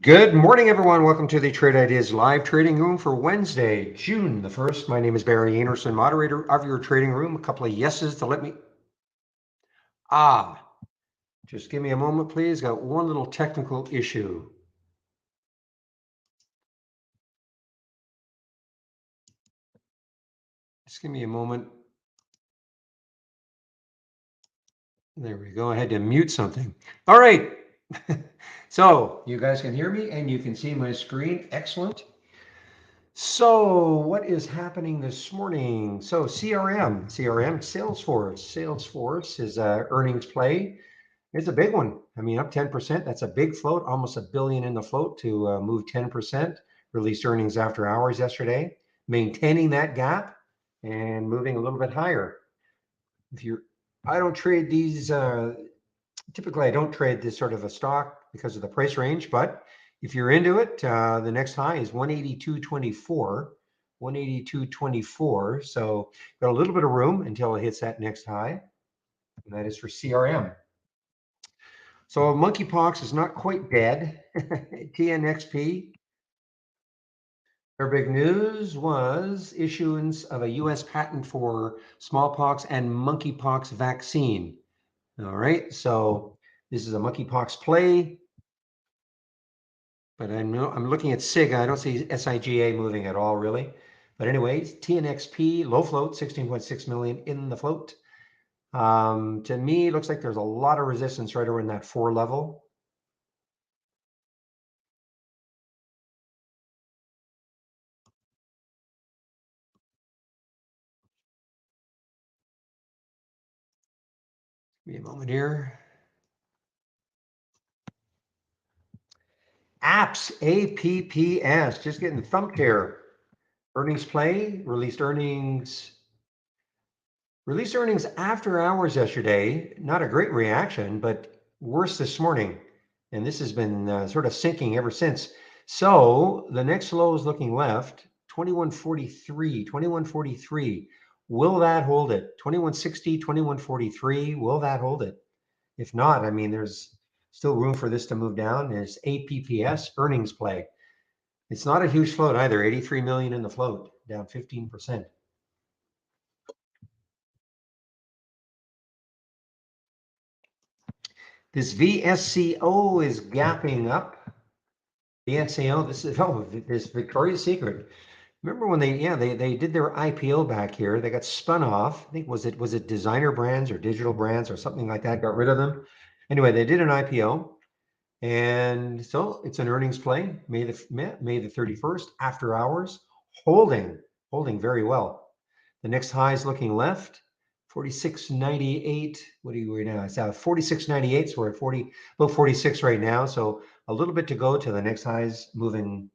Good morning, everyone. Welcome to the Trade Ideas live trading room for Wednesday, June the 1st. My name is Barry Anderson, moderator of your trading room. A couple of yeses to let me. Just give me a moment, please. Got one little technical issue. Just give me a moment. There we go. I had to mute something. All right. So you guys can hear me and you can see my screen. Excellent. So what is happening this morning? So CRM, Salesforce is earnings play. It's a big one. I mean, up 10%. That's a big float, almost $1 billion in the float to move 10%. Released earnings after hours yesterday, maintaining that gap and moving a little bit higher. I don't trade these. Typically, I don't trade this sort of a stock because of the price range. But if you're into it, the next high is 182.24. 182.24. So got a little bit of room until it hits that next high, and that is for CRM. So monkeypox is not quite dead. TNXP, their big news was issuance of a US patent for smallpox and monkeypox vaccine. All right, so this is a monkeypox play, but I'm looking at SIGA. I don't see SIGA moving at all, really. But anyways, TNXP, low float, 16.6 million in the float. To me, it looks like there's a lot of resistance right around that 4 level. Give me a moment here. APPS, just getting thumped here. Earnings play, released earnings after hours yesterday. Not a great reaction, but worse this morning. And this has been sort of sinking ever since. So the next low is looking left, 2143, 2143. Will that hold it? 2160, 2143, will that hold it? If not, I mean, there's still room for this to move down. There's APPS earnings play. It's not a huge float either, 83 million in the float, down 15%. This VSCO is gapping up. VSCO, this Victoria's Secret. Remember when they did their IPO back here? They got spun off. I think was it Designer Brands or Digital Brands or something like that? Got rid of them. Anyway, they did an IPO. And so it's an earnings play, May the 31st, after hours, holding very well. The next high is looking left, 46.98. What are you right now? It's 46.98. So we're at about 46 right now. So a little bit to go to the next highs moving.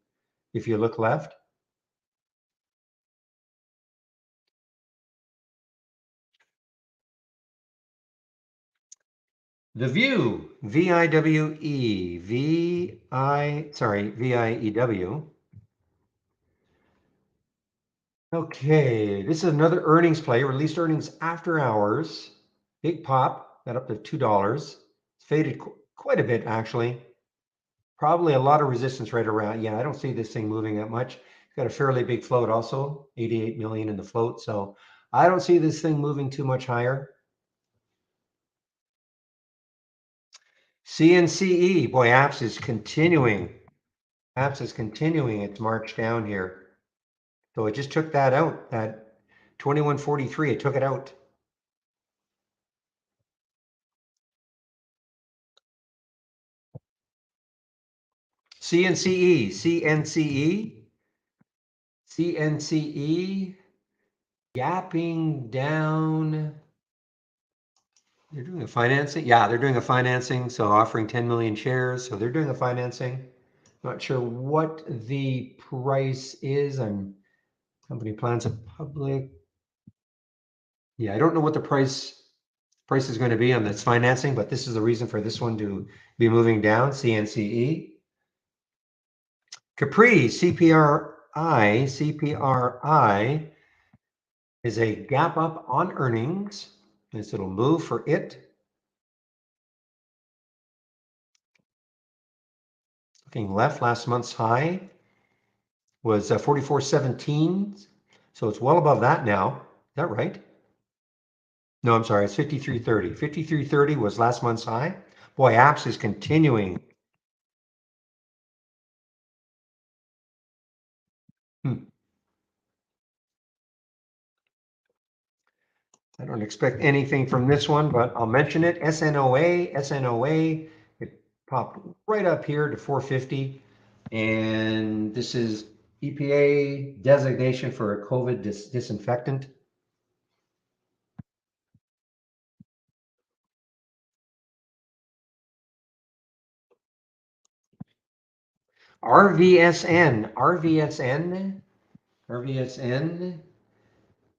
If you look left, the View, VIWE, VIEW. Okay, this is another earnings play, released earnings after hours. Big pop, got up to $2. It's faded quite a bit, actually. Probably a lot of resistance right around. Yeah, I don't see this thing moving that much. It's got a fairly big float also, 88 million in the float. So I don't see this thing moving too much higher. CNCE, boy, Apps is continuing. Apps is continuing its march down here. So it just took that out, that 2143, it took it out. CNCE, gapping down. They're doing a financing. Yeah, they're doing a financing. So offering 10 million shares. So they're doing a financing. Not sure what the price is. Company plans a public. Yeah, I don't know what the price is going to be on this financing, but this is the reason for this one to be moving down. CNCE. Capri, CPRI is a gap up on earnings. This little move for it. Looking left, last month's high was 44.17. So it's well above that now. Is that right? No, I'm sorry. It's 53.30. 53.30 was last month's high. Boy, apps is continuing. Hmm. I don't expect anything from this one, but I'll mention it. SNOA, it popped right up here to 450. And this is EPA designation for a COVID disinfectant. RVSN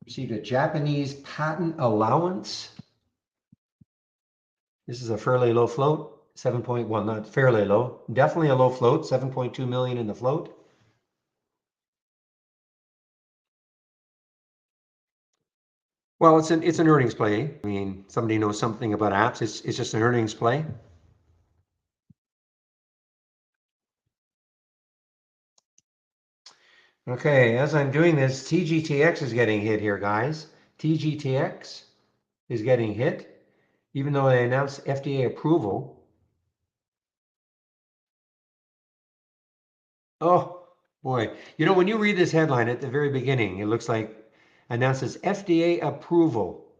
received a Japanese patent allowance. This is a fairly low float, 7.1, not fairly low, definitely a low float, 7.2 million in the float. Well, it's an earnings play. I mean, somebody knows something about apps. It's just an earnings play. Okay, as I'm doing this, TGTX is getting hit here, guys. TGTX is getting hit, even though they announced FDA approval. Oh, boy. You know, when you read this headline at the very beginning, it looks like announces FDA approval.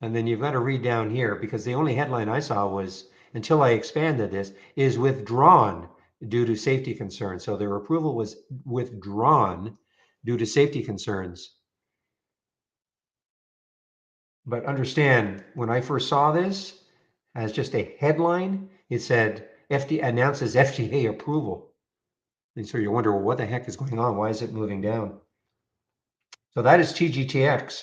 And then you've got to read down here because the only headline I saw was, until I expanded this, is withdrawn due to safety concerns. So their approval was withdrawn due to safety concerns. But understand, when I first saw this as just a headline, it said FDA announces FDA approval. And so you wonder, well, what the heck is going on? Why is it moving down? So that is TGTX.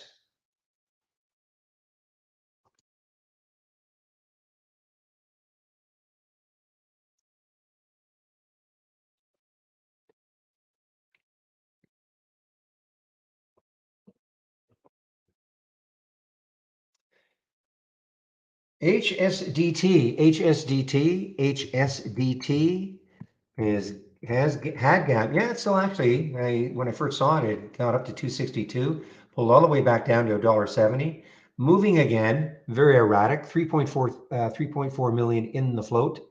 HSDT is has had gap. Yeah, it's still actually. When I first saw it, it got up to 262, pulled all the way back down to $1.70, moving again, very erratic. 3.4 million in the float.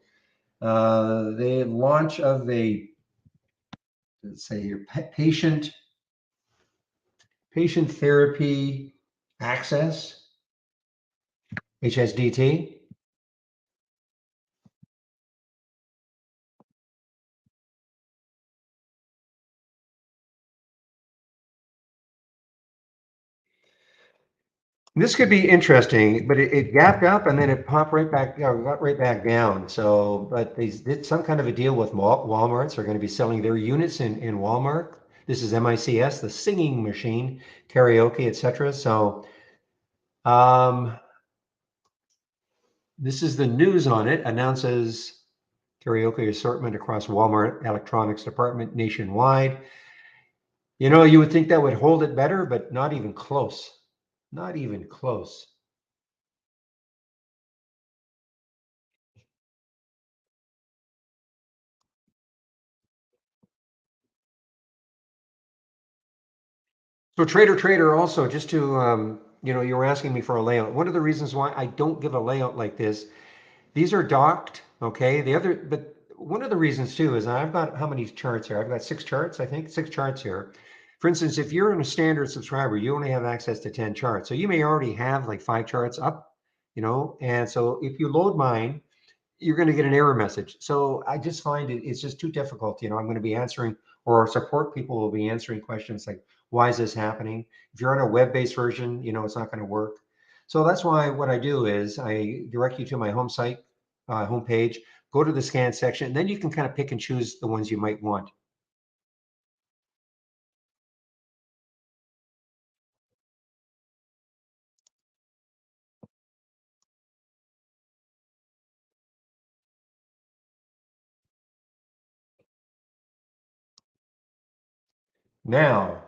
The launch of a, let's say here, patient therapy access, HSDT. This could be interesting, but it gapped up and then it popped right back, got right back down. So, but they did some kind of a deal with Walmart. So they're going to be selling their units in Walmart. This is MICS, the singing machine, karaoke, etc. So, um, this is the news on it. Announces karaoke assortment across Walmart electronics department nationwide. You know, you would think that would hold it better, but not even close. Not even close. So trader also, just to, you were asking me for a layout. One of the reasons why I don't give a layout like this, these are docked, okay? But one of the reasons too is I've got how many charts here? I've got 6 charts, I think, 6 charts here. For instance, if you're a standard subscriber, you only have access to 10 charts. So you may already have like 5 charts up, and so if you load mine, you're going to get an error message. So I just find it's just too difficult. I'm going to be answering, or our support people will be answering questions like, why is this happening? If you're on a web-based version, it's not going to work. So that's why what I do is I direct you to my home site, homepage, go to the scan section, and then you can kind of pick and choose the ones you might want. Now,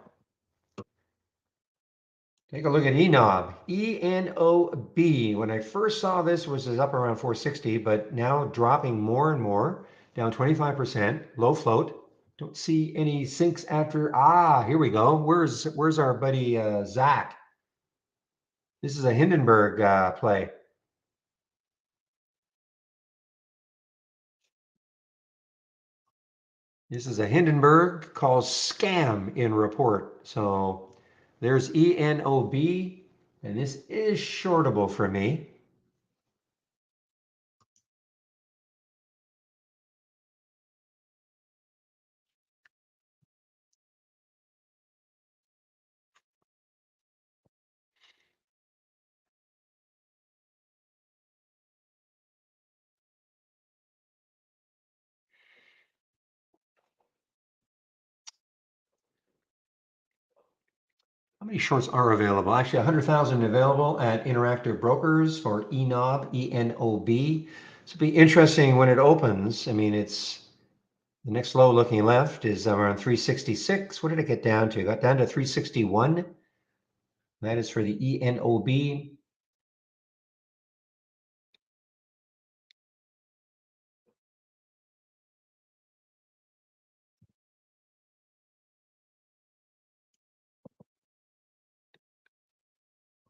take a look at ENOB. ENOB. When I first saw this, was up around 460, but now dropping more and more. down 25%, low float. Don't see any sinks after. Here we go. Where's our buddy Zach? This is a Hindenburg play. This is a Hindenburg called scam in report. So there's ENOB, and this is shortable for me. How many shorts are available? Actually, 100,000 available at Interactive Brokers for ENOB, ENOB. So it'll be interesting when it opens. I mean, it's the next low looking left is around 366. What did it get down to? Got down to 361. That is for the ENOB.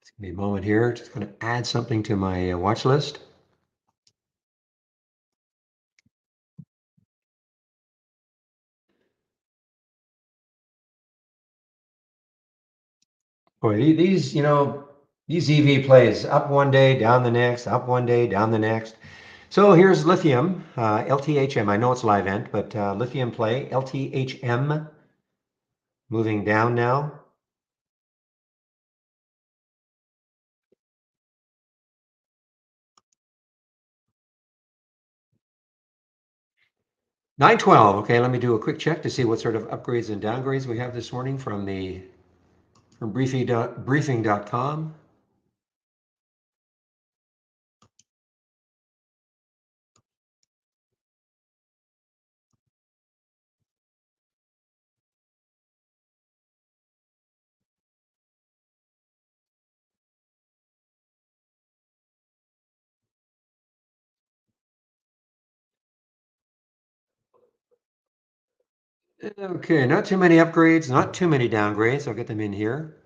It's gonna be a moment here. Just going to add something to my watch list. Boy, these, these EV plays up one day, down the next, up one day, down the next. So here's lithium, LTHM. I know it's live ent, but lithium play, LTHM, moving down now. $9.12. Okay, let me do a quick check to see what sort of upgrades and downgrades we have this morning from briefing.com. Okay, not too many upgrades, not too many downgrades. I'll get them in here.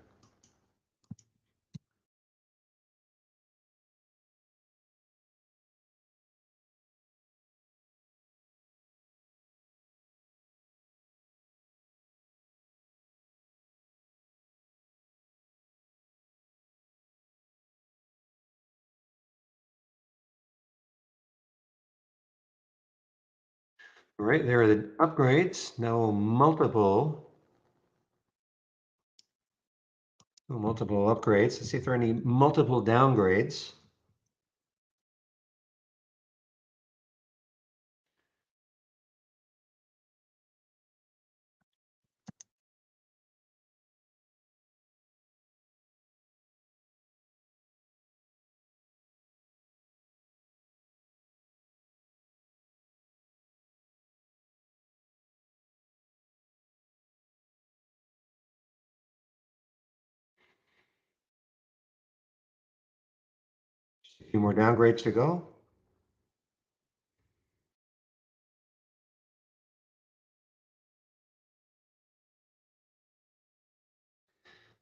All right, there are the upgrades. Now multiple upgrades. Let's see if there are any multiple downgrades. A few more downgrades to go.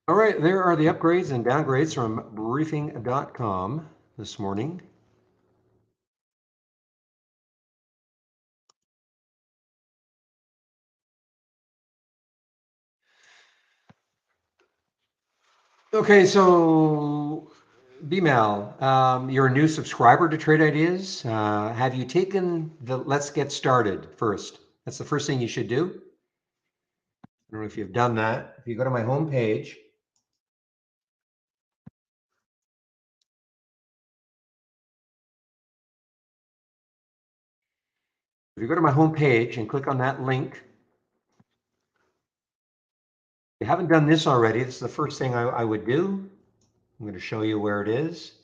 All right, there are the upgrades and downgrades from briefing.com this morning. Okay, so BMAL, you're a new subscriber to Trade Ideas. Have you taken the Let's Get Started first? That's the first thing you should do. I don't know if you've done that. If you go to my home page, if you go to my home page and click on that link, if you haven't done this already, this is the first thing I would do. I'm going to show you where it is.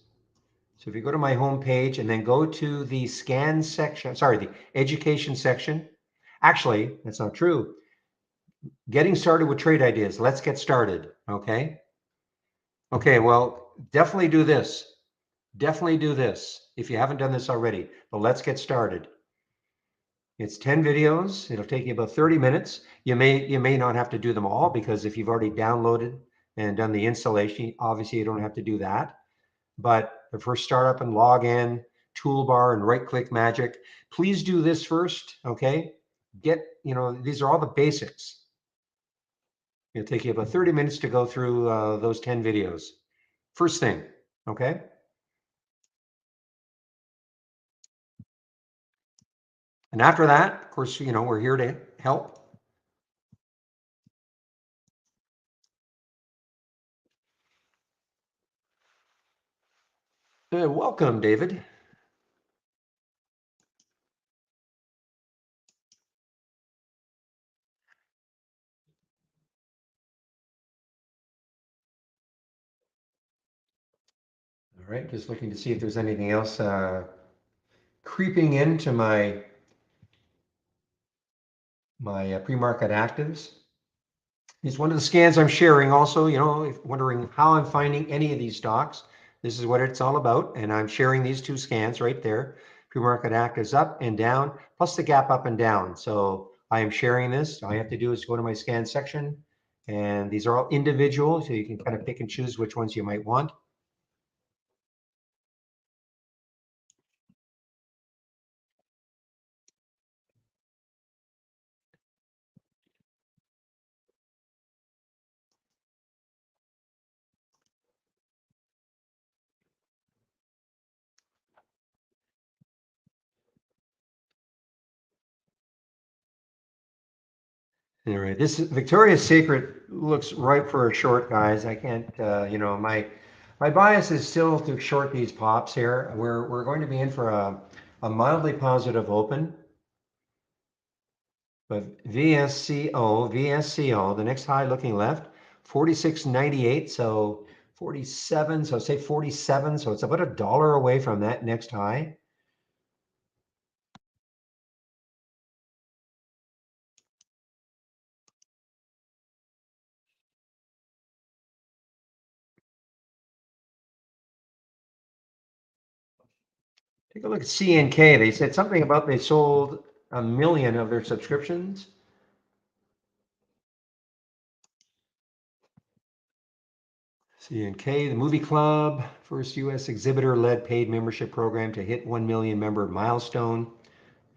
So if you go to my home page and then go to the scan section, sorry, the education section. Actually, that's not true. Getting started with trade ideas. Let's get started. Okay. Okay. Well, definitely do this. Definitely do this if you haven't done this already. But let's get started. It's 10 videos. It'll take you about 30 minutes. You may not have to do them all because if you've already downloaded and done the installation, obviously you don't have to do that. But the first startup and log in, toolbar and right click magic. Please do this first, okay? These are all the basics. It'll take you about 30 minutes to go through those 10 videos. First thing, okay? And after that, of course, we're here to help. Welcome, David. All right, just looking to see if there's anything else creeping into my pre-market actives. It's one of the scans I'm sharing also, if wondering how I'm finding any of these stocks. This is what it's all about. And I'm sharing these two scans right there. Pre-market actives up and down, plus the gap up and down. So I am sharing this. All I have to do is go to my scan section. And these are all individual, so you can kind of pick and choose which ones you might want. All right, this Victoria's Secret looks ripe for a short, guys. I can't, my bias is still to short these pops here. We're going to be in for a mildly positive open, but VSCO, the next high looking left, 46.98, so 47, so say 47, so it's about $1 away from that next high. Take a look at CNK. They said something about they sold 1 million of their subscriptions. CNK, the movie club, first U.S. exhibitor-led paid membership program to hit 1 million member milestone.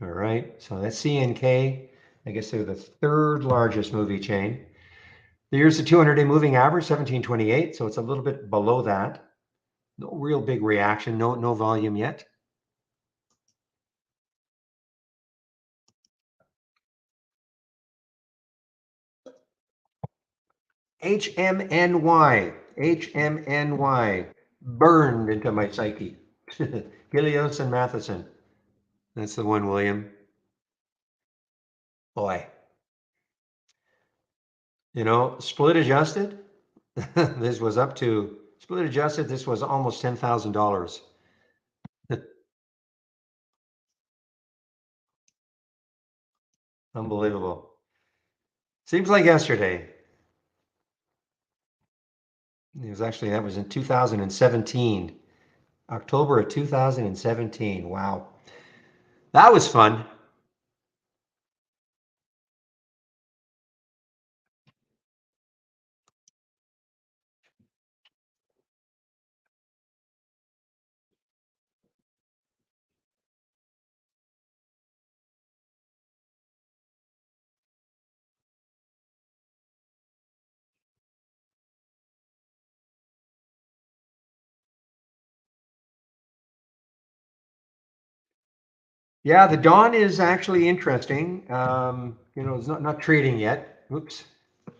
All right, so that's CNK. I guess they're the third largest movie chain. Here's the 200-day moving average, 1728, so it's a little bit below that. No real big reaction, no volume yet. HMNY, burned into my psyche. Gilios and Matheson. That's the one, William. Boy. Split adjusted, this was up to, split adjusted, this was almost $10,000. Unbelievable. Seems like yesterday. That was in 2017, October of 2017. Wow. That was fun. Yeah, the dawn is actually interesting. It's not trading yet. Oops. I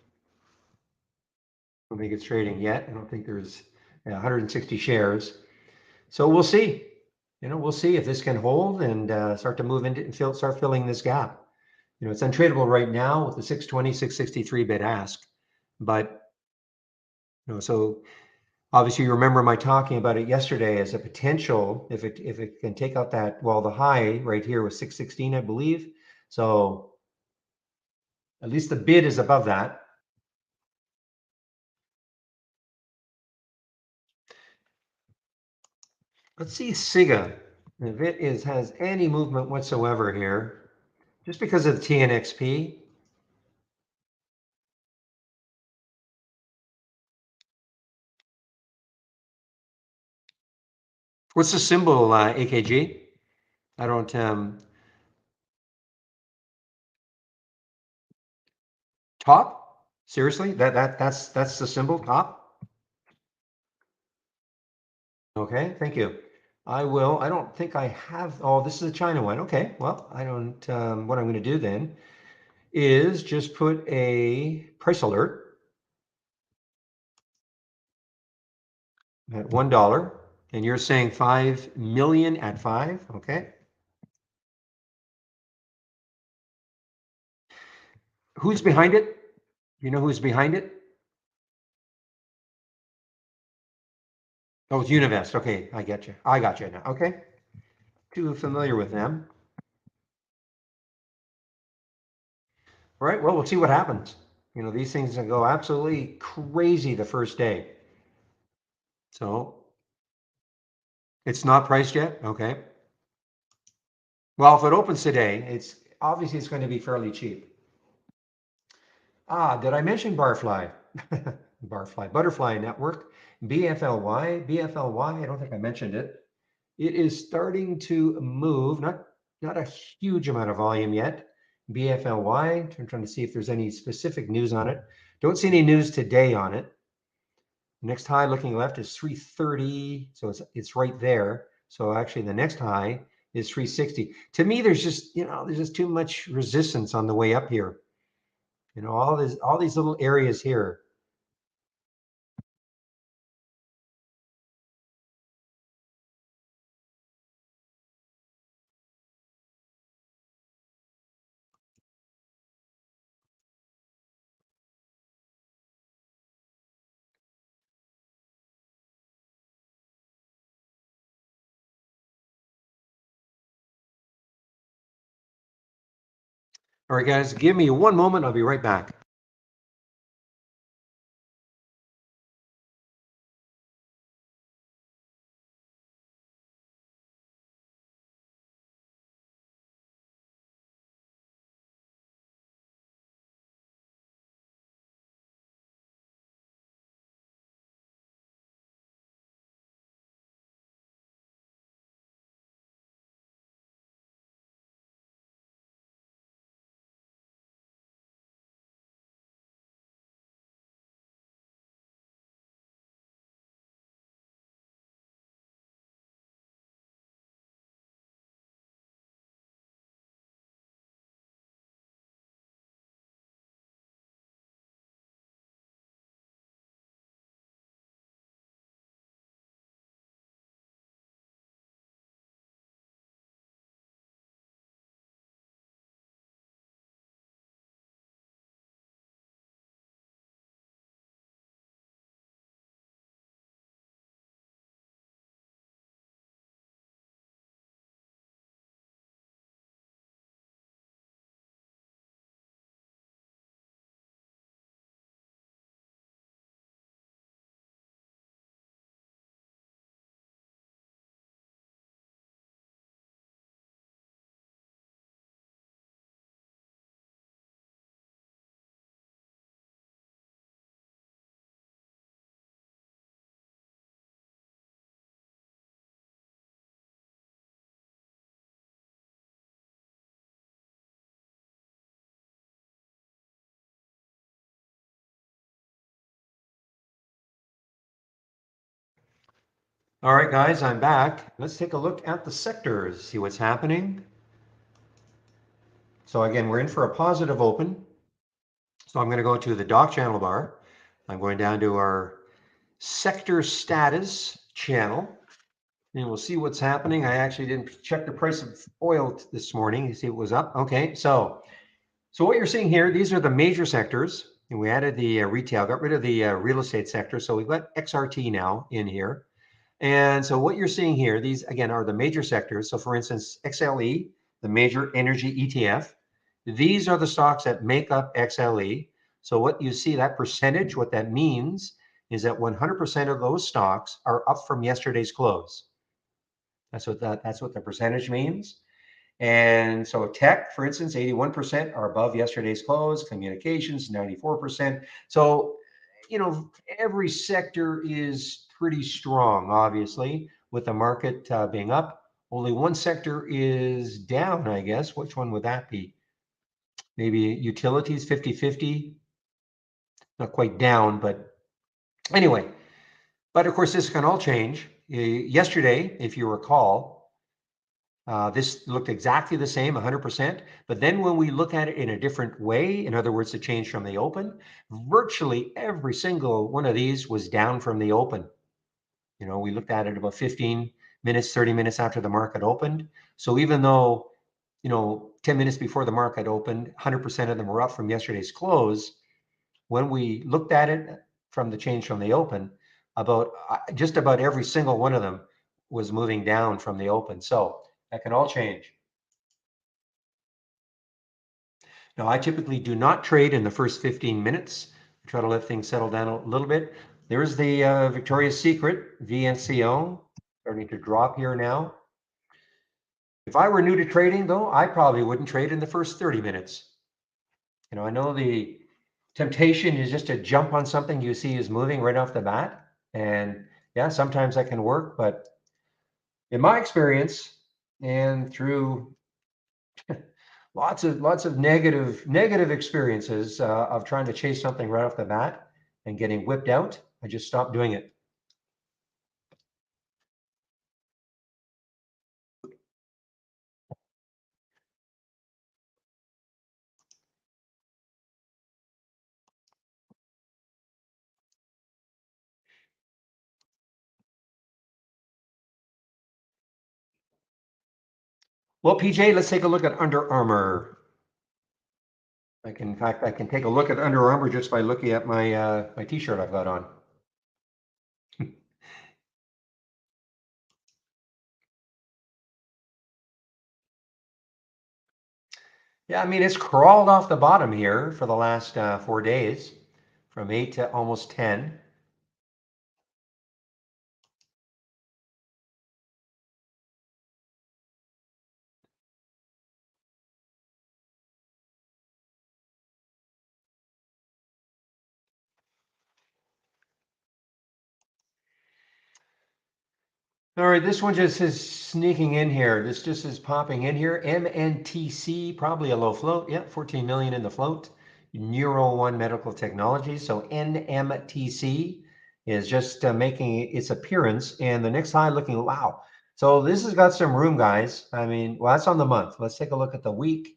don't think it's trading yet. I don't think there's 160 shares. So we'll see. We'll see if this can hold and start to move into and start filling this gap. It's untradeable right now with the 620, 663 bid ask. But so obviously you remember my talking about it yesterday as a potential if it can take out that, well, the high right here was 616, I believe. So at least the bid is above that. Let's see SIGA. If it has any movement whatsoever here. Just because of the TNXP. What's the symbol, AKG? I don't, top? Seriously? That's the symbol, top? Okay, thank you. I don't think I have, oh, this is a China one. Okay, well, I don't, what I'm going to do then is just put a price alert at $1. And you're saying 5 million at 5, okay? Who's behind it? You know who's behind it? Oh, it's Univest. Okay, I get you. I got you now. Okay, too familiar with them. All right, well, we'll see what happens. You know, these things can go absolutely crazy the first day. So it's not priced yet? Okay. Well, if it opens today, it's obviously it's going to be fairly cheap. Ah, did I mention Barfly? Barfly, Butterfly Network, BFLY, BFLY, I don't think I mentioned it. It is starting to move, not a huge amount of volume yet. BFLY, I'm trying to see if there's any specific news on it. Don't see any news today on it. Next high looking left is 330, so it's right there. So actually the next high is 360. To me, there's just, there's just too much resistance on the way up here. All these little areas here. All right, guys, give me one moment. I'll be right back. All right, guys, I'm back. Let's take a look at the sectors, see what's happening. So again, we're in for a positive open. So I'm going to go to the dock channel bar. I'm going down to our sector status channel, and we'll see what's happening. I actually didn't check the price of oil this morning to see it was up. Okay, so what you're seeing here, these are the major sectors, and we added the retail, got rid of the real estate sector. So we've got XRT now in here. And so what you're seeing here, these again are the major sectors. So for instance, XLE, the major energy ETF, these are the stocks that make up XLE. So what you see, that percentage, what that means is that 100% of those stocks are up from yesterday's close. That's what the percentage means. And so tech, for instance, 81% are above yesterday's close, communications, 94%. So, every sector is pretty strong, obviously, with the market being up. Only one sector is down, I guess. Which one would that be? Maybe utilities, 50-50. Not quite down, but anyway. But of course, this can all change. Yesterday, if you recall, this looked exactly the same, 100%. But then when we look at it in a different way, in other words, the change from the open, virtually every single one of these was down from the open. We looked at it about 15 minutes, 30 minutes after the market opened. So even though, 10 minutes before the market opened, 100% of them were up from yesterday's close, when we looked at it from the change from the open, just about every single one of them was moving down from the open. So that can all change. Now, I typically do not trade in the first 15 minutes. I try to let things settle down a little bit. There's the Victoria's Secret VNCO starting to drop here now. If I were new to trading, though, I probably wouldn't trade in the first 30 minutes. I know the temptation is just to jump on something you see is moving right off the bat. And yeah, sometimes that can work. But in my experience, and through lots of negative experiences of trying to chase something right off the bat and getting whipped out, I just stopped doing it. Well, PJ, let's take a look at Under Armour. In fact, I can take a look at Under Armour just by looking at my T-shirt I've got on. Yeah, I mean, it's crawled off the bottom here for the last 4 days, from 8 to almost 10. All right, this one just is sneaking in here. This just is popping in here. MNTC, probably a low float. Yeah, 14 million in the float. Neuro One Medical Technologies. So NMTC is just making its appearance. And the next high looking, wow. So this has got some room, guys. I mean, well, that's on the month. Let's take a look at the week.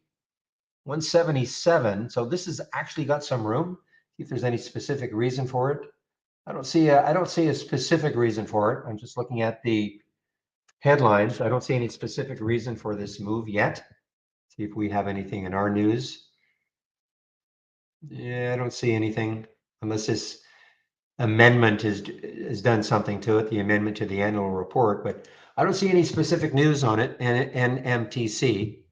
177. So this has actually got some room. See if there's any specific reason for it. I don't see a specific reason for it. I'm just looking at the headlines. I don't see any specific reason for this move yet. See if we have anything in our news. Yeah, I don't see anything unless this amendment has done something to it, the amendment to the annual report, but I don't see any specific news on it. And NMTC.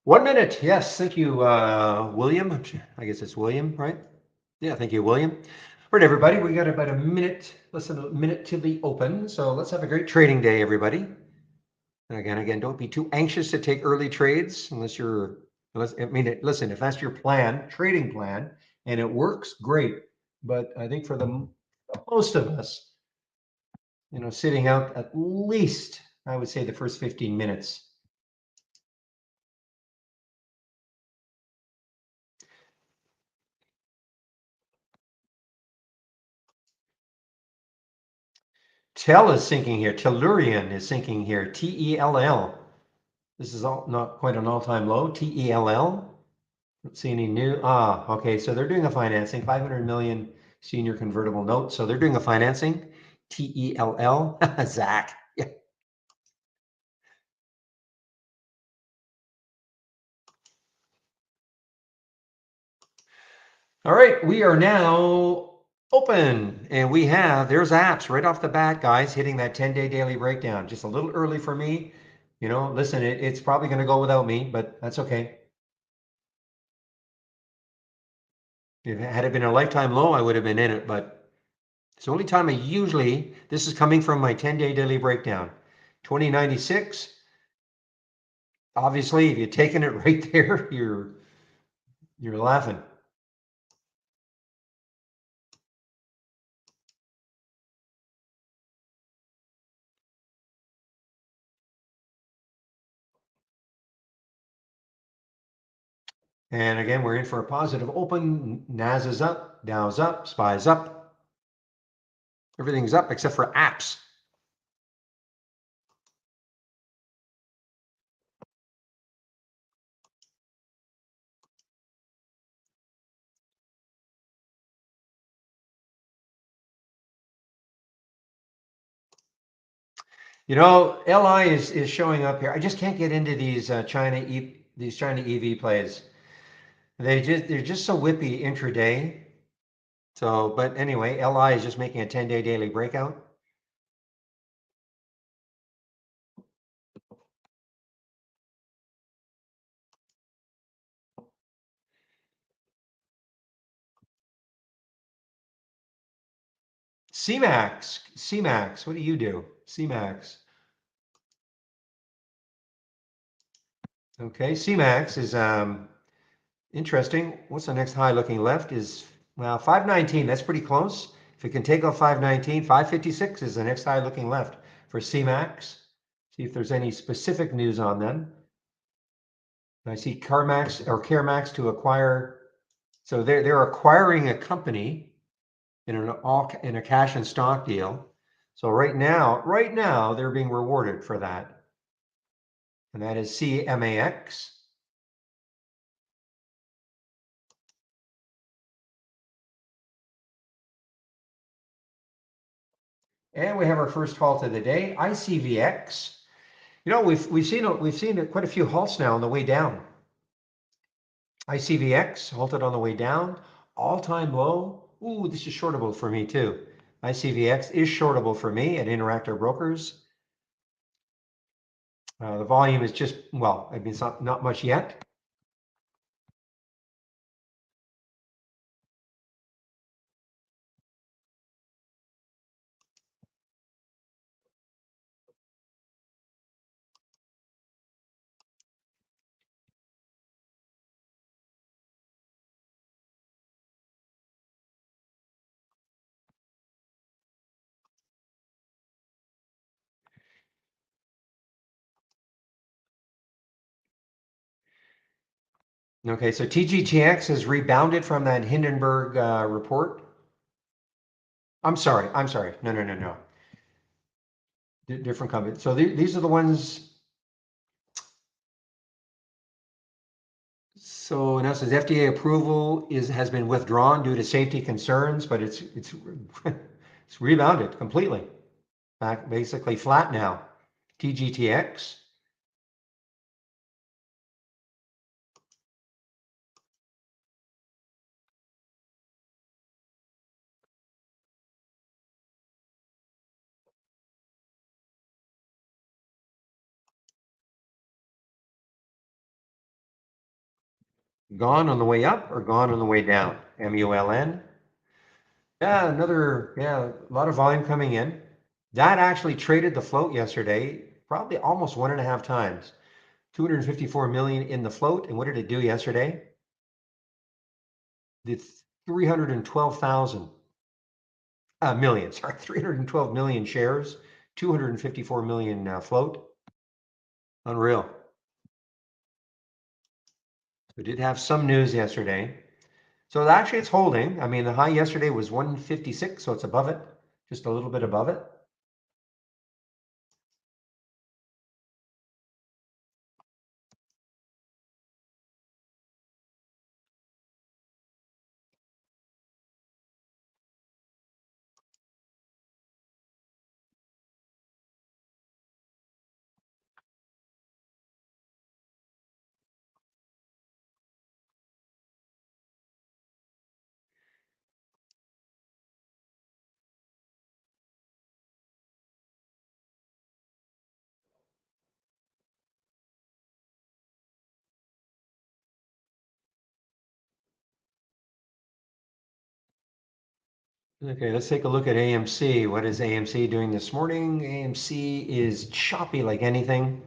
One minute. Yes, thank you, William. I guess it's William, right? Yeah, thank you, William. All right, everybody, we got about a minute, less than a minute to the open. So let's have a great trading day, everybody. And again, don't be too anxious to take early trades listen, if that's your plan, trading plan, and it works, great. But I think for the most of us, sitting out at least, I would say the first 15 minutes. Tell is sinking here. Tellurian is sinking here. TELL. This is not quite an all-time low. TELL. Don't see any new. Okay. So they're doing a financing, 500 million senior convertible note. So they're doing a financing. TELL. Zach. Yeah. All right. We are now Open, and there's apps right off the bat, guys, hitting that 10-day daily breakdown. Just a little early for me. Listen, it's probably going to go without me, but that's okay. Had it been a lifetime low, I would have been in it, but it's the only time this is coming from my 10-day daily breakdown. 2096, obviously, if you're taking it right there, you're laughing. And again, we're in for a positive open. NAS is up, Dow's up, SPY's up. Everything's up except for apps. Li is showing up here. I just can't get into these China EV plays. They're just so whippy intraday. So, but anyway, Li is just making a 10-day daily breakout. CMAX, what do you do? CMAX. Okay, CMAX is interesting. What's the next high looking left is, well, 519. That's pretty close. If it can take out 519, 556 is the next high looking left for CMAX. See if there's any specific news on them. I see CareMax to acquire. So they're acquiring a company in a cash and stock deal. So right now they're being rewarded for that, and that is CMAX. And we have our first halt of the day, ICVX. We've seen quite a few halts now on the way down. ICVX halted on the way down, all-time low. Ooh, this is shortable for me too. ICVX is shortable for me at Interactive Brokers. The volume is just, well, I mean, it's not much yet. Okay, so TGTX has rebounded from that Hindenburg report. I'm sorry. No. Different company. So these are the ones. So in essence, FDA approval has been withdrawn due to safety concerns, but it's it's rebounded completely. Back basically flat now. TGTX. Gone on the way up or gone on the way down? MULN. Yeah, a lot of volume coming in. That actually traded the float yesterday, probably almost 1.5 times. 254 million in the float. And what did it do yesterday? The 312,000 million, sorry, 312 million shares, 254 million float. Unreal. We did have some news yesterday. So actually it's holding. I mean, the high yesterday was 156, so it's above it, just a little bit above it. Okay, let's take a look at AMC. What is AMC doing this morning? AMC is choppy like anything.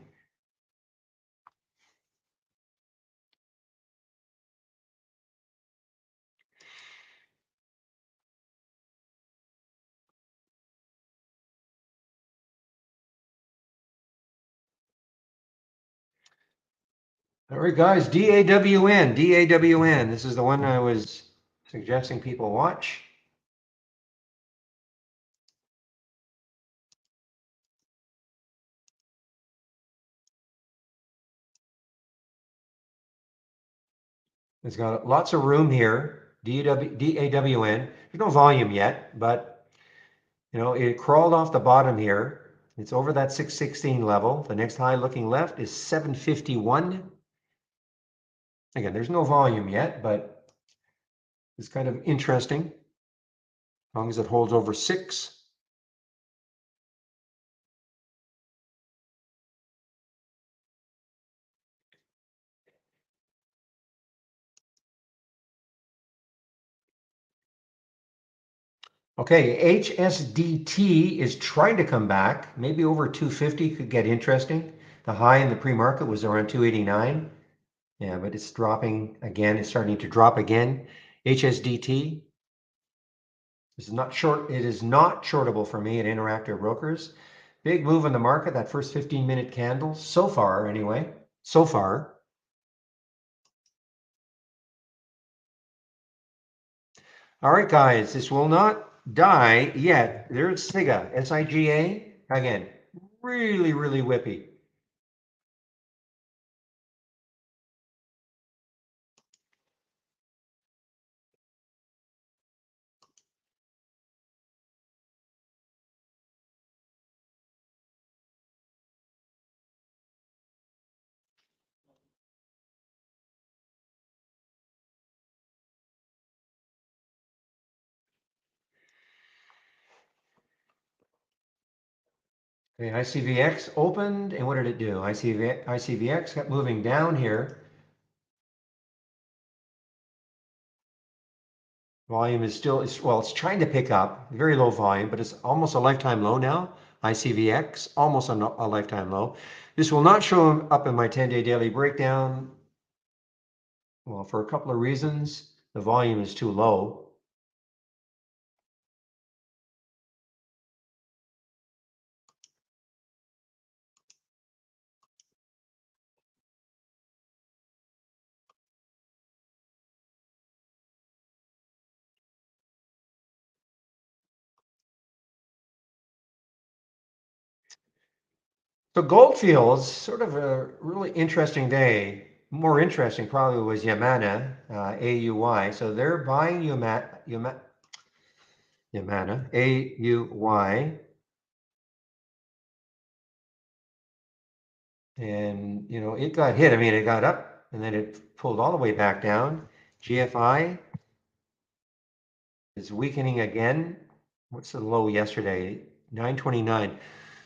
All right, guys, DAWN, DAWN. This is the one I was suggesting people watch. It's got lots of room here. DAWN. There's no volume yet, but it crawled off the bottom here. It's over that 616 level. The next high looking left is 751. Again, there's no volume yet, but it's kind of interesting as long as it holds over 6. Okay, HSDT is trying to come back. Maybe over 250 could get interesting. The high in the pre-market was around 289. Yeah, but it's dropping again. It's starting to drop again. HSDT is not short. It is not shortable for me at Interactive Brokers. Big move in the market, that first 15-minute candle, so far anyway. So far. All right, guys, this will not die yet. There's SIGA, SIGA. Again, really, really whippy. Okay, ICVX opened, and what did it do? ICVX kept moving down here. Volume is still, well, it's trying to pick up, very low volume, but it's almost a lifetime low now. ICVX, almost a lifetime low. This will not show up in my 10-day daily breakdown. Well, for a couple of reasons. The volume is too low. So Goldfields, sort of a really interesting day. More interesting probably was Yamana, AUY. So they're buying Yamana, AUY. And, it got hit. I mean, it got up and then it pulled all the way back down. GFI is weakening again. What's the low yesterday? 929.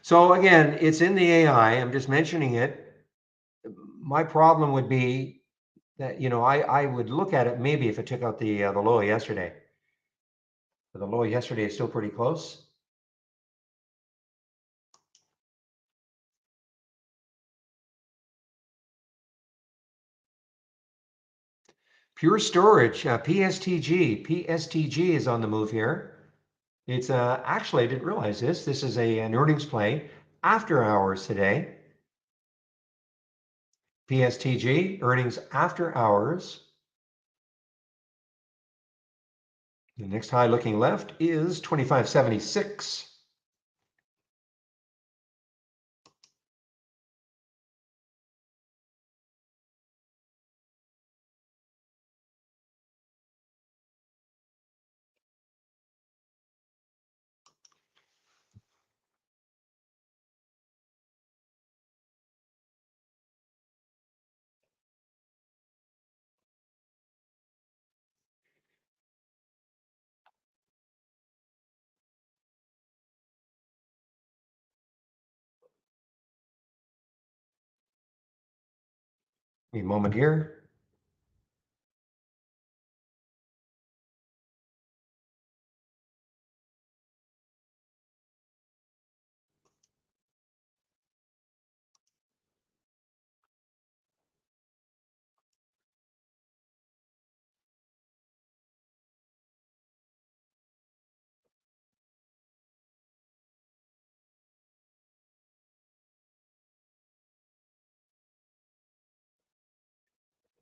So again, it's in the AI. I'm just mentioning it. My problem would be that, I would look at it maybe if it took out the low yesterday. But the low yesterday is still pretty close. Pure Storage, PSTG is on the move here. It's actually, I didn't realize this. This is an earnings play after hours today. PSTG, earnings after hours. The next high looking left is 2576. A moment here.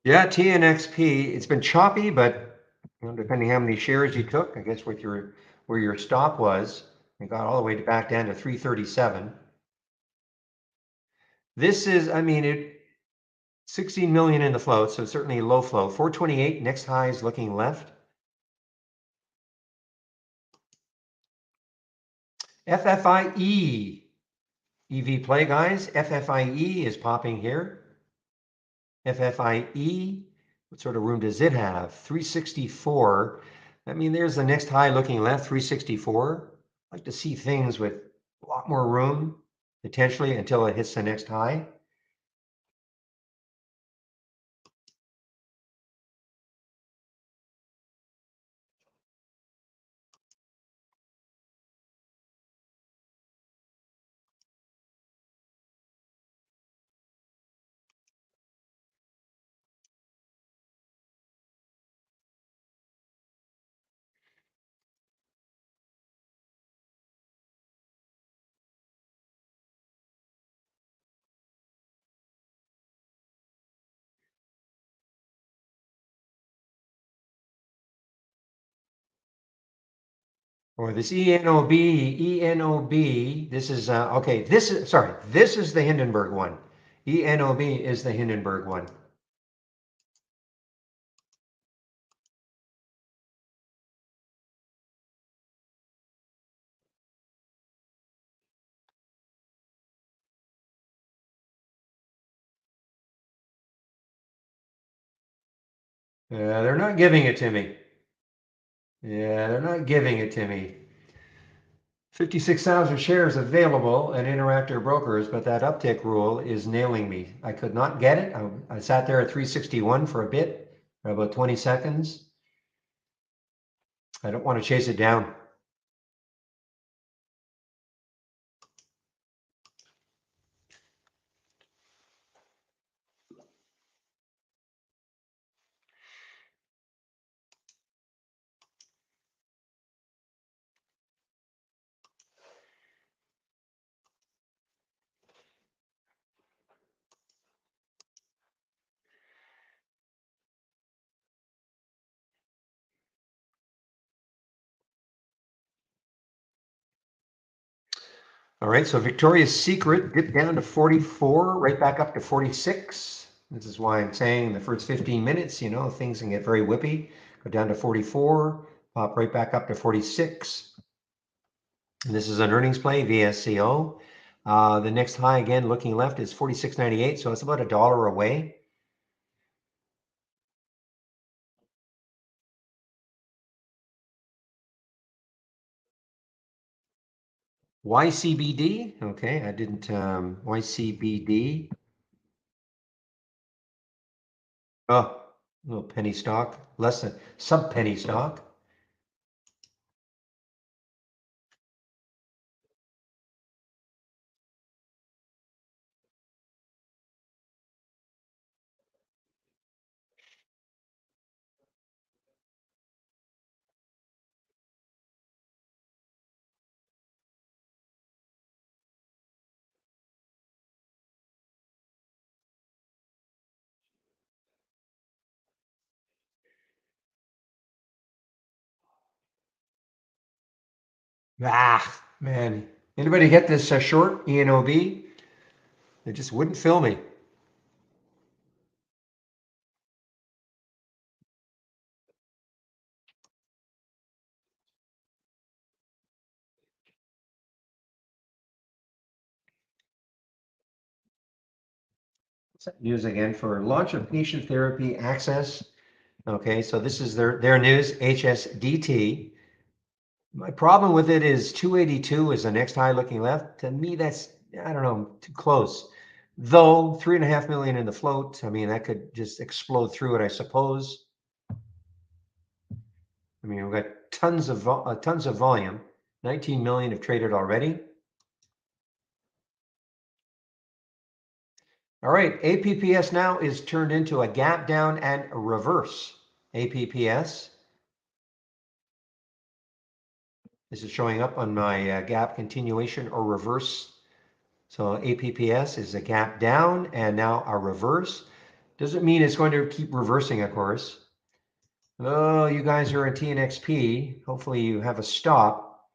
Yeah, TNXP, it's been choppy, but depending how many shares you took, I guess what your where your stop was, it got all the way back down to 337. This is, I mean, it 16 million in the float, so certainly low flow. 428, next high is looking left. FFIE, EV play guys, FFIE is popping here. FFIE, what sort of room does it have? 364. I mean, there's the next high looking left, 364. I like to see things with a lot more room, potentially, until it hits the next high. Or this ENOB, this is, okay, this is, sorry, this is the Hindenburg one. ENOB is the Hindenburg one. They're not giving it to me. Yeah, they're not giving it to me. 56,000 shares available at Interactive Brokers, but that uptick rule is nailing me. I could not get it. I sat there at 361 for a bit, for about 20 seconds. I don't want to chase it down. All right, so Victoria's Secret dipped down to 44, right back up to 46. This is why I'm saying in the first 15 minutes, you know, things can get very whippy. Go down to 44, pop right back up to 46. And this is an earnings play, VSCO. The next high again, looking left, is 46.98, so it's about $1 away. YCBD, okay, I didn't, YCBD. Oh, little penny stock, less than sub penny stock. Ah, man. Anybody get this short, ENOB? It just wouldn't fill me. What's that news again for launch of patient therapy access? Okay, so this is their news, HSDT. My problem with it is 282 is the next high looking left. To me, that's, I don't know, too close. Though 3.5 million in the float, I mean, that could just explode through it, I suppose. I mean, we've got tons of volume. 19 million have traded already. All right, APPS now is turned into a gap down and a reverse. APPS. This is showing up on my gap continuation or reverse. So APPS is a gap down and now a reverse. Doesn't mean it's going to keep reversing, of course. Oh, you guys are in TNXP. Hopefully you have a stop.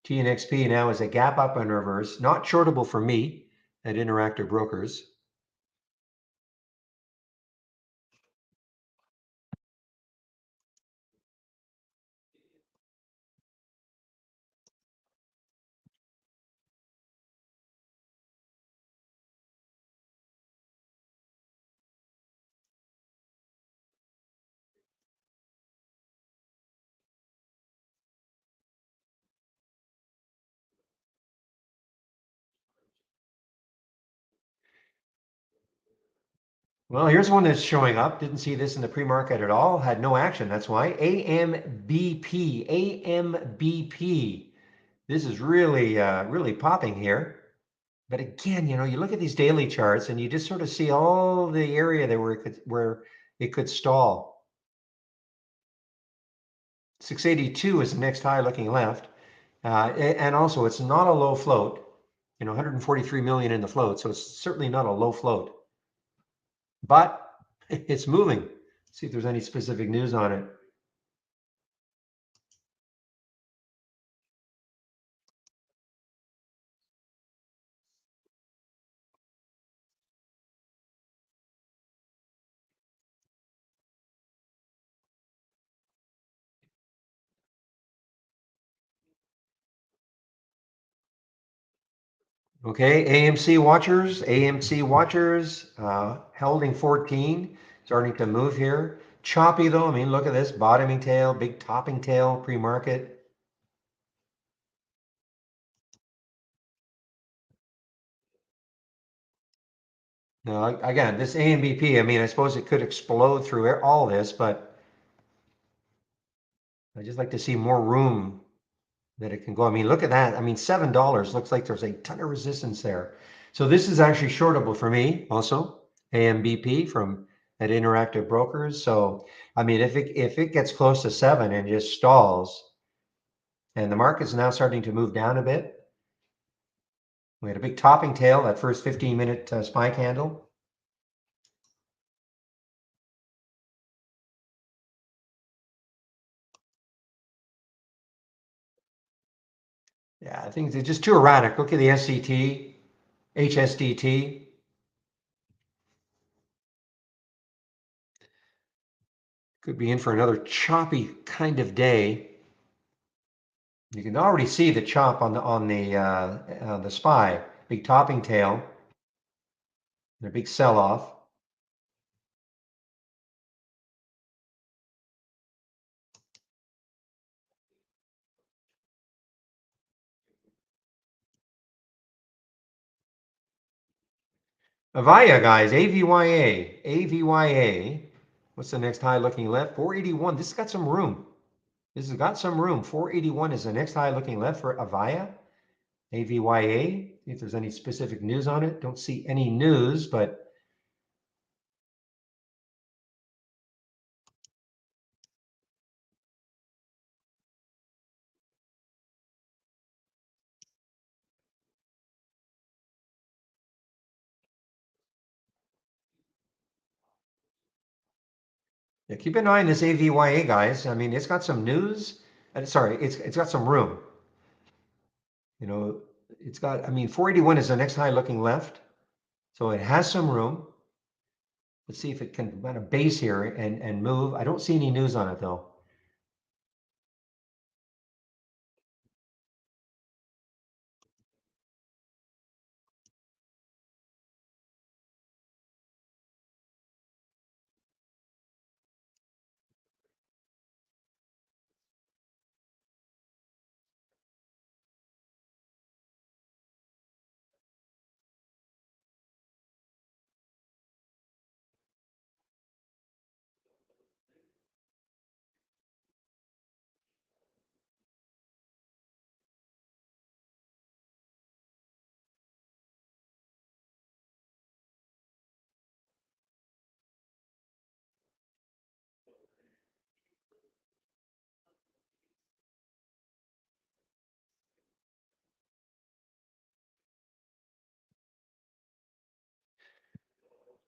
TNXP now is a gap up and reverse, not shortable for me at Interactive Brokers. Well, here's one that's showing up. Didn't see this in the pre-market at all. Had no action. That's why. AMBP. AMBP. This is really, really popping here. But again, you look at these daily charts and you just sort of see all the area there where it could stall. 682 is the next high looking left. And also it's not a low float, 143 million in the float. So it's certainly not a low float, but it's moving. See if there's any specific news on it. Okay, AMC Watchers, holding 14, starting to move here. Choppy though, I mean, look at this, bottoming tail, big topping tail, pre-market. Now, again, this AMBP, I mean, I suppose it could explode through all this, but I just like to see more room that it can go. I mean, look at that. I mean, $7 looks like there's a ton of resistance there. So this is actually shortable for me also, AMBP from at Interactive Brokers. So, I mean, if it gets close to 7 and just stalls, and the market's now starting to move down a bit. We had a big topping tail, that first 15-minute SPY candle. Yeah, things are just too erratic. Look at the SCT, HSDT. Could be in for another choppy kind of day. You can already see the chop on the SPY, big topping tail, and a big sell-off. Avaya, guys, AVYA, AVYA. What's the next high looking left? 481. This has got some room. This has got some room. 481 is the next high looking left for Avaya, AVYA. See if there's any specific news on it. Don't see any news, but yeah, keep an eye on this AVYA, guys. I mean, it's got some news. Sorry, it's got some room. You know, it's got. I mean, 481 is the next high looking left, so it has some room. Let's see if it can kind of base here and move. I don't see any news on it though.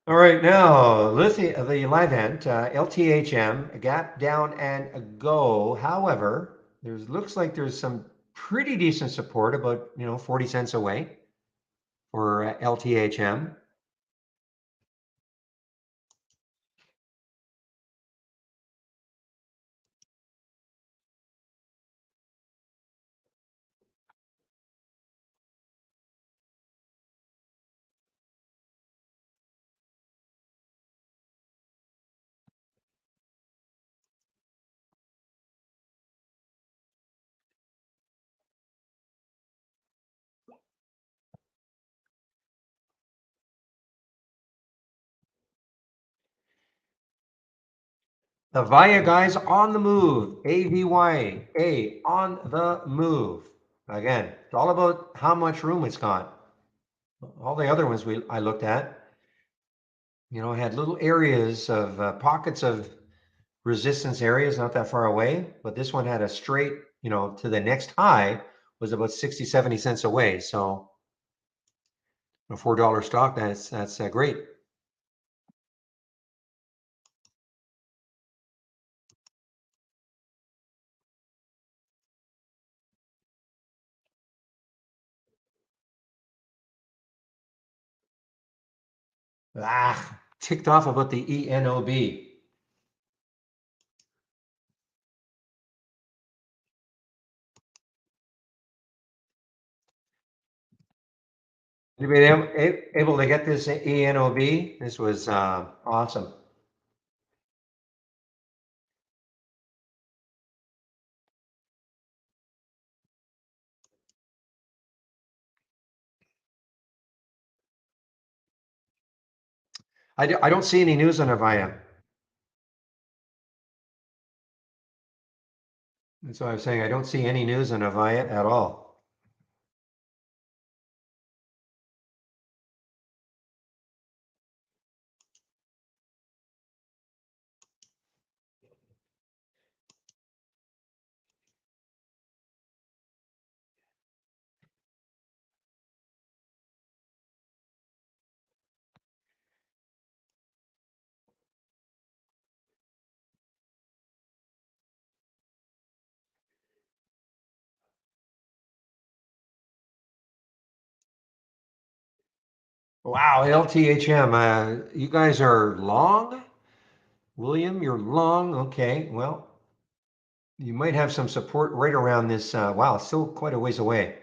All right, now the live event, LTHM, a gap down and a go. However, there's looks like there's some pretty decent support, about 40 cents away for LTHM. The Via guys on the move. AVYA on the move. Again, it's all about how much room it's got. All the other ones I looked at, had little areas of pockets of resistance areas not that far away, but this one had a straight, to the next high was about 60, 70 cents away. So a $4 stock, that's great. Ticked off about the ENOB. Anybody able to get this ENOB? This was awesome. I don't see any news on Avaya. That's what I was saying. I don't see any news on Avaya at all. Wow, LTHM, you guys are long? William, you're long. Okay, well, you might have some support right around this. Wow, it's still quite a ways away.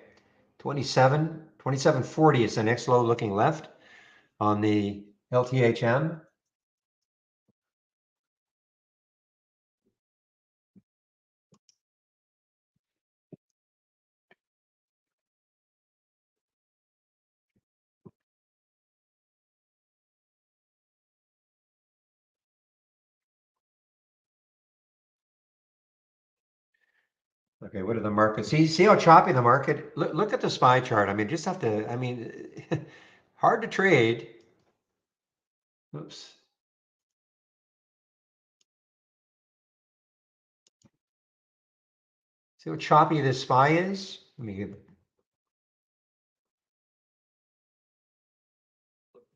2740 is the next low looking left on the LTHM. Okay, what are the markets? See how choppy the market? Look at the SPY chart. I mean, just have to, I mean, hard to trade. Oops. See how choppy this SPY is? Let me get,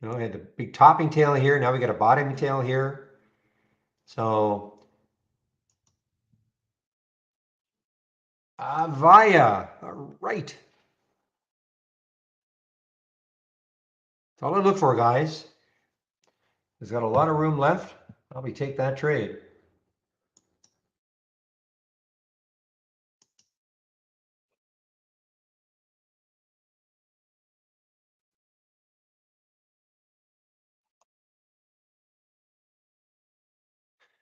we had the big topping tail here. Now we got a bottoming tail here. So, Avaya, all right. That's all I look for, guys. It's got a lot of room left. Probably take that trade.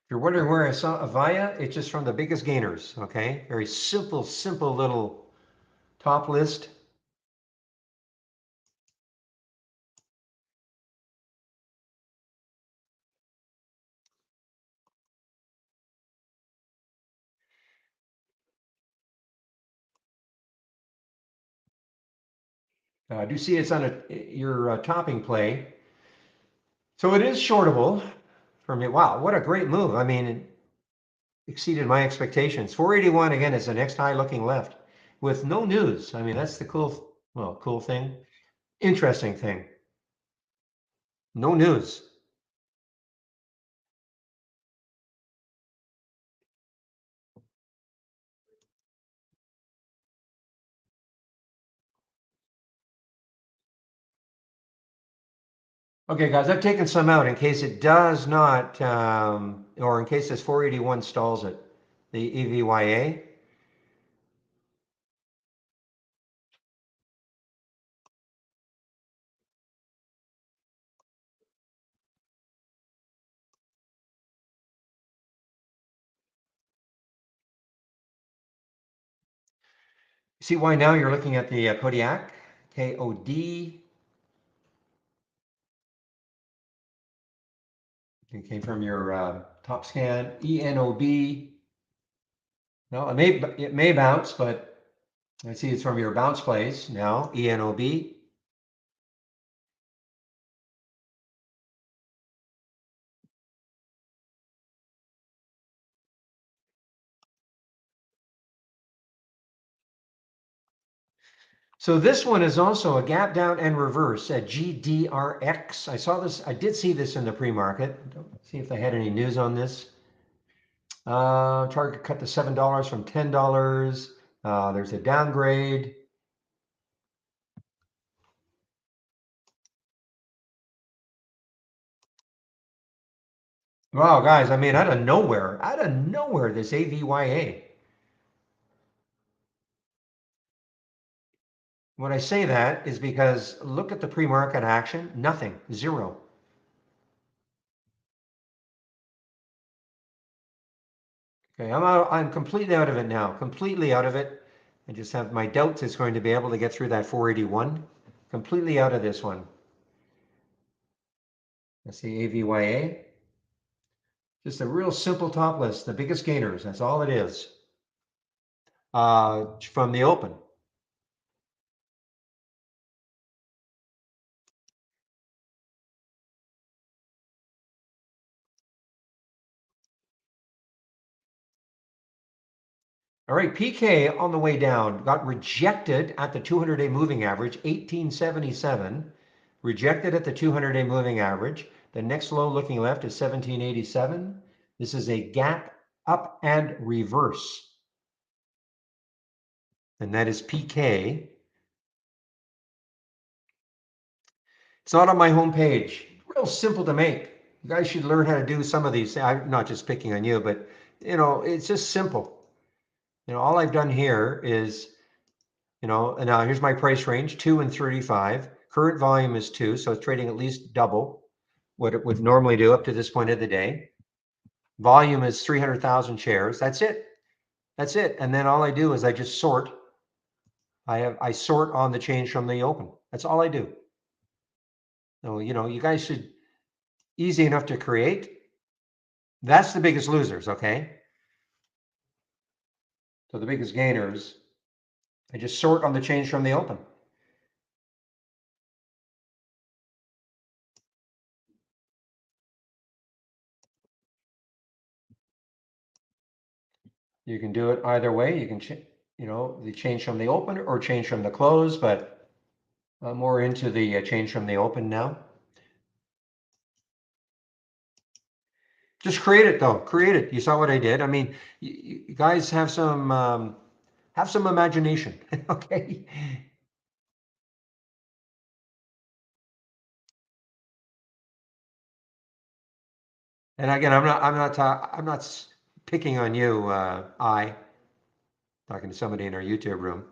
If you're wondering where I saw Avaya, it's just from the biggest gainers, okay? Very simple little top list. I do see it's on your topping play. So it is shortable for me. Wow, what a great move. I mean, it exceeded my expectations. 481 again is the next high looking left with no news. I mean, that's the cool thing. Interesting thing. No news. Okay, guys, I've taken some out in case it does not, or in case this 481 stalls it, the EVYA. See why now you're looking at the Kodiak, KOD. It came from your top scan, ENOB. No, it may bounce, but I see it's from your bounce plays now, ENOB. So this one is also a gap down and reverse at GDRX. I saw this, I did see this in the pre-market. See if they had any news on this. Target cut to $7 from $10. There's a downgrade. Wow, guys, I mean, out of nowhere, this AVYA. When I say that is because look at the pre-market action, nothing, zero. Okay, I'm completely out of it now, completely out of it. I just have my doubts it's going to be able to get through that 481. Completely out of this one. That's the AVYA. Just a real simple top list, the biggest gainers, that's all it is. From the open. All right, PK on the way down got rejected at the 200-day moving average, 1877. Rejected at the 200-day moving average. The next low looking left is 1787. This is a gap up and reverse. And that is PK. It's not on my homepage. Real simple to make. You guys should learn how to do some of these. I'm not just picking on you, but it's just simple. All I've done here is, and now here's my price range, 2 and 35. Current volume is 2, so it's trading at least double what it would normally do up to this point of the day. Volume is 300,000 shares. That's it. That's it. And then all I do is I just sort. I sort on the change from the open. That's all I do. So, you guys should, easy enough to create. That's the biggest losers, okay? So the biggest gainers, I just sort on the change from the open. You can do it either way. You can, the change from the open or change from the close, but I'm more into the change from the open now. Just create it though. Create it. You saw what I did. I mean, you guys have some imagination, okay? And again, I'm not picking on you. Talking to somebody in our YouTube room.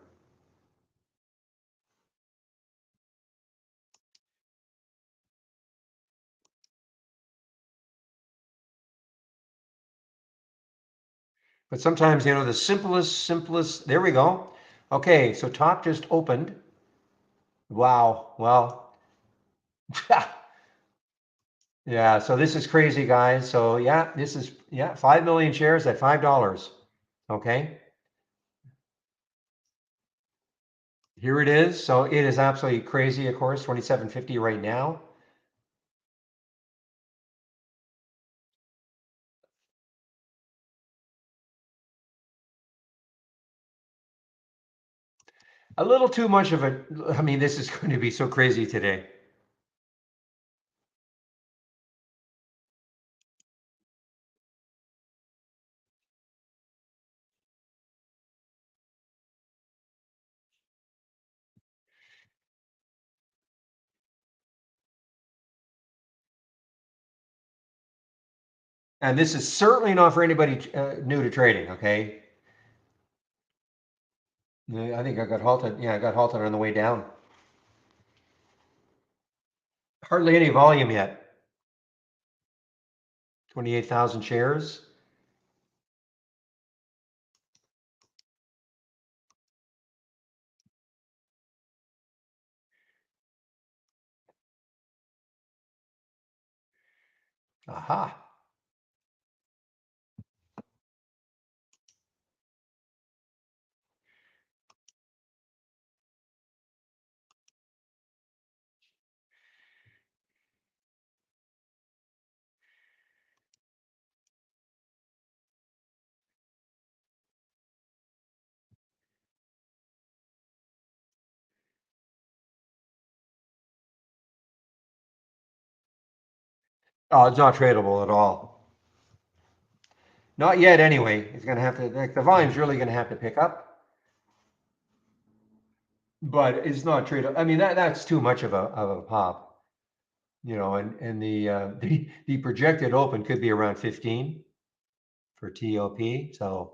But sometimes, the simplest, there we go. Okay, so top just opened. Wow, well, yeah, so this is crazy, guys. So yeah, this is, 5 million shares at $5. Okay, here it is. So it is absolutely crazy, of course, 27.50 right now. A little too much of it. I mean, this is going to be so crazy today. And this is certainly not for anybody new to trading, okay? I think I got halted. Yeah, I got halted on the way down. Hardly any volume yet. 28,000 shares. Aha. Oh, it's not tradable at all. Not yet, anyway. It's going to have to, like, the volume's really going to have to pick up, but it's not tradable. I mean, that's too much of a pop, and the projected open could be around 15 for TOP. So,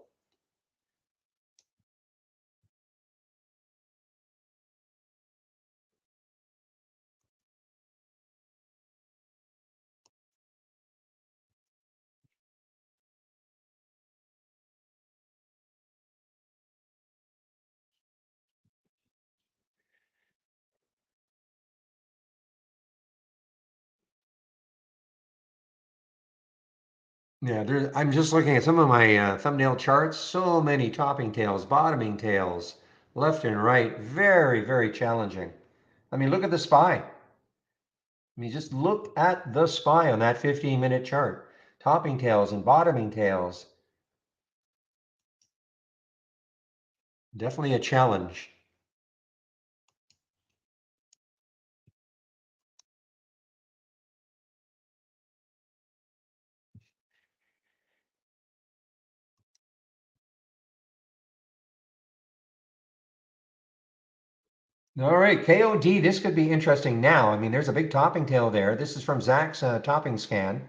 yeah, I'm just looking at some of my thumbnail charts. So many topping tails, bottoming tails, left and right. Very, very challenging. I mean, look at the SPY. I mean, just look at the SPY on that 15-minute chart. Topping tails and bottoming tails. Definitely a challenge. All right, KOD, this could be interesting now. I mean, there's a big topping tail there. This is from Zach's topping scan.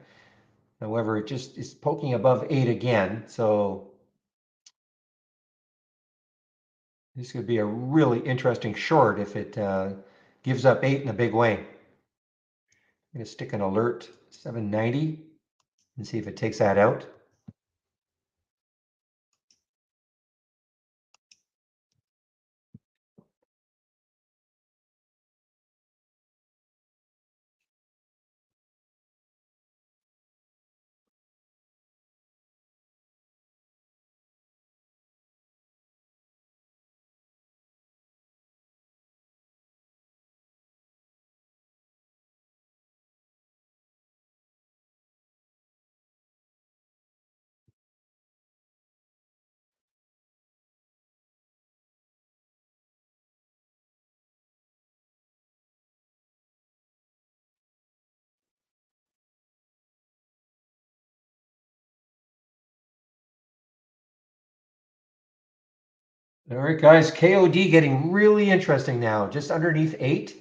However, it just is poking above 8 again. So this could be a really interesting short if it gives up 8 in a big way. I'm going to stick an alert 790 and see if it takes that out. All right, guys, KOD getting really interesting now, just underneath 8.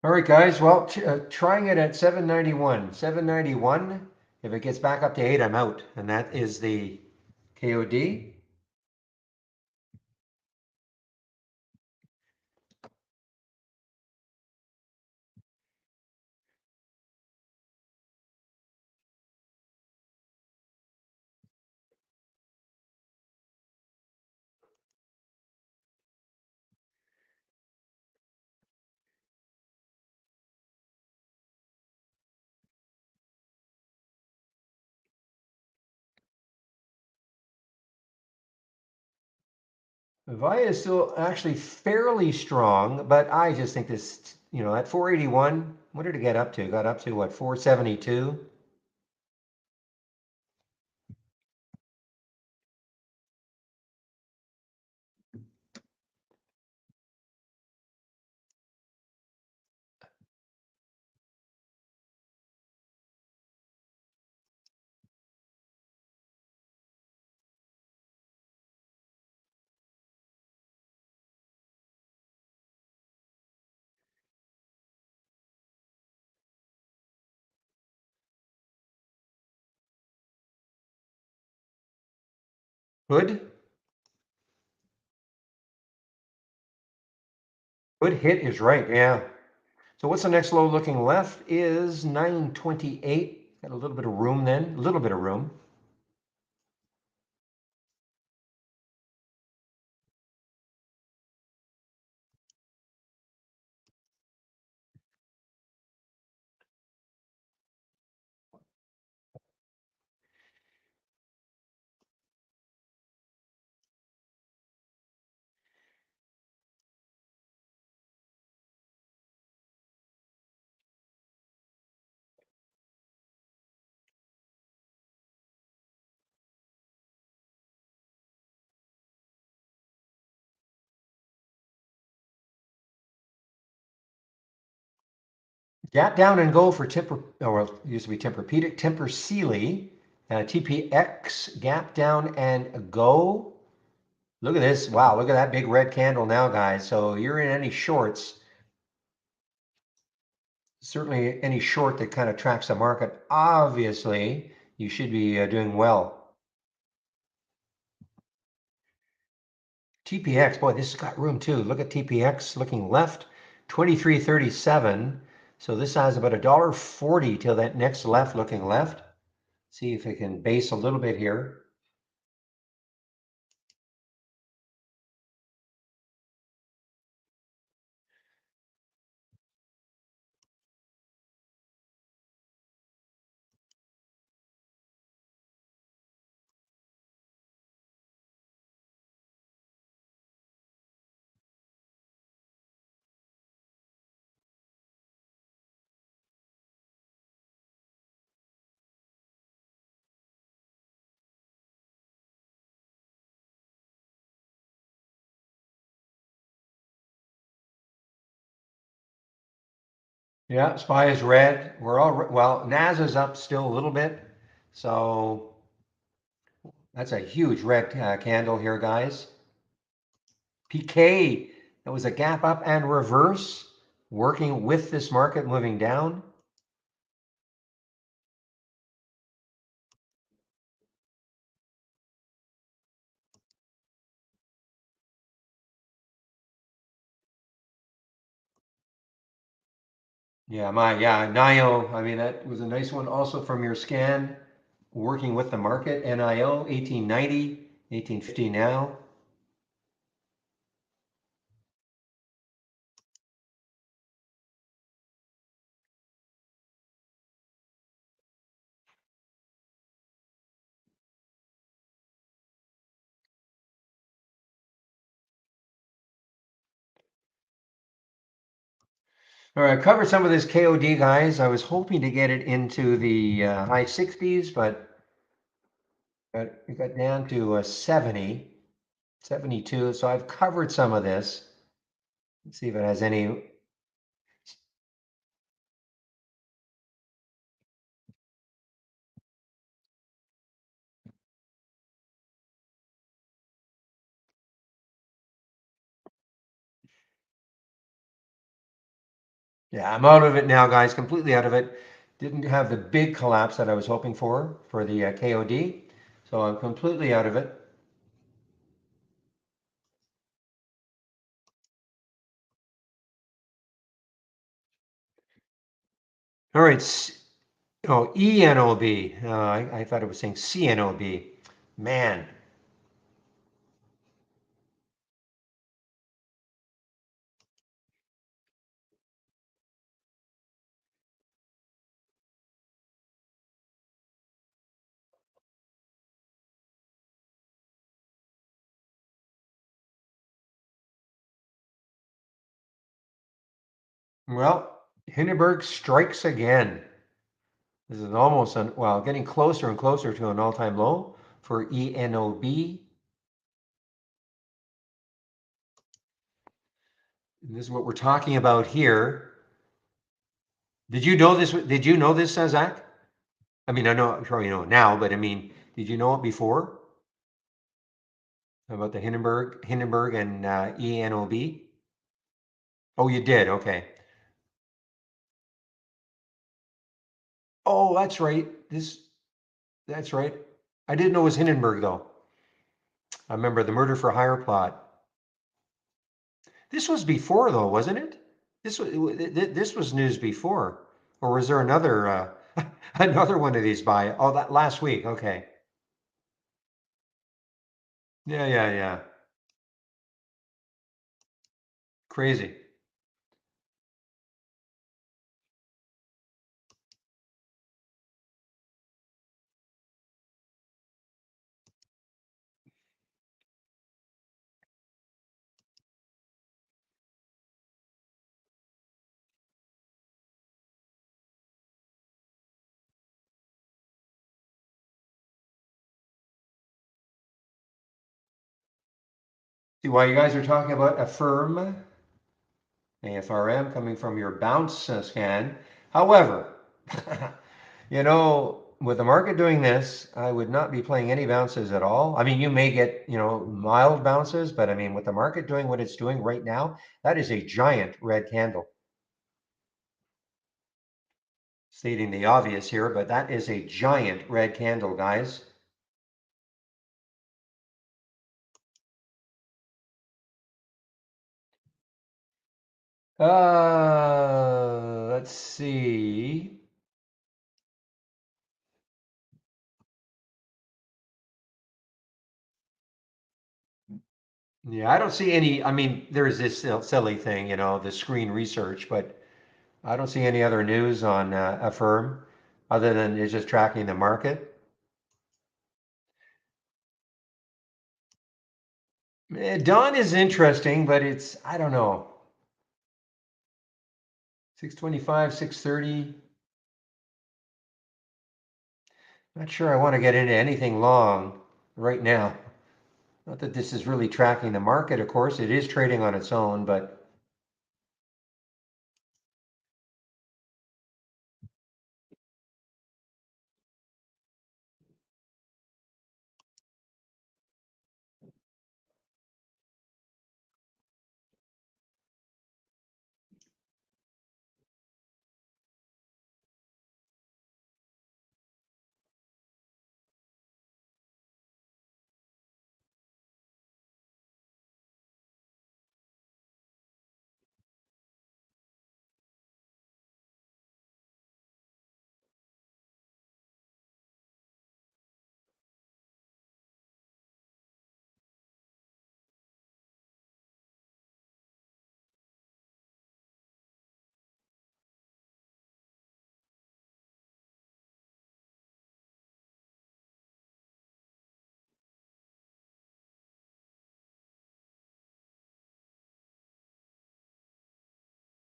All right, guys, well, trying it at 791. 791, if it gets back up to 8, I'm out. And that is the KOD. Via is still actually fairly strong, but I just think this, at 481, what did it get up to? Got up to what, 472? Good. Good hit is right, yeah. So what's the next low looking left is 928. Got a little bit of room then, a little bit of room. Gap down and go for or it used to be Tempur-Pedic, Tempur Sealy, TPX, gap down and go. Look at this. Wow, look at that big red candle now, guys. So you're in any shorts, certainly any short that kind of tracks the market, obviously, you should be doing well. TPX, boy, this has got room too. Look at TPX looking left, 23.37. So this has about $1.40 till that next left looking left. See if it can base a little bit here. Yeah, SPY is red. We're all well. NASA's up still a little bit, so that's a huge red candle here, guys. PK, that was a gap up and reverse, working with this market moving down. Yeah, NIO. I mean, that was a nice one also from your scan, working with the market. NIO 1890, 1850 now. All right, covered some of this KOD, guys. I was hoping to get it into the high 60s, but it got down to 70, 72. So I've covered some of this. Let's see if it has any. Yeah, I'm out of it now, guys. Completely out of it. Didn't have the big collapse that I was hoping for the KOD. So I'm completely out of it. All right. Oh, ENOB. I thought it was saying CNOB. Man, Well, Hindenburg strikes again. This is almost, well, getting closer and closer to an all-time low for ENOB. And this is what we're talking about here. Did you know this? Did you know this, Zach? I mean, I know, I'm sure you know it now, but I mean, did you know it before about the Hindenburg and ENOB? Oh, you did. Okay. Oh, that's right. That's right. I didn't know it was Hindenburg though. I remember the murder for hire plot. This was before though, wasn't it? This was news before, or was there another another one of these by? Oh, that last week. Okay. Yeah, yeah, yeah. Crazy. See why you guys are talking about Affirm, AFRM, coming from your bounce scan. However, with the market doing this, I would not be playing any bounces at all. I mean, you may get, mild bounces, but I mean, with the market doing what it's doing right now, that is a giant red candle. Stating the obvious here, but that is a giant red candle, guys. Let's see. Yeah, I don't see any. I mean, there's this silly thing, the screen research, but I don't see any other news on Affirm other than it's just tracking the market. Dawn is interesting, but I don't know, 625, 630. Not sure I want to get into anything long right now. Not that this is really tracking the market, of course, it is trading on its own, but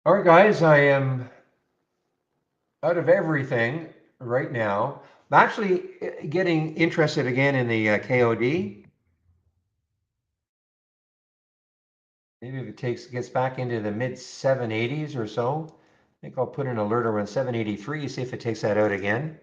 all right, guys, I am out of everything right now. I'm actually getting interested again in the KOD. Maybe if it gets back into the mid 780s or so. I think I'll put an alert around 783, see if it takes that out again.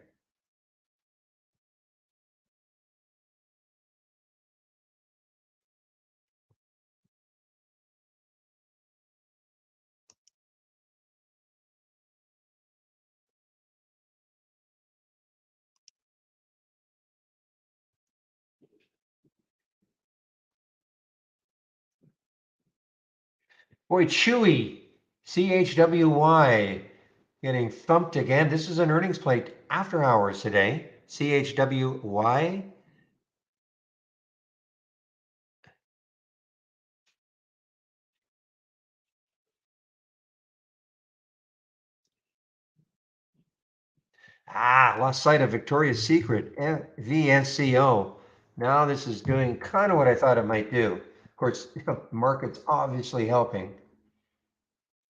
Boy, Chewy, CHWY, getting thumped again. This is an earnings plate after hours today. CHWY. Lost sight of Victoria's Secret, VSCO. Now this is doing kind of what I thought it might do. Of course, the market's obviously helping.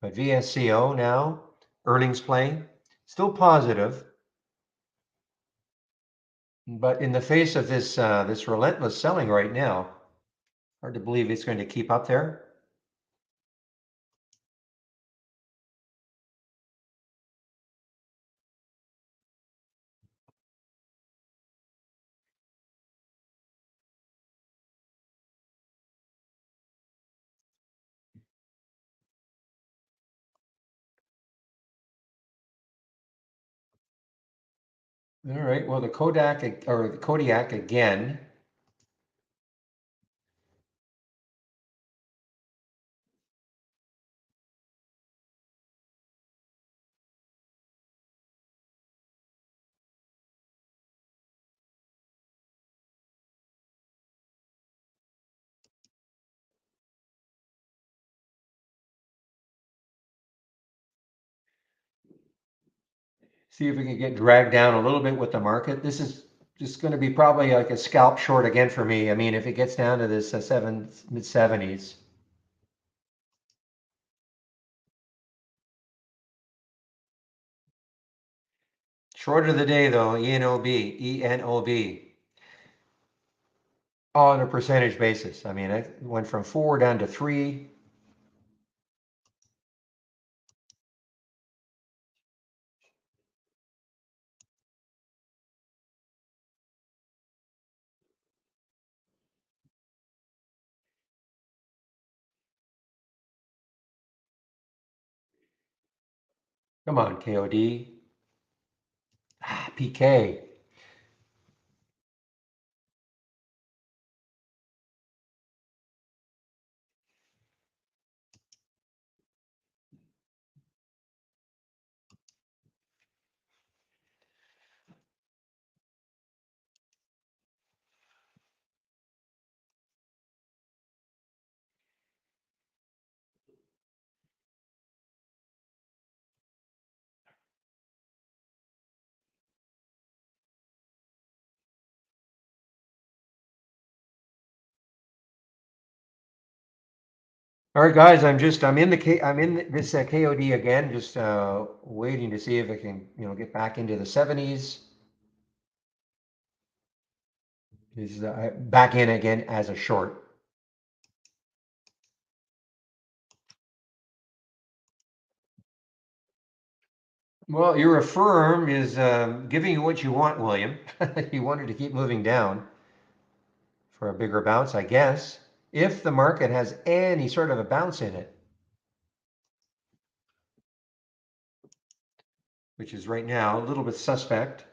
But VSCO now, earnings play, still positive. But in the face of this relentless selling right now, hard to believe it's going to keep up there. All right, well, the Kodiak again. See if we can get dragged down a little bit with the market. This is just going to be probably like a scalp short again for me. I mean, if it gets down to this mid 70s. Short of the day though, ENOB. On a percentage basis. I mean, it went from 4 down to 3. Come on, KOD. PK. All right, guys, I'm in this KOD again, just waiting to see if it can, get back into the 70s. Is back in again as a short. Well, your firm is giving you what you want, William. You wanted to keep moving down for a bigger bounce, I guess, if the market has any sort of a bounce in it, which is right now a little bit suspect.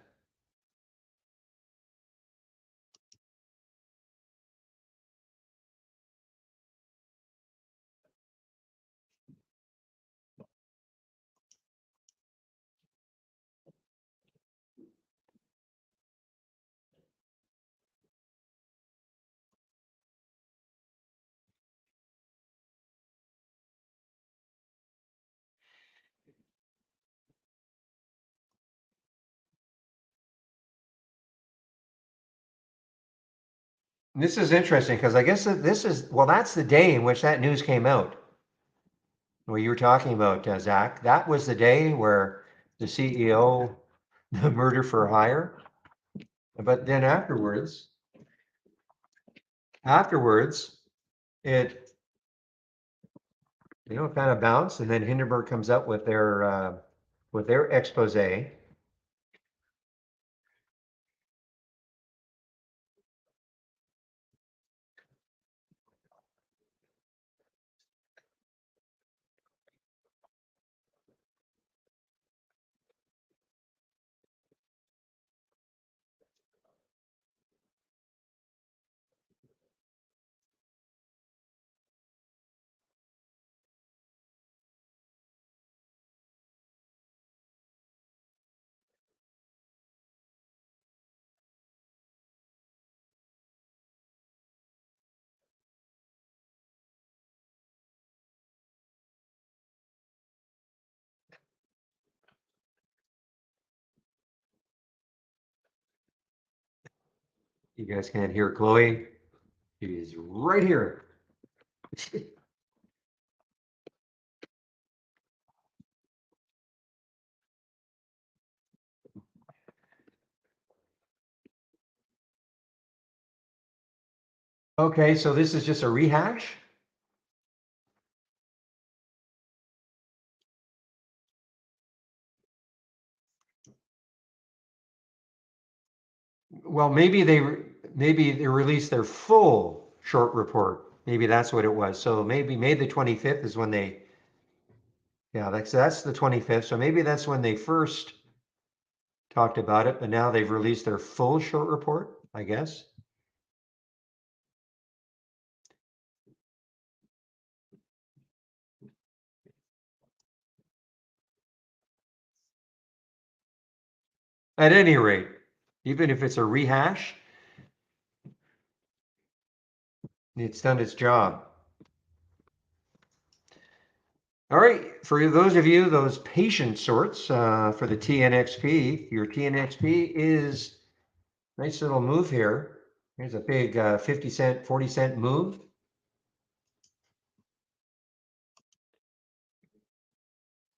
This is interesting because I guess that that's the day in which that news came out. What you were talking about, Zach. That was the day where the CEO, the murder for hire. But then afterwards, it kind of bounced, and then Hindenburg comes up with their expose. You guys can't hear Chloe. She's right here. Okay, so this is just a rehash? Well, maybe they released their full short report. Maybe that's what it was. So maybe May the 25th is when they, yeah, that's the 25th. So maybe that's when they first talked about it, but now they've released their full short report, I guess. At any rate, even if it's a rehash, it's done its job. All right, for those of you, those patient sorts for the TNXP, your TNXP is nice little move here. Here's a big 50 cent, 40 cent move.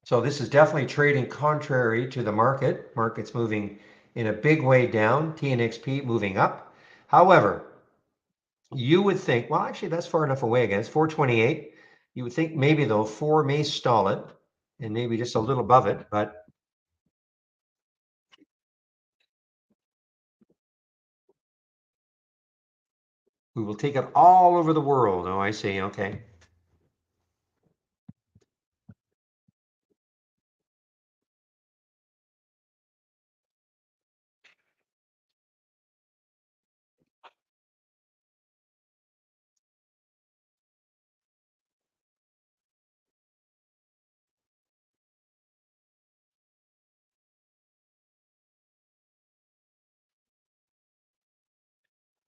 So this is definitely trading contrary to the market. Market's moving in a big way down, TNXP moving up. However, you would think, well, actually, that's far enough away again. It's 428. You would think maybe though, 4 may stall it and maybe just a little above it, but we will take it all over the world. Oh, I see. Okay.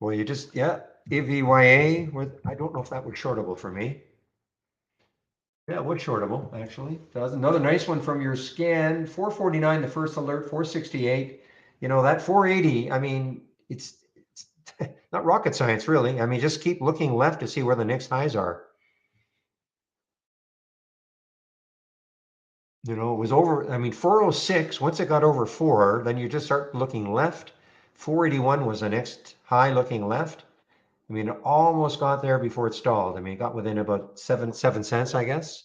Well, you just, yeah, EVYA, I don't know if that was shortable for me. Yeah, it was shortable, actually. That's another nice one from your scan. 449, the first alert, 468. You know, that 480, I mean, it's not rocket science, really. I mean, just keep looking left to see where the next highs are. You know, it was over, I mean, 406, once it got over 4, then you just start looking left. 481 was the next high looking left. I mean, it almost got there before it stalled. I mean, it got within about seven cents, I guess.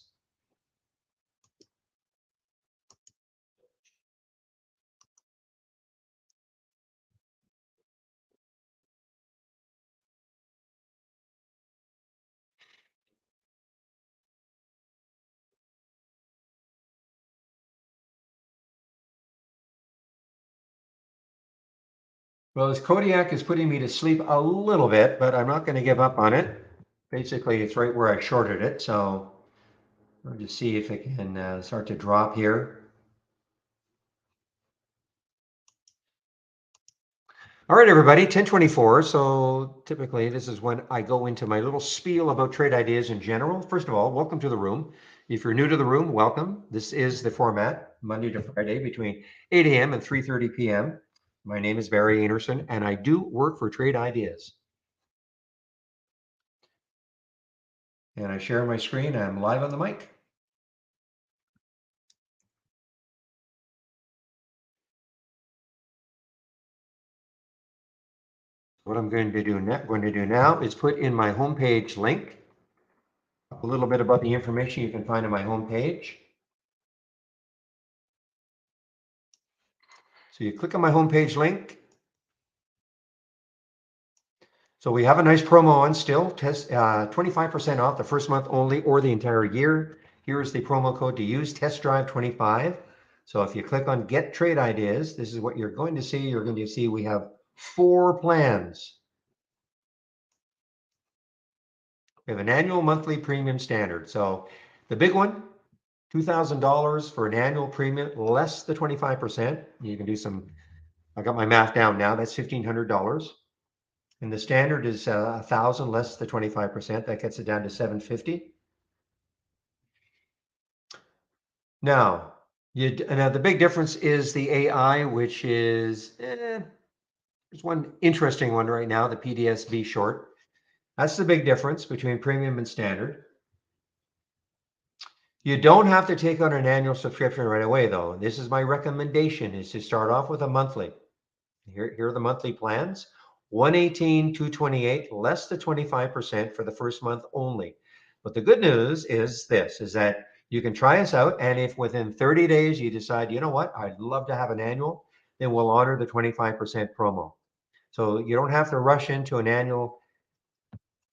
Well, this Kodiak is putting me to sleep a little bit, but I'm not going to give up on it. Basically, it's right where I shorted it, so I'll just see if it can start to drop here. All right, everybody, 1024. So typically this is when I go into my little spiel about trade ideas in general. First of all, welcome to the room. If you're new to the room, welcome. This is the format, Monday to Friday between 8 a.m. and 3:30 p.m. My name is Barry Anderson, and I do work for Trade Ideas. And I share my screen. I'm live on the mic. What I'm going to do now is put in my homepage link a little bit about the information you can find on my homepage. So you click on my homepage link. So we have a nice promo on still, 25% off the first month only or the entire year. Here's the promo code to use, test drive 25. So if you click on get trade ideas, this is what you're going to see. You're going to see we have 4 plans. We have an annual monthly premium standard. So the big one, $2,000 for an annual premium, less the 25%. You can do some, I got my math down now, that's $1,500. And the standard is 1,000 less the 25%. That gets it down to 750. Now, now the big difference is the AI, which is, there's one interesting one right now, the PDSB short. That's the big difference between premium and standard. You don't have to take on an annual subscription right away, though. This is my recommendation, is to start off with a monthly. Here are the monthly plans. 118, 228, less than 25% for the first month only. But the good news is this, is that you can try us out. And if within 30 days you decide, you know what, I'd love to have an annual, then we'll honor the 25% promo. So you don't have to rush into an annual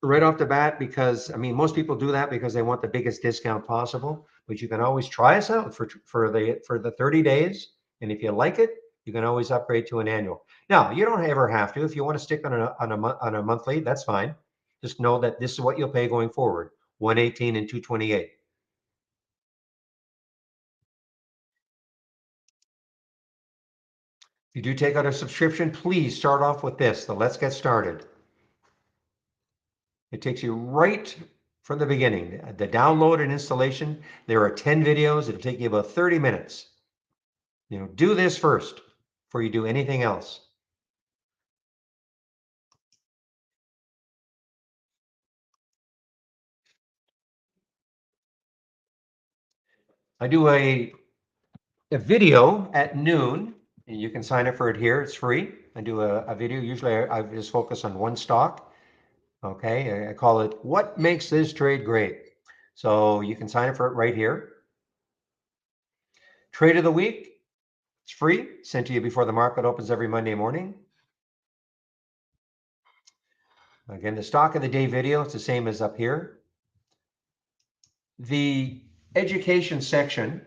right off the bat, because I mean most people do that because they want the biggest discount possible. But you can always try us out for the 30 days, and if you like it, you can always upgrade to an annual. Now you don't ever have to. If you want to stick on a monthly, that's fine. Just know that this is what you'll pay going forward: 118 and 228. If you do take out a subscription, please start off with this, the Let's Get Started. It takes you right from the beginning. The download and installation, there are 10 videos. It'll take you about 30 minutes. Do this first before you do anything else. I do a video at noon, and you can sign up for it here. It's free. I do a video. Usually I just focus on one stock. Okay. I call it What Makes This Trade Great. So you can sign up for it right here. Trade of the week. It's free. Sent to you before the market opens every Monday morning. Again, the stock of the day video, it's the same as up here. The education section.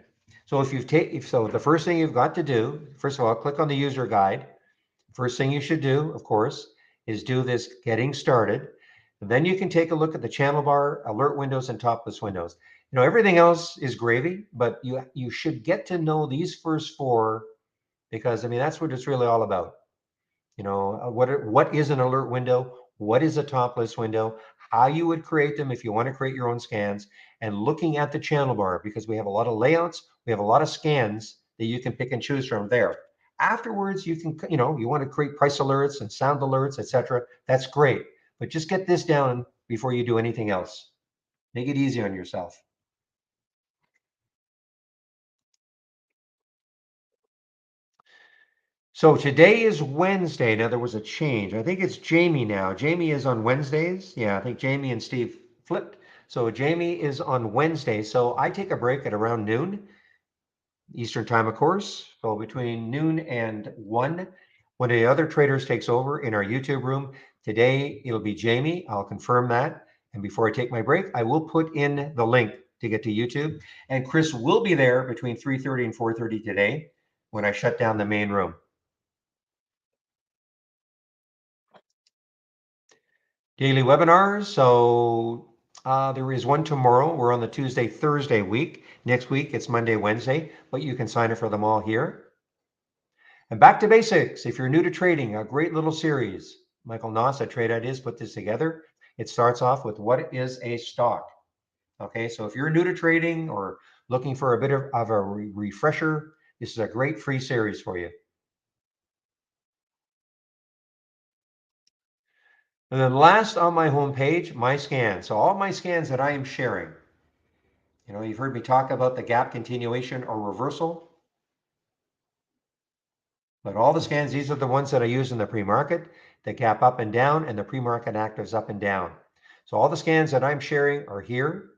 So the first thing you've got to do, first of all, click on the user guide. First thing you should do, of course, is do this getting started. And then you can take a look at the channel bar, alert windows, and topless windows. Everything else is gravy, but you should get to know these first four, because I mean that's what it's really all about. What is an alert window? What is a top list window? How you would create them if you want to create your own scans, and looking at the channel bar, because we have a lot of layouts, we have a lot of scans that you can pick and choose from there. Afterwards, you can, you want to create price alerts and sound alerts, etc. That's great, but just get this down before you do anything else. Make it easy on yourself. So today is Wednesday. Now there was a change. I think it's Jamie now. Jamie is on Wednesdays. Yeah, I think Jamie and Steve flipped. So Jamie is on Wednesday. So I take a break at around noon Eastern time, of course. So between noon and 1, one of the other traders takes over in our YouTube room. Today it'll be Jamie. I'll confirm that. And before I take my break, I will put in the link to get to YouTube. And Chris will be there between 3:30 and 4:30 today when I shut down the main room. Daily webinars. So there is one tomorrow. We're on the Tuesday, Thursday week. Next week, it's Monday, Wednesday, but you can sign up for them all here. And back to basics. If you're new to trading, a great little series. Michael Noss at Trade Ideas put this together. It starts off with what is a stock. Okay, so if you're new to trading or looking for a bit of a refresher, this is a great free series for you. And then last on my homepage, my scans. So all my scans that I am sharing. You've heard me talk about the gap continuation or reversal, but all the scans, these are the ones that I use in the pre-market, the gap up and down, and the pre-market actives up and down. So all the scans that I'm sharing are here.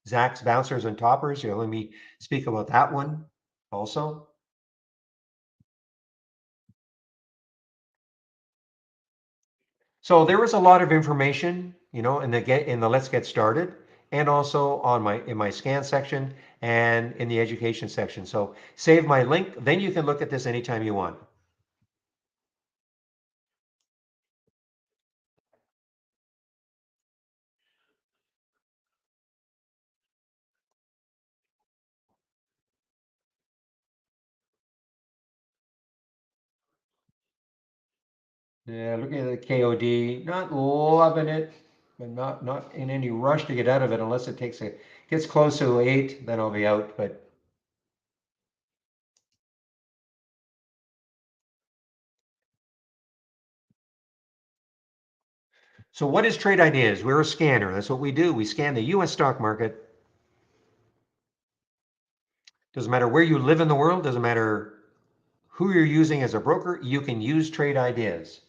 Zach's bouncers and toppers, you'll let me speak about that one also. So there was a lot of information, in the Let's Get Started, and also in my scan section and in the education section. So save my link, then you can look at this anytime you want. Yeah, looking at the KOD, not loving it, but not in any rush to get out of it unless it gets close to 8, then I'll be out. But so what is Trade Ideas? We're a scanner. That's what we do. We scan the US stock market. Doesn't matter where you live in the world, doesn't matter who you're using as a broker, you can use Trade Ideas.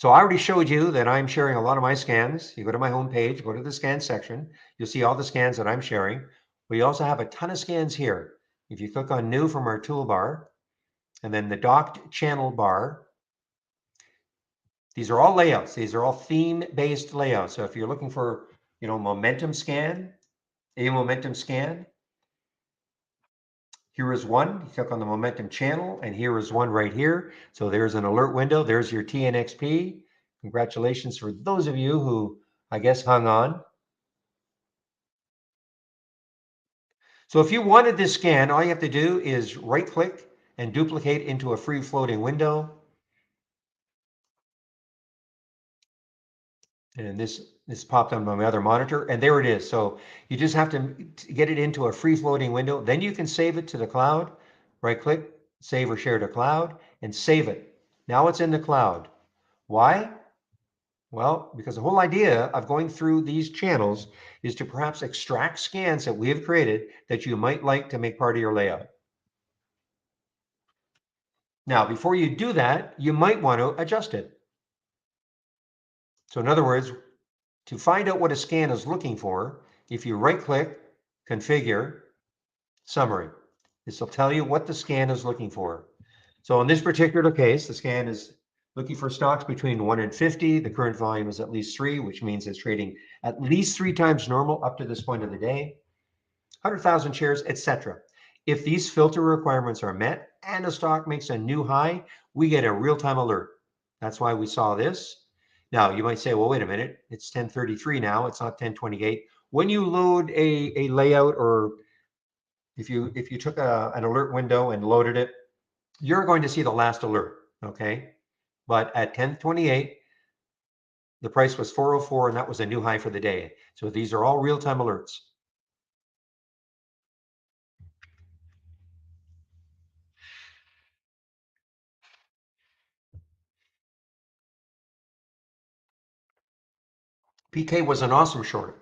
So I already showed you that I'm sharing a lot of my scans. You go to my homepage, go to the scan section, you'll see all the scans that I'm sharing. We also have a ton of scans here. If you click on new from our toolbar, and then the docked channel bar, these are all layouts. These are all theme-based layouts. So if you're looking for, momentum scan, a momentum scan, here is one. You click on the momentum channel, and here is one right here. So there's an alert window. There's your TNXP. Congratulations for those of you who, I guess, hung on. So if you wanted this scan, all you have to do is right-click and duplicate into a free-floating window. And this popped on my other monitor, and there it is. So you just have to get it into a free-floating window. Then you can save it to the cloud. Right-click, save or share to cloud, and save it. Now it's in the cloud. Why? Well, because the whole idea of going through these channels is to perhaps extract scans that we have created that you might like to make part of your layout. Now, before you do that, you might want to adjust it. So in other words, to find out what a scan is looking for, if you right-click, configure, summary, this will tell you what the scan is looking for. So in this particular case, the scan is looking for stocks between 1 and 50. The current volume is at least 3, which means it's trading at least 3 times normal up to this point of the day. 100,000 shares, etc. If these filter requirements are met and a stock makes a new high, we get a real-time alert. That's why we saw this. Now, you might say, well, wait a minute, it's 10:33 now, it's not 10:28. When you load a layout, or if you took an alert window and loaded it, you're going to see the last alert, okay? But at 10:28, the price was 404, and that was a new high for the day. So these are all real-time alerts. PK was an awesome short.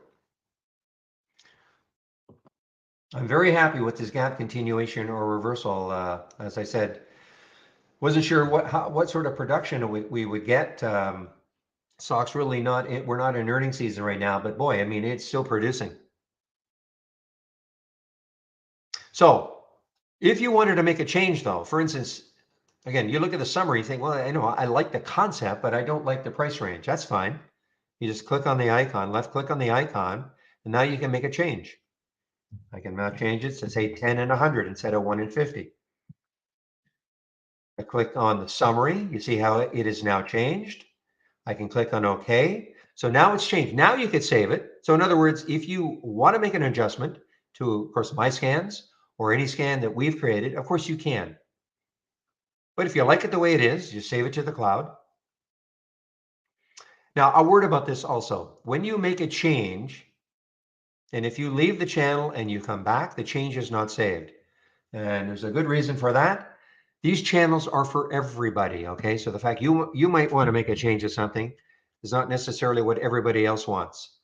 I'm very happy with this gap continuation or reversal. As I said, wasn't sure what sort of production we would get. Stock's really we're not in earnings season right now, but boy, I mean, it's still producing. So if you wanted to make a change though, for instance, again, you look at the summary, you think, well, I know I like the concept, but I don't like the price range. That's fine. You just click on the icon, left click on the icon, and now you can make a change. I can now change it to say 10 and 100 instead of 1 and 50. I click on the summary. You see how it is now changed. I can click on OK. So now it's changed. Now you could save it. So in other words, if you want to make an adjustment to, of course, my scans or any scan that we've created, of course you can. But if you like it the way it is, you save it to the cloud. Now, a word about this also. When you make a change, and if you leave the channel and you come back, the change is not saved. And there's a good reason for that. These channels are for everybody, okay? So the fact you might want to make a change to something is not necessarily what everybody else wants.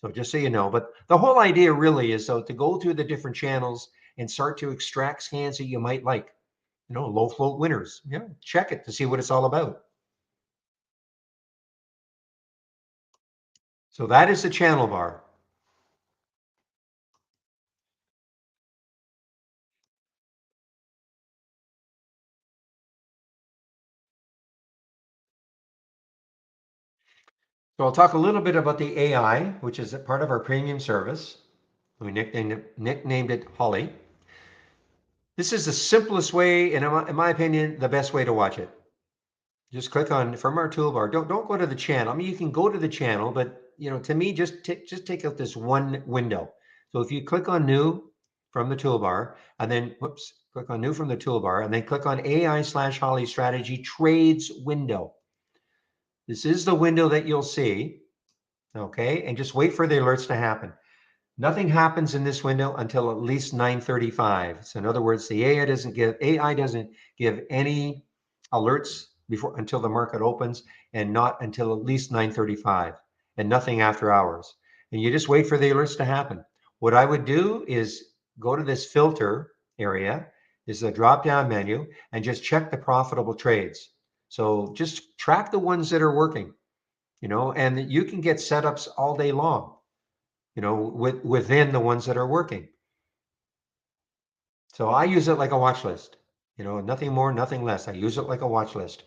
So just so you know, but the whole idea really is so to go through the different channels and start to extract scans that you might like. Low float winners. Yeah, check it to see what it's all about. So that is the channel bar. So I'll talk a little bit about the AI, which is a part of our premium service. We nicknamed it Holly. This is the simplest way, and in my opinion, the best way to watch it. Just click on from our toolbar. Don't go to the channel. I mean, you can go to the channel, but to me, just take out this one window. So if you click on new from the toolbar, and then click on new from the toolbar, and then click on AI/Holly Strategy Trades window. This is the window that you'll see. Okay, and just wait for the alerts to happen. Nothing happens in this window until at least 9:35. So in other words, the AI doesn't give any alerts until the market opens, and not until at least 9:35, and nothing after hours. And you just wait for the alerts to happen. What I would do is go to this filter area, this is a drop-down menu, and just check the profitable trades. So just track the ones that are working, and you can get setups all day long, within the ones that are working. So I use it like a watch list, nothing more, nothing less. I use it like a watch list.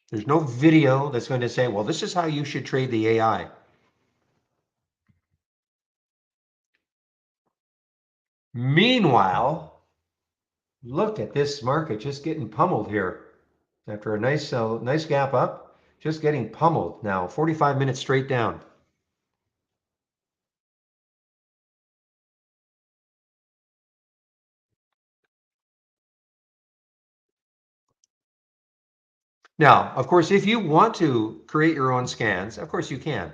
There's no video that's going to say, well, this is how you should trade the AI. Meanwhile, look at this market just getting pummeled here after a nice gap up, just getting pummeled now, 45 minutes straight down. Now, of course, if you want to create your own scans, of course you can.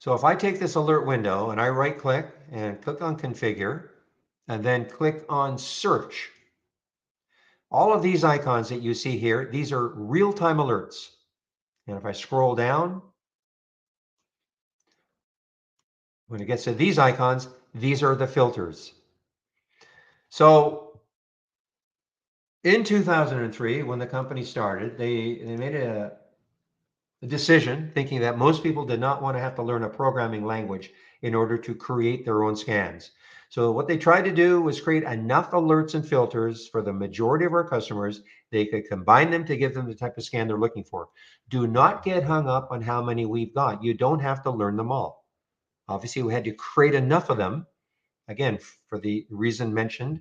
So if I take this alert window and I right click and click on configure and then click on search, all of these icons that you see here, these are real-time alerts. And if I scroll down, when it gets to these icons, these are the filters. So in 2003, when the company started, they made a decision thinking that most people did not want to have to learn a programming language in order to create their own scans. So what they tried to do was create enough alerts and filters for the majority of our customers. They could combine them to give them the type of scan they're looking for. Do not get hung up on how many we've got. You don't have to learn them all. Obviously, we had to create enough of them, again, for the reason mentioned,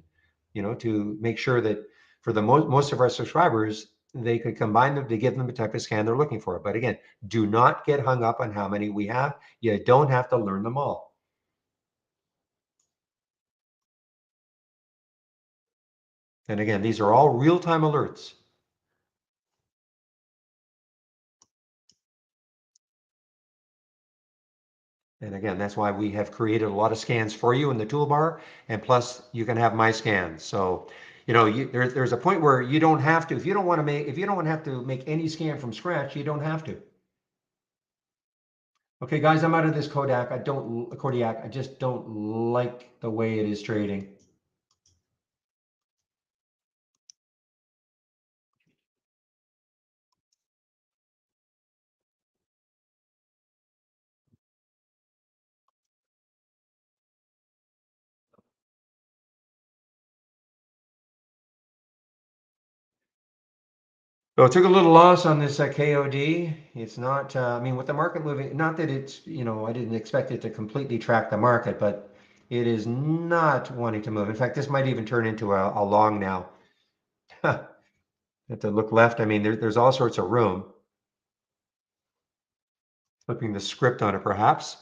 to make sure that for the most of our subscribers, they could combine them to give them the type of scan they're looking for. But again, do not get hung up on how many we have. You don't have to learn them all. And again, these are all real-time alerts. And again, that's why we have created a lot of scans for you in the toolbar. And plus, you can have my scans. So, there's a point where you don't have to. If you don't want to have to make any scan from scratch, you don't have to. Okay, guys, I'm out of this Kodiak. I just don't like the way it is trading. So it took a little loss on this KOD. It's not, I mean, with the market moving, not that it's, I didn't expect it to completely track the market, but it is not wanting to move. In fact, this might even turn into a long now. Have to look left. I mean, there's all sorts of room. Flipping the script on it, perhaps.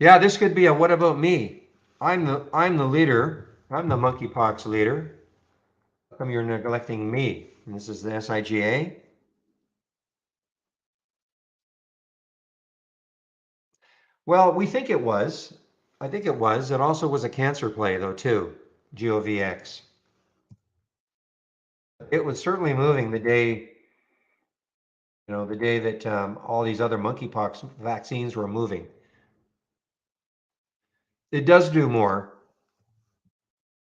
Yeah, this could be a what about me? I'm the leader. I'm the monkeypox leader. How come you're neglecting me? And this is the SIGA. Well, we think it was. I think it was. It also was a cancer play, though, too. GOVX. It was certainly moving the day that all these other monkeypox vaccines were moving. It does do more.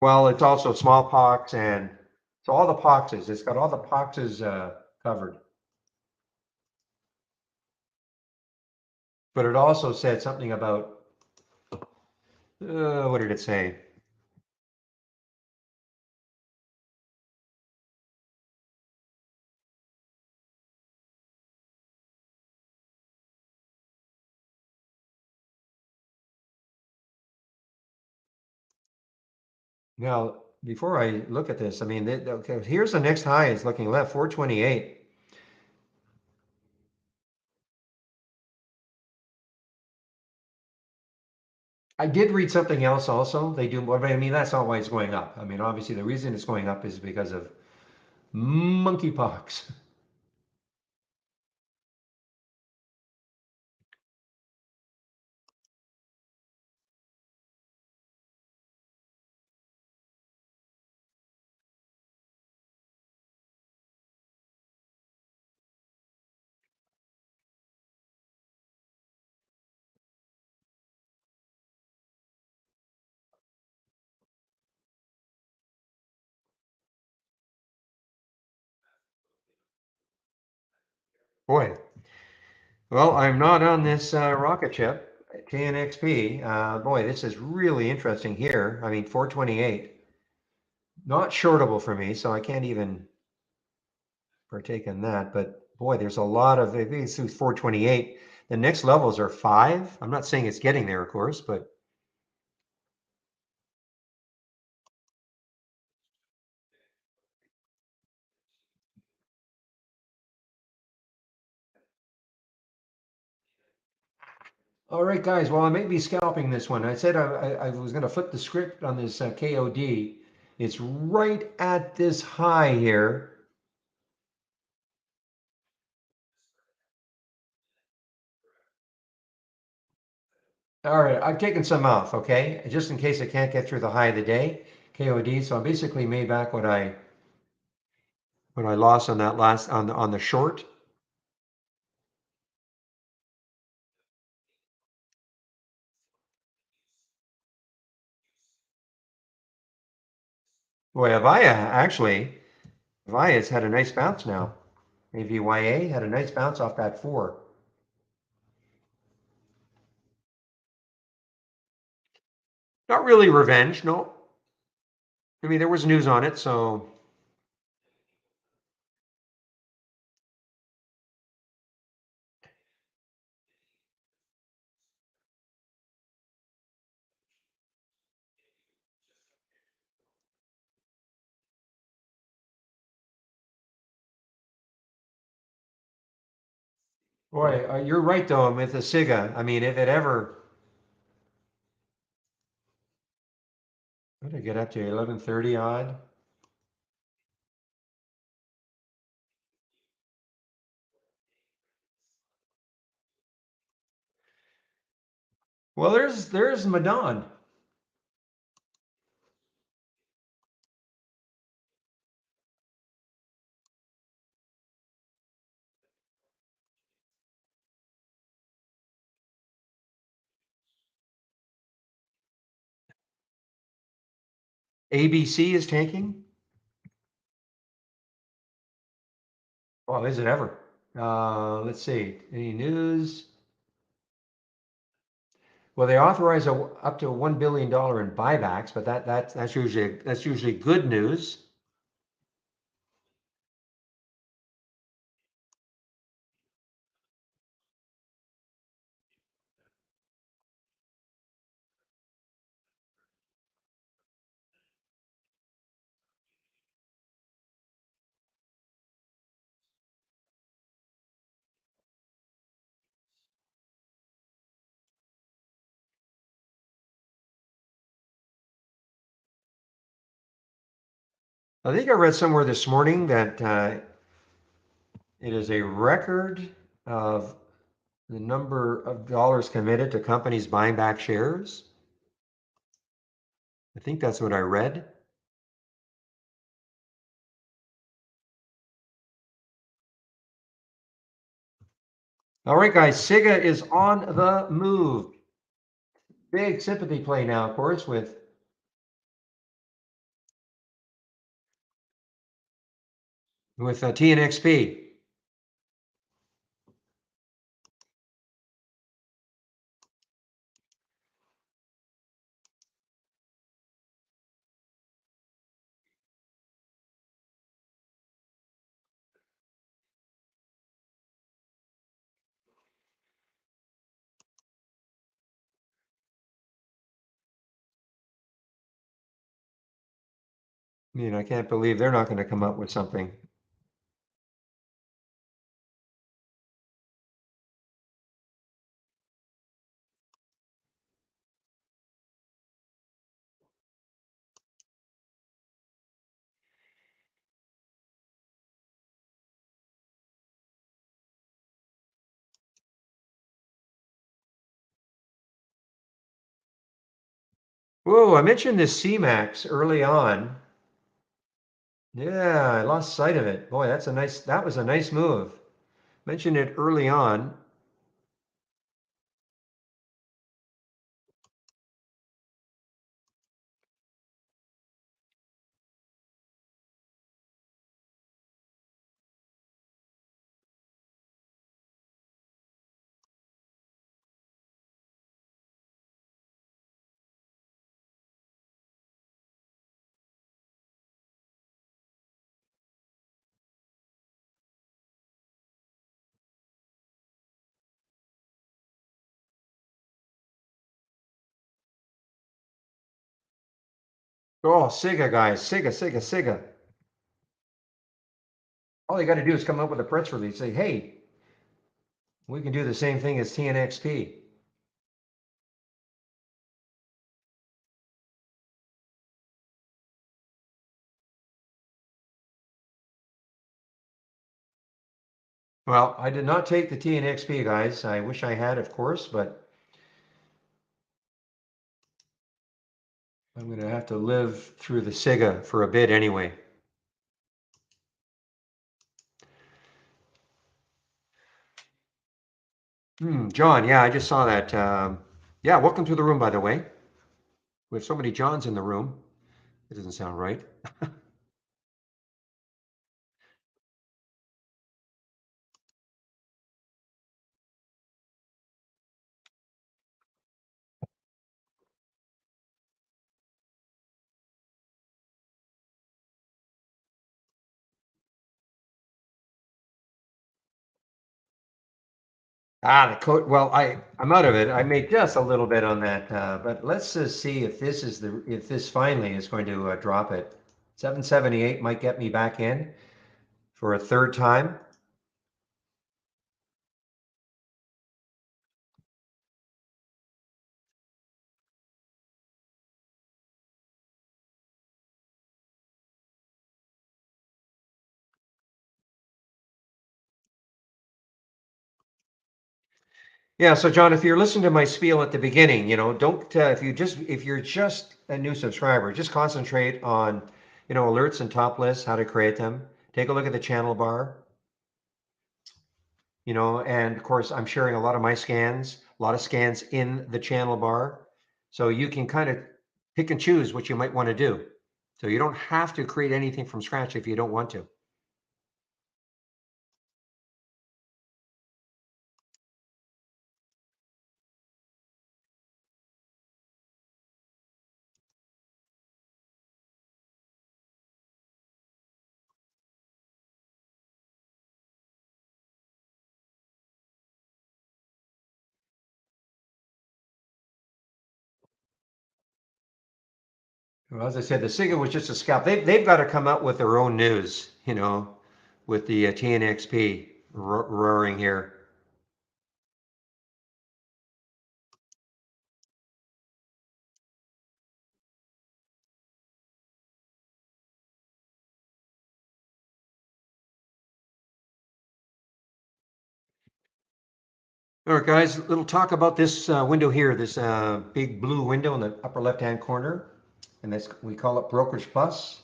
Well, it's also smallpox and so all the poxes. It's got all the poxes covered. But it also said something about what did it say? Now, before I look at this, I mean, okay, here's the next high. It's looking left, 428. I did read something else also. They do more, but I mean, that's not why it's going up. I mean, obviously, the reason it's going up is because of monkeypox. Boy, well, I'm not on this rocket ship, KNXP. Boy, this is really interesting here. I mean, 428, not shortable for me, so I can't even partake in that. But boy, there's a lot of, I think it's through 428. The next levels are five. I'm not saying it's getting there, of course, but all right, guys. Well, I may be scalping this one. I said I was going to flip the script on this KOD. It's right at this high here. All right, I've taken some off, okay, just in case I can't get through the high of the day, KOD. So I basically made back what I lost on that last on the short. Boy, Avaya's had a nice bounce now. AVYA had a nice bounce off that four. Not really revenge, no. I mean, there was news on it, so boy, you're right though with the SIGA. I mean, if it ever, what did it get up to 11:30 odd? Well, there's Madon. ABC is tanking. Well, is it ever? Let's see. Any news? Well, they authorize up to $1 billion in buybacks, but that's usually good news. I think I read somewhere this morning that it is a record of the number of dollars committed to companies buying back shares. I think that's what I read. All right, guys, SIGA is on the move. Big sympathy play now, of course, with TNXP. I mean, I can't believe they're not going to come up with something. Whoa, I mentioned this CMAX early on. Yeah, I lost sight of it. Boy, that was a nice move. Mentioned it early on. Oh, SIGA guys, SIGA. All you got to do is come up with a press release. Say, hey, we can do the same thing as TNXP. Well, I did not take the TNXP, guys. I wish I had, of course, but I'm going to have to live through the SIGA for a bit anyway. John, yeah, I just saw that. Yeah, welcome to the room, by the way. We have so many Johns in the room. It doesn't sound right. The code. Well, I'm out of it. I made just a little bit on that, but let's just see if this finally is going to drop it. 778 might get me back in for a third time. Yeah, so John, if you're listening to my spiel at the beginning, don't if you're just a new subscriber, just concentrate on, alerts and top lists, how to create them. Take a look at the channel bar, and of course, I'm sharing a lot of my scans, a lot of scans in the channel bar, so you can kind of pick and choose what you might want to do. So you don't have to create anything from scratch if you don't want to. Well, as I said, the SIGA was just a scalp. They've got to come out with their own news, with the TNXP roaring here. All right, guys, a little talk about this window here, this big blue window in the upper left-hand corner, and this we call it Brokerage Plus.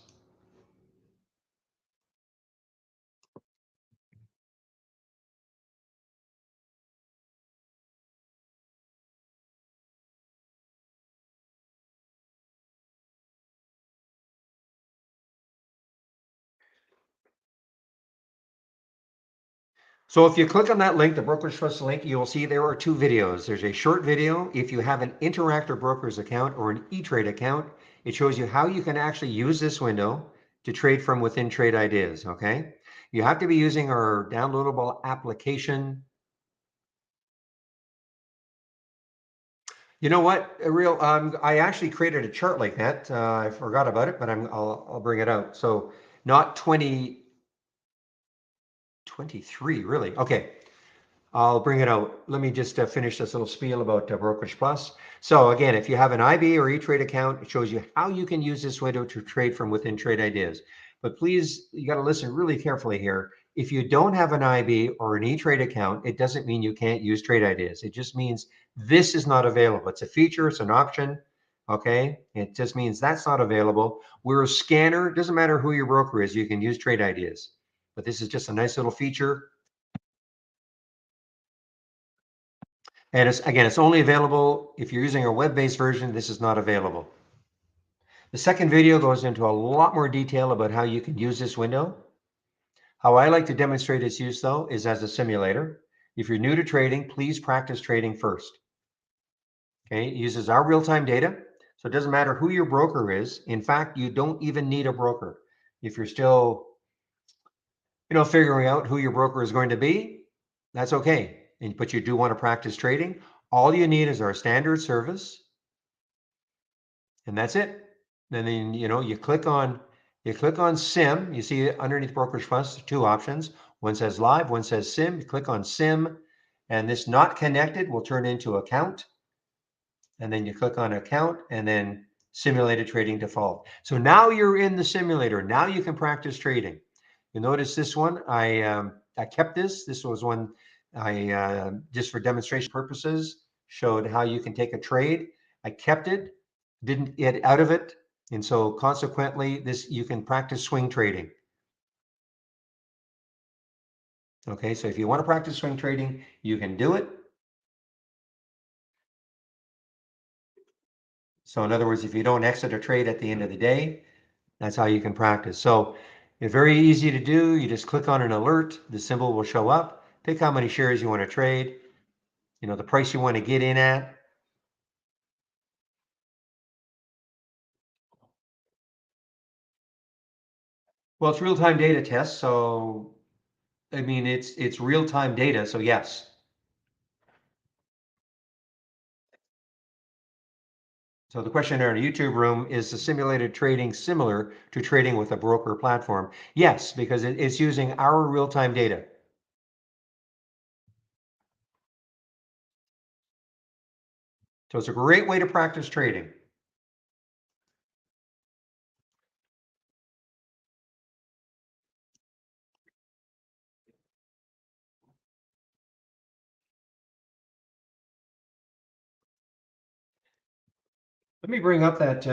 So if you click on that link, the Brokerage Plus link, you will see there are two videos. There's a short video. If you have an Interactive Brokers account or an E-Trade account, it shows you how you can actually use this window to trade from within Trade Ideas, okay? You have to be using our downloadable application. You know what, real? I actually created a chart like that. I forgot about it, but I'll bring it out. So not 2023, really. Okay, I'll bring it out. Let me just finish this little spiel about Brokerage Plus. So again, if you have an IB or E-Trade account, it shows you how you can use this window to trade from within Trade Ideas. But please, you got to listen really carefully here. If you don't have an IB or an E-Trade account, it doesn't mean you can't use Trade Ideas. It just means this is not available. It's a feature, it's an option. Okay, it just means that's not available. We're a scanner. It doesn't matter who your broker is, you can use Trade Ideas. But this is just a nice little feature. And it's only available if you're using a web-based version. This is not available. The second video goes into a lot more detail about how you can use this window. How I like to demonstrate its use, though, is as a simulator. If you're new to trading, please practice trading first. Okay, it uses our real-time data, so it doesn't matter who your broker is. In fact, you don't even need a broker. If you're still, figuring out who your broker is going to be, that's okay. But you do want to practice trading. All you need is our standard service, and that's it. And then, you click on sim. You see underneath brokerage funds, two options. One says live, one says sim. You click on sim, and this not connected will turn into account. And then you click on account and then simulated trading default. So now you're in the simulator. Now you can practice trading. You notice this one, I kept this. This was one I just for demonstration purposes showed how you can take a trade. I kept it, didn't get out of it, and so consequently, this you can practice swing trading. Okay, so if you want to practice swing trading, you can do it. So in other words, if you don't exit a trade at the end of the day, that's how you can practice. So it's very easy to do. You just click on an alert, the symbol will show up, pick how many shares you want to trade, the price you want to get in at. Well, it's real-time data test, so I mean it's real-time data, so yes. So the question in our YouTube room is the simulated trading similar to trading with a broker platform? Yes, because it's using our real-time data. So it's a great way to practice trading. Let me bring up that.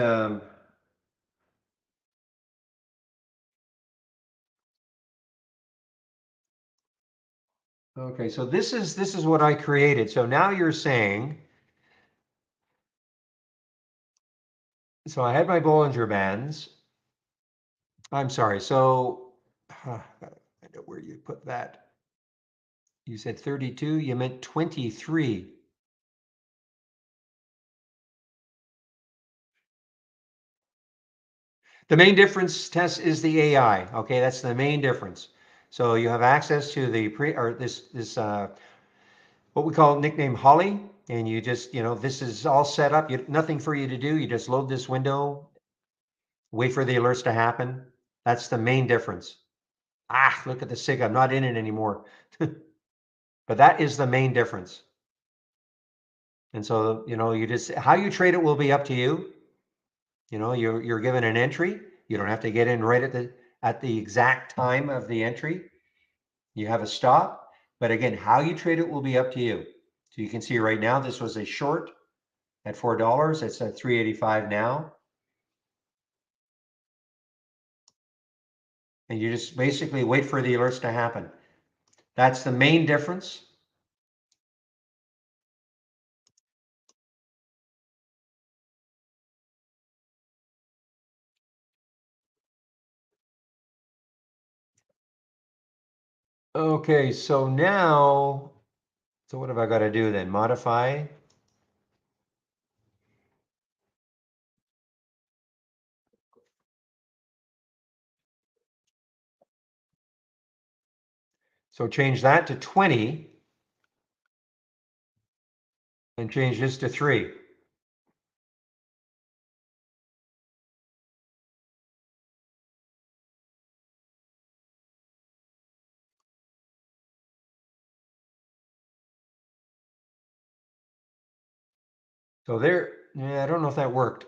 Okay, so this is what I created. So now you're saying. So I had my Bollinger Bands. I'm sorry. So I know where you put that. You said 32. You meant 23. The main difference, Tess, is the AI. Okay, that's the main difference. So you have access to the this what we call nickname Holly, and you just this is all set up. Nothing for you to do. You just load this window, wait for the alerts to happen. That's the main difference. Look at the SIG. I'm not in it anymore. But that is the main difference. And so you just how you trade it will be up to you. You're given an entry. You don't have to get in right at the exact time of the entry. You have a stop, but again, how you trade it will be up to you. So you can see right now, this was a short at $4. It's at 385 now. And you just basically wait for the alerts to happen. That's the main difference. Okay, so now, so what have I got to do then? Modify. So change that to 20 and change this to 3. So there, yeah, I don't know if that worked.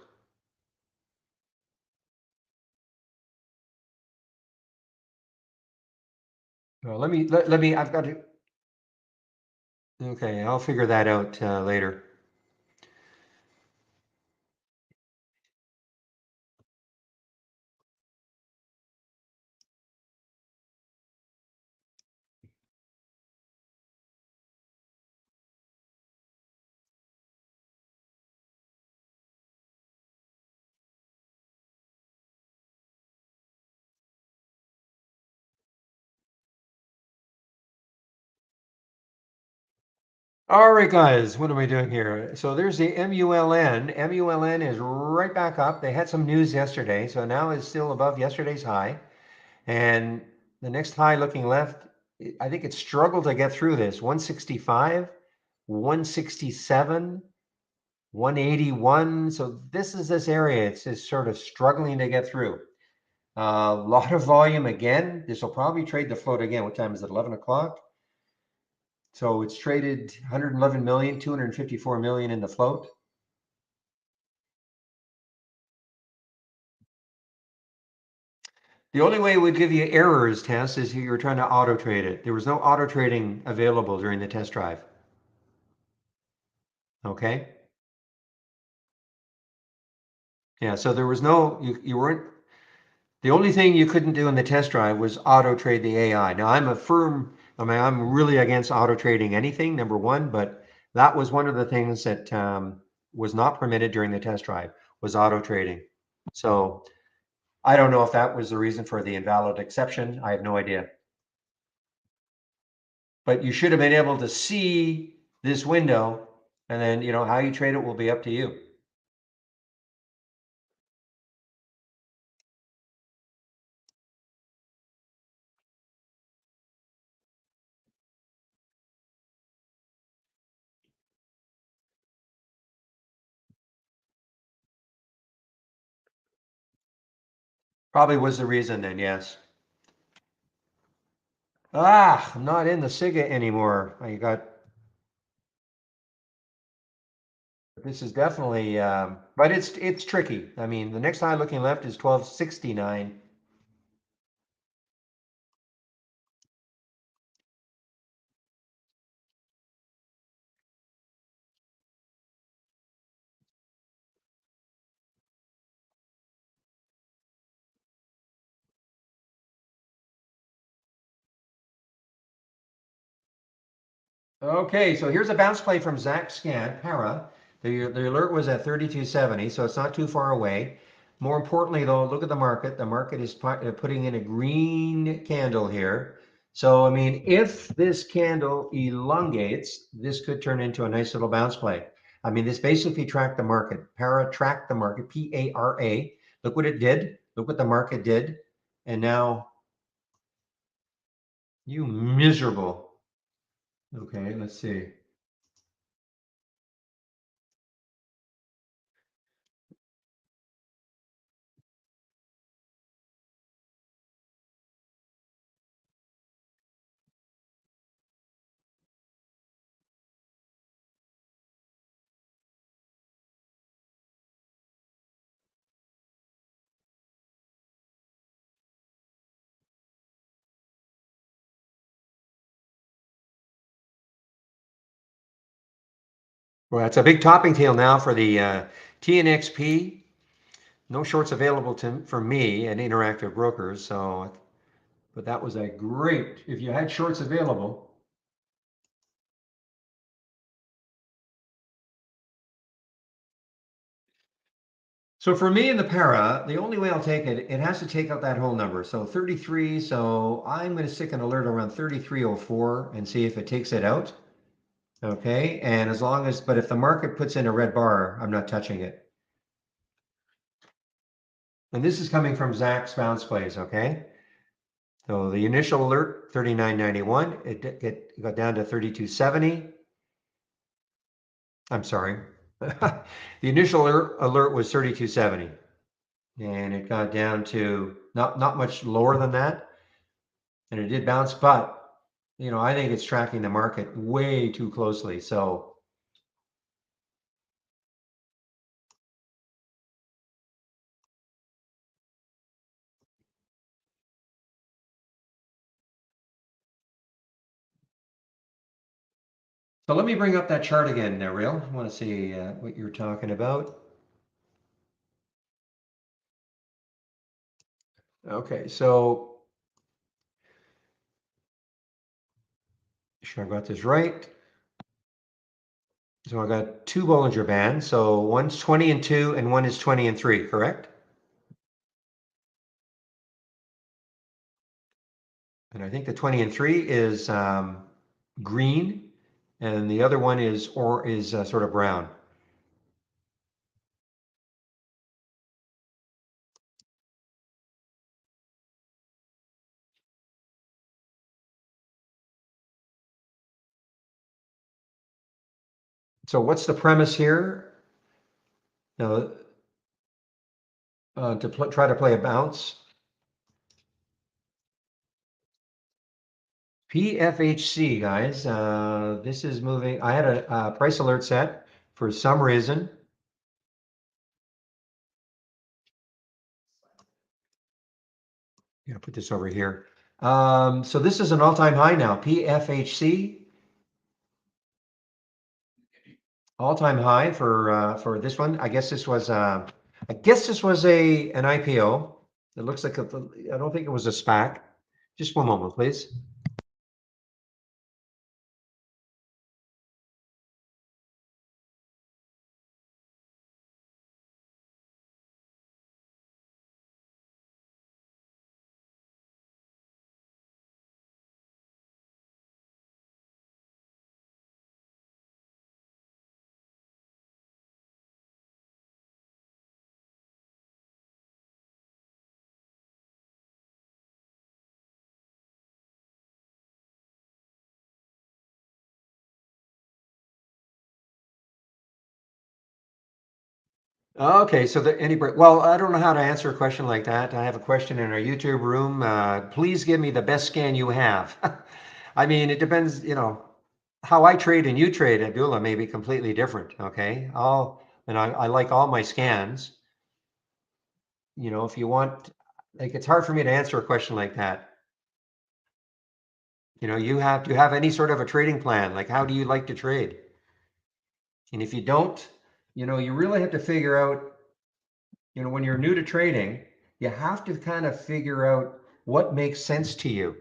Well, let me, I've got to, okay, I'll figure that out later. All right, guys, what am I doing here? So there's the MULN. MULN is right back up. They had some news yesterday, so now it's still above yesterday's high. And the next high looking left, I think it struggled to get through this 165, 167, 181. So this is this area. It's sort of struggling to get through. A lot of volume again. This will probably trade the float again. What time is it? 11 o'clock. So it's traded 111 million, 254 million in the float. The only way it would give you errors, Tess, is if you were trying to auto trade it. There was no auto trading available during the test drive. Okay. Yeah. So there was no, you weren't, the only thing you couldn't do in the test drive was auto trade the AI. Now I'm really against auto trading anything, number one, but that was one of the things that was not permitted during the test drive was auto trading. So I don't know if that was the reason for the invalid exception. I have no idea. But you should have been able to see this window, and then how you trade it will be up to you. Probably was the reason then, yes. I'm not in the SIGA anymore. I got, this is definitely, but it's tricky. I mean, the next high looking left is 1269. Okay, so here's a bounce play from Zach Scan, Para. The alert was at 3270, so it's not too far away. More importantly, though, look at the market. The market is putting in a green candle here. So, I mean, if this candle elongates, this could turn into a nice little bounce play. I mean, this basically tracked the market. Para tracked the market, P-A-R-A. Look what it did. Look what the market did. And now, you miserable. Okay, let's see. Well, it's a big topping tail now for the TNXP. No shorts available for me at Interactive Brokers. So, but that was a great, if you had shorts available. So for me in the para, the only way I'll take it, it has to take out that whole number. So 33. So I'm going to stick an alert around 3304 and see if it takes it out. Okay. And as long as, but if the market puts in a red bar, I'm not touching it. And this is coming from Zach's bounce plays. Okay. So the initial alert, 39.91, it got down to 32.70. I'm sorry. The initial alert was 32.70, and it got down to not much lower than that, and it did bounce, but I think it's tracking the market way too closely. So let me bring up that chart again there, Real. I want to see what you're talking about. Okay, so sure I got this right. So I got two Bollinger Bands. So one's 20 and 2, and one is 20 and 3, correct? And I think the 20 and 3 is green, and the other one is sort of brown. So what's the premise here? Now, try to play a bounce. PFHC, guys. This is moving. I had a price alert set for some reason. Yeah, put this over here. So this is an all-time high now. PFHC, all-time high for this one. I guess this was a an IPO. It looks like I don't think it was a SPAC. Just one moment, please. Okay, so well, I don't know how to answer a question like that. I have a question in our YouTube room. Please give me the best scan you have. I mean, it depends, how I trade and you trade, Abdullah, may be completely different. Okay, I like all my scans. If you want, like, it's hard for me to answer a question like that. Do you have any sort of a trading plan? Like, how do you like to trade? And if you don't, you really have to figure out, when you're new to trading, you have to kind of figure out what makes sense to you.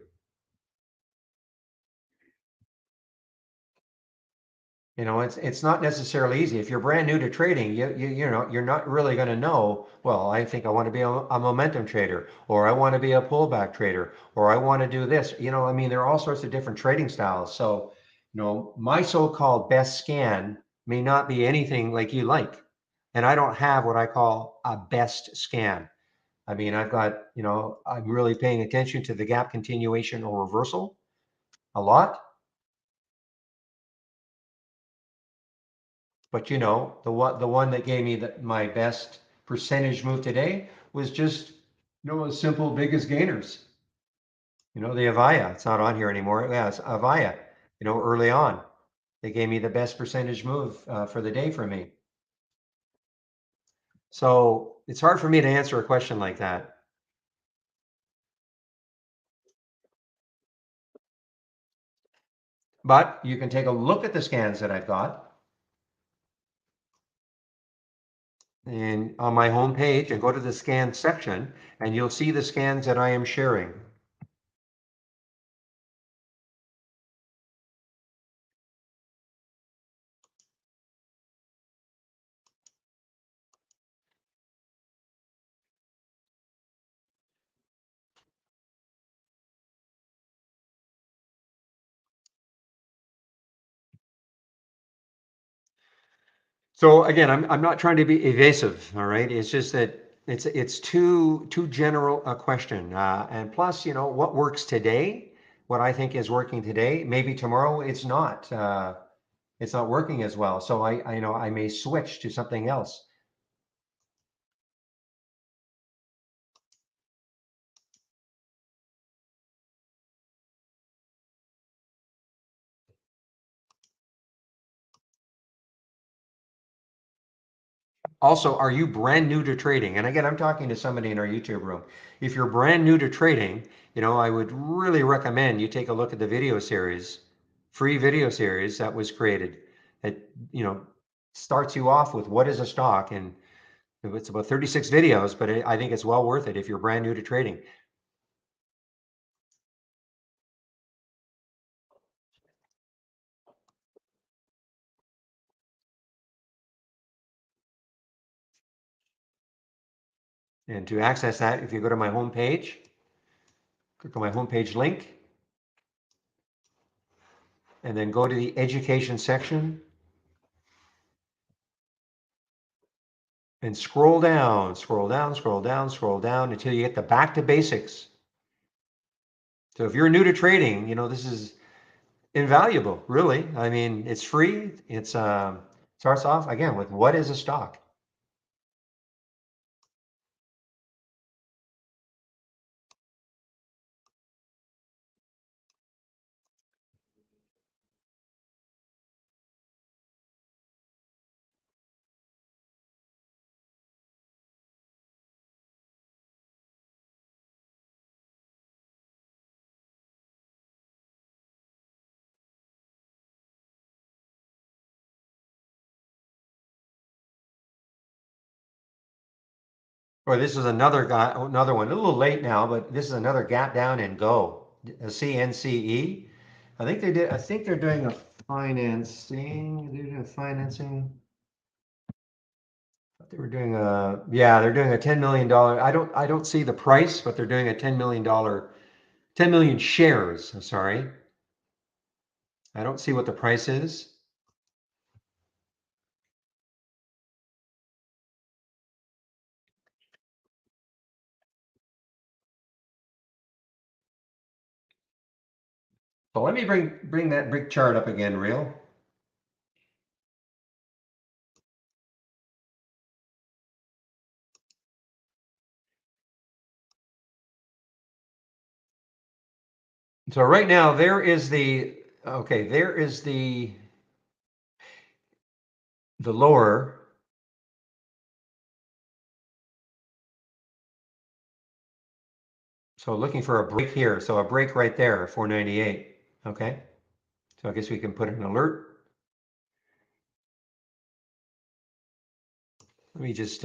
It's not necessarily easy. If you're brand new to trading, you're not really going to know, well, I think I want to be a momentum trader, or I want to be a pullback trader, or I want to do this. I mean, there are all sorts of different trading styles. So, my so-called best scan may not be anything like you like. And I don't have what I call a best scan. I mean, I'm really paying attention to the gap continuation or reversal a lot. But the one that gave me my best percentage move today was just a simple biggest gainers. The Avaya. It's not on here anymore. Yeah, it's Avaya. Early on, they gave me the best percentage move for the day for me. So it's hard for me to answer a question like that. But you can take a look at the scans that I've got. And on my home page and go to the scan section, and you'll see the scans that I am sharing. So again, I'm not trying to be evasive, all right? It's just that it's too general a question. And plus, what works today, what I think is working today, maybe tomorrow it's not working as well. So I may switch to something else. Also, are you brand new to trading? And again, I'm talking to somebody in our YouTube room. If you're brand new to trading, I would really recommend you take a look at the video series, free video series that was created. It, starts you off with what is a stock, and it's about 36 videos, but I think it's well worth it if you're brand new to trading. And to access that, if you go to my homepage, click on my homepage link, and then go to the education section and scroll down, scroll down, scroll down, scroll down until you get the back to basics. So if you're new to trading, this is invaluable, really. I mean, it's free. It's starts off again with what is a stock? Or this is another guy, another one, a little late now, but this is another gap down and go. A CNCE. I think they did. I think they're doing a financing. They're doing financing. They were doing a, yeah, they're doing a $10 million. I don't see the price, but they're doing a $10 million, 10 million shares. I'm sorry. I don't see what the price is. So let me bring that big chart up again, real. So right now there is the, okay, there is the lower. So looking for a break here. So a break right there, 498. Okay. So I guess we can put an alert. Let me just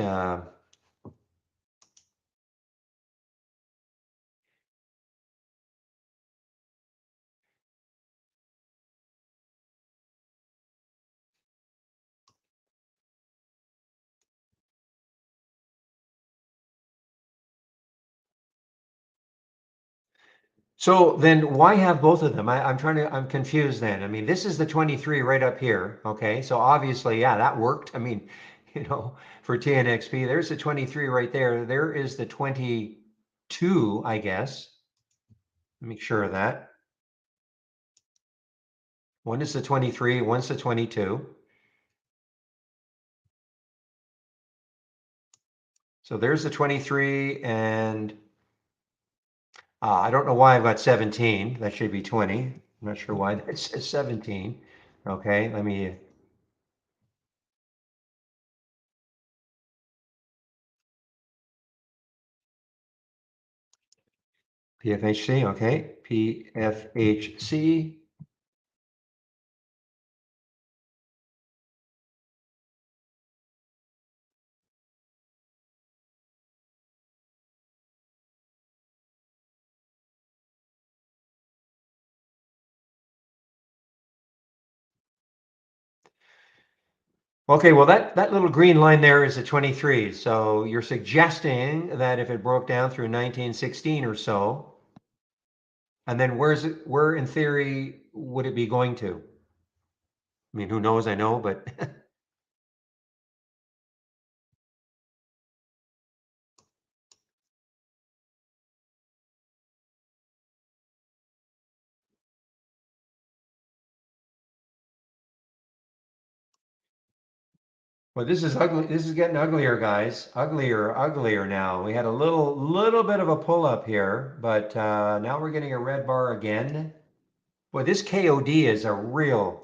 so then why have both of them? I'm confused then. I mean, this is the 23 right up here. Okay. So obviously, yeah, that worked. I mean, you know, for TNXP, there's the 23 right there. There is the 22, I guess. Make sure of that. One is the 23, one's the 22. So there's the 23 and I don't know why I've got 17. That should be 20. I'm not sure why that says 17. Okay, let me, PFHC, okay, PFHC. Okay, well that little green line there is a 23. So you're suggesting that if it broke down through 1916 or so, and then where in theory would it be going to? I mean, who knows? I know, but well, this is ugly. This is getting uglier, guys. Uglier, uglier now. We had a little bit of a pull up here, but now we're getting a red bar again. Boy, this KOD is a real.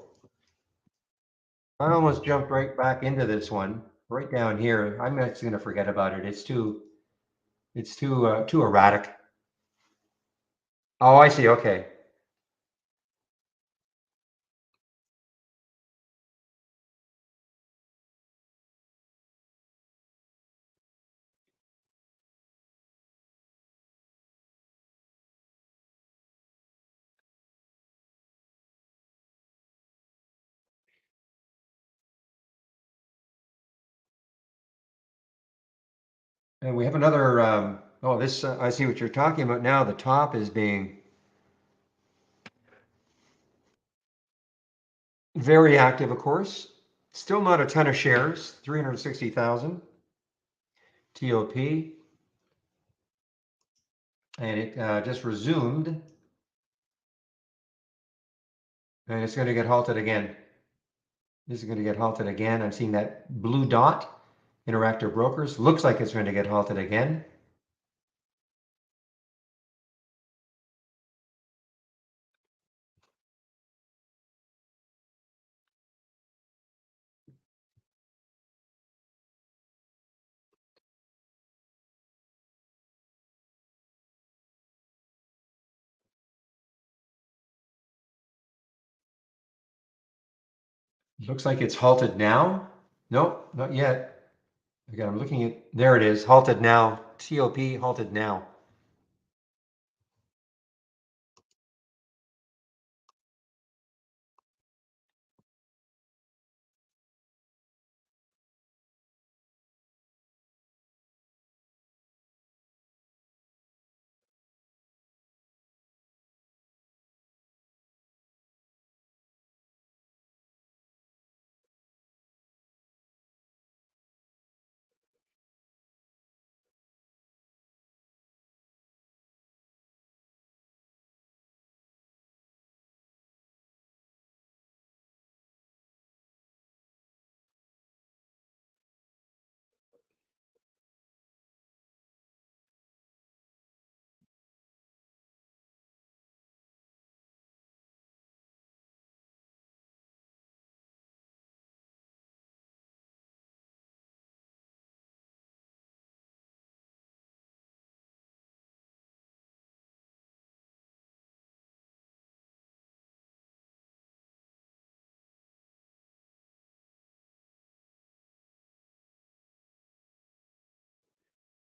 I almost jumped right back into this one, right down here. I'm just gonna forget about it. It's too erratic. Oh, I see. Okay. And we have another. Oh, this. I see what you're talking about now. The top is being very active, of course. Still not a ton of shares. 360,000 TOP. And it just resumed, and it's going to get halted again. This is going to get halted again. I'm seeing that blue dot, Interactive Brokers. Looks like it's going to get halted again. Looks like it's halted now. Nope, not yet. Again, I'm looking at, there it is, halted now. TOP halted now.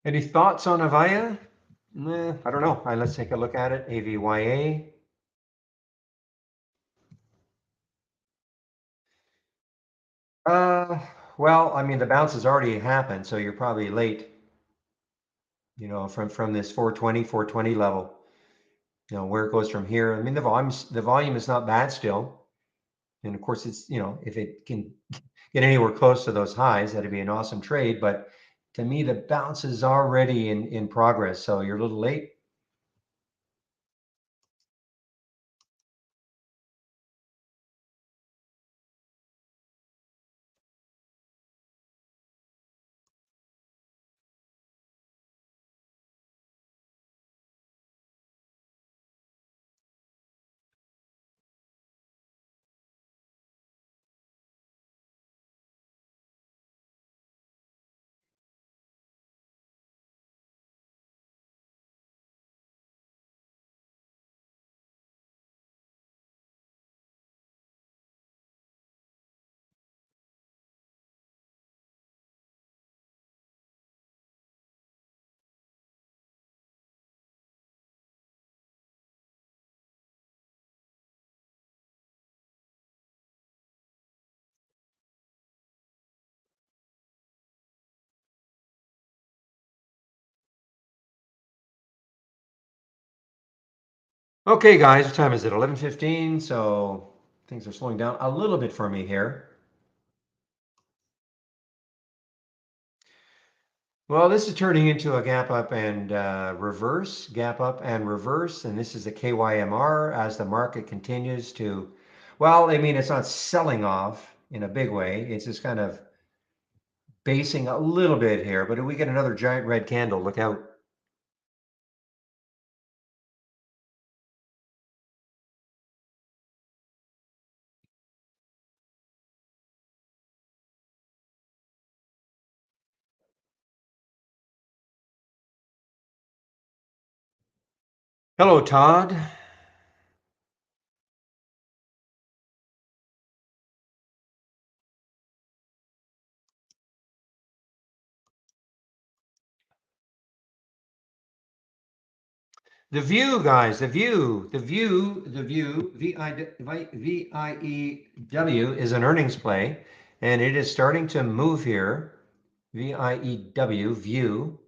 Any thoughts on Avaya? I don't know. Let's take a look at it. AVYA. Uh, well, I mean, the bounce has already happened, so you're probably late, from this 420 level, where it goes from here. I mean, the volume is not bad still. And of course, it's, if it can get anywhere close to those highs, that'd be an awesome trade. But to me, the bounce is already in progress, so you're a little late. Okay, guys, what time is it? 11:15. So things are slowing down a little bit for me here. Well, this is turning into a gap up and reverse, gap up and reverse. And this is a KYMR as the market continues to, well, I mean, it's not selling off in a big way. It's just kind of basing a little bit here. But if we get another giant red candle, look out. Hello, Todd. The view, guys, the view, VIEW is an earnings play, and it is starting to move here. VIEW, view.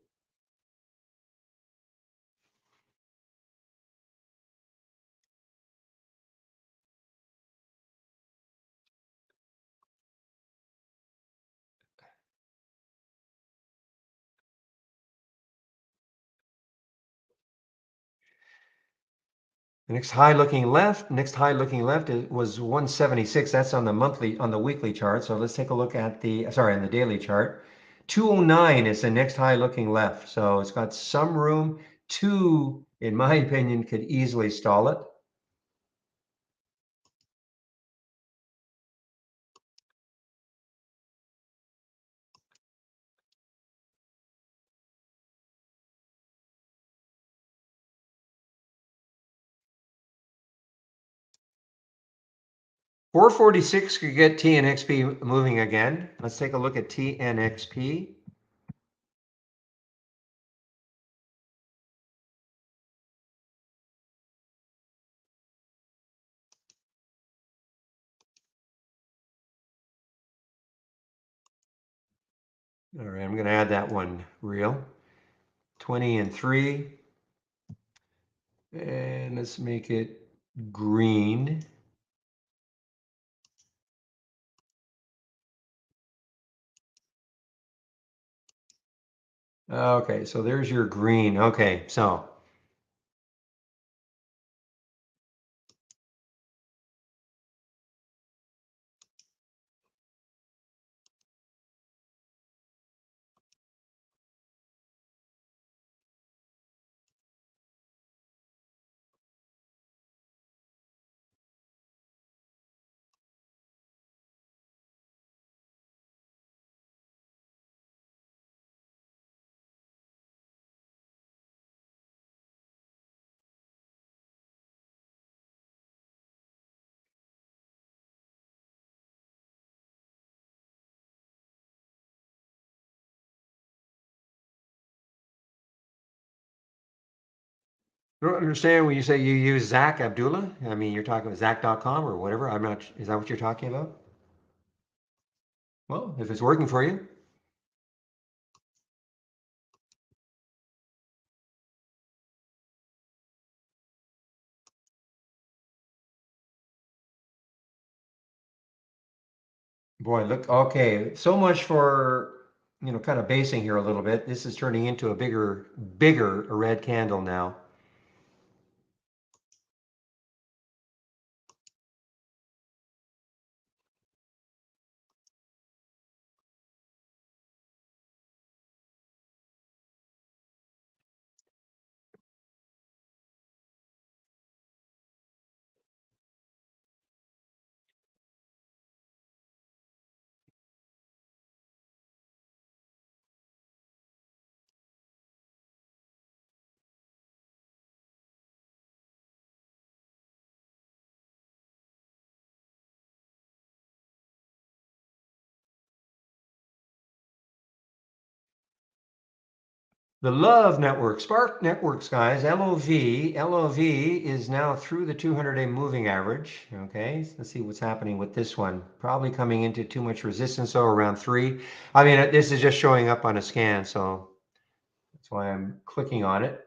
The next high looking left, it was 176. That's on the weekly chart. So let's take a look at on the daily chart. 209 is the next high looking left. So it's got some room. Two, in my opinion, could easily stall it. $446 could get TNXP moving again. Let's take a look at TNXP. All right, I'm going to add that one real. 20 and 3. And let's make it green. Okay, so there's your green. Okay, so I don't understand when you say you use Zach Abdullah. I mean, you're talking about Zach.com or whatever. I'm not, is that what you're talking about? Well, if it's working for you. Boy, look, okay. So much for, kind of basing here a little bit. This is turning into a bigger red candle now. The Love Network, Spark Networks, guys, LOV is now through the 200-day moving average. Okay, let's see what's happening with this one. Probably coming into too much resistance, so around 3. I mean, this is just showing up on a scan, so that's why I'm clicking on it.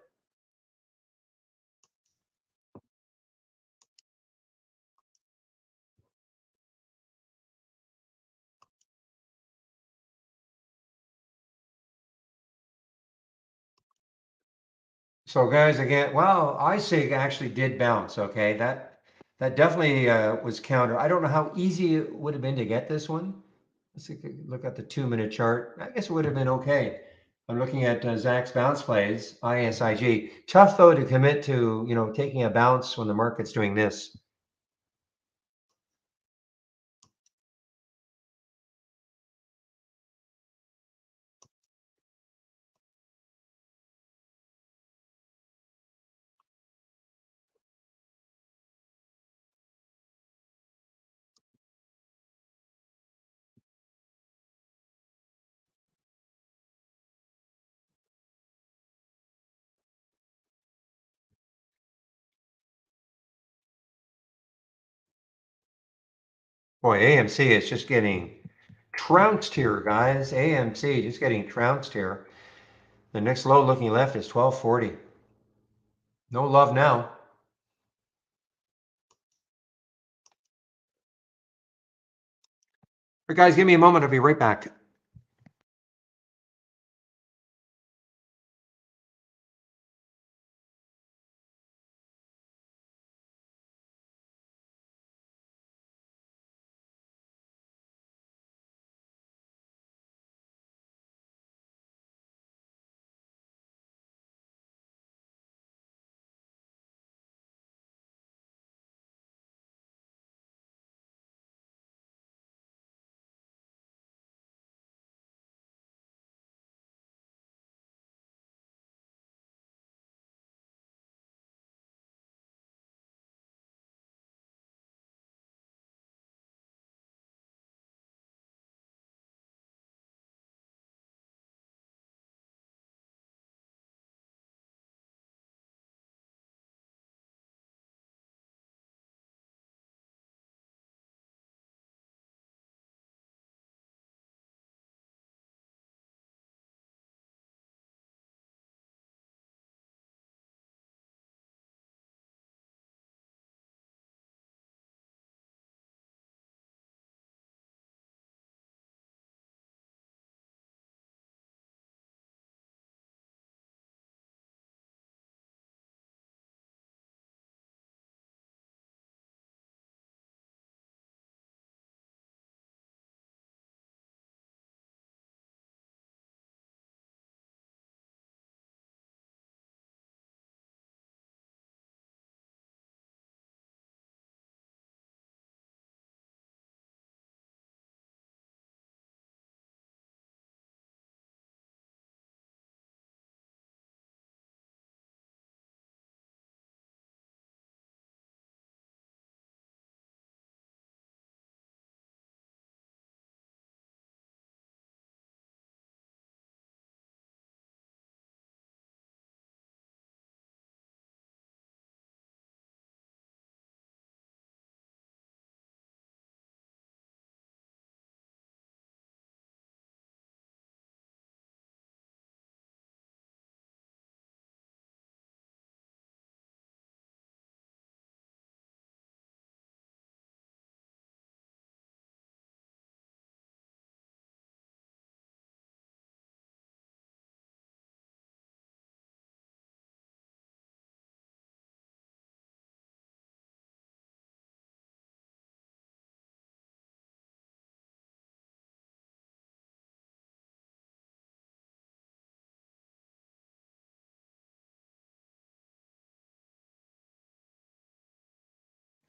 So guys, again, well, ISIG actually did bounce. Okay, that definitely was counter. I don't know how easy it would have been to get this one. Let's look at the 2-minute chart. I guess it would have been okay. I'm looking at Zach's bounce plays, ISIG. Tough though to commit to, taking a bounce when the market's doing this. Boy, AMC is just getting trounced here, guys. AMC just getting trounced here. The next low looking left is 1240. No love now. All right, guys, give me a moment. I'll be right back.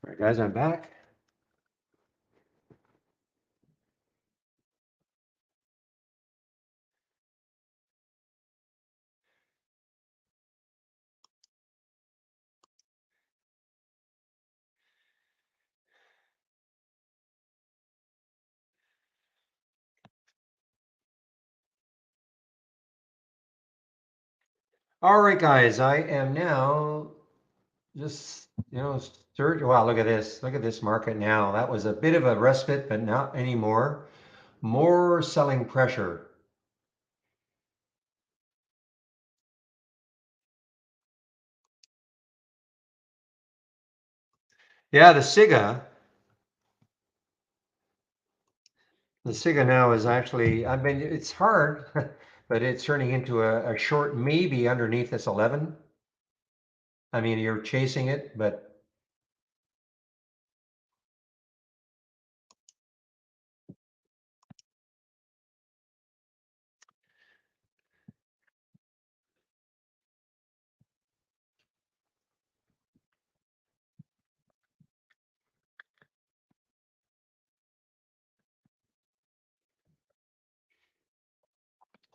All right, guys, I'm back. All right, guys, I am now just, search. Wow, look at this. Look at this market now. That was a bit of a respite, but not anymore. More selling pressure. Yeah, the SIGA now is actually, I mean, it's hard, but it's turning into a short maybe underneath this 11. I mean, you're chasing it, but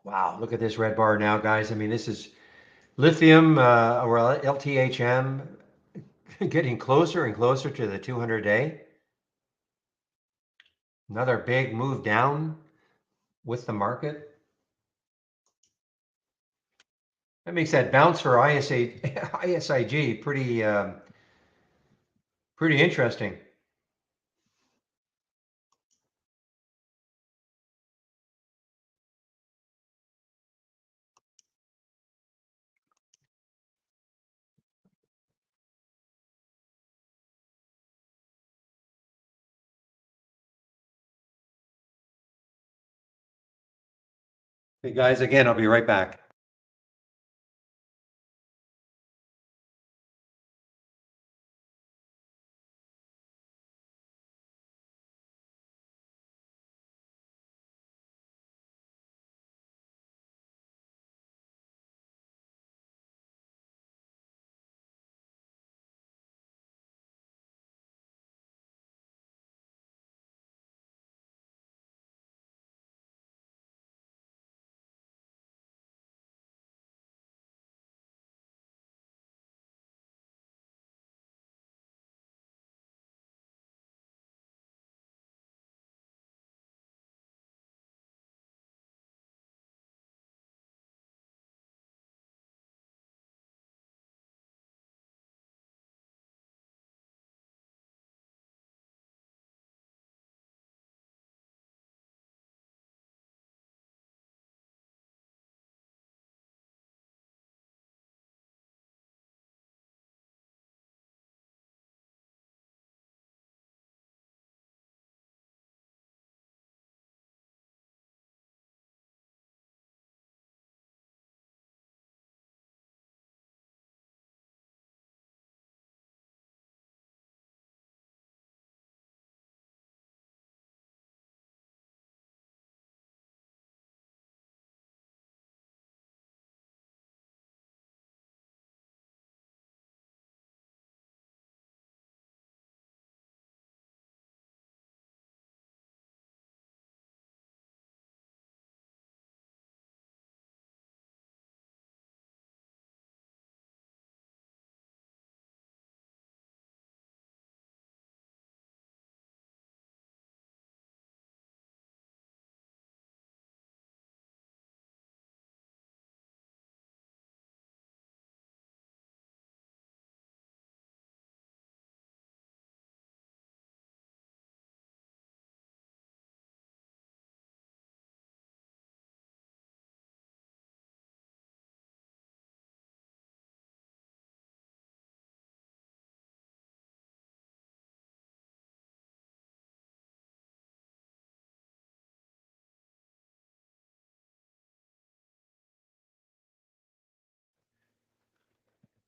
wow, look at this red bar now, guys. I mean, this is lithium or LTHM getting closer and closer to the 200-day. Another big move down with the market. That makes that bounce for ISIG pretty interesting. Hey guys, again, I'll be right back.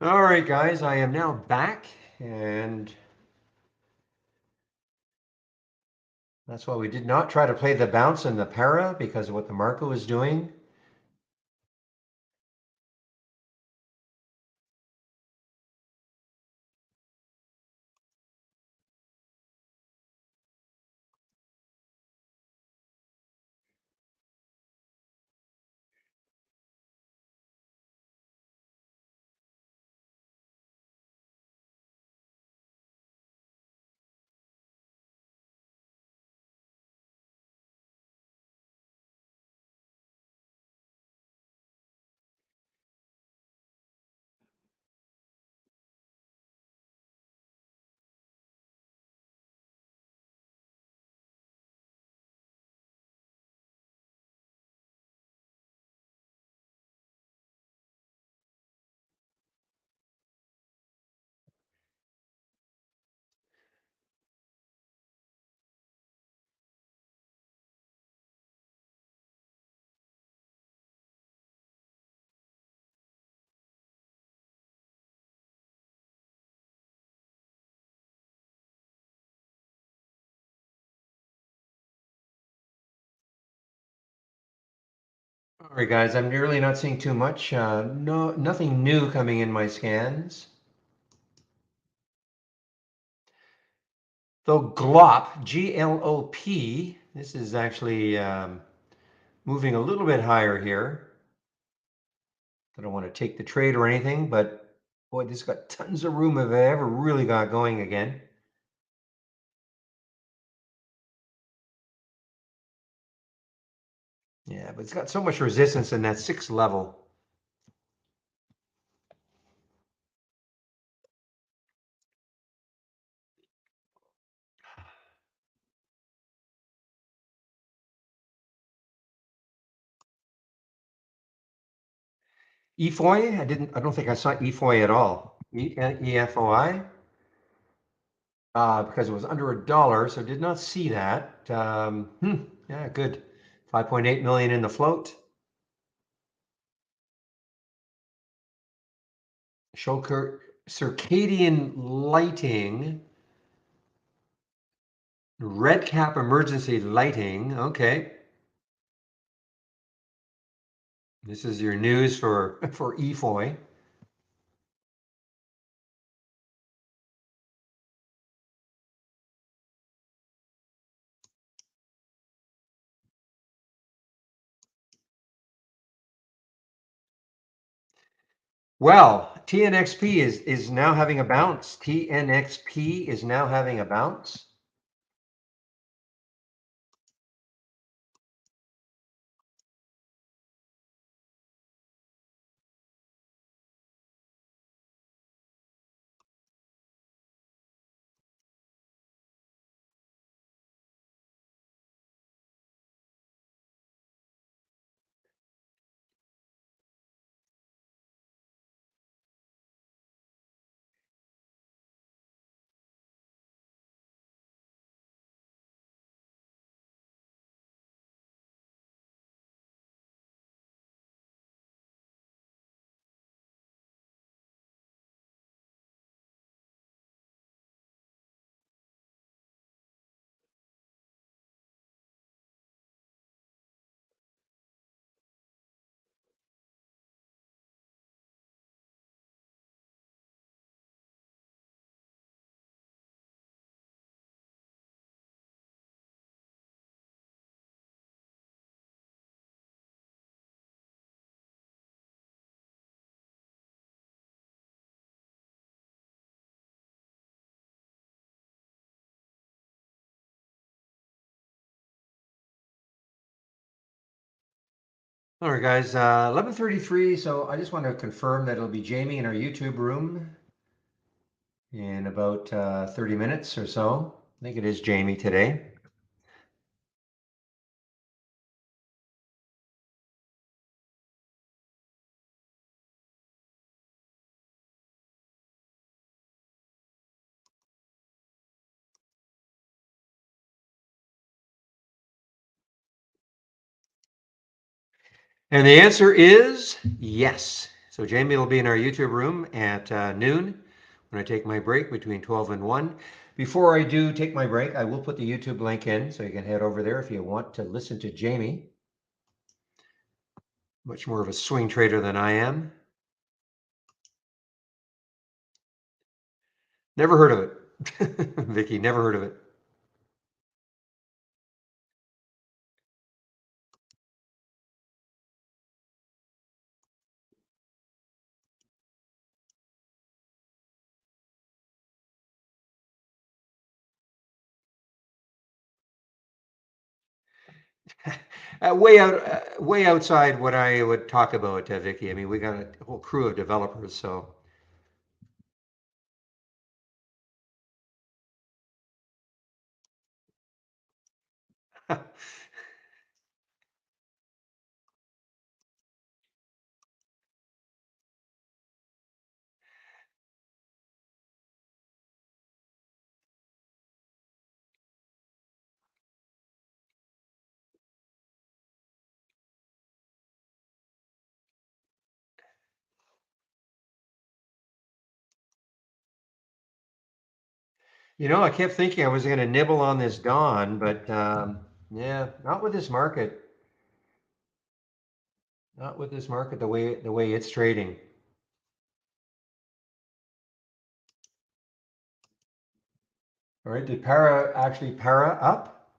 All right, guys, I am now back, and that's why we did not try to play the bounce and the para because of what the market was doing. All right, guys, I'm really not seeing too much. No, nothing new coming in my scans. Though GLOP, GLOP, this is actually moving a little bit higher here. I don't want to take the trade or anything, but boy, this got tons of room if it ever really got going again. Yeah, but it's got so much resistance in that 6 level. EFOI, I don't think I saw EFOI at all. EFOI, because it was under $1, so did not see that. Yeah, good. 5.8 million in the float. Circadian lighting, red cap emergency lighting. Okay. This is your news for EFOI. Well, TNXP is now having a bounce. TNXP is now having a bounce. All right, guys, 11:33. So I just want to confirm that it'll be Jamie in our YouTube room in about 30 minutes or so. I think it is Jamie today. And the answer is yes. So Jamie will be in our YouTube room at noon when I take my break between 12 and 1. Before I do take my break, I will put the YouTube link in so you can head over there if you want to listen to Jamie. Much more of a swing trader than I am. Never heard of it. Vicky, never heard of it. Way outside what I would talk about, Vicky. I mean, we got a whole crew of developers, so. I kept thinking I was going to nibble on this Dawn, but yeah, not with this market. Not with this market the way it's trading. All right, did para actually para up?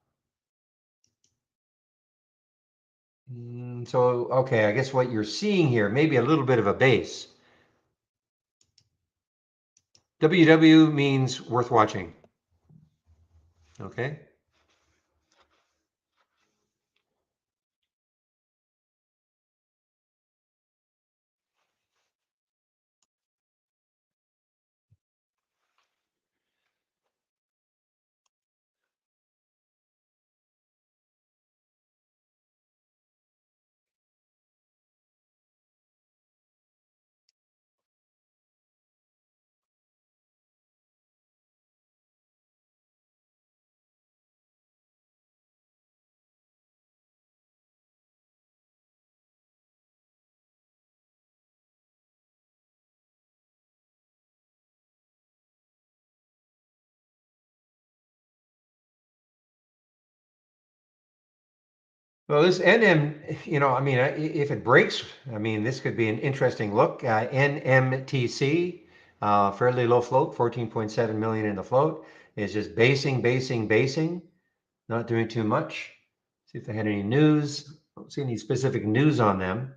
So, okay, I guess what you're seeing here, maybe a little bit of a base. WW means worth watching. Okay. Well, this NM, I mean, if it breaks, I mean, this could be an interesting look. NMTC, fairly low float, 14.7 million in the float, is just basing, not doing too much. See if they had any news. Don't see any specific news on them.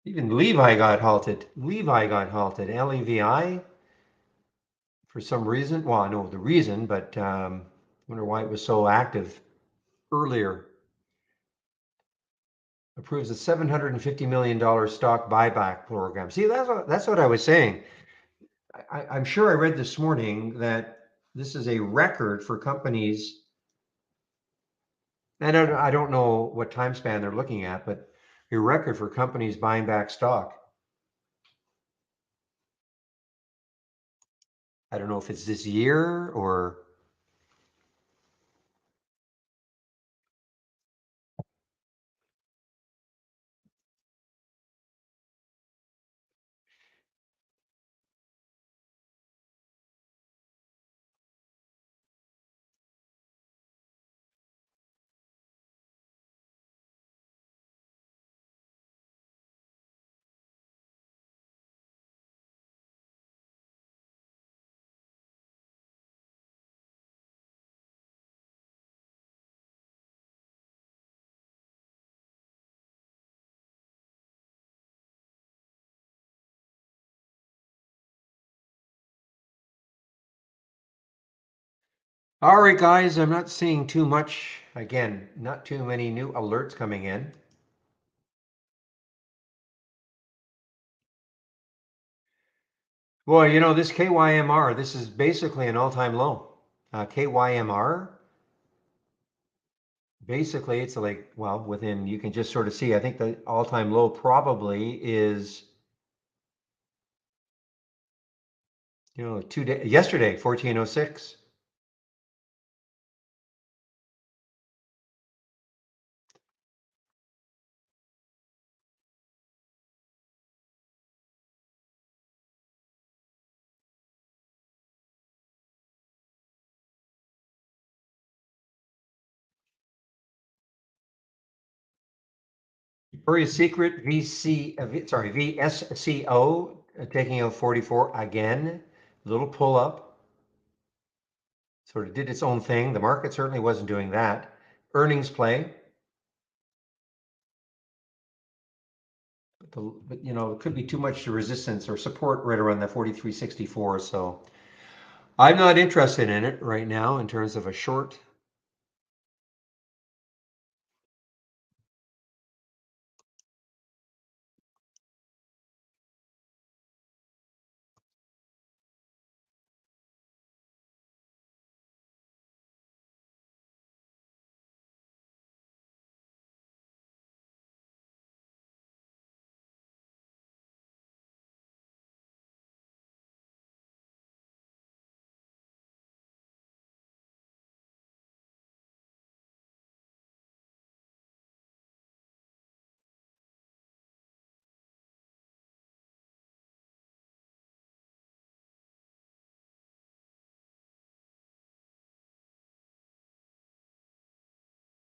Even Levi got halted. LEVI, for some reason. Well, I know the reason, but wonder why it was so active earlier. Approves a $750 million stock buyback program. See, that's what I was saying. I'm sure I read this morning that this is a record for companies. And I don't know what time span they're looking at, but a record for companies buying back stock. I don't know if it's this year or all right, guys, I'm not seeing too much. Again, not too many new alerts coming in. Well, this KYMR, this is basically an all-time low. KYMR, basically it's like, well, you can just sort of see, I think the all-time low probably is, yesterday, 1406. Victoria's Secret VSCO taking out 44 again. Little pull up, sort of did its own thing. The market certainly wasn't doing that. Earnings play, but it could be too much to resistance or support right around that 43.64. So I'm not interested in it right now in terms of a short.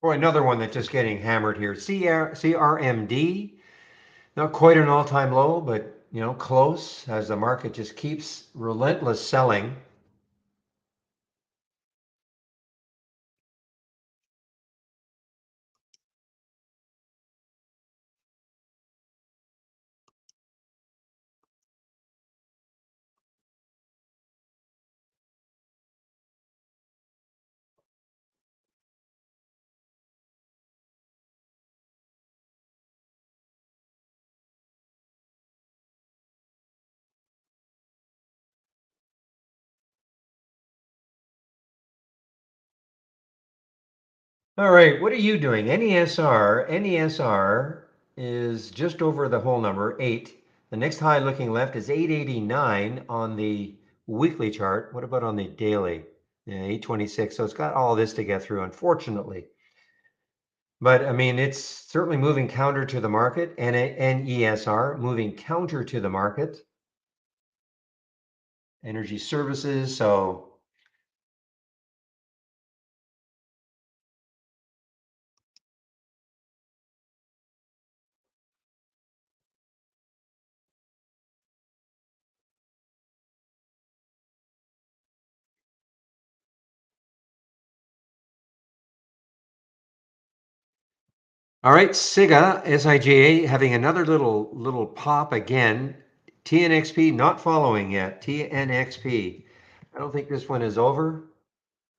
Or another one that's just getting hammered here. CRMD, not quite an all-time low, but close as the market just keeps relentless selling. All right, what are you doing? NESR is just over the whole number, 8. The next high looking left is 889 on the weekly chart. What about on the daily? Yeah, 826. So it's got all this to get through, unfortunately. But I mean, it's certainly moving counter to the market, and NESR moving counter to the market. Energy services, so all right, SIGA, SIGA having another little pop again. TNXP not following yet. TNXP. I don't think this one is over.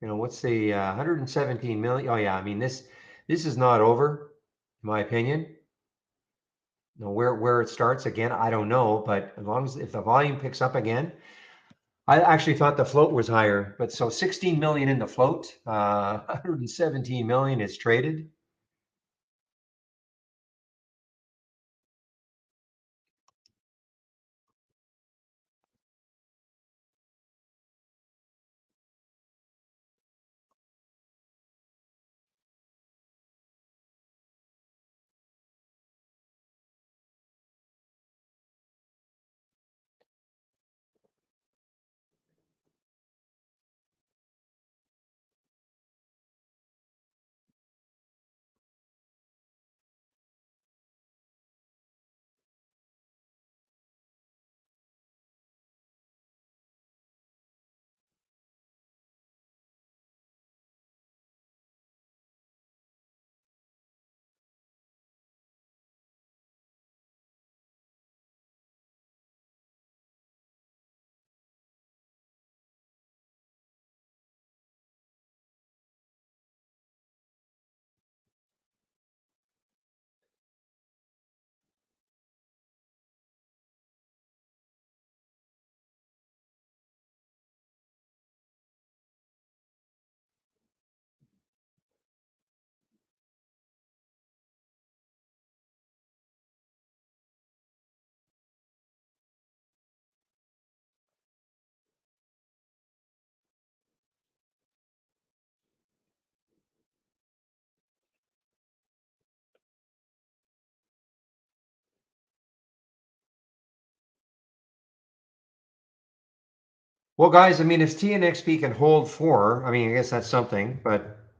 What's the 117 million? Oh yeah, I mean this is not over, in my opinion. Where it starts again, I don't know, but as long as if the volume picks up again, I actually thought the float was higher, but so 16 million in the float, 117 million is traded. Well, guys, I mean, if TNXP can hold 4, I mean, I guess that's something, but I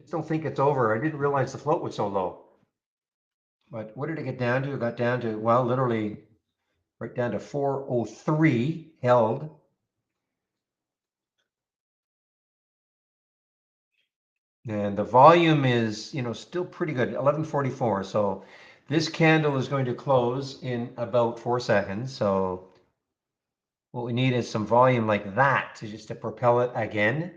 just don't think it's over. I didn't realize the float was so low. But what did it get down to? It got down to, well, literally right down to 403 held. And the volume is, still pretty good, 1144. So this candle is going to close in about 4 seconds. So what we need is some volume like that to just to propel it again.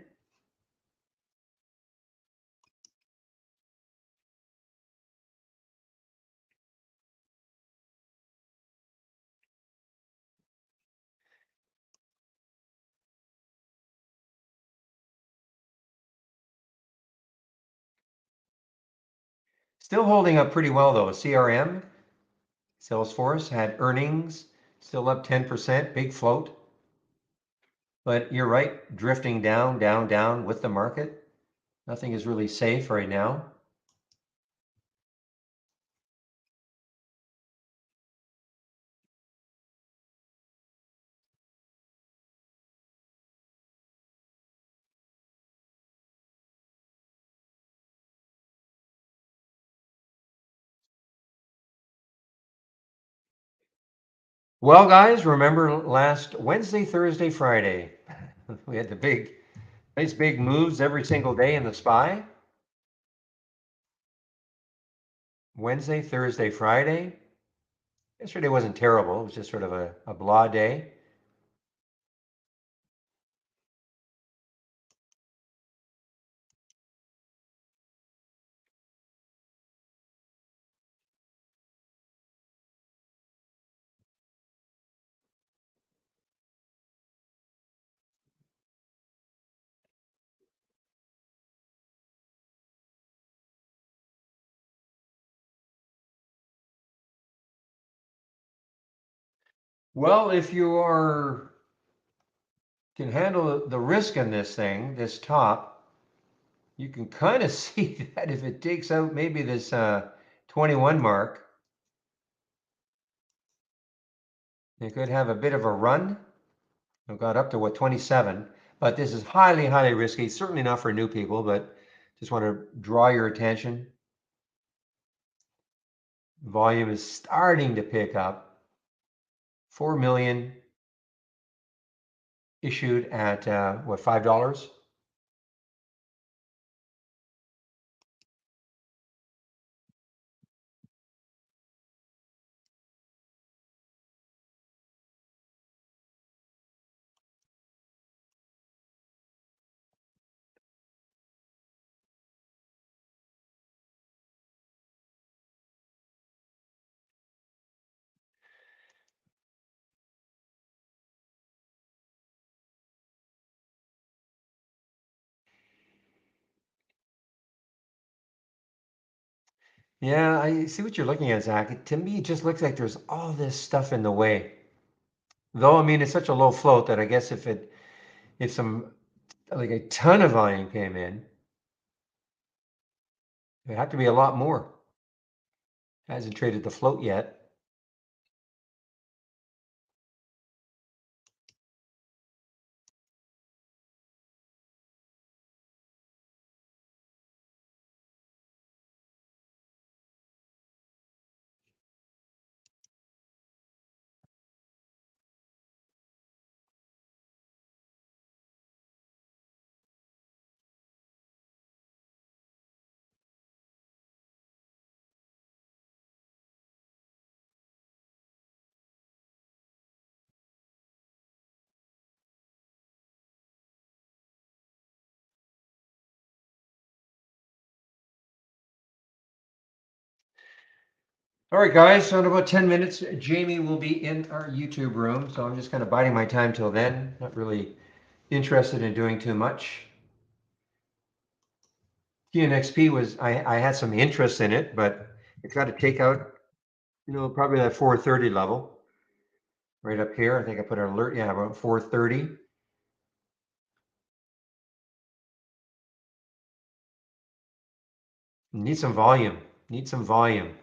Still holding up pretty well though. CRM, Salesforce had earnings, still up 10%, big float. But you're right, drifting down, down, down with the market. Nothing is really safe right now. Well, guys, remember last Wednesday, Thursday, Friday, we had the nice big moves every single day in the SPY. Wednesday, Thursday, Friday. Yesterday wasn't terrible. It was just sort of a blah day. Well, if you can handle the risk in this thing, this top, you can kind of see that if it takes out maybe this 21 mark, it could have a bit of a run. It got up to what, 27, but this is highly, highly risky. Certainly not for new people, but just want to draw your attention. Volume is starting to pick up. 4 million issued at what, $5? Yeah, I see what you're looking at, Zach. To me, it just looks like there's all this stuff in the way. Though, I mean, it's such a low float that I guess if some like a ton of volume came in, it'd have to be a lot more. Hasn't traded the float yet. All right, guys. So in about 10 minutes, Jamie will be in our YouTube room. So I'm just kind of biding my time till then. Not really interested in doing too much. TNXP I had some interest in it, but it's got to take out, probably that 430 level right up here. I think I put an alert, yeah, about 430. Need some volume. Need some volume.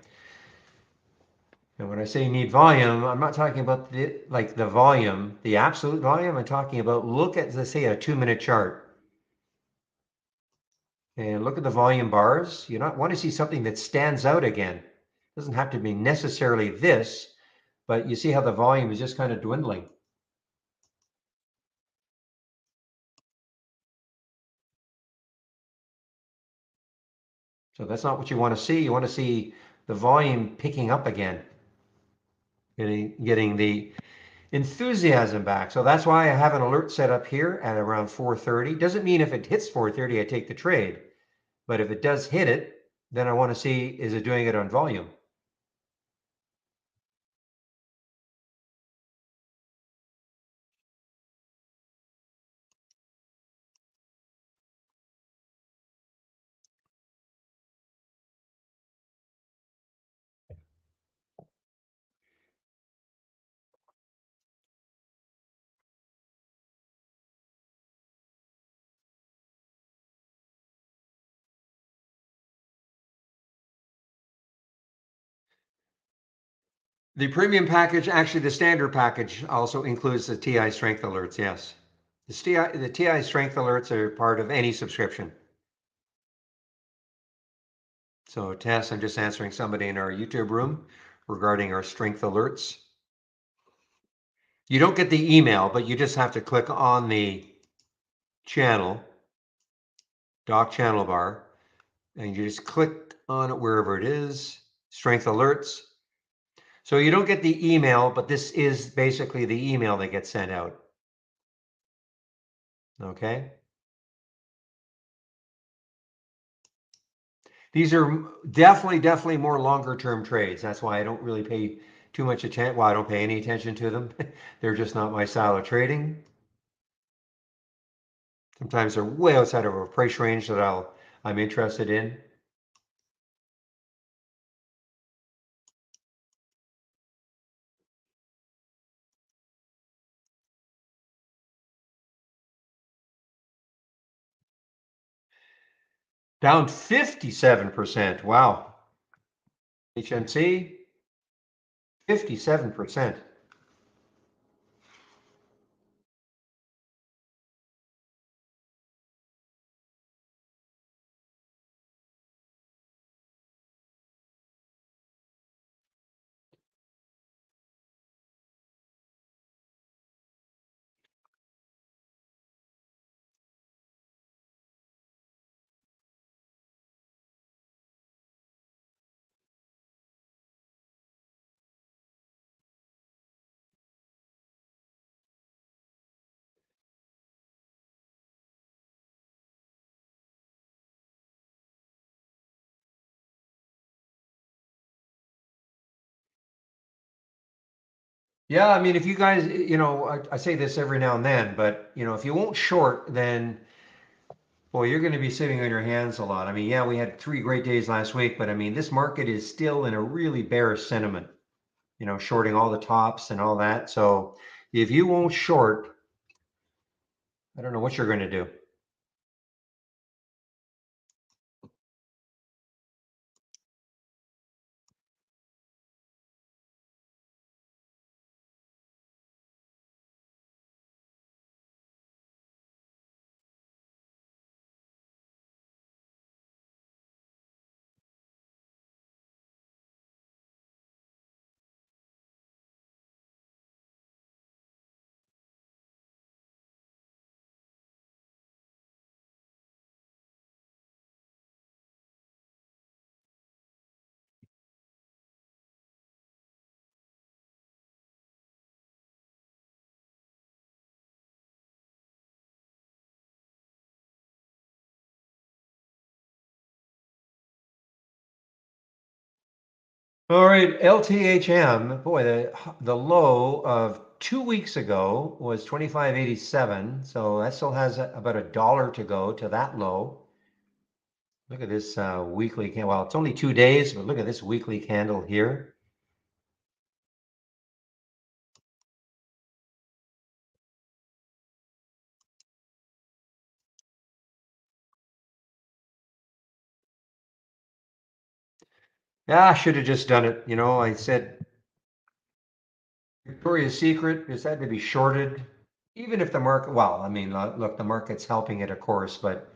And when I say need volume, I'm not talking about the volume, the absolute volume. I'm talking about look at, let's say, a 2-minute chart and look at the volume bars. You not want to see something that stands out again. It doesn't have to be necessarily this, but you see how the volume is just kind of dwindling. So that's not what you want to see. You want to see the volume picking up again, getting the enthusiasm back. So that's why I have an alert set up here at around 430. Doesn't mean if it hits 430, I take the trade. But if it does hit it, then I want to see, is it doing it on volume? The premium package, actually the standard package also includes the TI strength alerts, yes. The TI strength alerts are part of any subscription. So Tess, I'm just answering somebody in our YouTube room regarding our strength alerts. You don't get the email, but you just have to click on the channel, dock channel bar, and you just click on it wherever it is, strength alerts. So you don't get the email, but this is basically the email that gets sent out. Okay. These are definitely more longer term trades. That's why I don't really pay too much attention. Well, I don't pay any attention to them. They're just not my style of trading. Sometimes they're way outside of a price range that I'm interested in. Down 57%. Wow. HNC, 57%. Yeah, I mean, if you guys, I say this every now and then, but if you won't short, then boy, you're going to be sitting on your hands a lot. I mean, yeah, we had 3 great days last week, but I mean, this market is still in a really bearish sentiment, shorting all the tops and all that. So if you won't short, I don't know what you're going to do. All right, LTHM, boy, the low of 2 weeks ago was 25.87, so that still has about $1 to go to that low. Look at this weekly candle. Well, it's only 2 days, but look at this weekly candle here. Yeah, I should have just done it. I said Victoria's Secret is said to be shorted, even if the market, well, I mean, look, the market's helping it, of course, but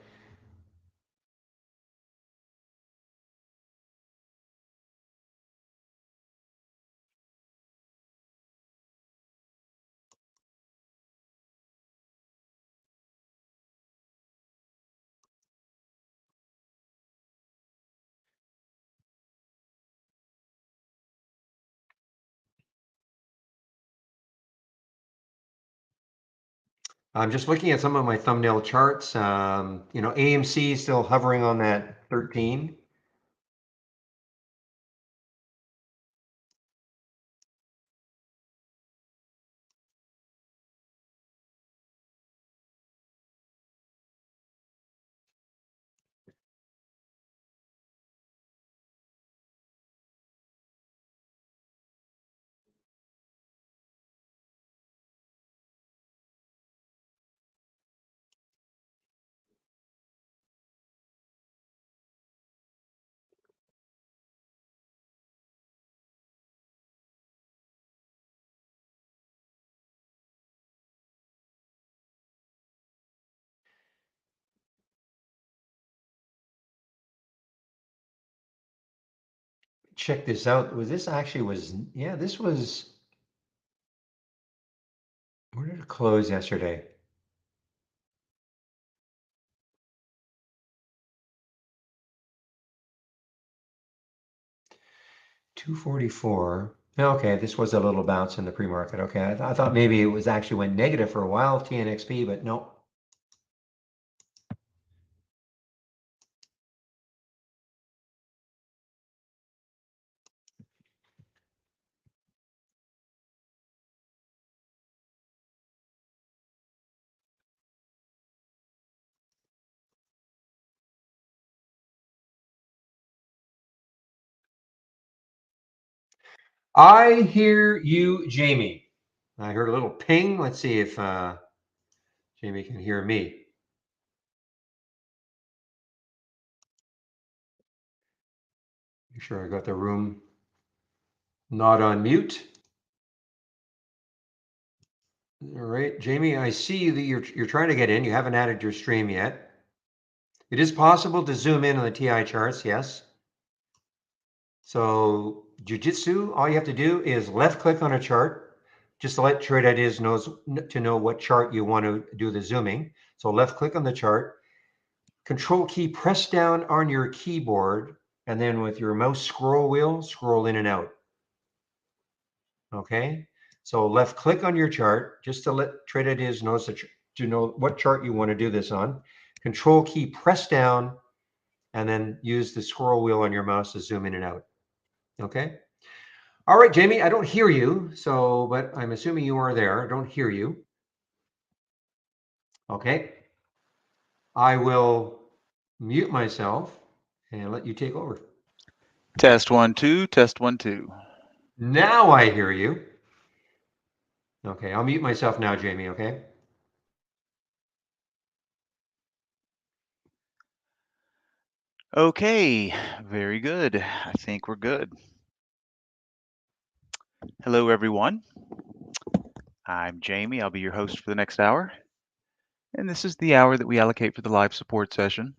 I'm just looking at some of my thumbnail charts. AMC is still hovering on that 13. Check this out. Was this actually was, yeah, this was Where did it close yesterday? $244. Okay, this was a little bounce in the pre-market. Okay, I thought maybe it was actually went negative for a while, TNXP, but no. I hear you, Jamie. I heard a little ping. Let's see if Jamie can hear me. Make sure I got the room not on mute. All right, Jamie, I see that you're trying to get in. You haven't added your stream yet. It is possible to zoom in on the TI charts, yes. So Jiu-Jitsu, all you have to do is left click on a chart, just to let Trade Ideas know what chart you want to do the zooming. So left click on the chart, Control key, press down on your keyboard, and then with your mouse scroll wheel, scroll in and out. Okay, so left click on your chart, just to let Trade Ideas know to know what chart you want to do this on. Control key, press down, and then use the scroll wheel on your mouse to zoom in and out. Okay. All right, Jamie, I don't hear you, so, but I'm assuming you are there. I don't hear you. Okay. I will mute myself and let you take over. Test 1 2, test 1 2. Now I hear you. Okay, I'll mute myself now, Jamie, okay? Okay, very good. I think we're good. Hello, everyone. I'm Jamie. I'll be your host for the next hour. And this is the hour that we allocate for the live support session.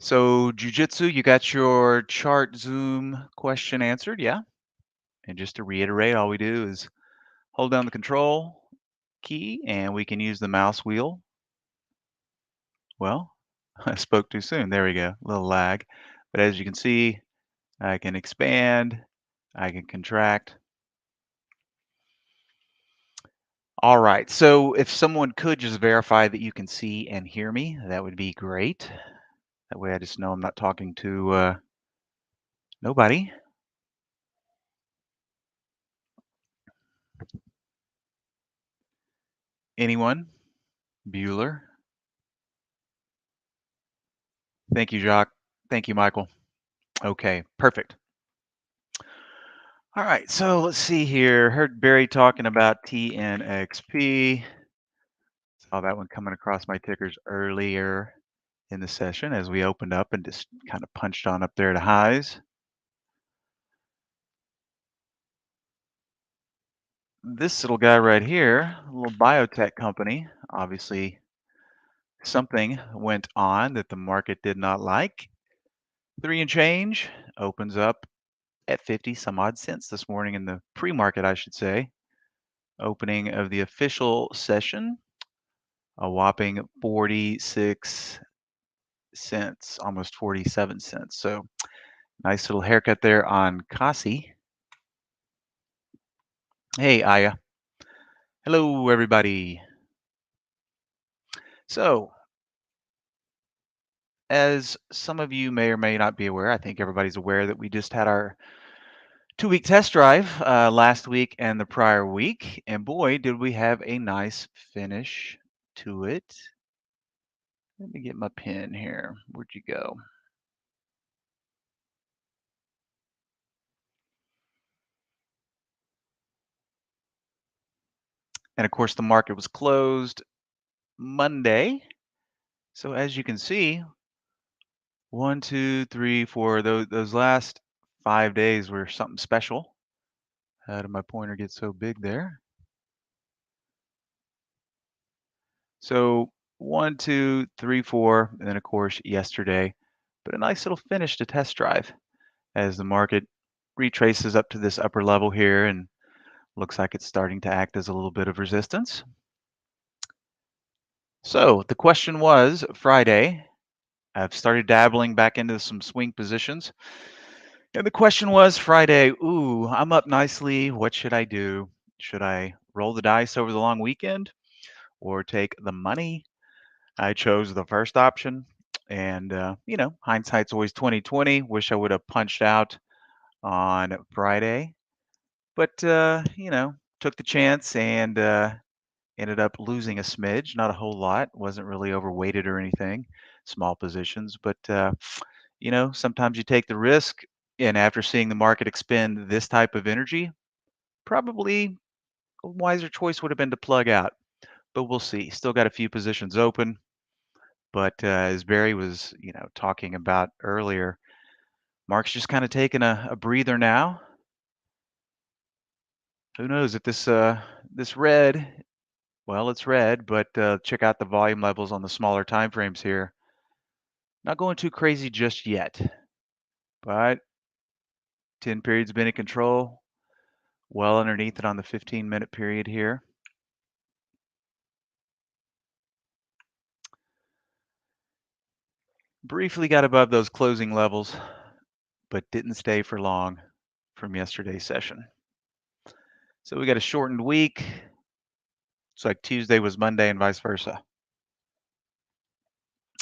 So, Jiu-Jitsu, you got your chart zoom question answered, yeah? And just to reiterate, all we do is hold down the control key and we can use the mouse wheel. Well, I spoke too soon. There we go, a little lag. But as you can see, I can expand, I can contract. All right, so if someone could just verify that you can see and hear me, that would be great. That way I just know I'm not talking to nobody. Anyone? Bueller? Thank you, Jacques. Thank you, Michael. Okay, perfect. All right, so let's see here. Heard Barry talking about TNXP. Saw that one coming across my tickers earlier in the session as we opened up and just kind of punched on up there to highs. This little guy right here, a little biotech company, obviously something went on that the market did not like. 3 and change opens up at 50 some odd cents this morning in the pre-market, I should say. Opening of the official session, a whopping 46 cents, almost 47 cents. So nice little haircut there on Kasi. Hey, Aya. Hello, everybody. So, as some of you may or may not be aware, I think everybody's aware that we just had our 2-week test drive last week and the prior week. And boy, did we have a nice finish to it. Let me get my pen here. Where'd you go? And of course, the market was closed Monday. So as you can see, 1, 2, 3, 4, those last 5 days were something special. How did my pointer get so big there? So 1, 2, 3, 4, and then of course yesterday, but a nice little finish to test drive as the market retraces up to this upper level here and Looks like it's starting to act as a little bit of resistance. So the question was Friday. I've started dabbling back into some swing positions. And the question was Friday, ooh, I'm up nicely. What should I do? Should I roll the dice over the long weekend or take the money? I chose the first option. And, hindsight's always 2020. Wish I would have punched out on Friday. But, took the chance and ended up losing a smidge, not a whole lot. Wasn't really overweighted or anything, small positions. But, sometimes you take the risk. And after seeing the market expend this type of energy, probably a wiser choice would have been to plug out. But we'll see. Still got a few positions open. But as Barry was, talking about earlier, Mark's just kind of taking a breather now. Who knows if this red, well, it's red, but check out the volume levels on the smaller time frames here. Not going too crazy just yet, but 10 period's been in control, well underneath it on the 15-minute period here. Briefly got above those closing levels, but didn't stay for long from yesterday's session. So we got a shortened week. It's like Tuesday was Monday and vice versa.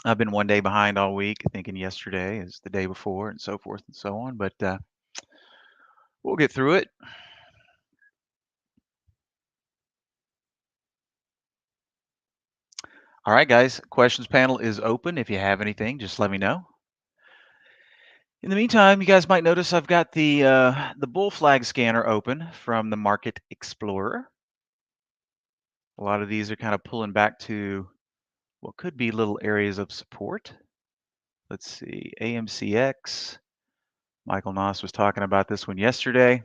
I've been one day behind all week, thinking yesterday is the day before and so forth and so on, but we'll get through it. All right, guys, questions panel is open. If you have anything, just let me know. In the meantime, you guys might notice I've got the bull flag scanner open from the Market Explorer. A lot of these are kind of pulling back to what could be little areas of support. Let's see, AMCX. Michael Noss was talking about this one yesterday.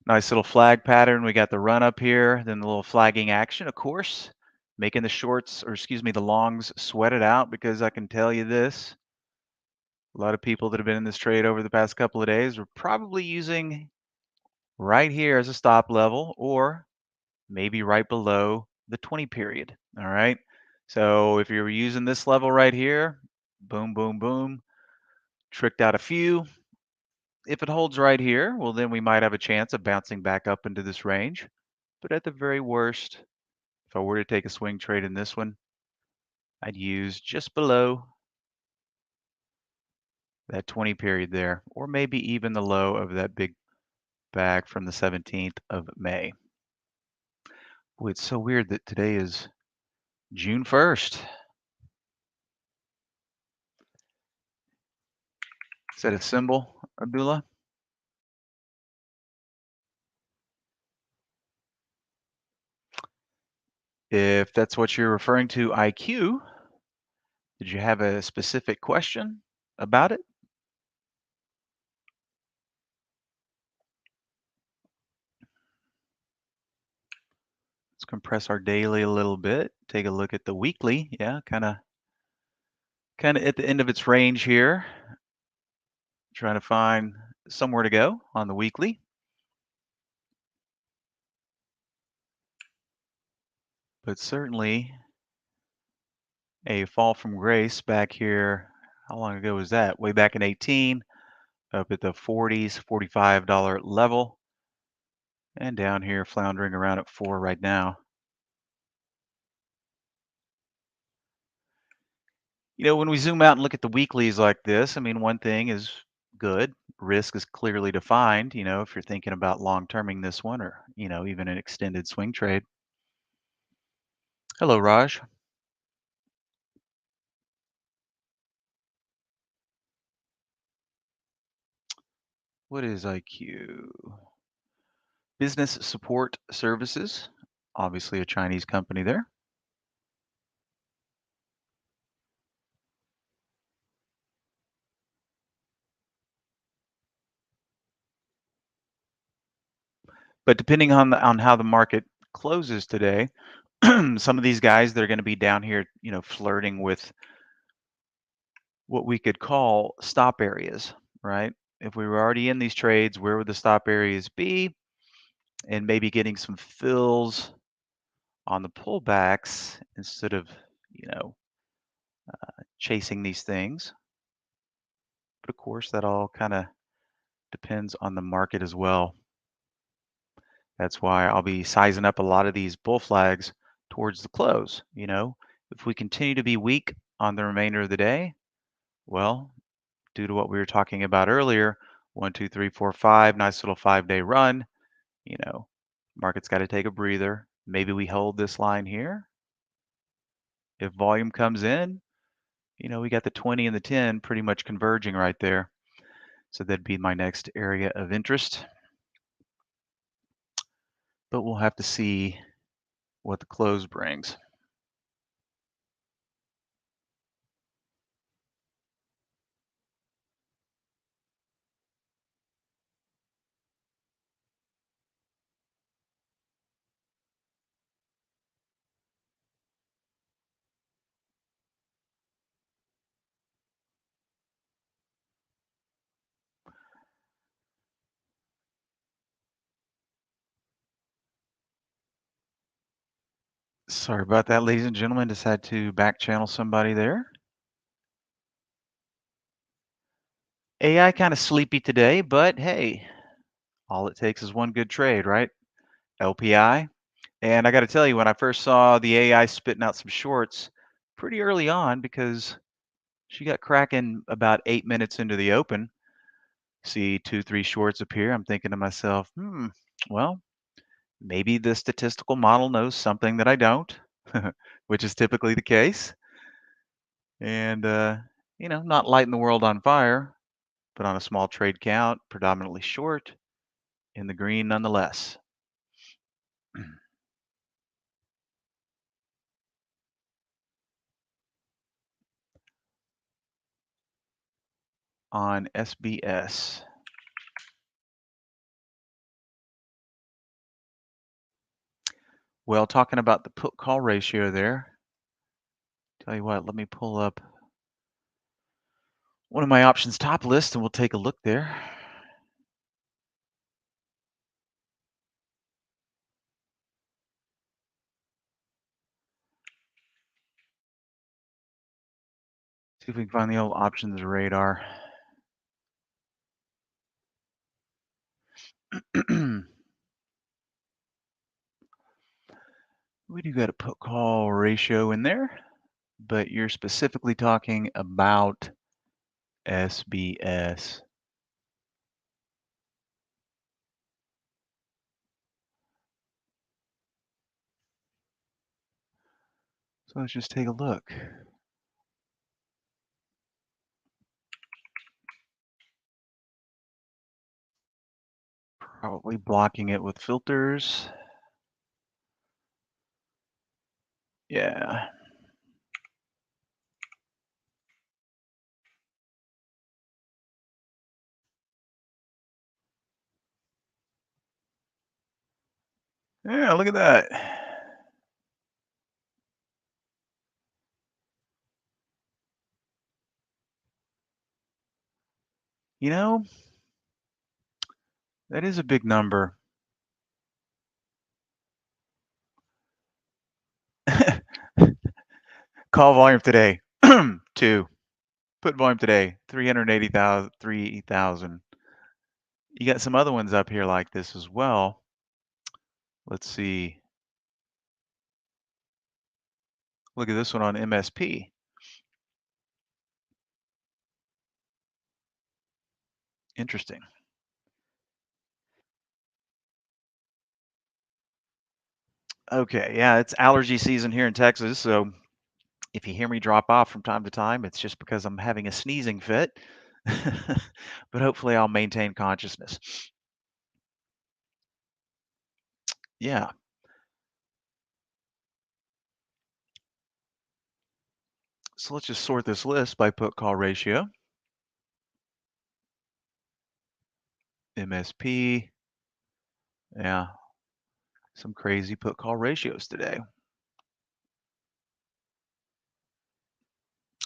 Nice little flag pattern. We got the run up here, then the little flagging action, of course, making the shorts, or excuse me, the longs sweat it out, because I can tell you this. A lot of people that have been in this trade over the past couple of days are probably using right here as a stop level, or maybe right below the 20 period. All right. So if you're using this level right here, boom, boom, boom, tricked out a few. If it holds right here, well, then we might have a chance of bouncing back up into this range. But at the very worst, if I were to take a swing trade in this one, I'd use just below that 20 period there, or maybe even the low of that big bag from the 17th of May. Boy, it's so weird that today is June 1st. Is that a symbol, Abdullah? If that's what you're referring to, IQ, did you have a specific question about it? Let's compress our daily a little bit. Take a look at the weekly. Yeah, kind of at the end of its range here. Trying to find somewhere to go on the weekly. But certainly a fall from grace back here. How long ago was that? Way back in 18, up at the 40s, $45 level. And down here floundering around at 4 right now. When we zoom out and look at the weeklies like this, I mean, one thing is good. Risk is clearly defined, if you're thinking about long-terming this one, or, even an extended swing trade. Hello, Raj. What is IQ? Business Support Services. Obviously a Chinese company there. But depending on how the market closes today, some of these guys, they're going to be down here, flirting with what we could call stop areas, right? If we were already in these trades, where would the stop areas be? and maybe getting some fills on the pullbacks instead of, you know, chasing these things. But of course, that all kind of depends on the market as well. That's why I'll be sizing up a lot of these bull flags towards the close. You know, if we continue to be weak on the remainder of the day, well, due to what we were talking about earlier, 1, 2, 3, 4, 5, nice little 5-day run, you know, market's got to take a breather. Maybe we hold this line here. If volume comes in, you know, we got the 20 and the 10 pretty much converging right there. So that'd be my next area of interest. But we'll have to see what the close brings. Sorry about that, ladies and gentlemen. Just had to back channel somebody there. AI kind of sleepy today, but hey, all it takes is one good trade, right? LPI. And I got to tell you, when I first saw the AI spitting out some shorts pretty early on, because she got cracking about 8 minutes into the open, see 2, 3 shorts appear. I'm thinking to myself, well, maybe the statistical model knows something that I don't, which is typically the case. And, you know, not lighting the world on fire, but on a small trade count, predominantly short, in the green nonetheless. On SBS. Well, talking about the put call ratio there, tell you what, let me pull up one of my options top list and we'll take a look there. See if we can find the old options radar. We do got a put call ratio in there, but you're specifically talking about SBS. So let's just take a look. Probably blocking it with filters. Yeah. Yeah, look at that. You know, that is a big number. Call volume today, 2. Put volume today, 380,000, 3,000. You got some other ones up here like this as well. Let's see. Look at this one on MSP. Interesting. Okay, yeah, it's allergy season here in Texas, so if you hear me drop off from time to time, it's just because I'm having a sneezing fit. But hopefully I'll maintain consciousness. Yeah. So let's just sort this list by put call ratio. MSP. Yeah. Some crazy put call ratios today.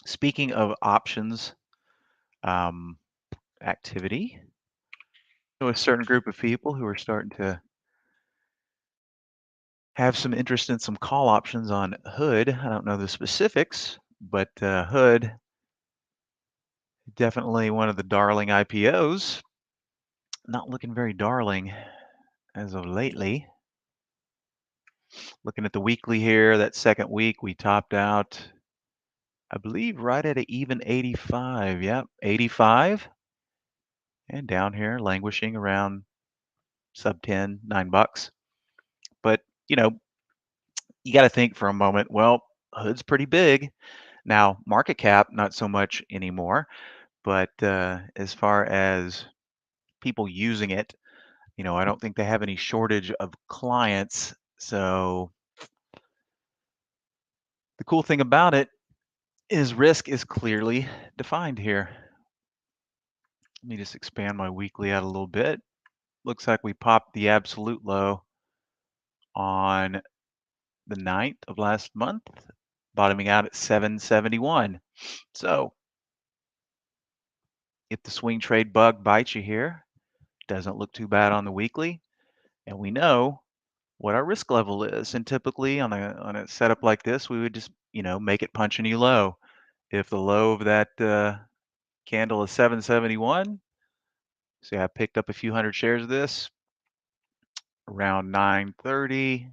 Speaking of options activity, so a certain group of people who are starting to Have some interest in some call options on Hood. I don't know the specifics, but Hood, definitely one of the darling IPOs. Not looking very darling as of lately. Looking at the weekly here, that second week we topped out, I believe, right at an even 85. Yep, 85. And down here, languishing around sub 10, $9. But, you got to think for a moment, well, Hood's pretty big. Now, market cap, not so much anymore. But as far as people using it, I don't think they have any shortage of clients. So the cool thing about it is risk is clearly defined here. Let me just expand my weekly out a little bit. Looks like we popped the absolute low on the 9th of last month, bottoming out at 771. So if the swing trade bug bites you here, doesn't look too bad on the weekly. And we know what our risk level is. And typically on a setup like this, we would just, make it punch a new low. If the low of that candle is 771, say I picked up a few hundred shares of this around 930,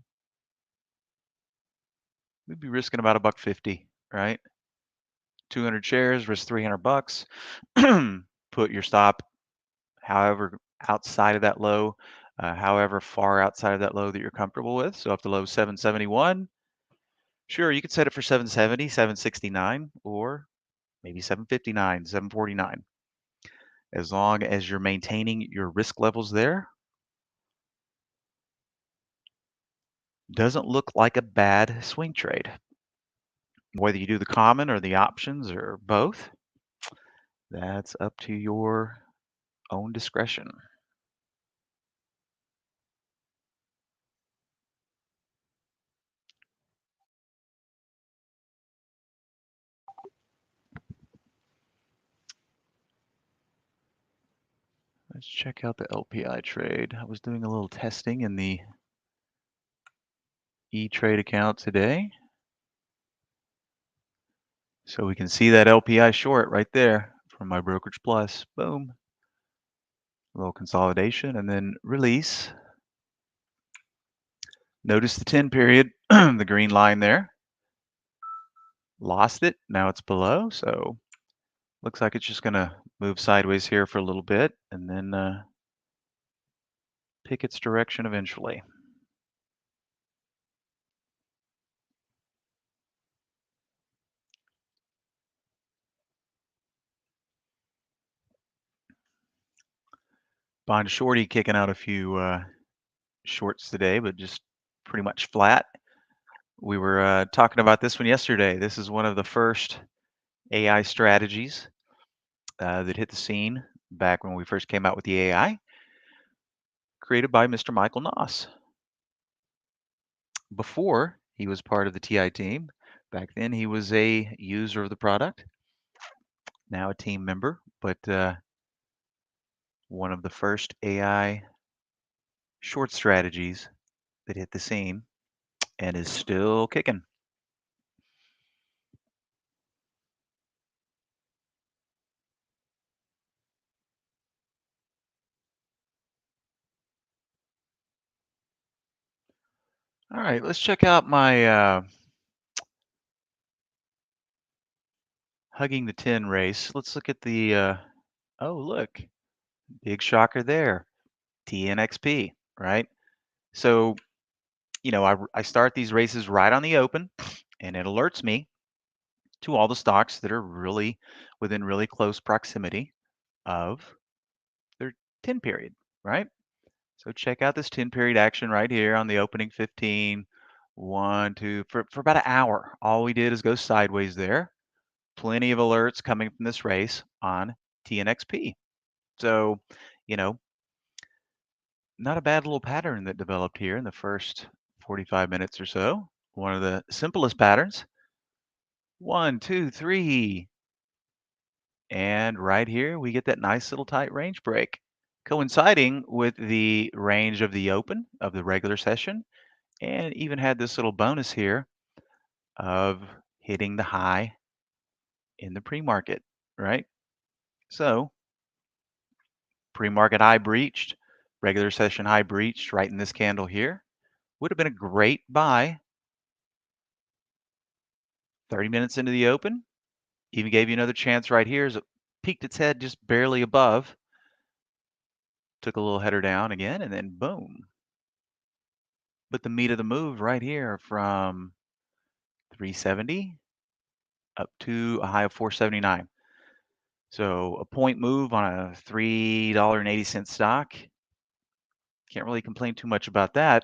we'd be risking about $1.50, right? 200 shares, risk $300. Put your stop however outside of that low, however far outside of that low that you're comfortable with. So if the low is 771, sure, you could set it for 770, 769, or maybe 759, 749. As long as you're maintaining your risk levels there, doesn't look like a bad swing trade. Whether you do the common or the options or both, that's up to your own discretion. Let's check out the LPI trade. I was doing a little testing in the E-Trade account today. So we can see that LPI short right there from my brokerage plus. Boom. A little consolidation and then release. Notice the 10 period, the green line there. Lost it. Now it's below. So looks like it's just going to move sideways here for a little bit and then pick its direction eventually. Bond shorty kicking out a few shorts today, but just pretty much flat. We were talking about this one yesterday. This is one of the first AI strategies that hit the scene back when we first came out with the AI, created by Mr. Michael Noss. Before he was part of the TI team, back then he was a user of the product, now a team member, but one of the first AI short strategies that hit the scene and is still kicking. All right, let's check out my hugging the 10 race. Let's look at the, oh, look, big shocker there, TNXP, right? So, I start these races right on the open and it alerts me to all the stocks that are really within really close proximity of their 10 period, right? So check out this 10 period action right here on the opening 15, 1, 2, for about an hour. All we did is go sideways there. Plenty of alerts coming from this race on TNXP. So, you know, not a bad little pattern that developed here in the first 45 minutes or so. One of the simplest patterns. 1, 2, 3. And right here, we get that nice little tight range break, coinciding with the range of the open of the regular session and it even had this little bonus here of hitting the high in the pre-market, right? So pre-market high breached, regular session high breached right in this candle here. Would have been a great buy 30 minutes into the open. Even gave you another chance right here as it peeked its head just barely above. Took a little header down again, and then boom. But the meat of the move right here from 370 up to a high of 479. So a point move on a $3.80 stock. Can't really complain too much about that.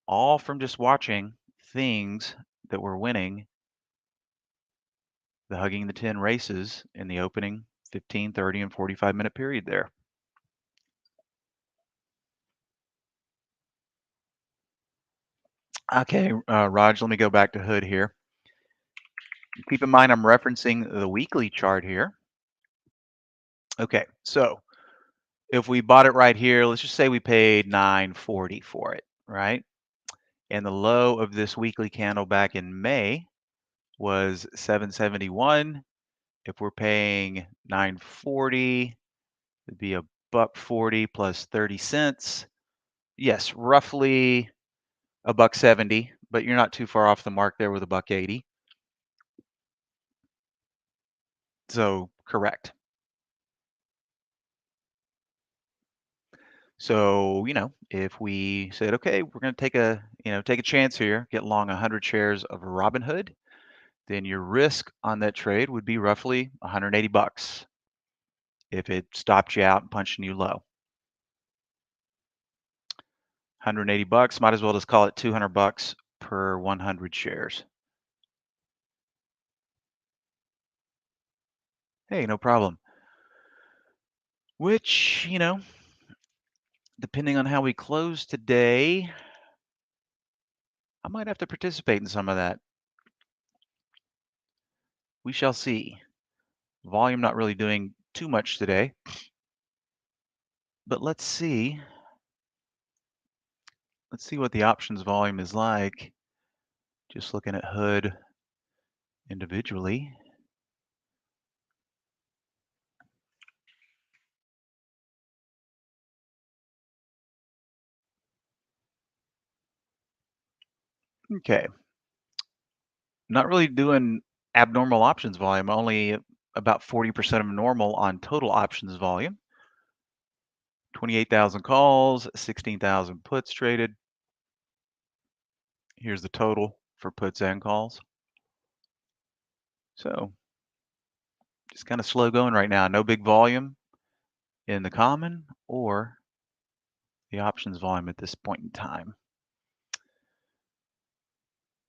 All from just watching things that were winning the Hugging the 10 races in the opening 15, 30, and 45-minute period there. Okay, Raj, let me go back to Hood here. Keep in mind I'm referencing the weekly chart here. Okay, so if we bought it right here, let's just say we paid $9.40 for it, right? And the low of this weekly candle back in May was $7.71. If we're paying $9.40, it'd be $1.40 plus 30 cents. Yes, roughly $1.70, but you're not too far off the mark there with $1.80. So correct. So, if we said, okay, we're going to take a chance here, get long 100 shares of Robinhood, then your risk on that trade would be roughly 180 bucks if it stopped you out and punched a new low. 180 bucks, might as well just call it 200 bucks per 100 shares. Hey, no problem. Which, depending on how we close today, I might have to participate in some of that. We shall see. Volume not really doing too much today. But let's see. Let's see what the options volume is like. Just looking at Hood individually. Okay. Not really doing abnormal options volume, only about 40% of normal on total options volume. 28,000 calls, 16,000 puts traded. Here's the total for puts and calls. So just kind of slow going right now. No big volume in the common or the options volume at this point in time.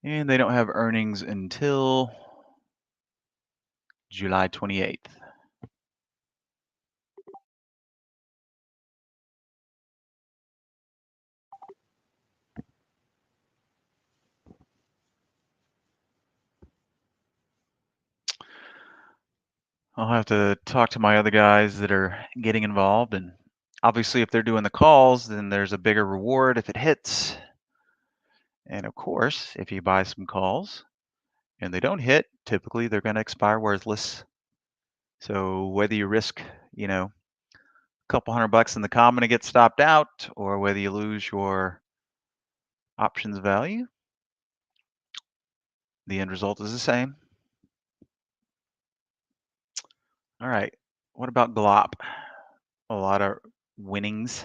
And they don't have earnings until July 28th. I'll have to talk to my other guys that are getting involved, and obviously if they're doing the calls, then there's a bigger reward if it hits. And of course, if you buy some calls and they don't hit, typically they're going to expire worthless. So whether you risk, a couple $100 in the common to get stopped out, or whether you lose your options value, the end result is the same. All right, what about Glop? A lot of winnings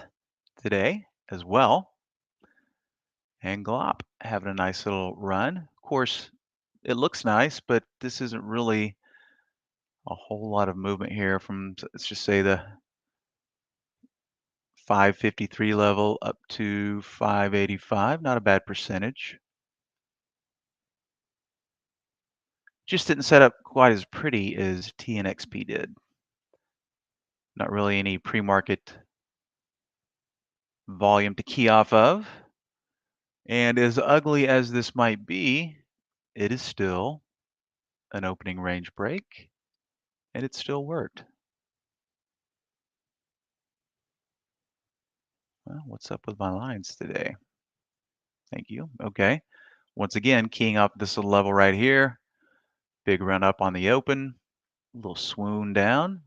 today as well. And Glop having a nice little run. Of course, it looks nice, but this isn't really a whole lot of movement here from, let's just say, the 553 level up to 585. Not a bad percentage. Just didn't set up quite as pretty as TNXP did. Not really any pre-market volume to key off of. And as ugly as this might be, it is still an opening range break, and it still worked. Well, what's up with my lines today? Thank you. Okay. Once again, keying up this level right here. Big run up on the open. A little swoon down.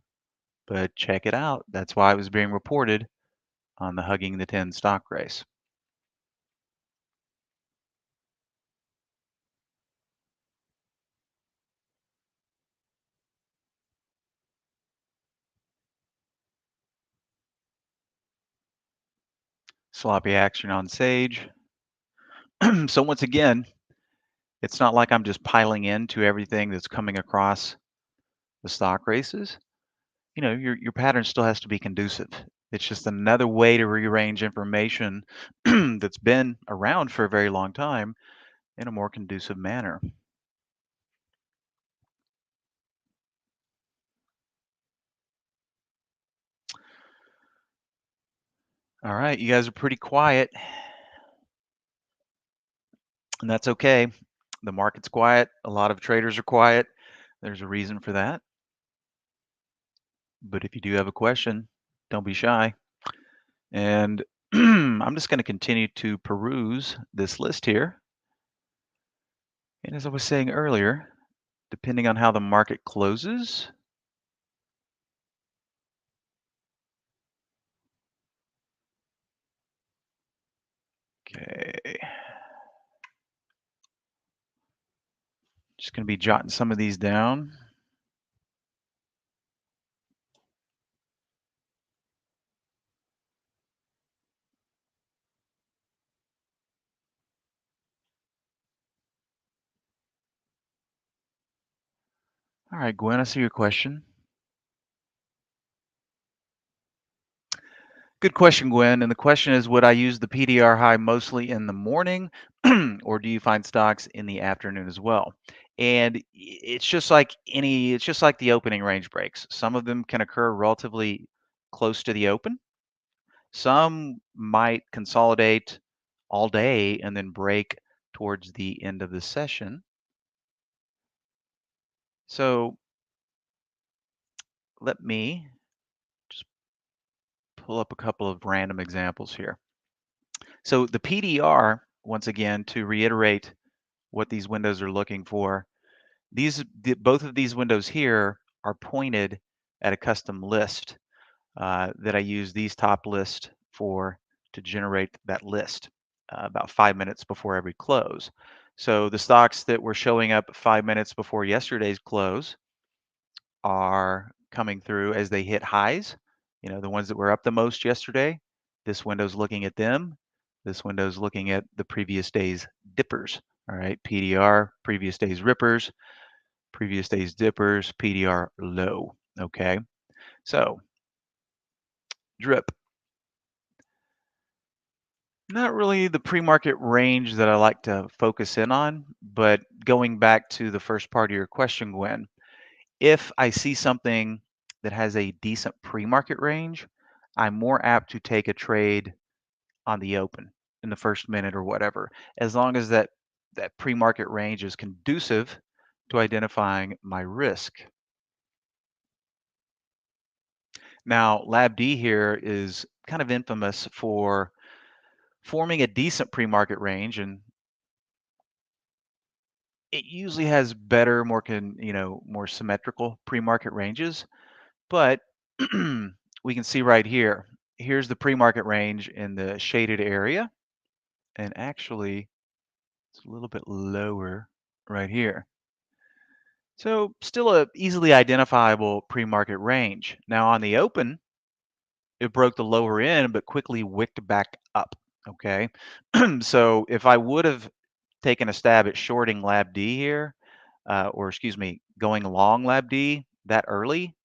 But check it out. That's why it was being reported on the Hugging the 10 stock race. Sloppy action on Sage. So once again, it's not like I'm just piling into everything that's coming across the stock races. Your pattern still has to be conducive. It's just another way to rearrange information that's been around for a very long time in a more conducive manner. All right, you guys are pretty quiet, and that's okay. The market's quiet. A lot of traders are quiet. There's a reason for that. But if you do have a question, don't be shy. And I'm just going to continue to peruse this list here. And as I was saying earlier, depending on how the market closes, okay, just going to be jotting some of these down. All right, Gwen, I see your question. Good question, Gwen. And the question is, would I use the PDR high mostly in the morning, or do you find stocks in the afternoon as well? And it's just like it's just like the opening range breaks. Some of them can occur relatively close to the open. Some might consolidate all day and then break towards the end of the session. So let me just pull up a couple of random examples here. So the PDR, once again, to reiterate what these windows are looking for, both of these windows here are pointed at a custom list that I use these top lists for to generate that list about 5 minutes before every close. So the stocks that were showing up 5 minutes before yesterday's close are coming through as they hit highs. The ones that were up the most yesterday, this window's looking at them. This window's looking at the previous day's dippers. All right, PDR, previous day's rippers, previous day's dippers, PDR low. Okay, so drip. Not really the pre-market range that I like to focus in on, but going back to the first part of your question, Gwen, if I see something that has a decent pre-market range, I'm more apt to take a trade on the open in the first minute or whatever, as long as that pre-market range is conducive to identifying my risk. Now, LabD here is kind of infamous for forming a decent pre-market range, and it usually has better, more symmetrical pre-market ranges. But we can see right here, here's the pre-market range in the shaded area. And actually, it's a little bit lower right here. So still a easily identifiable pre-market range. Now on the open, it broke the lower end, but quickly wicked back up. Okay. So if I would have taken a stab at shorting Lab D here, or excuse me, going long Lab D that early,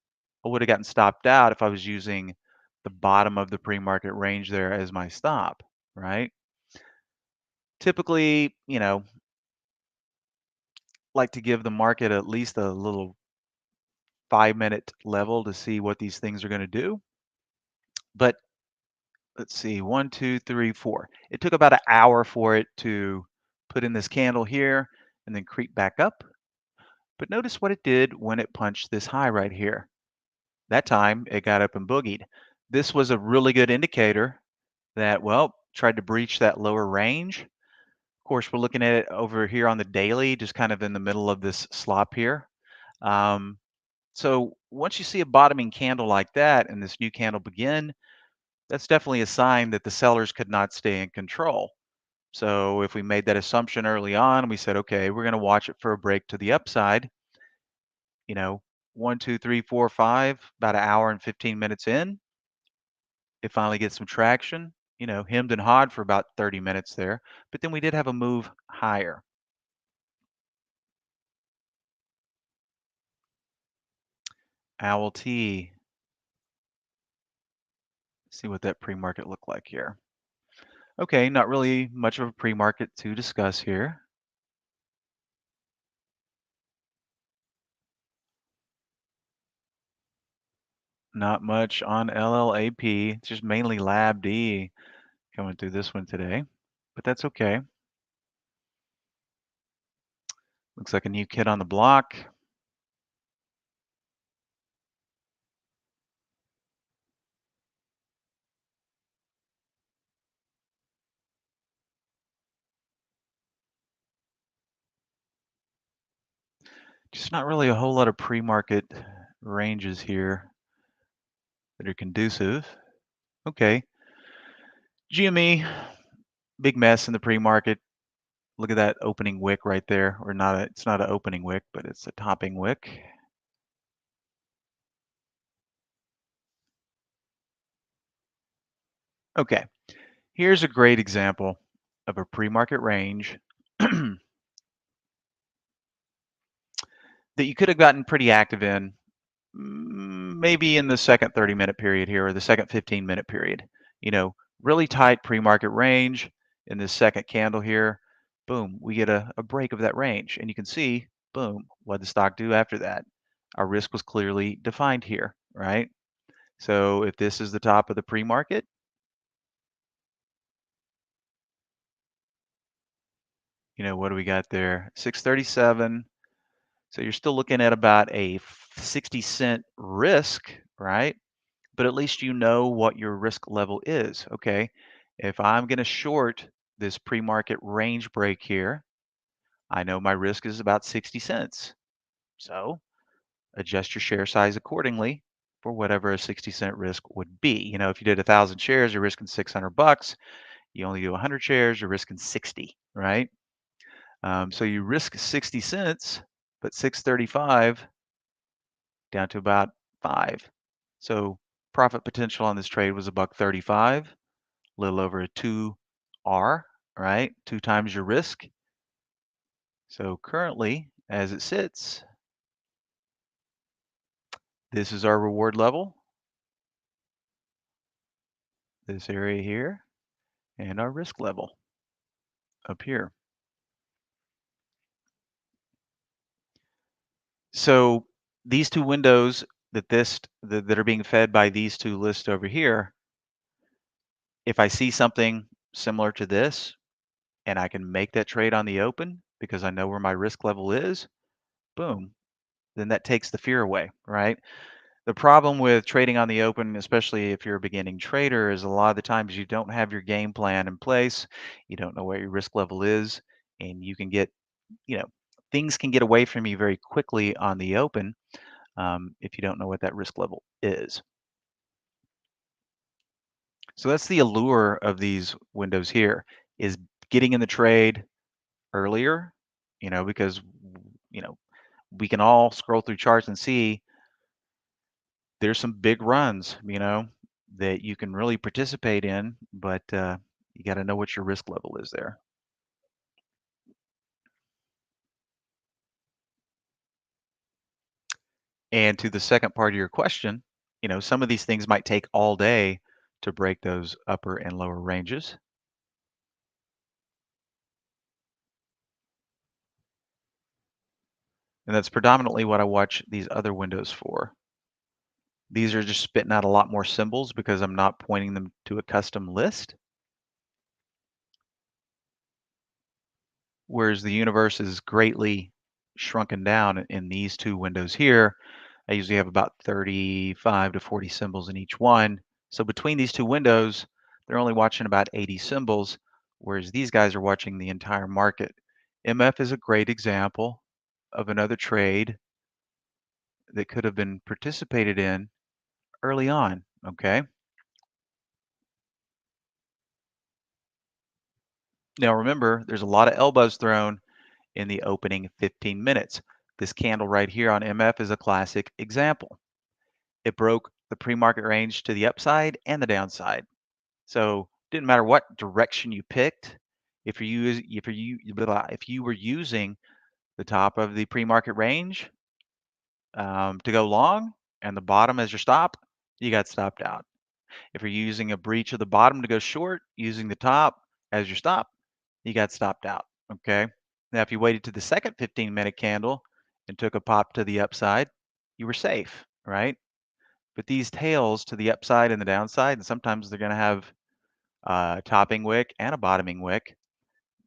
I would have gotten stopped out if I was using the bottom of the pre-market range there as my stop, right? Typically, like to give the market at least a little 5-minute level to see what these things are going to do. But let's see, 1, 2, 3, 4. It took about an hour for it to put in this candle here and then creep back up. But notice what it did when it punched this high right here. That time it got up and boogied. This was a really good indicator that, well, tried to breach that lower range. course, we're looking at it over here on the daily, just kind of in the middle of this slop here. Um, so once you see a bottoming candle like that and this new candle begin, that's definitely a sign that the sellers could not stay in control. So if we made that assumption early on, we said, okay, we're going to watch it for a break to the upside, you know, 1, 2, 3, 4, 5, about an hour and 15 minutes in, it finally gets some traction, hemmed and hawed for about 30 minutes there. But then we did have a move higher. Owl T. See what that pre-market looked like here. Okay, not really much of a pre-market to discuss here. Not much on LLAP. It's just mainly Lab D coming through this one today, but that's okay. Looks like a new kid on the block. Just not really a whole lot of pre-market ranges here that are conducive. Okay. GME, big mess in the pre-market. Look at that opening wick right there, or it's not an opening wick, but it's a topping wick. Okay, here's a great example of a pre-market range that you could have gotten pretty active in, maybe in the second 30-minute period here, or the second 15-minute period. Really tight pre-market range in this second candle here. Boom, we get a break of that range, and you can see, boom, what did the stock do after that? Our risk was clearly defined here, right? So if this is the top of the pre-market, what do we got there? 637. So you're still looking at about a 60-cent risk, right? But at least you know what your risk level is. Okay, if I'm going to short this pre-market range break here, I know my risk is about 60 cents. So adjust your share size accordingly for whatever a 60-cent risk would be. If you did 1,000 shares, you're risking $600. You only do 100 shares, you're risking 60, right? So you risk 60 cents, but 635 down to about 5. So profit potential on this trade was $1.35, a little over a 2R, right? 2 times your risk. So currently, as it sits, this is our reward level, this area here, and our risk level up here. So these two windows that are being fed by these two lists over here, if I see something similar to this and I can make that trade on the open because I know where my risk level is, boom, then that takes the fear away, right? The problem with trading on the open, especially if you're a beginning trader, is a lot of the times you don't have your game plan in place. You don't know where your risk level is, and you can get, you know, things can get away from you very quickly on the open if you don't know what that risk level is. So that's the allure of these windows here, is getting in the trade earlier, because, you know, we can all scroll through charts and see there's some big runs, that you can really participate in, but you got to know what your risk level is there. And to the second part of your question, some of these things might take all day to break those upper and lower ranges. And that's predominantly what I watch these other windows for. These are just spitting out a lot more symbols because I'm not pointing them to a custom list. Whereas the universe is greatly shrunken down in these two windows here. I usually have about 35 to 40 symbols in each one. So between these two windows, they're only watching about 80 symbols, whereas these guys are watching the entire market. MF is a great example of another trade that could have been participated in early on, okay? Now remember, there's a lot of elbows thrown in the opening 15 minutes. This candle right here on MF is a classic example. It broke the pre-market range to the upside and the downside. So didn't matter what direction you picked. If you were using the top of the pre-market range to go long and the bottom as your stop, you got stopped out. If you're using a breach of the bottom to go short, using the top as your stop, you got stopped out. Okay. Now, if you waited to the second 15-minute candle and took a pop to the upside, you were safe, right? But these tails to the upside and the downside, and sometimes they're going to have a topping wick and a bottoming wick.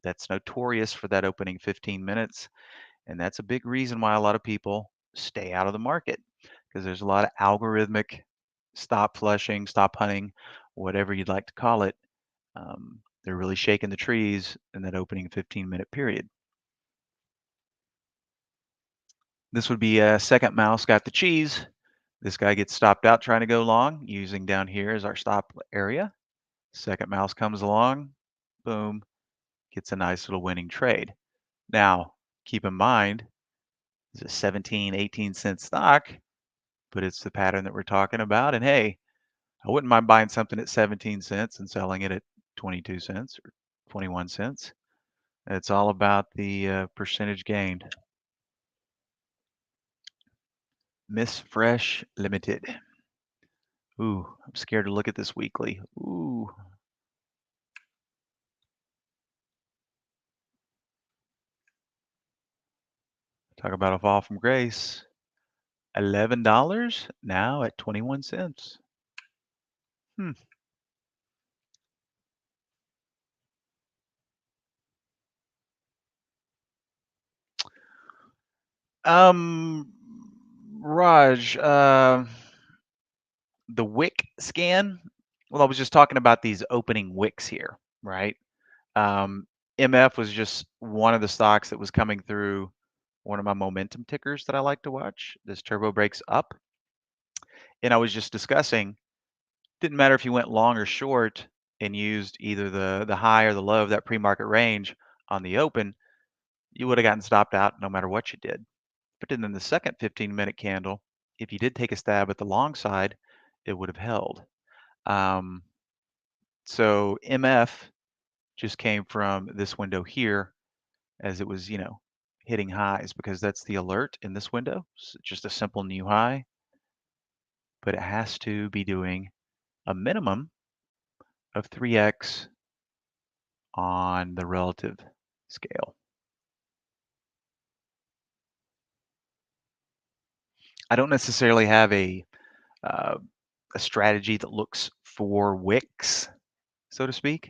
That's notorious for that opening 15 minutes. And that's a big reason why a lot of people stay out of the market, because there's a lot of algorithmic stop flushing, stop hunting, whatever you'd like to call it. They're really shaking the trees in that opening 15-minute period. This would be a second mouse got the cheese. This guy gets stopped out trying to go long, using down here as our stop area. Second mouse comes along, boom, gets a nice little winning trade. Now, keep in mind, it's a 17, 18-cent stock, but it's the pattern that we're talking about. And hey, I wouldn't mind buying something at 17 cents and selling it at 22 cents or 21 cents. It's all about the percentage gained. Miss Fresh Limited. Ooh, I'm scared to look at this weekly. Ooh. Talk about a fall from grace. $11 now at 21 cents. Hmm. Um, Raj, the wick scan. Well, I was just talking about these opening wicks here, right? Um, MF was just one of the stocks that was coming through one of my momentum tickers that I like to watch. This turbo breaks up. And I was just discussing, didn't matter if you went long or short and used either the high or the low of that pre-market range on the open, you would have gotten stopped out no matter what you did. But then in the second 15-minute candle, if you did take a stab at the long side, it would have held. Um, so MF just came from this window here as it was, hitting highs, because that's the alert in this window. It's just a simple new high, but it has to be doing a minimum of 3x on the relative scale. I don't necessarily have uh, a strategy that looks for wicks, so to speak.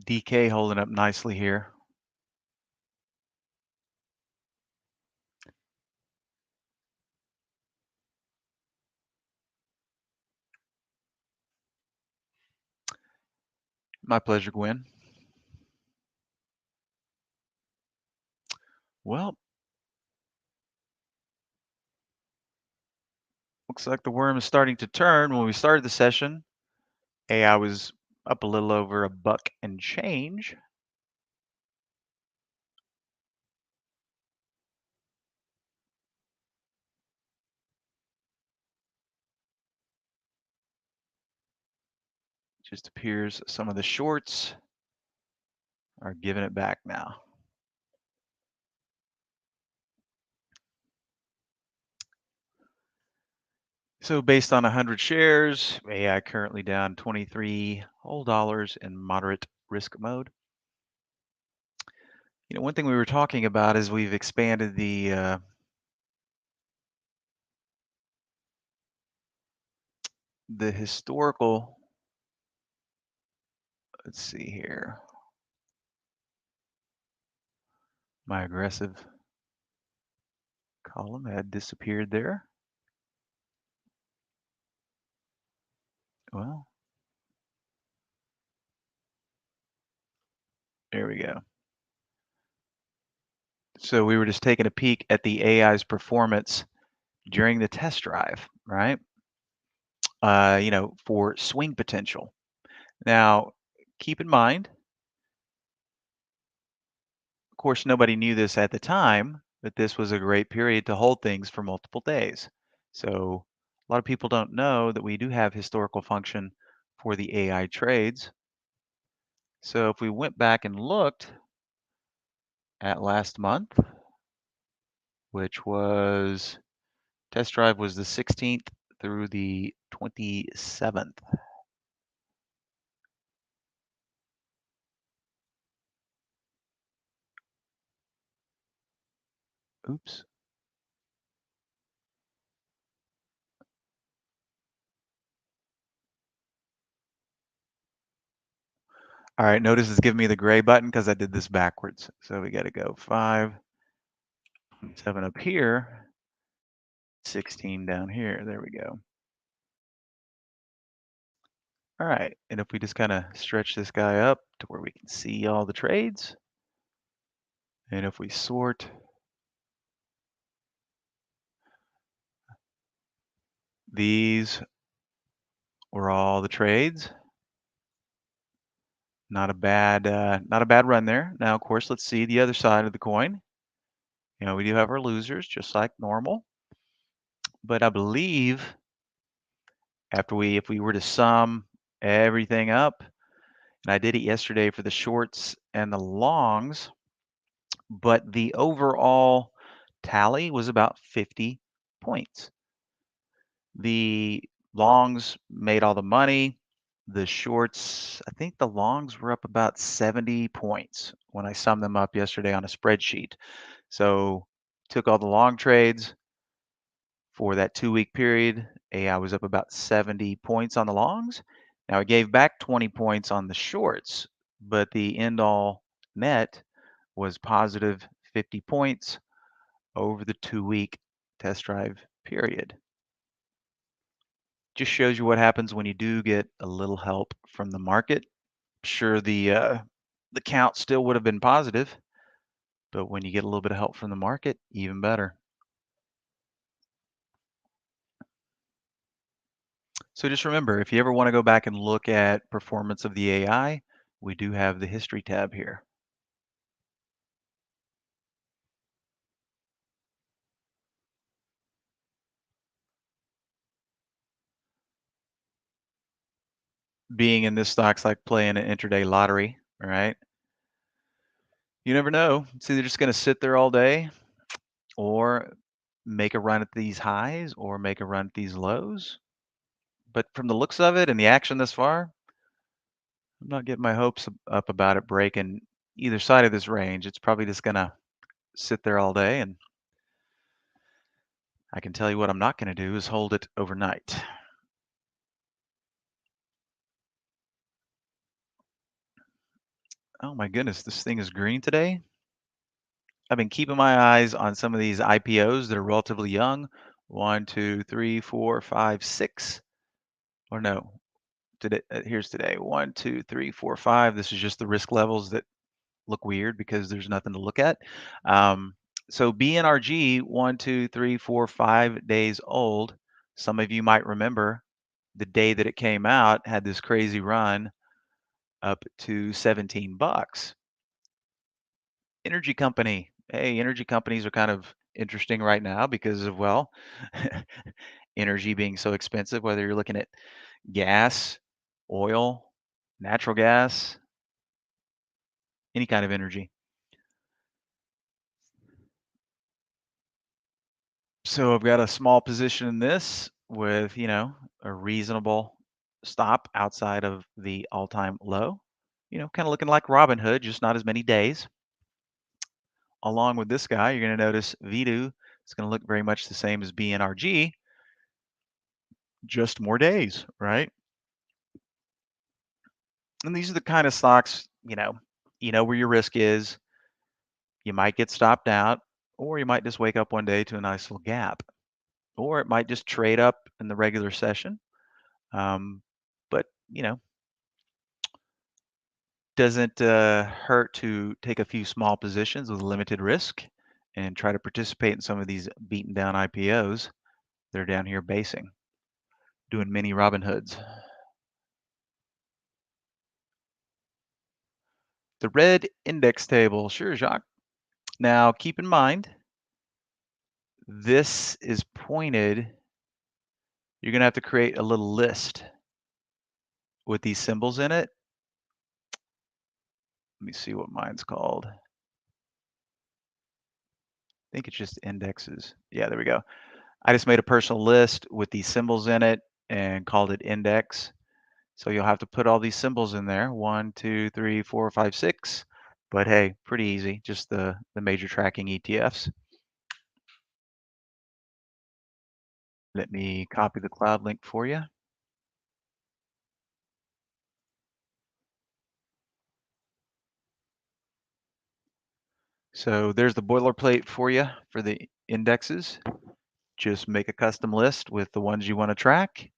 DK holding up nicely here. My pleasure, Gwen. Well, looks like the worm is starting to turn. When we started the session, AI was up a little over a buck and change. Just appears some of the shorts are giving it back now. So based on 100 shares, AI currently down 23 whole dollars in moderate risk mode. One thing we were talking about is we've expanded the historical. Let's see here. My aggressive column had disappeared there. Well, there we go. So we were just taking a peek at the AI's performance during the test drive, right? For swing potential. Now, keep in mind, of course, nobody knew this at the time, but this was a great period to hold things for multiple days. So a lot of people don't know that we do have historical function for the AI trades. So if we went back and looked at last month, which was test drive was the 16th through the 27th. Oops. All right, notice it's giving me the gray button because I did this backwards. So we got to go 5, 7 up here, 16 down here. There we go. All right, and if we just kind of stretch this guy up to where we can see all the trades, and if we sort these were all the trades. Not a bad run there. Now, of course, let's see the other side of the coin. We do have our losers, just like normal. But I believe if we were to sum everything up, and I did it yesterday for the shorts and the longs, but the overall tally was about 50 points. The longs made all the money. The shorts, I think the longs were up about 70 points when I summed them up yesterday on a spreadsheet. So took all the long trades for that 2-week period. AI was up about 70 points on the longs. Now it gave back 20 points on the shorts, but the end all net was positive 50 points over the 2-week test drive period. Just shows you what happens when you do get a little help from the market. Sure, the count still would have been positive, but when you get a little bit of help from the market, even better. So just remember, if you ever want to go back and look at performance of the AI, we do have the history tab here. Being in this stock's like playing an intraday lottery, right? You never know. It's either just going to sit there all day or make a run at these highs or make a run at these lows. But from the looks of it and the action thus far, I'm not getting my hopes up about it breaking either side of this range. It's probably just going to sit there all day. And I can tell you what I'm not going to do is hold it overnight. Oh my goodness, this thing is green today. I've been keeping my eyes on some of these IPOs that are relatively young. 1, 2, 3, 4, 5, 6. Or no, today. Here's today. 1, 2, 3, 4, 5. This is just the risk levels that look weird because there's nothing to look at. So BNRG, 1, 2, 3, 4, 5 days old. Some of you might remember the day that it came out had this crazy run up to 17 bucks. Energy company. Hey, energy companies are kind of interesting right now because of, well, energy being so expensive, whether you're looking at gas, oil, natural gas, any kind of energy. So I've got a small position in this with, a reasonable stop outside of the all-time low. Kind of looking like Robinhood, just not as many days. Along with this guy, you're going to notice Vidu is going to look very much the same as BNRG, just more days, right? And these are the kind of stocks, you know where your risk is. You might get stopped out, or you might just wake up one day to a nice little gap, or it might just trade up in the regular session. Um, but doesn't hurt to take a few small positions with limited risk and try to participate in some of these beaten down IPOs. They're down here basing, doing mini Robin Hoods. The red index table, sure, Jacques. Now keep in mind, this is pointed. You're going to have to create a little list with these symbols in it. Let me see what mine's called. I think it's just indexes. Yeah, there we go. I just made a personal list with these symbols in it and called it index. So you'll have to put all these symbols in there. 1, 2, 3, 4, 5, 6. But hey, pretty easy. Just the major tracking ETFs. Let me copy the cloud link for you. So there's the boilerplate for you for the indexes. Just make a custom list with the ones you want to track,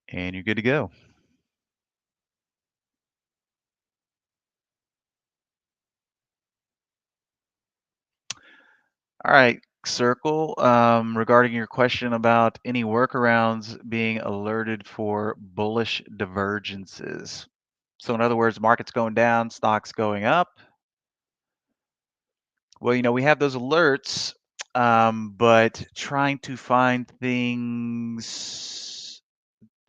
and you're good to go. All right, Circle, regarding your question about any workarounds being alerted for bullish divergences. So in other words, market's going down, stocks going up. Well, we have those alerts, but trying to find things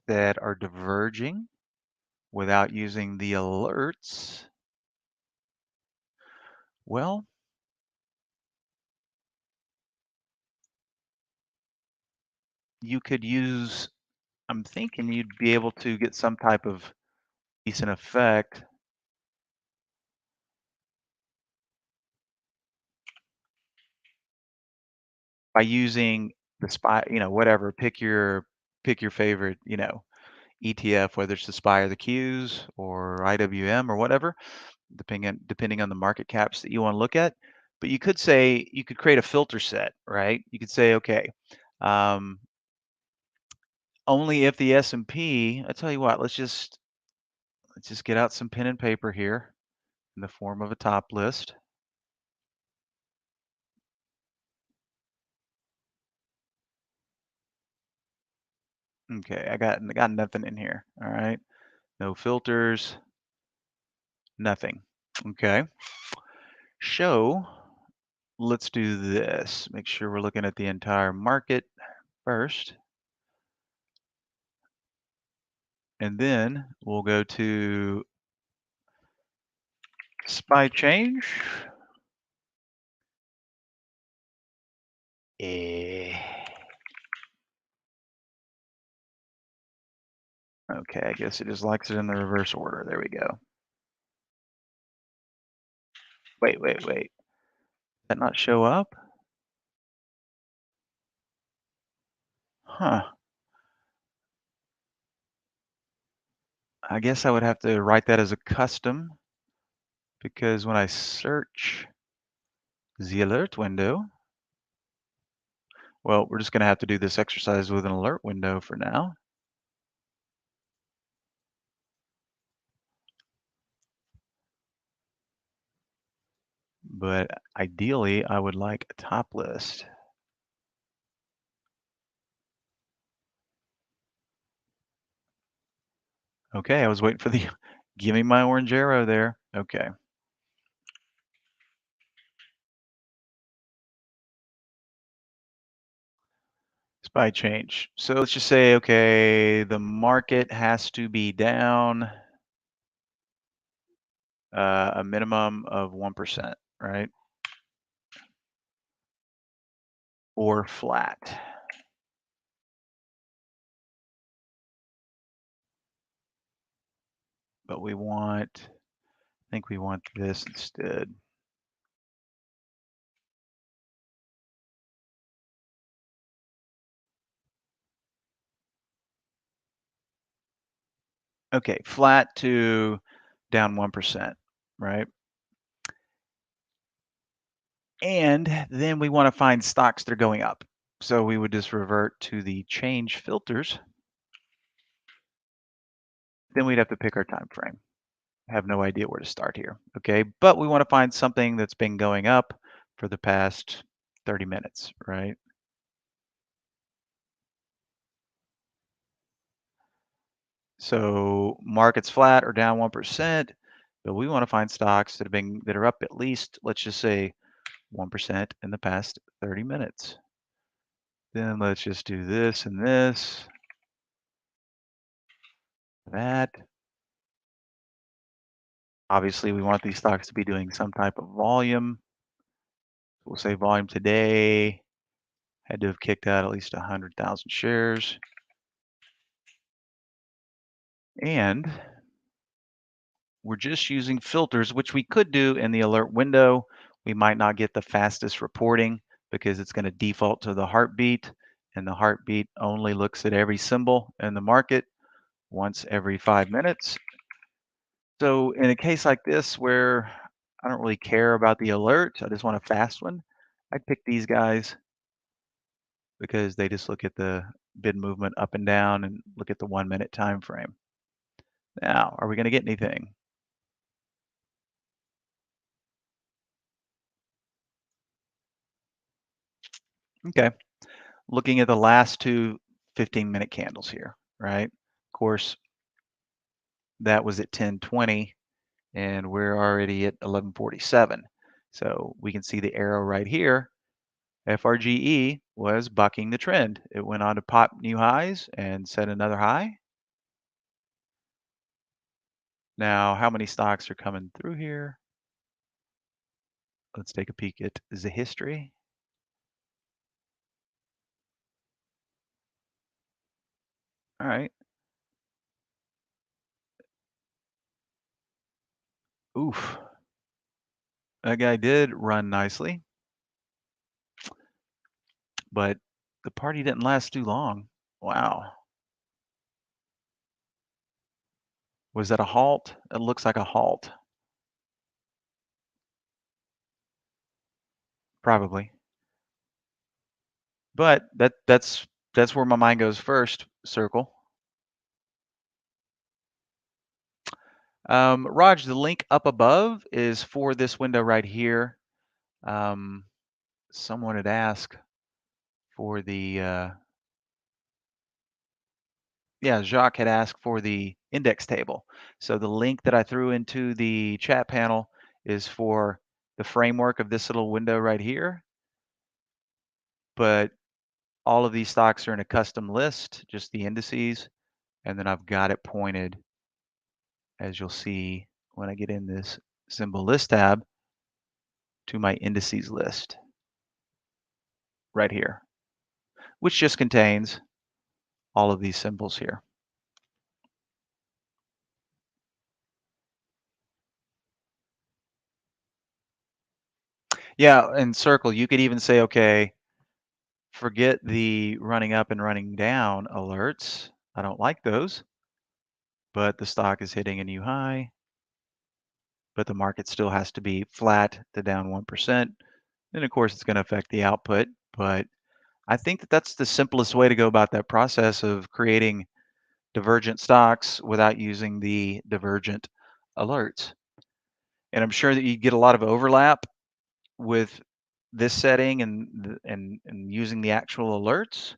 that are diverging without using the alerts, well, you could use, I'm thinking you'd be able to get some type of decent effect by using the SPY, whatever, pick your favorite, ETF, whether it's the SPY or the Qs or IWM or whatever, depending on the market caps that you want to look at. But you could say you could create a filter set, right? You could say, okay, um, only if the S&P. I tell you what, let's just get out some pen and paper here in the form of a top list. Okay, I got nothing in here. All right, no filters, nothing. Okay, show. Let's do this. Make sure we're looking at the entire market first. And then we'll go to SPY change. Eh. Okay, I guess it just likes it in the reverse order. There we go. Wait. Did that not show up? Huh. I guess I would have to write that as a custom because when I search the alert window, well, we're just going to have to do this exercise with an alert window for now. But ideally, I would like a top list. Okay, I was waiting for the give me my orange arrow there. Okay. SPY change. So let's just say, okay, the market has to be down a minimum of 1%, right? Or flat. But I think we want this instead. Okay, flat to down 1%, right? And then we want to find stocks that are going up. So we would just revert to the change filters. Then we'd have to pick our time frame. Have no idea where to start here. Okay, but we want to find something that's been going up for the past 30 minutes, right? So market's flat or down 1%, but we want to find stocks that are up at least, let's just say 1% in the past 30 minutes. Then let's just do this and this, that. Obviously, we want these stocks to be doing some type of volume. We'll say volume today had to have kicked out at least 100,000 shares. And we're just using filters, which we could do in the alert window. We might not get the fastest reporting because it's going to default to the heartbeat, and the heartbeat only looks at every symbol in the market once every 5 minutes. So in a case like this where I don't really care about the alert, I just want a fast one, I'd pick these guys because they just look at the bid movement up and down and look at the 1 minute time frame. Now, are we going to get anything? Okay. Looking at the last two 15-minute candles here, right? Of course, that was at 10:20 and we're already at 11:47. So we can see the arrow right here. FRGE was bucking the trend. It went on to pop new highs and set another high. Now, how many stocks are coming through here? Let's take a peek at the history. All right. Oof. That guy did run nicely, but the party didn't last too long. Wow. Was that a halt? It looks like a halt. Probably. But that's where my mind goes first, circle. Raj, the link up above is for this window right here. Um, someone had asked for the, yeah, Jacques had asked for the index table. So the link that I threw into the chat panel is for the framework of this little window right here. But all of these stocks are in a custom list, just the indices. And then I've got it pointed, as you'll see when I get in this symbol list tab, to my indices list right here, which just contains all of these symbols here. Yeah, in circle, you could even say, okay, forget the running up and running down alerts. I don't like those, but the stock is hitting a new high, but the market still has to be flat to down 1%. And of course, it's going to affect the output, but I think that that's the simplest way to go about that process of creating divergent stocks without using the divergent alerts. And I'm sure that you get a lot of overlap with this setting and using the actual alerts,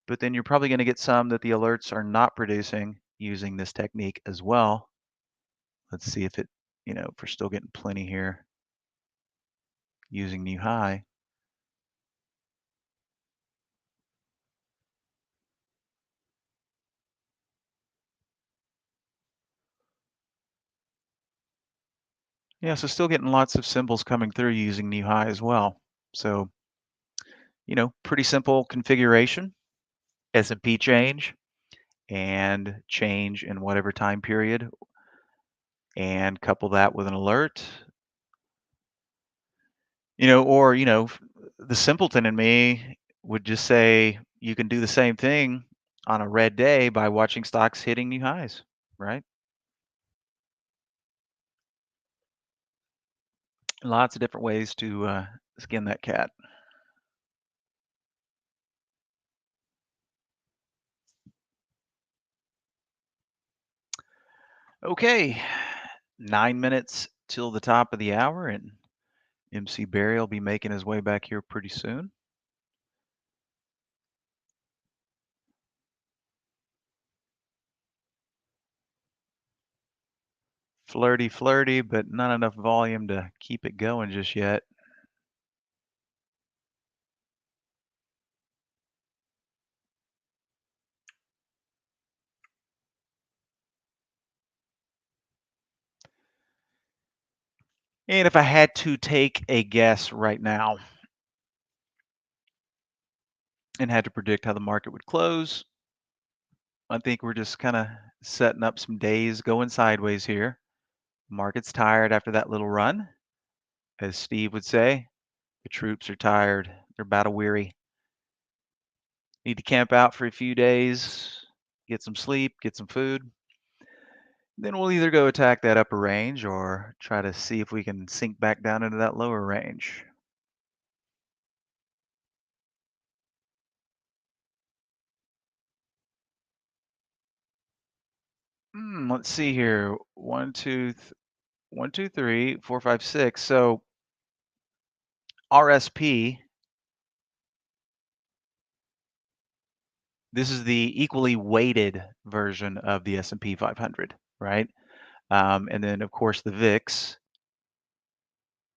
but then you're probably going to get some that the alerts are not producing using this technique as well. Let's see if it, if we're still getting plenty here using new high. Yeah, so still getting lots of symbols coming through using new high as well. So, pretty simple configuration, S&P change and change in whatever time period, and couple that with an alert. The simpleton in me would just say you can do the same thing on a red day by watching stocks hitting new highs, right? Lots of different ways to Skin that cat. Okay, 9 minutes till the top of the hour, and MC Barry will be making his way back here pretty soon. Flirty, flirty, but not enough volume to keep it going just yet. And if I had to take a guess right now and had to predict how the market would close, I think we're just kind of setting up some days going sideways here. Market's tired after that little run. As Steve would say, the troops are tired. They're battle weary. Need to camp out for a few days, get some sleep, get some food. Then we'll either go attack that upper range or try to see if we can sink back down into that lower range. Let's see here. 1, 2, 3, 4, 5, 6. So RSP, this is the equally weighted version of the S&P 500, right? And then of course the VIX,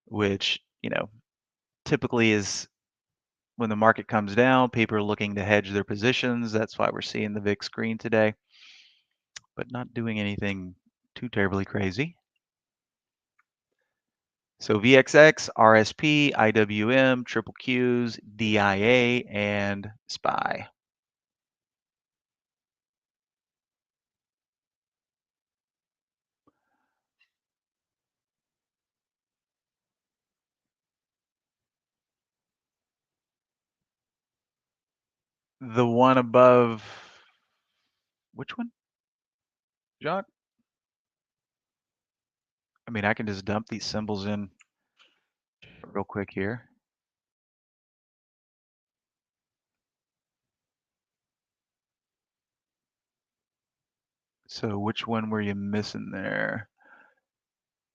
which, typically is when the market comes down, people are looking to hedge their positions. That's why we're seeing the VIX green today, but not doing anything too terribly crazy. So VXX, RSP, IWM, triple Qs, DIA, and SPY. The one above, which one, Jacques? I mean, I can just dump these symbols in real quick here. So which one were you missing there?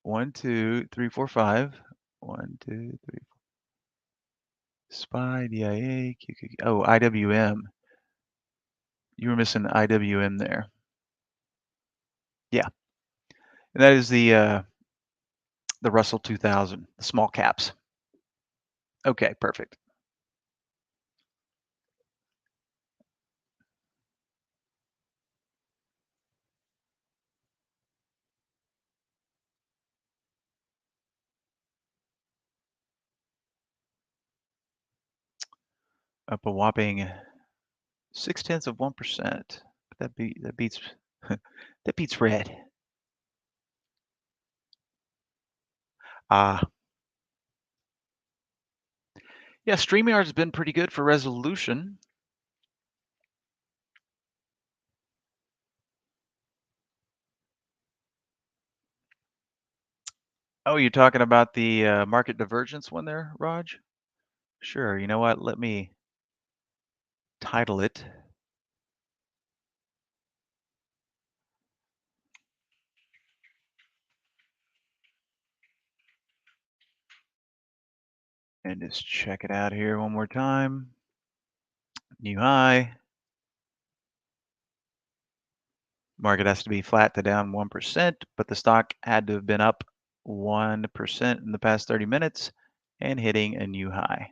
1, 2, 3, 4, 5. 1, 2, 3. SPY, DIA, QQQ. Oh, IWM. You were missing IWM there. Yeah, and that is the Russell 2000, the small caps. Okay, perfect. Up a whopping 0.6%. That beats that beats red. Ah, yeah, StreamYard's been pretty good for resolution. Oh, you're talking about the market divergence one there, Raj? Sure. You know what? Let me title it. And just check it out here one more time. New high. Market has to be flat to down 1%, but the stock had to have been up 1% in the past 30 minutes and hitting a new high.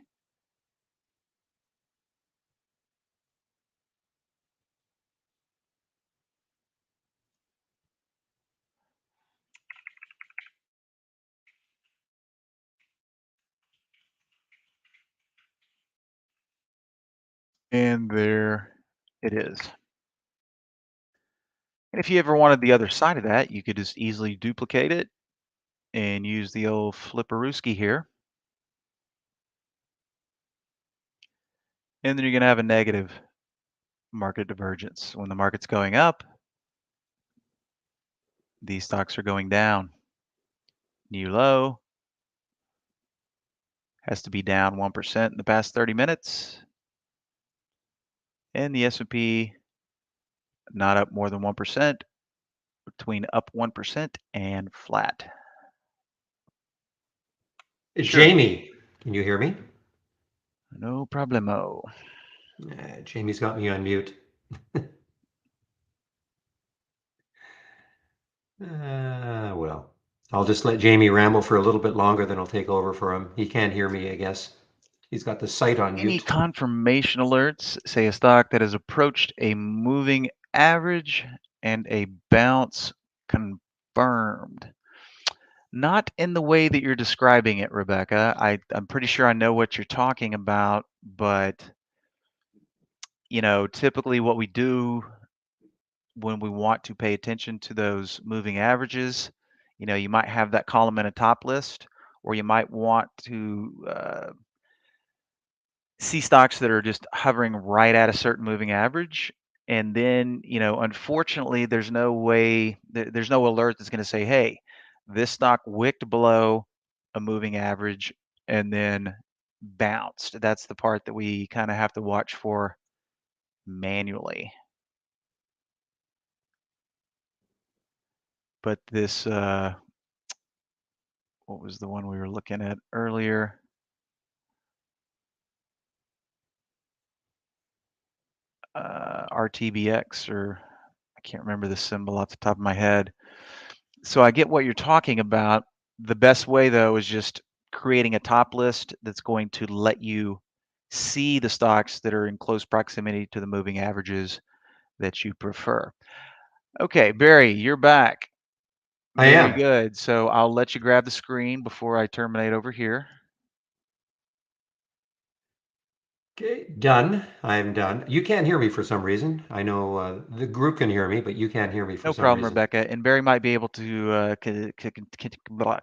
And there it is. And if you ever wanted the other side of that, you could just easily duplicate it and use the old flipperooski here. And then you're going to have a negative market divergence. When the market's going up, these stocks are going down. New low, has to be down 1% in the past 30 minutes. And the S&P not up more than 1%, between up 1% and flat. Sure. Jamie, can you hear me? No problemo. Jamie's got me on mute. Well, I'll just let Jamie ramble for a little bit longer, then I'll take over for him. He can't hear me, I guess. He's got the site on Any mute. confirmation alerts say a stock that has approached a moving average and a bounce confirmed. Not in the way that you're describing it, Rebecca. I'm pretty sure I know what you're talking about, but typically what we do when we want to pay attention to those moving averages, you might have that column in a top list, or you might want to see stocks that are just hovering right at a certain moving average. And then, unfortunately, there's no way, there's no alert that's going to say, hey, this stock wicked below a moving average and then bounced. That's the part that we kind of have to watch for manually. But this, what was the one we were looking at earlier? RTBX, or I can't remember the symbol off the top of my head. So I get what you're talking about. The best way, though, is just creating a top list that's going to let you see the stocks that are in close proximity to the moving averages that you prefer. Okay, Barry, you're back. I Very am. good. So I'll let you grab the screen before I terminate over here. Okay, done. I'm done. You can't hear me for some reason. I know the group can hear me, but you can't hear me for No some problem, reason. Rebecca. And Barry might be able to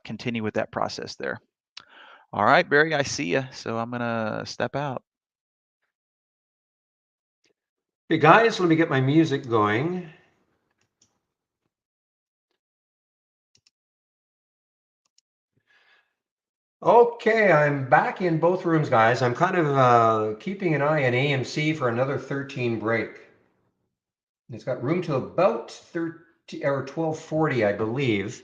continue with that process there. All right, Barry, I see you. So I'm going to step out. Hey guys, let me get my music going. Okay, I'm back in both rooms, guys. I'm kind of keeping an eye on AMC for another 13 break. It's got room to about 13 or 1240, I believe.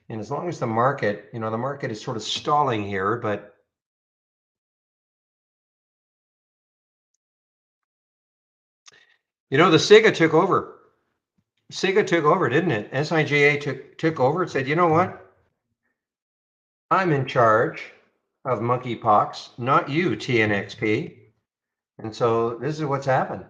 And as long as the market, the market is sort of stalling here, but the Sega took over. Sega took over, didn't it? SIJA took over and said, you know what? I'm in charge of monkeypox, not you, TNXP. And so this is what's happened.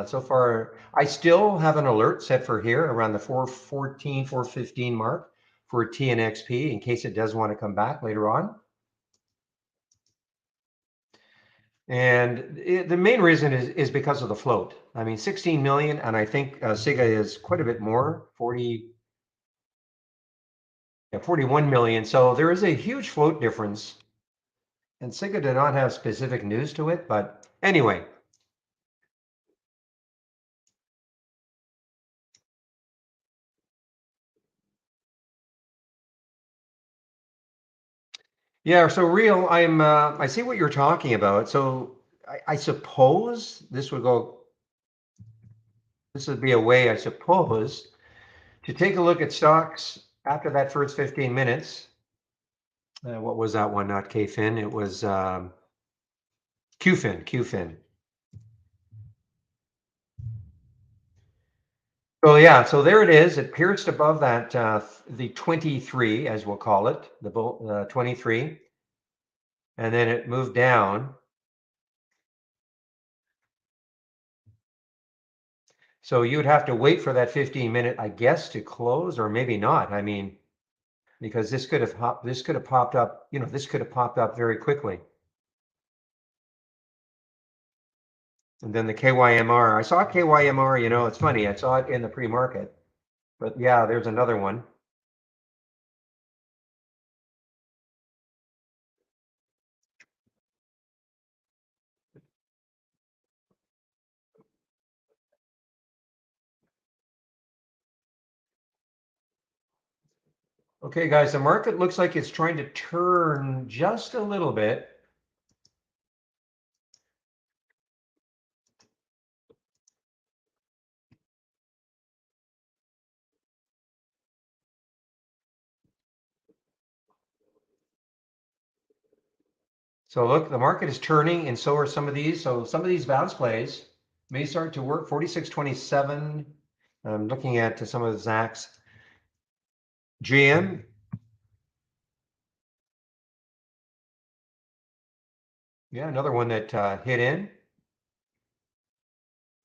So far, I still have an alert set for here around the 414, 415 mark for TNXP in case it does want to come back later on. And the main reason is because of the float. I mean, 16 million, and I think SIGA is quite a bit more, 41 million. So there is a huge float difference. And SIGA did not have specific news to it, but anyway. Yeah, so real, I see what you're talking about. So I suppose this would be a way, I suppose, to take a look at stocks after that first 15 minutes. What was that one? Not KFIN, it was QFIN. So yeah, so there it is. It pierced above that, the 23, as we'll call it, the 23, and then it moved down. So you'd have to wait for that 15-minute, I guess, to close, or maybe not. I mean, because this could have popped up, this could have popped up very quickly. And then the KYMR, I saw KYMR, it's funny, I saw it in the pre-market, but yeah, there's another one. Okay, guys, the market looks like it's trying to turn just a little bit. So look, the market is turning, and so are some of these. So some of these bounce plays may start to work. 46.27. I'm looking at some of Zach's GM. Yeah, another one that hit in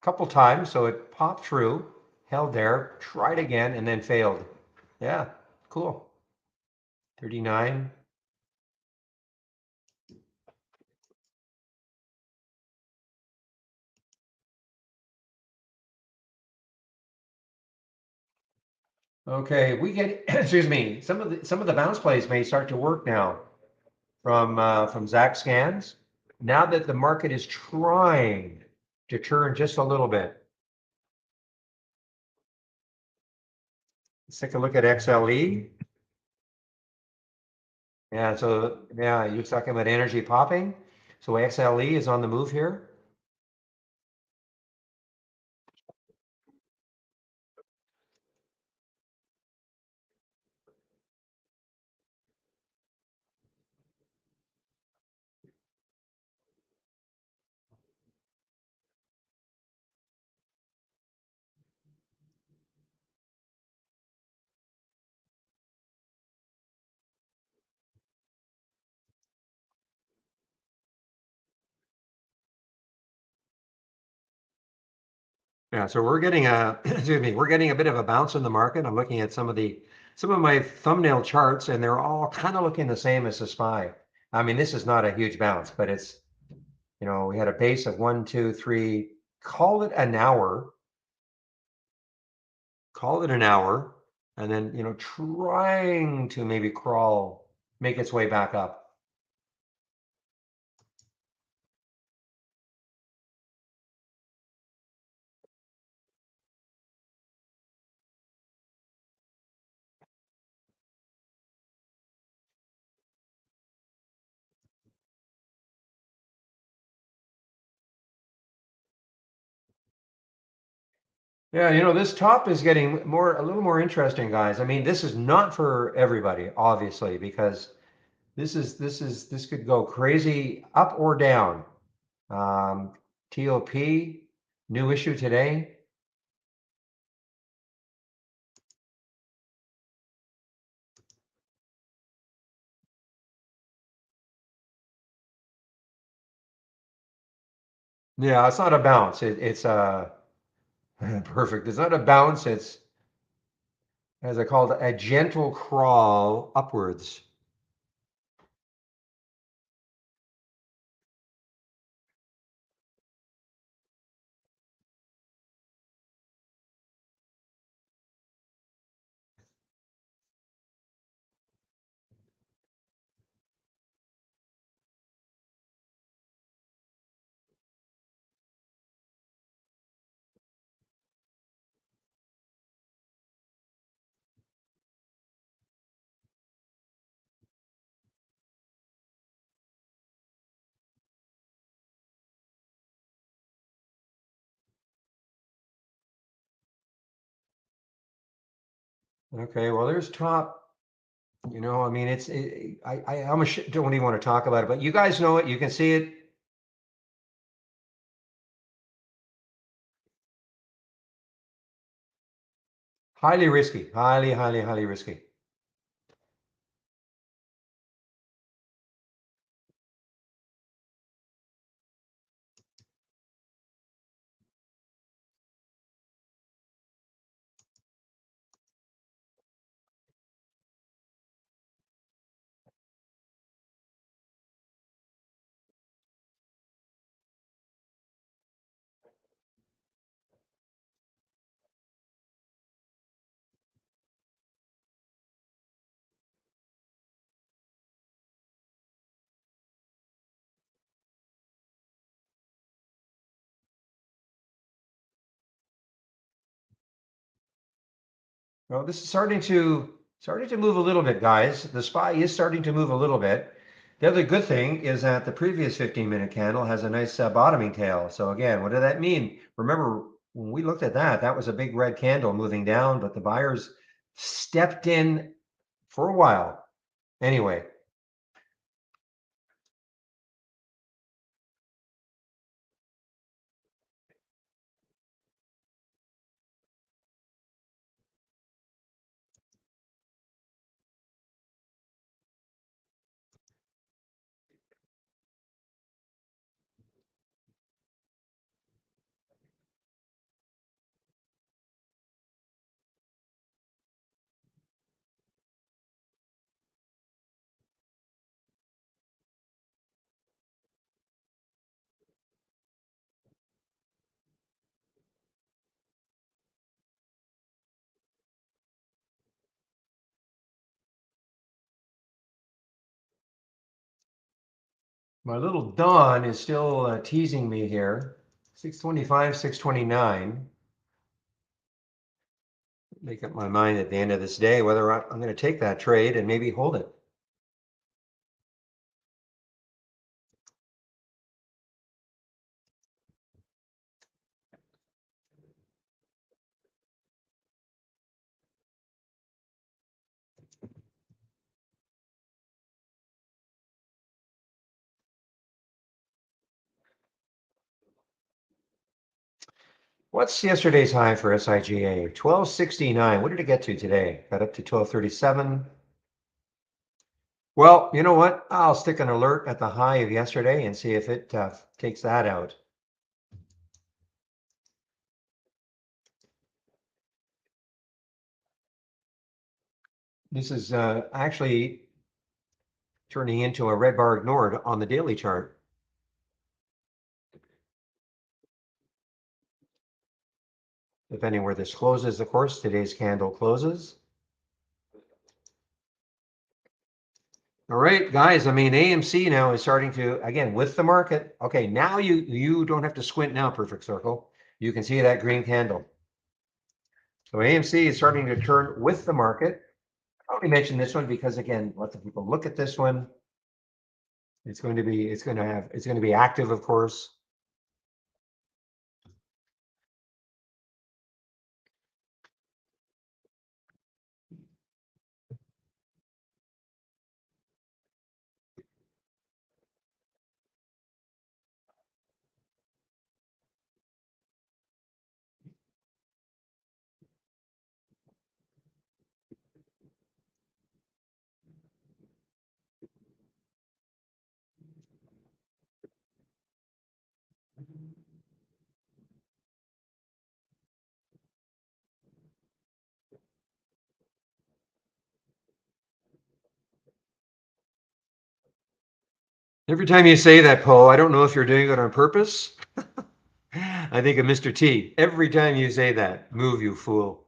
a couple times. So it popped through, held there, tried again, and then failed. Yeah, cool. 39. Okay, we get, excuse me, some of the bounce plays may start to work now from Zach scans. Now that the market is trying to turn just a little bit. Let's take a look at XLE. Yeah, so yeah, you're talking about energy popping. So XLE is on the move here. Yeah, so we're getting a, excuse me, we're getting a bit of a bounce in the market. I'm looking at some of my thumbnail charts, and they're all kind of looking the same as the SPY. I mean, this is not a huge bounce, but it's, we had a base of 1, 2, 3, call it an hour, and then, trying to maybe crawl, make its way back up. Yeah, this top is getting a little more interesting, guys. I mean, this is not for everybody, obviously, because this could go crazy up or down. TOP, new issue today. Yeah, it's not a bounce. It's a perfect. It's not a bounce. It's, as I called it, a gentle crawl upwards. Okay, well, there's top. I mean, I almost don't even want to talk about it, but you guys know it. You can see it. Highly risky. Highly, highly, highly risky. Well, this is starting to move a little bit, guys. The SPY is starting to move a little bit. The other good thing is that the previous 15-minute candle has a nice bottoming tail. So again, what did that mean? Remember, when we looked at that, that was a big red candle moving down, but the buyers stepped in for a while. Anyway, My little Dawn is still teasing me here. 625, 629. Make up my mind at the end of this day whether I'm going to take that trade and maybe hold it. What's yesterday's high for SIGA? 1269. What did it get to today? Got up to 1237. Well, you know what? I'll stick an alert at the high of yesterday and see if it takes that out. This is actually turning into a red bar ignored on the daily chart. Depending where this closes, of course, today's candle closes. All right, guys, I mean, AMC now is starting to, again, with the market. Okay, now you don't have to squint now, Perfect Circle. You can see that green candle. So AMC is starting to turn with the market. I only mention this one because, again, let the people look at this one. It's going to be active, of course. Every time you say that, Poe, I don't know if you're doing it on purpose. I think of Mr. T. Every time you say that, move, you fool.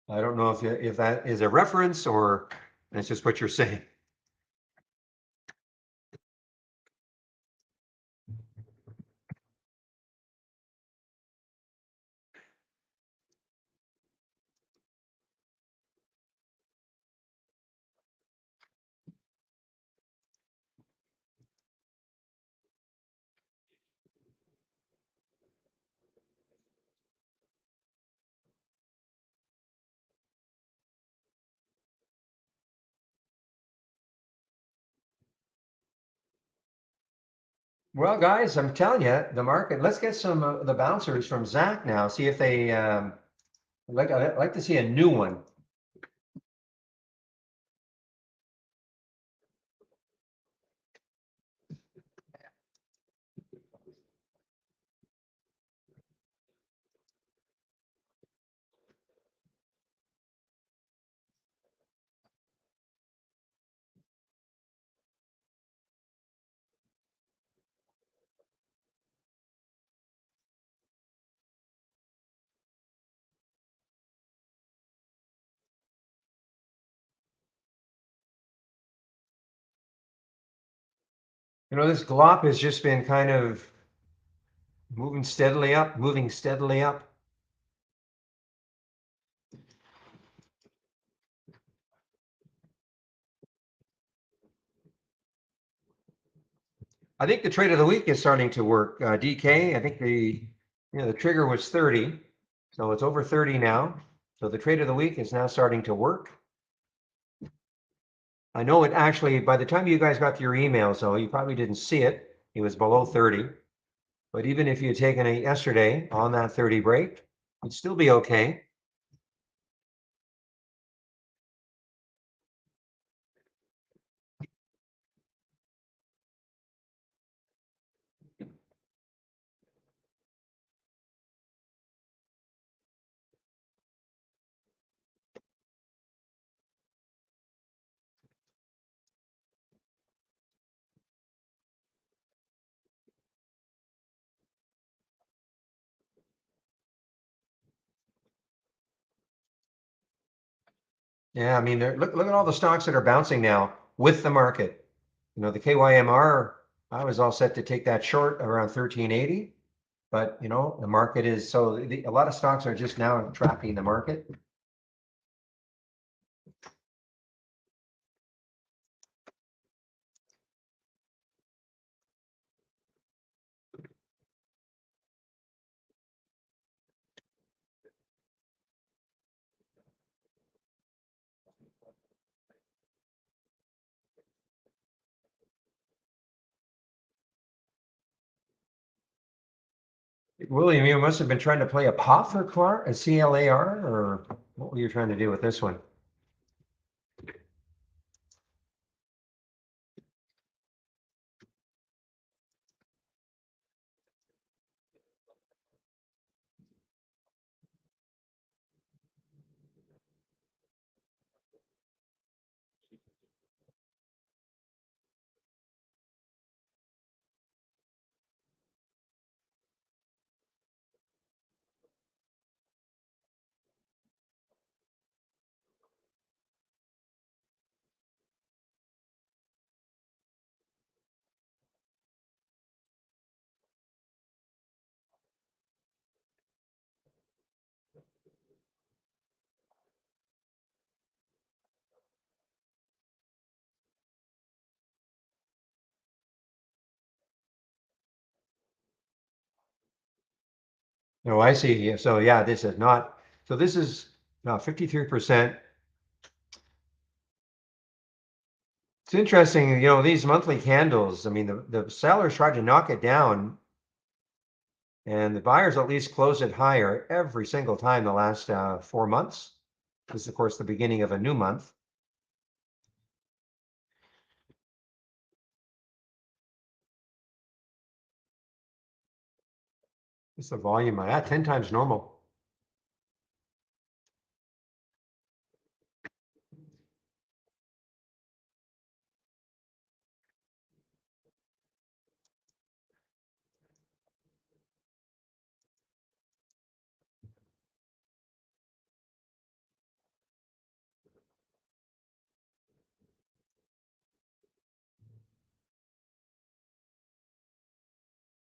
I don't know if that is a reference or that's just what you're saying. Well, guys, I'm telling you, the market. Let's get some of the bouncers from Zach now. See if they I'd like to see a new one. You know, this glop has just been kind of moving steadily up, moving steadily up. I think the trade of the week is starting to work. DK, I think the trigger was 30, so it's over 30 now. So the trade of the week is now starting to work. I know it actually, by the time you guys got to your emails, though, you probably didn't see it. It was below 30. But even if you had taken it yesterday on that 30 break, it'd still be okay. Yeah, I mean, look at all the stocks that are bouncing now with the market. The KYMR, I was all set to take that short around 1380, but the market is so a lot of stocks are just now tracking the market. William, you must have been trying to play a pop for CLAR, a CLAR, or what were you trying to do with this one? No, I see. So yeah, this is not. So this is 53%. It's interesting, these monthly candles. I mean, the sellers tried to knock it down, and the buyers at least closed it higher every single time the last 4 months. This is, of course, the beginning of a new month. It's the volume at 10 times normal.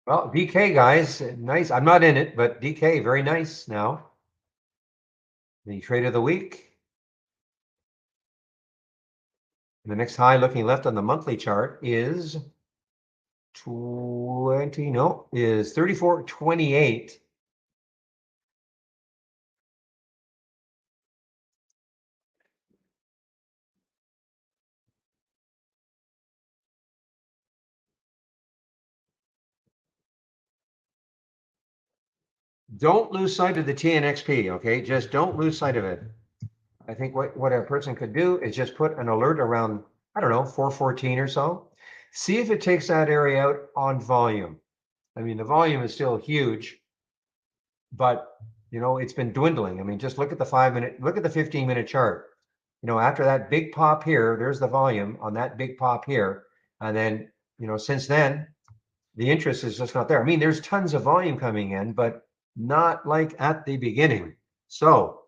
Well, DK guys, nice. I'm not in it, but DK, very nice now. The trade of the week. And the next high looking left on the monthly chart is 34.28. Don't lose sight of the TNXP, okay? Just don't lose sight of it. I think what a person could do is just put an alert around, I don't know, 414 or so. See if it takes that area out on volume. I mean, the volume is still huge, but it's been dwindling. I mean, just look at the 5-minute, look at the 15-minute chart. After that big pop here, there's the volume on that big pop here. And then, since then, the interest is just not there. I mean, there's tons of volume coming in, but not like at the beginning. So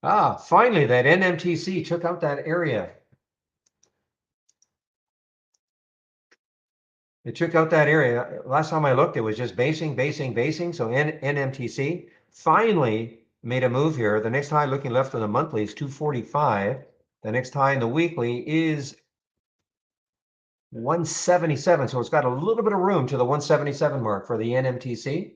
finally that NMTC took out that area. It took out that area. Last time I looked, it was just basing. So NMTC finally made a move here. The next high looking left on the monthly is 245. The next high in the weekly is 177. So it's got a little bit of room to the 177 mark for the NMTC.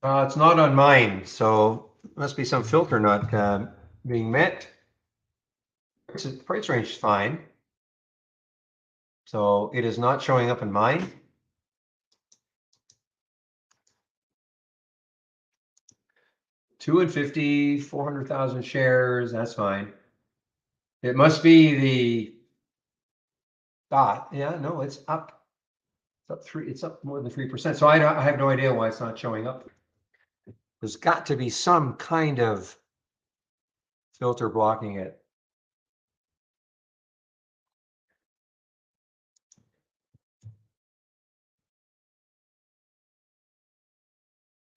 It's not on mine, so must be some filter not being met. Price range is fine. So it is not showing up in mine. Two and 50, 400,000 shares, that's fine. It must be the dot. Yeah, no, it's up. It's up it's up more than 3%. So I have no idea why it's not showing up. There's got to be some kind of filter blocking it.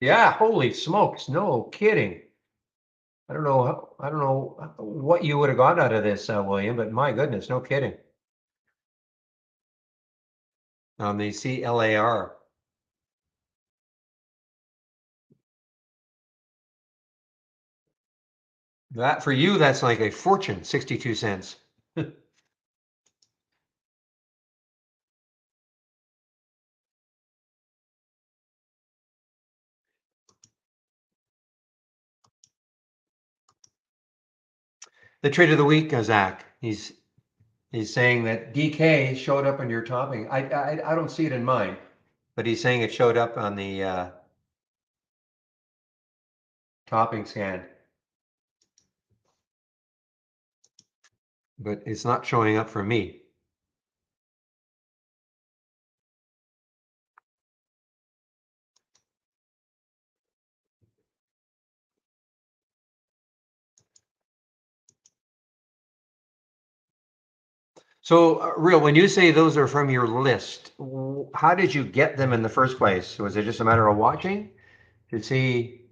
Yeah, holy smokes, no kidding. I don't know what you would have got out of this, William, but my goodness, no kidding. On the CLAR. That for you, that's like a fortune, 62 cents. The trade of the week, Zach. He's saying that DK showed up on your topping. I don't see it in mine, but he's saying it showed up on the topping scan. But it's not showing up for me. So, Real, when you say those are from your list, how did you get them in the first place? Was it just a matter of watching to see?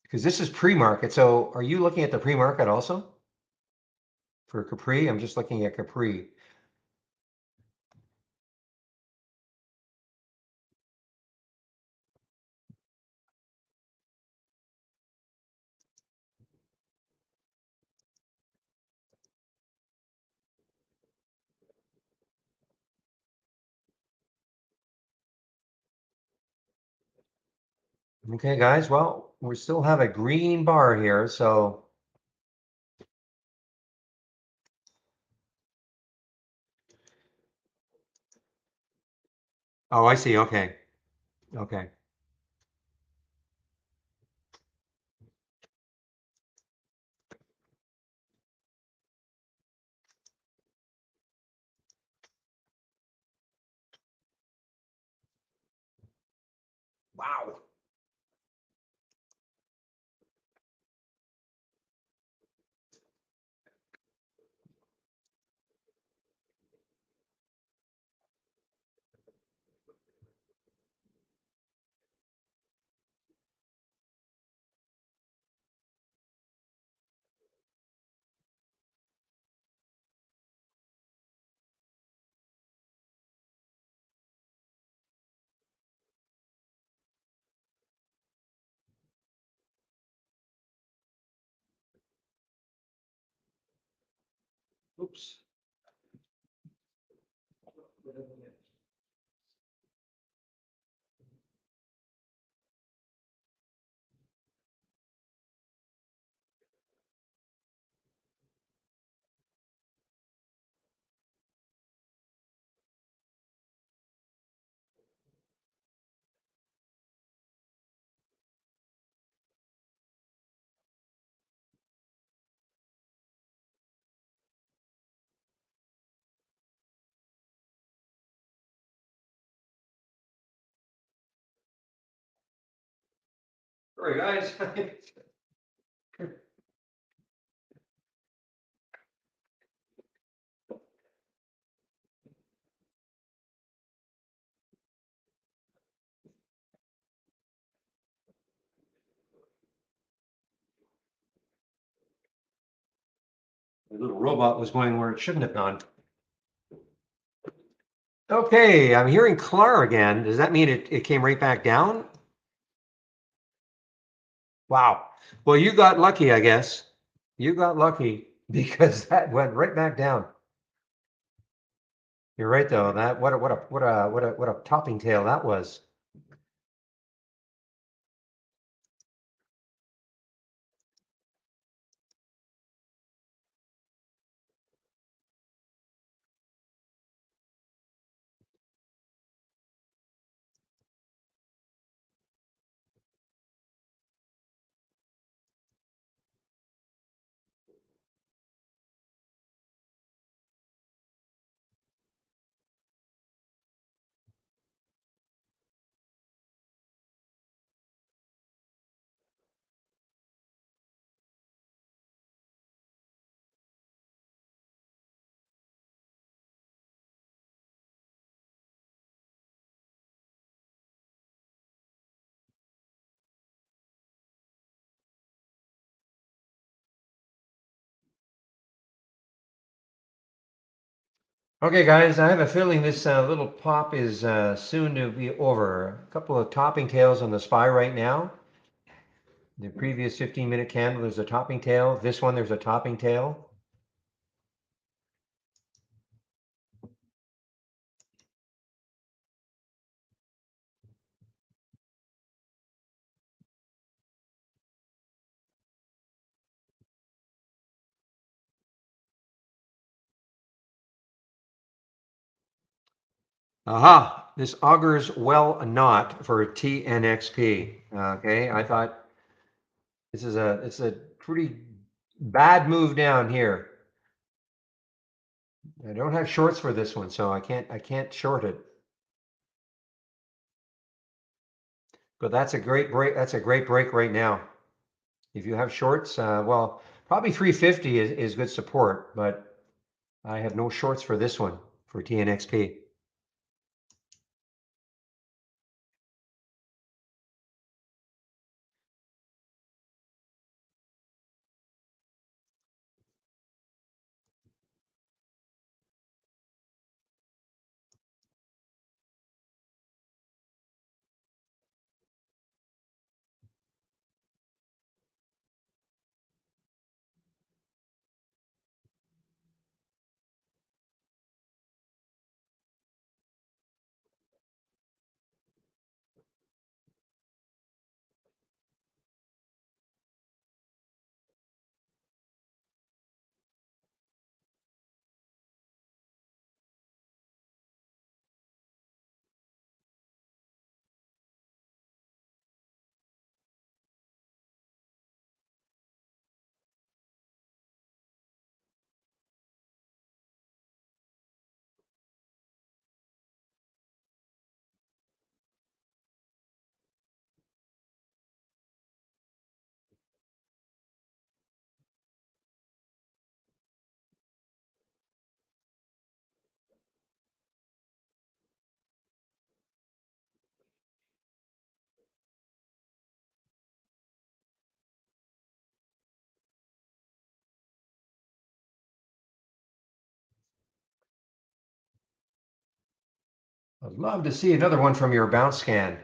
Because this is pre-market. So, are you looking at the pre-market also for Capri? I'm just looking at Capri. Okay, guys. Well, we still have a green bar here, so. Oh, I see. Okay. Okay. Wow. Oops. Sorry, guys. The little robot was going where it shouldn't have gone. Okay, I'm hearing Clar again. Does that mean it came right back down? Wow. Well, you got lucky, I guess. You got lucky because that went right back down. You're right though. That what a topping tail that was. Okay, guys, I have a feeling this little pop is soon to be over. A couple of topping tails on the SPY right now. The previous 15-minute candle, there's a topping tail. This one, there's a topping tail. Aha, this augurs well not for TNXP. Okay, I thought it's a pretty bad move down here. I don't have shorts for this one, so I can't short it. But that's a great break. That's a great break right now. If you have shorts, well, probably 350 is good support, but I have no shorts for this one for TNXP. I'd love to see another one from your bounce scan.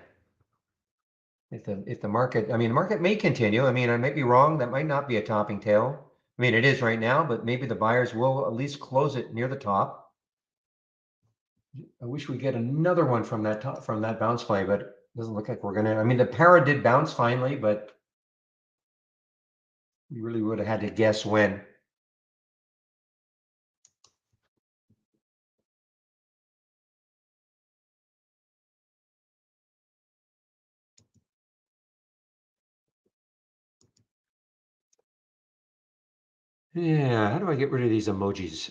If the market, I mean, the market may continue. I mean, I might be wrong. That might not be a topping tail. I mean, it is right now, but maybe the buyers will at least close it near the top. I wish we get another one from that top, from that bounce play, but it doesn't look like we're gonna. I mean, the para did bounce finally, but you really would have had to guess when. Yeah, how do I get rid of these emojis?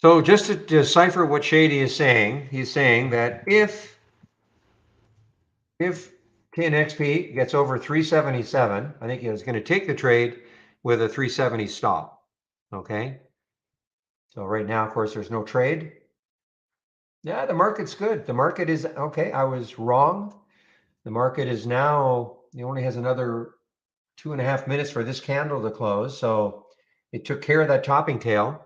So just to decipher what Shady is saying, he's saying that if 10XP gets over 377, I think he was going to take the trade with a 370 stop. Okay. So right now, of course, there's no trade. Yeah, the market's good. The market is okay. I was wrong. The market is now, it only has another 2.5 minutes for this candle to close. So it took care of that topping tail.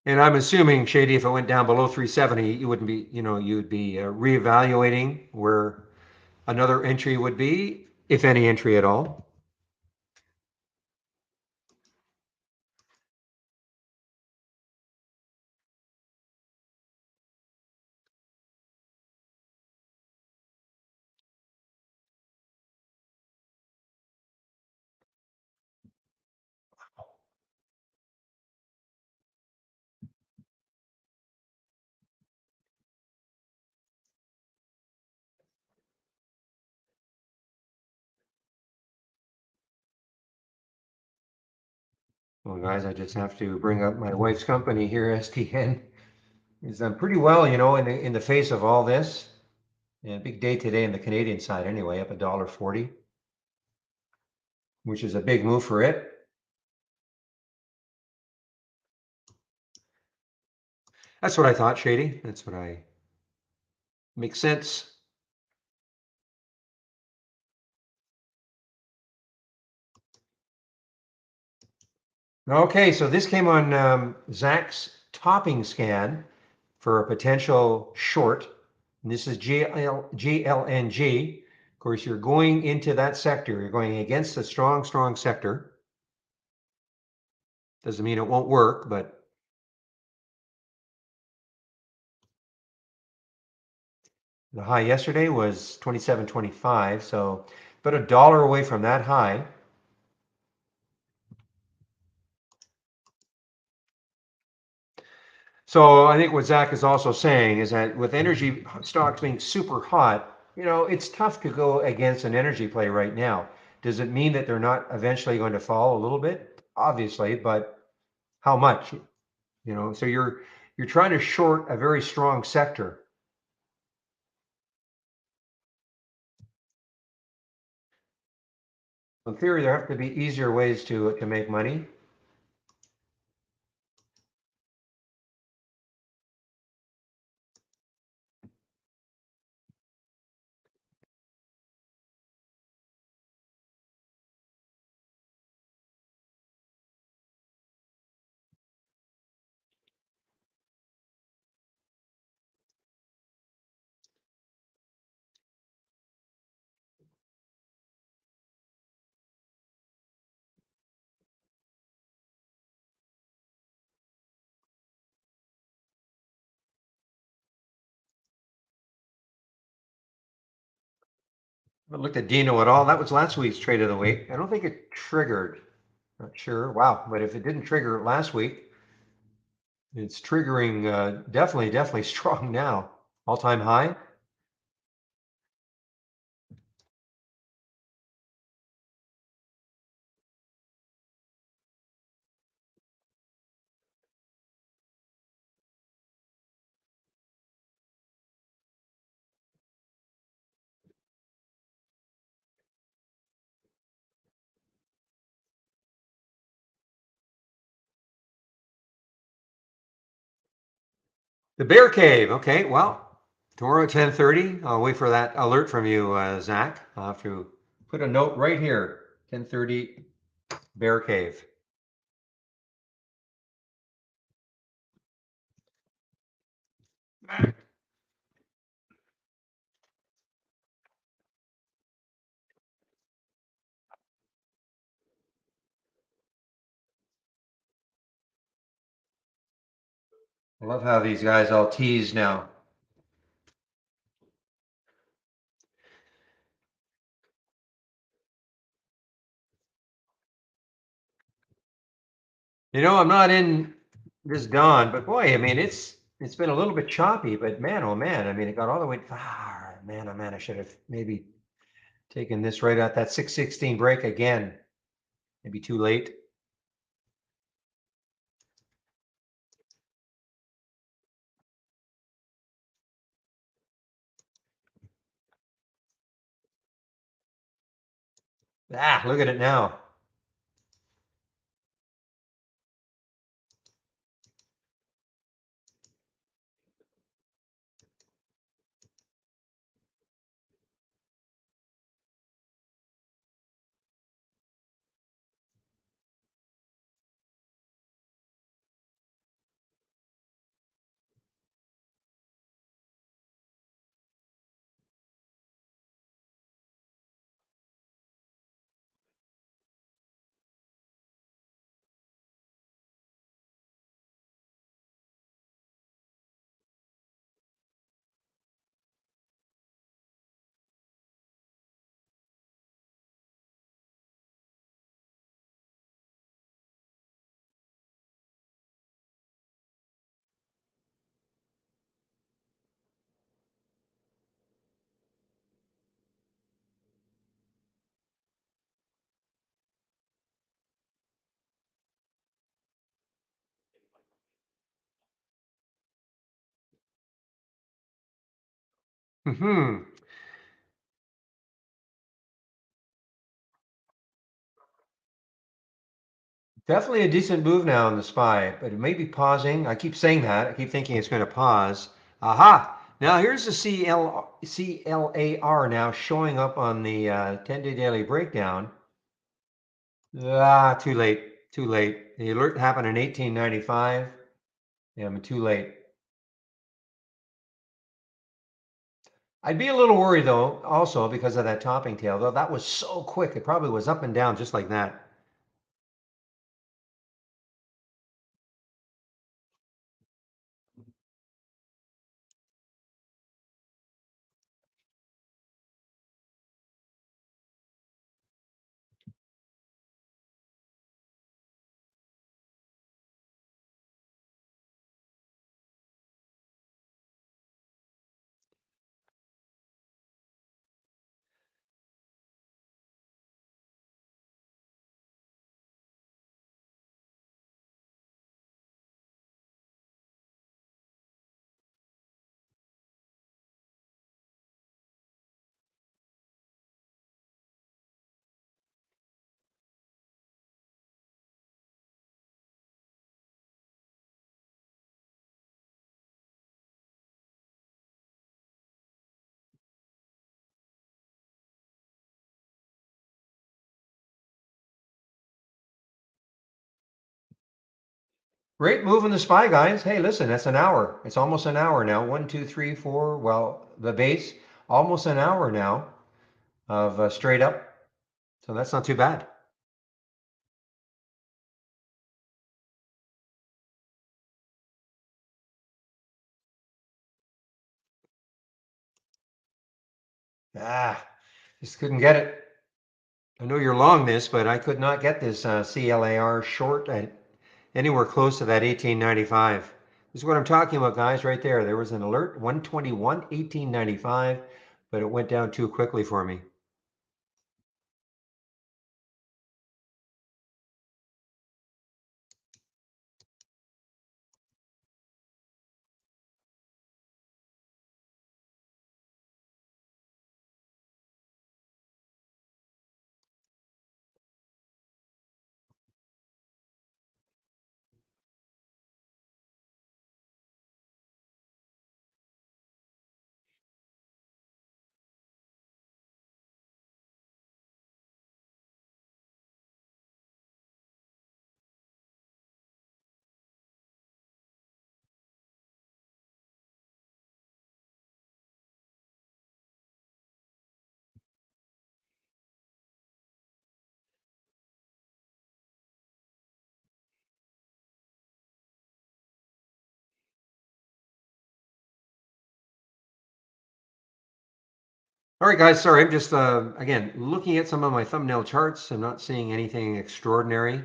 And I'm assuming, Shady, if it went down below 370, you wouldn't be, you'd be reevaluating where another entry would be, if any entry at all. Well, guys, I just have to bring up my wife's company here, STN. It's done pretty well, in the face of all this. Yeah, big day today in the Canadian side anyway, up $1.40, which is a big move for it. That's what I thought, Shady. Makes sense. Okay, so this came on Zach's topping scan for a potential short. And this is GLNG. Of course, you're going into that sector. You're going against a strong, strong sector. Doesn't mean it won't work, but the high yesterday was 27.25, so about $1 away from that high. So I think what Zach is also saying is that with energy stocks being super hot, it's tough to go against an energy play right now. Does it mean that they're not eventually going to fall a little bit? Obviously, but how much? So you're trying to short a very strong sector. In theory, there have to be easier ways to make money. I haven't looked at Dino at all. That was last week's trade of the week. I don't think it triggered. Not sure. Wow. But if it didn't trigger last week, it's triggering definitely strong now. All-time high. The bear cave. Okay. Well, tomorrow at 10:30. I'll wait for that alert from you, Zach. I'll have to put a note right here. 10:30 bear cave. I love how these guys all tease now. I'm not in this dawn, but boy, I mean, it's been a little bit choppy, but man, oh man, I mean, it got all the way. Man, oh man, I should have maybe taken this right at that 616 break again. Maybe too late. Look at it now. Hmm. Definitely a decent move now in the SPY, but it may be pausing. I keep saying that. I keep thinking it's going to pause. Aha! Now here's the CLAR now showing up on the 10-day daily breakdown. Too late. Too late. The alert happened in 1895. Yeah, I'm too late. I'd be a little worried though, also because of that topping tail. Though that was so quick, it probably was up and down just like that. Great move in the SPY, guys. Hey, listen, that's an hour. It's almost an hour now. One, two, three, four. Well, the base, almost an hour now of straight up. So that's not too bad. Just couldn't get it. I know you're long this, but I could not get this CLAR short at anywhere close to that 1895. This is what I'm talking about, guys, right there. There was an alert, 121, 1895, but it went down too quickly for me. All right, guys. Sorry, I'm just again looking at some of my thumbnail charts. I'm not seeing anything extraordinary.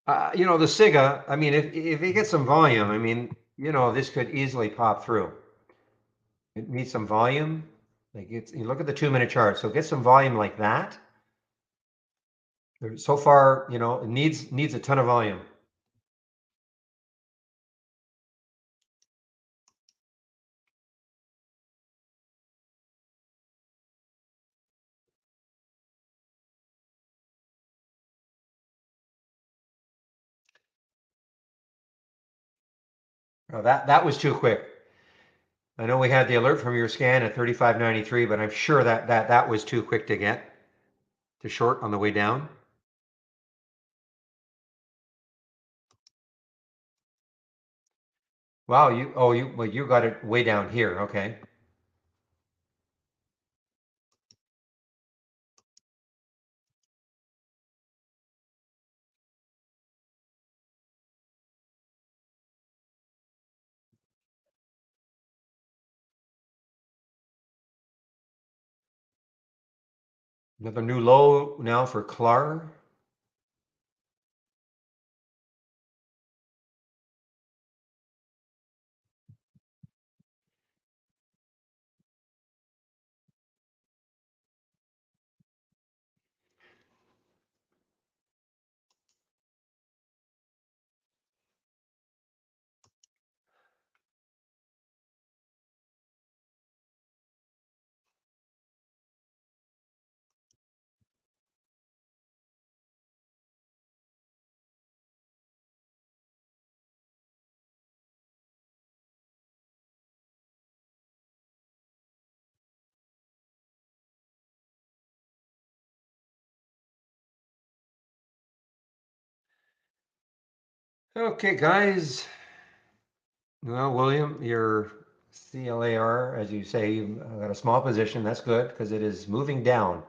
The Siga. I mean, if it gets some volume, I mean, this could easily pop through. It needs some volume. You look at the 2 minute chart. So get some volume like that. So far, it needs a ton of volume. Oh, that was too quick. I know we had the alert from your scan at 35.93, but I'm sure that was too quick to get to short on the way down. Wow, you got it way down here. Okay. Another new low now for Clar. Okay, guys. Well, William, your CLAR, as you say, you've got a small position. That's good because it is moving down.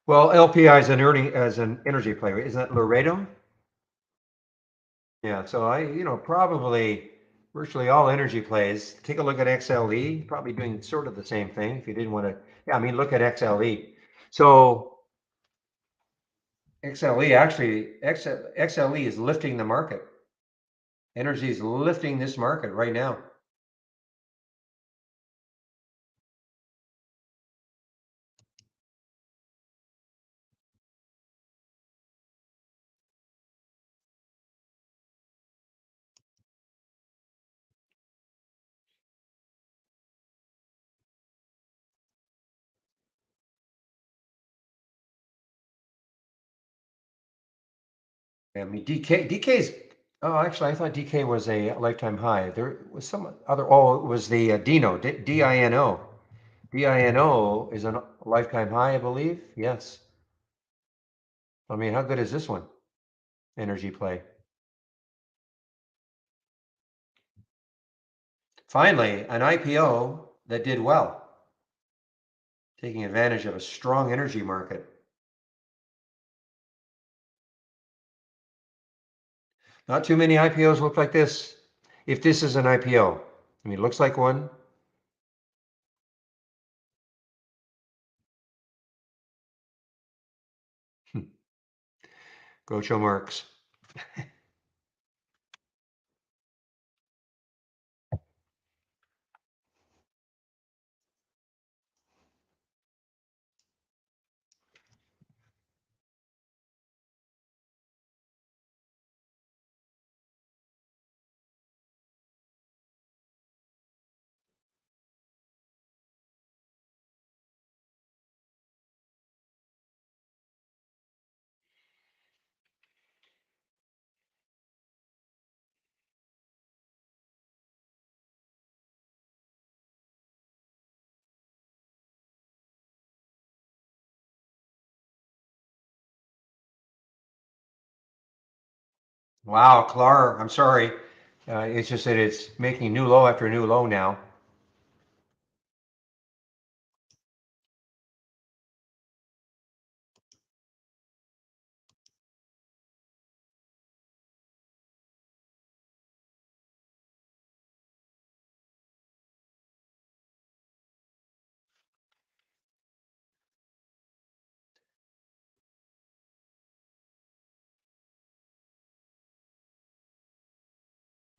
Well, LPI is an energy play, right? Isn't that Laredo? Yeah. So probably virtually all energy plays. Take a look at XLE, probably doing sort of the same thing. If you didn't want to, yeah, I mean, look at XLE. So XLE actually, XLE is lifting the market. Energy is lifting this market right now. I mean, DK's. Oh, actually, I thought DK was a lifetime high. There was some other. Oh, it was the Dino, DINO. DINO is a lifetime high, I believe. Yes. I mean, how good is this one? Energy play. Finally, an IPO that did well, taking advantage of a strong energy market. Not too many IPOs look like this. If this is an IPO, I mean, it looks like one. Groucho Marx. Wow, Clar, I'm sorry. It's just that it's making new low after new low now.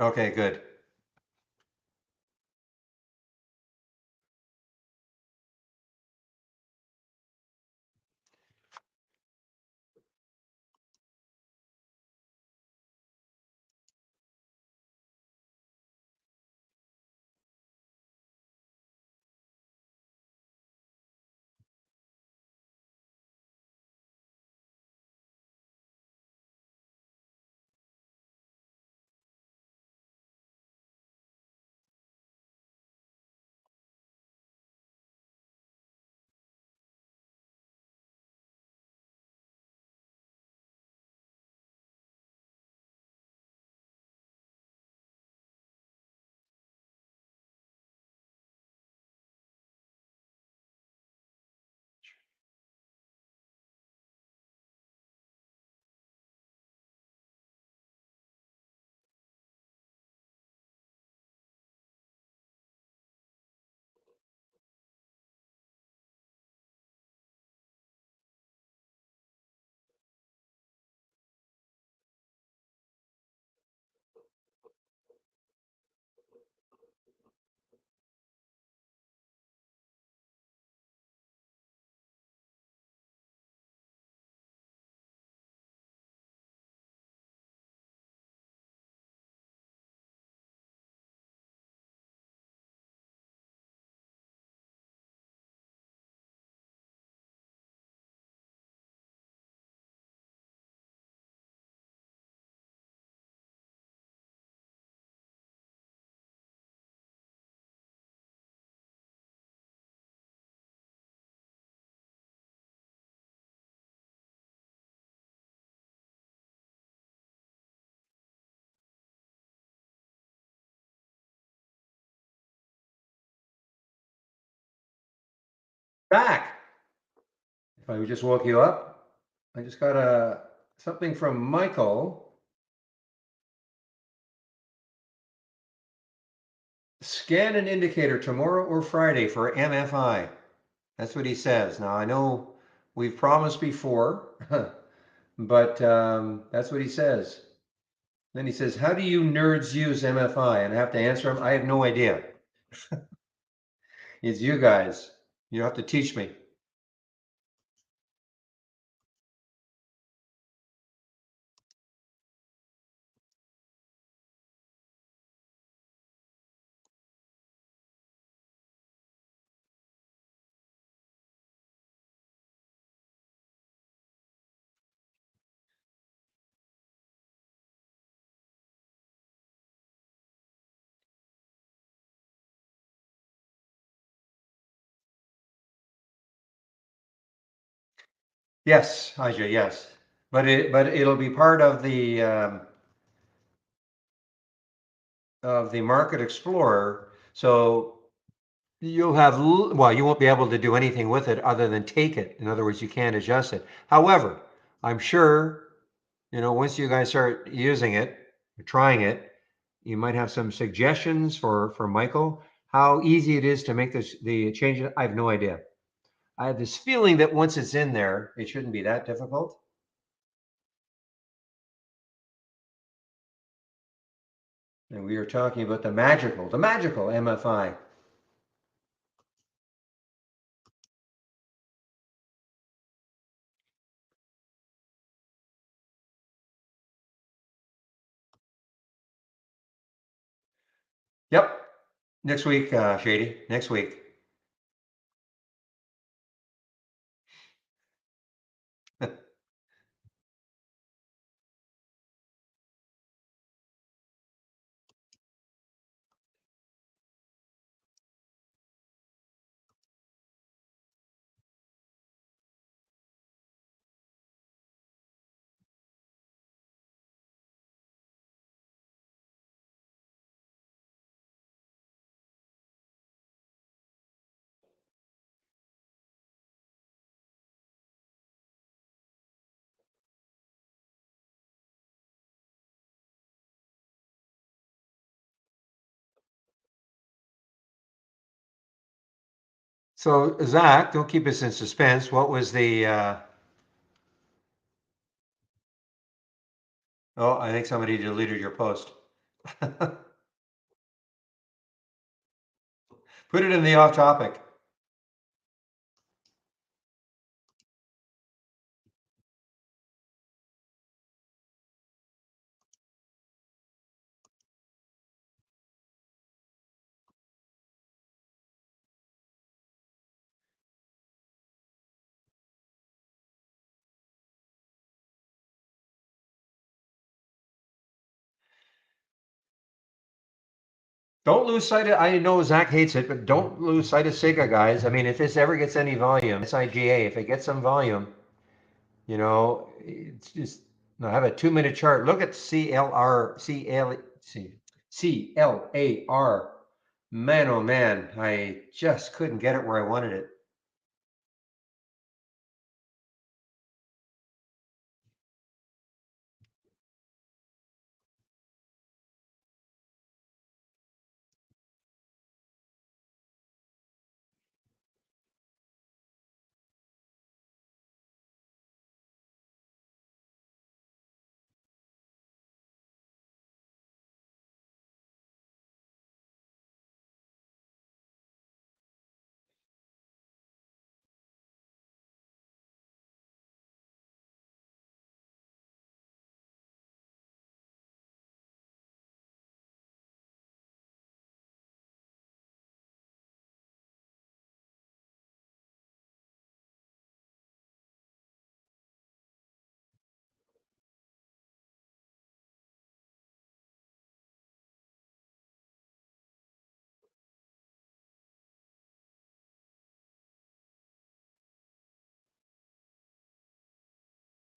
Okay, good. Back. If I just woke you up, I just got something from Michael. Scan an indicator tomorrow or Friday for MFI. That's what he says. Now I know we've promised before, but that's what he says. Then he says, "How do you nerds use MFI?" And I have to answer him. I have no idea. It's you guys. You have to teach me. Yes, Aja, yes. But it'll be part of the Market Explorer. So you'll have, well, you won't be able to do anything with it other than take it. In other words, you can't adjust it. However, I'm sure, once you guys start using it, trying it, you might have some suggestions for Michael, how easy it is to make the change. I have no idea. I have this feeling that once it's in there, it shouldn't be that difficult. And we are talking about the magical MFI. Yep. Next week, Shady. Next week. So Zach, don't keep us in suspense. What was the? Oh, I think somebody deleted your post. Put it in the off topic. Don't lose sight of. I know Zach hates it, but don't lose sight of Sega, guys. I mean, if this ever gets any volume, SIGA, if it gets some volume, it's just. No, have a 2 minute chart. Look at CLAR. Man, oh man, I just couldn't get it where I wanted it.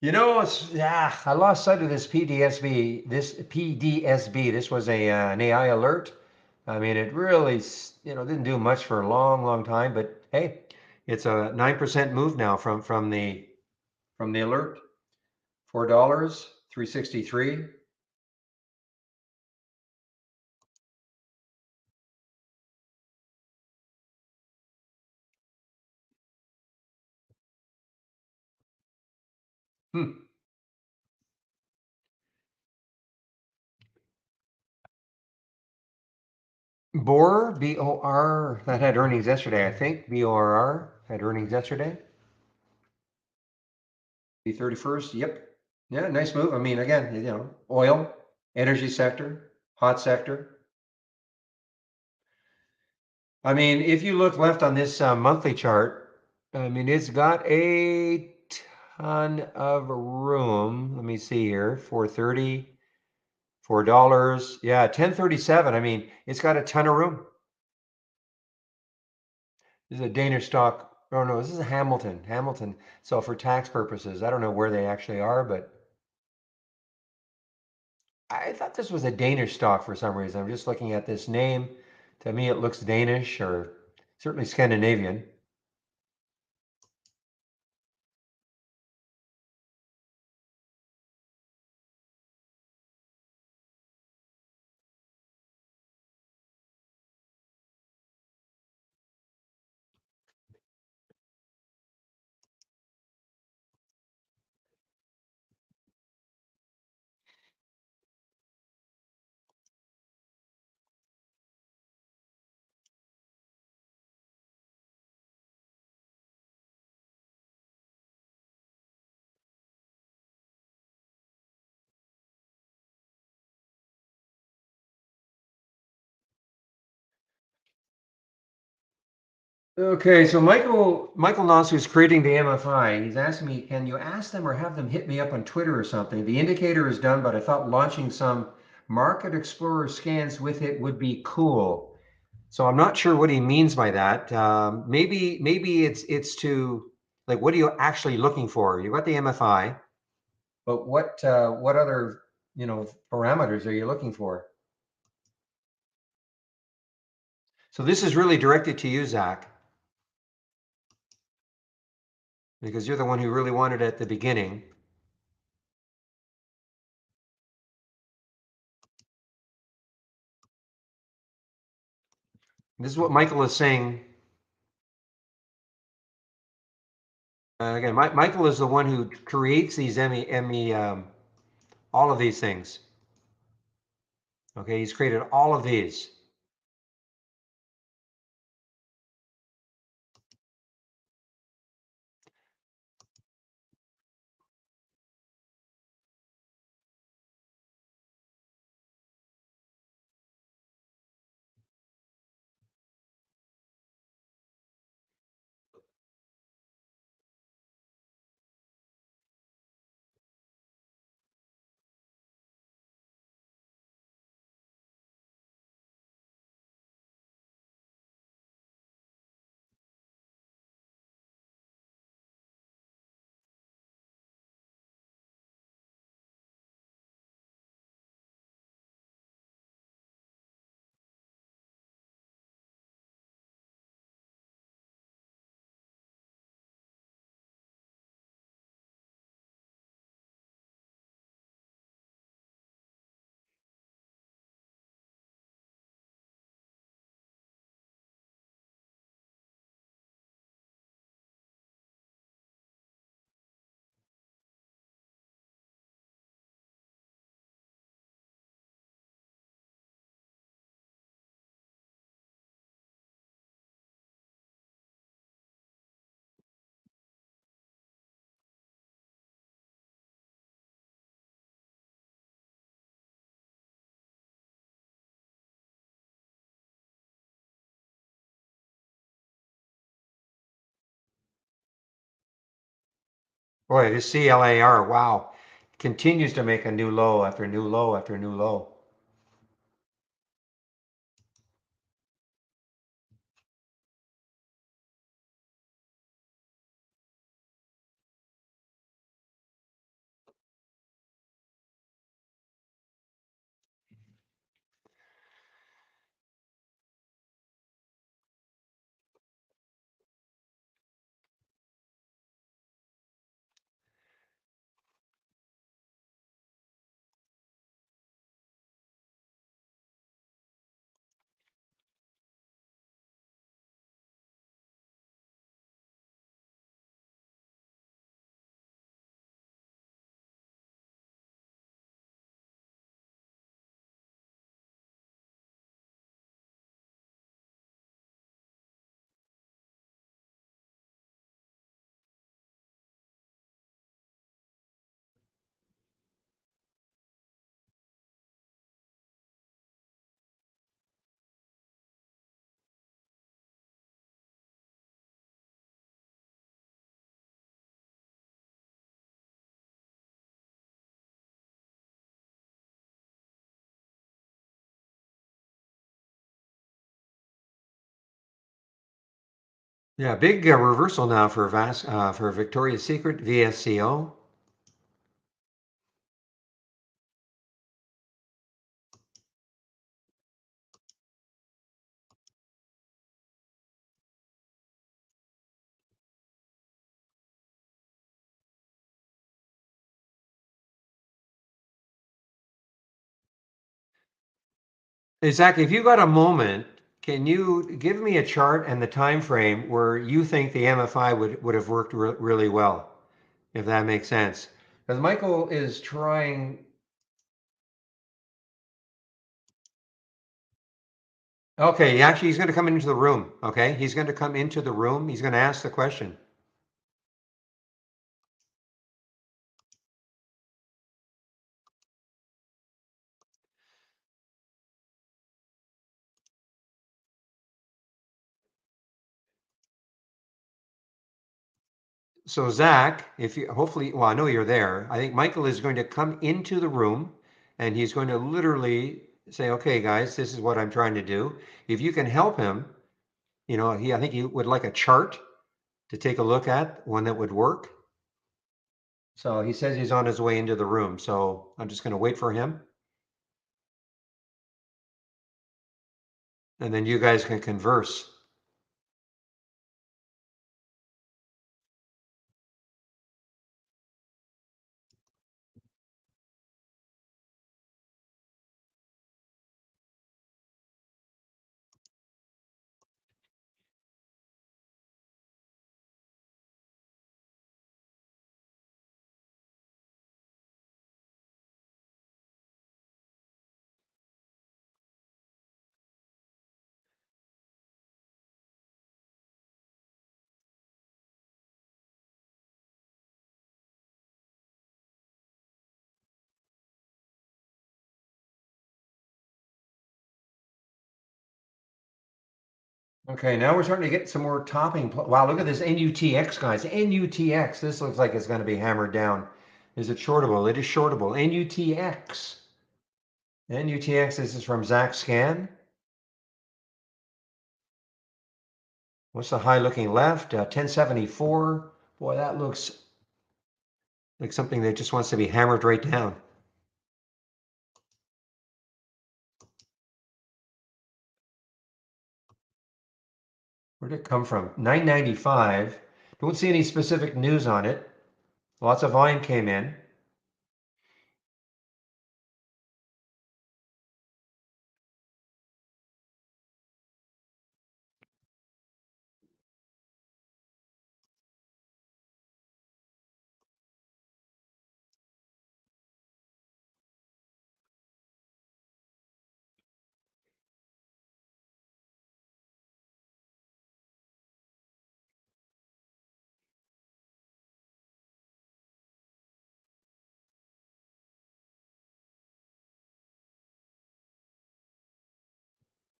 Yeah, I lost sight of this PDSB. This was an AI alert. I mean, it really, didn't do much for a long, long time. But hey, it's a 9% move now from the alert. $4, 363. Hmm. BOR, that had earnings yesterday, I think. BOR had earnings yesterday. The 31st. Yep. Yeah, nice move. I mean, again, oil, energy sector, hot sector. I mean, if you look left on this monthly chart, I mean, it's got a ton of room. Let me see here. 430, $4. Yeah, 1037. I mean, it's got a ton of room. This is a Danish stock. Oh no, this is a Hamilton. Hamilton. So for tax purposes, I don't know where they actually are, but I thought this was a Danish stock for some reason. I'm just looking at this name. To me, it looks Danish or certainly Scandinavian. Okay, so Michael Noss, who's creating the MFI, he's asking me, can you ask them or have them hit me up on Twitter or something? The indicator is done, but I thought launching some Market Explorer scans with it would be cool. So I'm not sure what he means by that. Maybe it's to like, what are you actually looking for? You got the MFI, but what other parameters are you looking for? So this is really directed to you, Zach, because you're the one who really wanted it at the beginning. This is what Michael is saying. Again, Michael is the one who creates these all of these things. Okay, he's created all of these. Boy, this CLAR, wow, continues to make a new low after new low after new low. Yeah, big reversal now for Victoria's Secret VSCO. Exactly. If you got a moment, can you give me a chart and the time frame where you think the MFI would have worked really well, if that makes sense? Because Michael is trying. Okay, actually, he's going to come into the room. Okay, he's going to come into the room. He's going to ask the question. So Zach, if you hopefully, well, I know you're there. I think Michael is going to come into the room, and he's going to literally say, "Okay, guys, this is what I'm trying to do. If you can help him, I think he would like a chart to take a look at, one that would work." So he says he's on his way into the room. So I'm just going to wait for him, and then you guys can converse. Okay, now we're starting to get some more topping. Wow, look at this NUTX, guys. NUTX. This looks like it's going to be hammered down. Is it shortable? It is shortable. NUTX. NUTX. This is from Zach Scan. What's the high looking left? 1074. Boy, that looks like something that just wants to be hammered right down. Where did it come from? 995. Don't see any specific news on it. Lots of volume came in.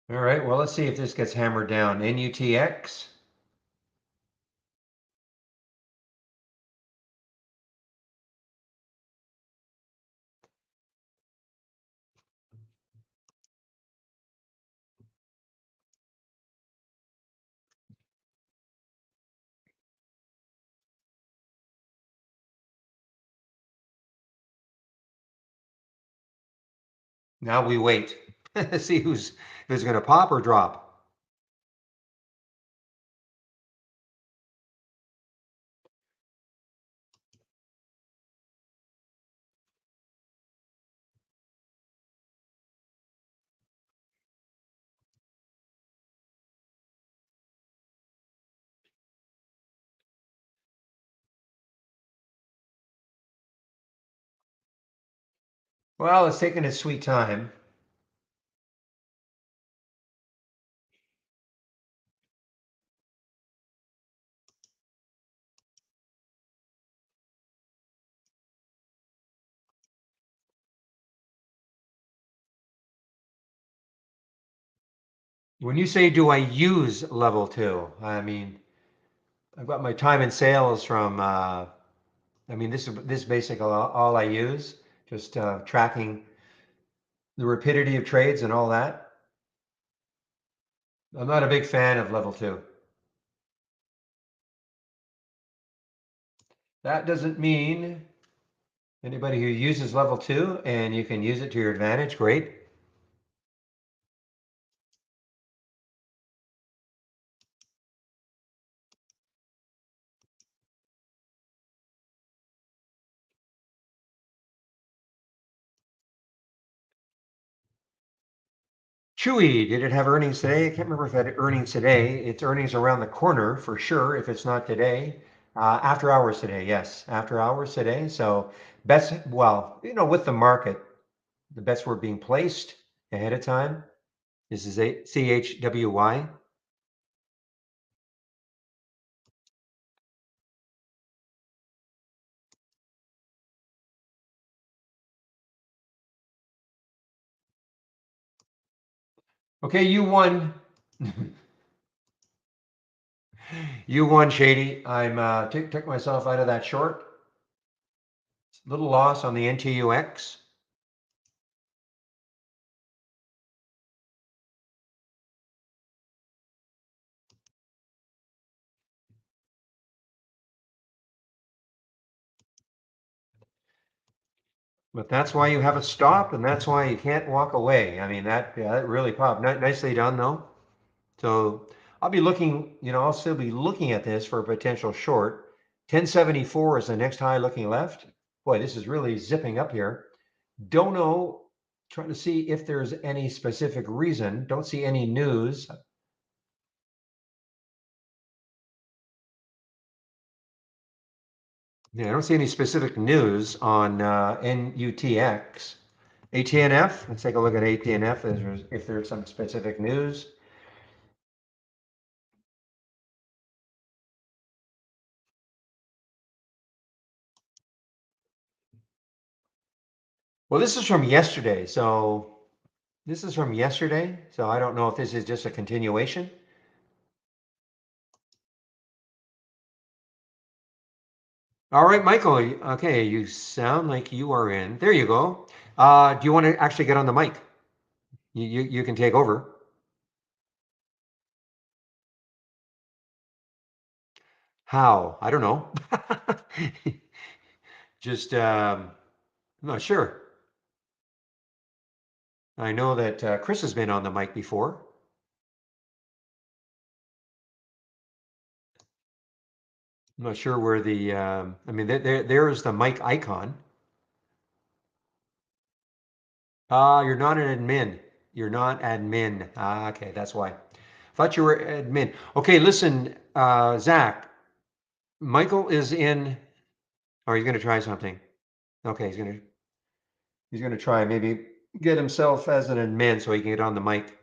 All right, well, let's see if this gets hammered down. NUTX. Now we wait. See who's if it's going to pop or drop. Well, it's taking its sweet time. When you say, do I use level two? I mean, I've got my time and sales from, I mean, this is basically all I use, just tracking the rapidity of trades and all that. I'm not a big fan of level two. That doesn't mean anybody who uses level two and you can use it to your advantage, great. Chewy, did it have earnings today? I can't remember if it had earnings today. Its earnings around the corner for sure, if it's not today. After hours today, yes, after hours today. So bets, well, with the market, the bets were being placed ahead of time. This is a CHWY. Okay, you won. You won, Shady. I'm took myself out of that short. Little loss on the NTUX. But that's why you have a stop, and that's why you can't walk away. I mean, that really popped. Nicely done, though. So I'll be looking, I'll still be looking at this for a potential short. 1074 is the next high looking left. Boy, this is really zipping up here. Don't know. Trying to see if there's any specific reason. Don't see any news. Yeah, I don't see any specific news on NUTX. ATNF, let's take a look at ATNF if there's some specific news. Well, this is from yesterday. So this is from yesterday. So I don't know if this is just a continuation. All right, Michael. Okay, you sound like you are in. There you go. Do you want to actually get on the mic? You can take over. How? I don't know. Just I'm not sure. I know that Chris has been on the mic before. I'm not sure where the. I mean, there's the mic icon. Ah, you're not an admin. You're not admin. Ah, okay, that's why. Thought you were admin. Okay, listen, Zach. Michael is in. Oh, he's going to try something. Okay, he's gonna try maybe get himself as an admin so he can get on the mic.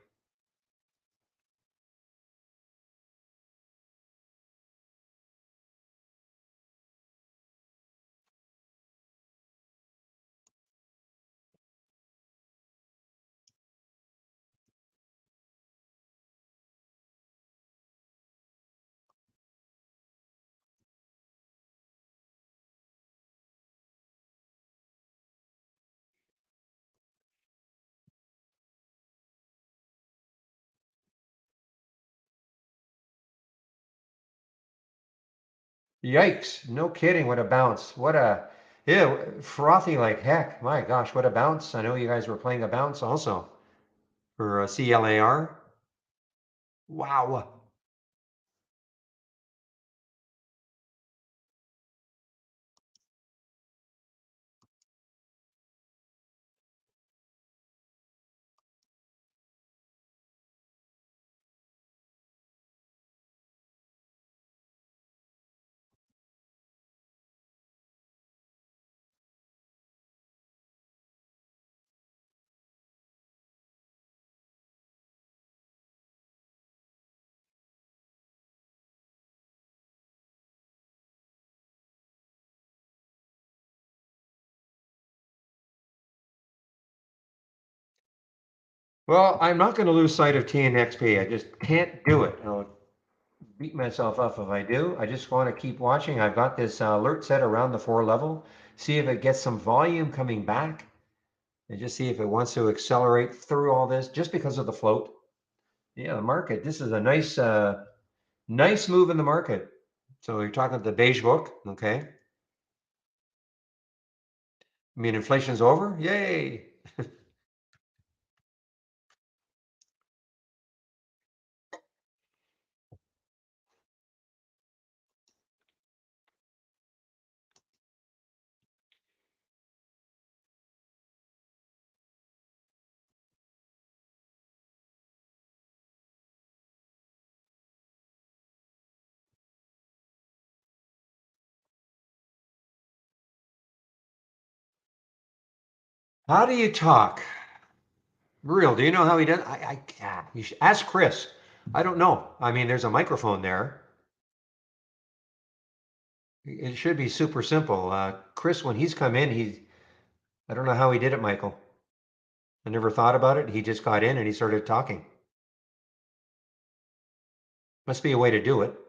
Yikes! No kidding. What a bounce. What a yeah, frothy like heck. My gosh, what a bounce. I know you guys were playing a bounce also for CLAR. Wow. Well, I'm not going to lose sight of TNXP. I just can't do it. I'll beat myself up if I do. I just want to keep watching. I've got this alert set around the 4 level. See if it gets some volume coming back and just see if it wants to accelerate through all this just because of the float. Yeah, the market. This is a nice move in the market. So you're talking the beige book, okay? I mean, inflation's over. Yay! How do you talk? Real? Do you know how he does? You should ask Chris. I don't know. I mean, there's a microphone there. It should be super simple. Chris, when he's come in, I don't know how he did it, Michael. I never thought about it. He just got in and he started talking. Must be a way to do it.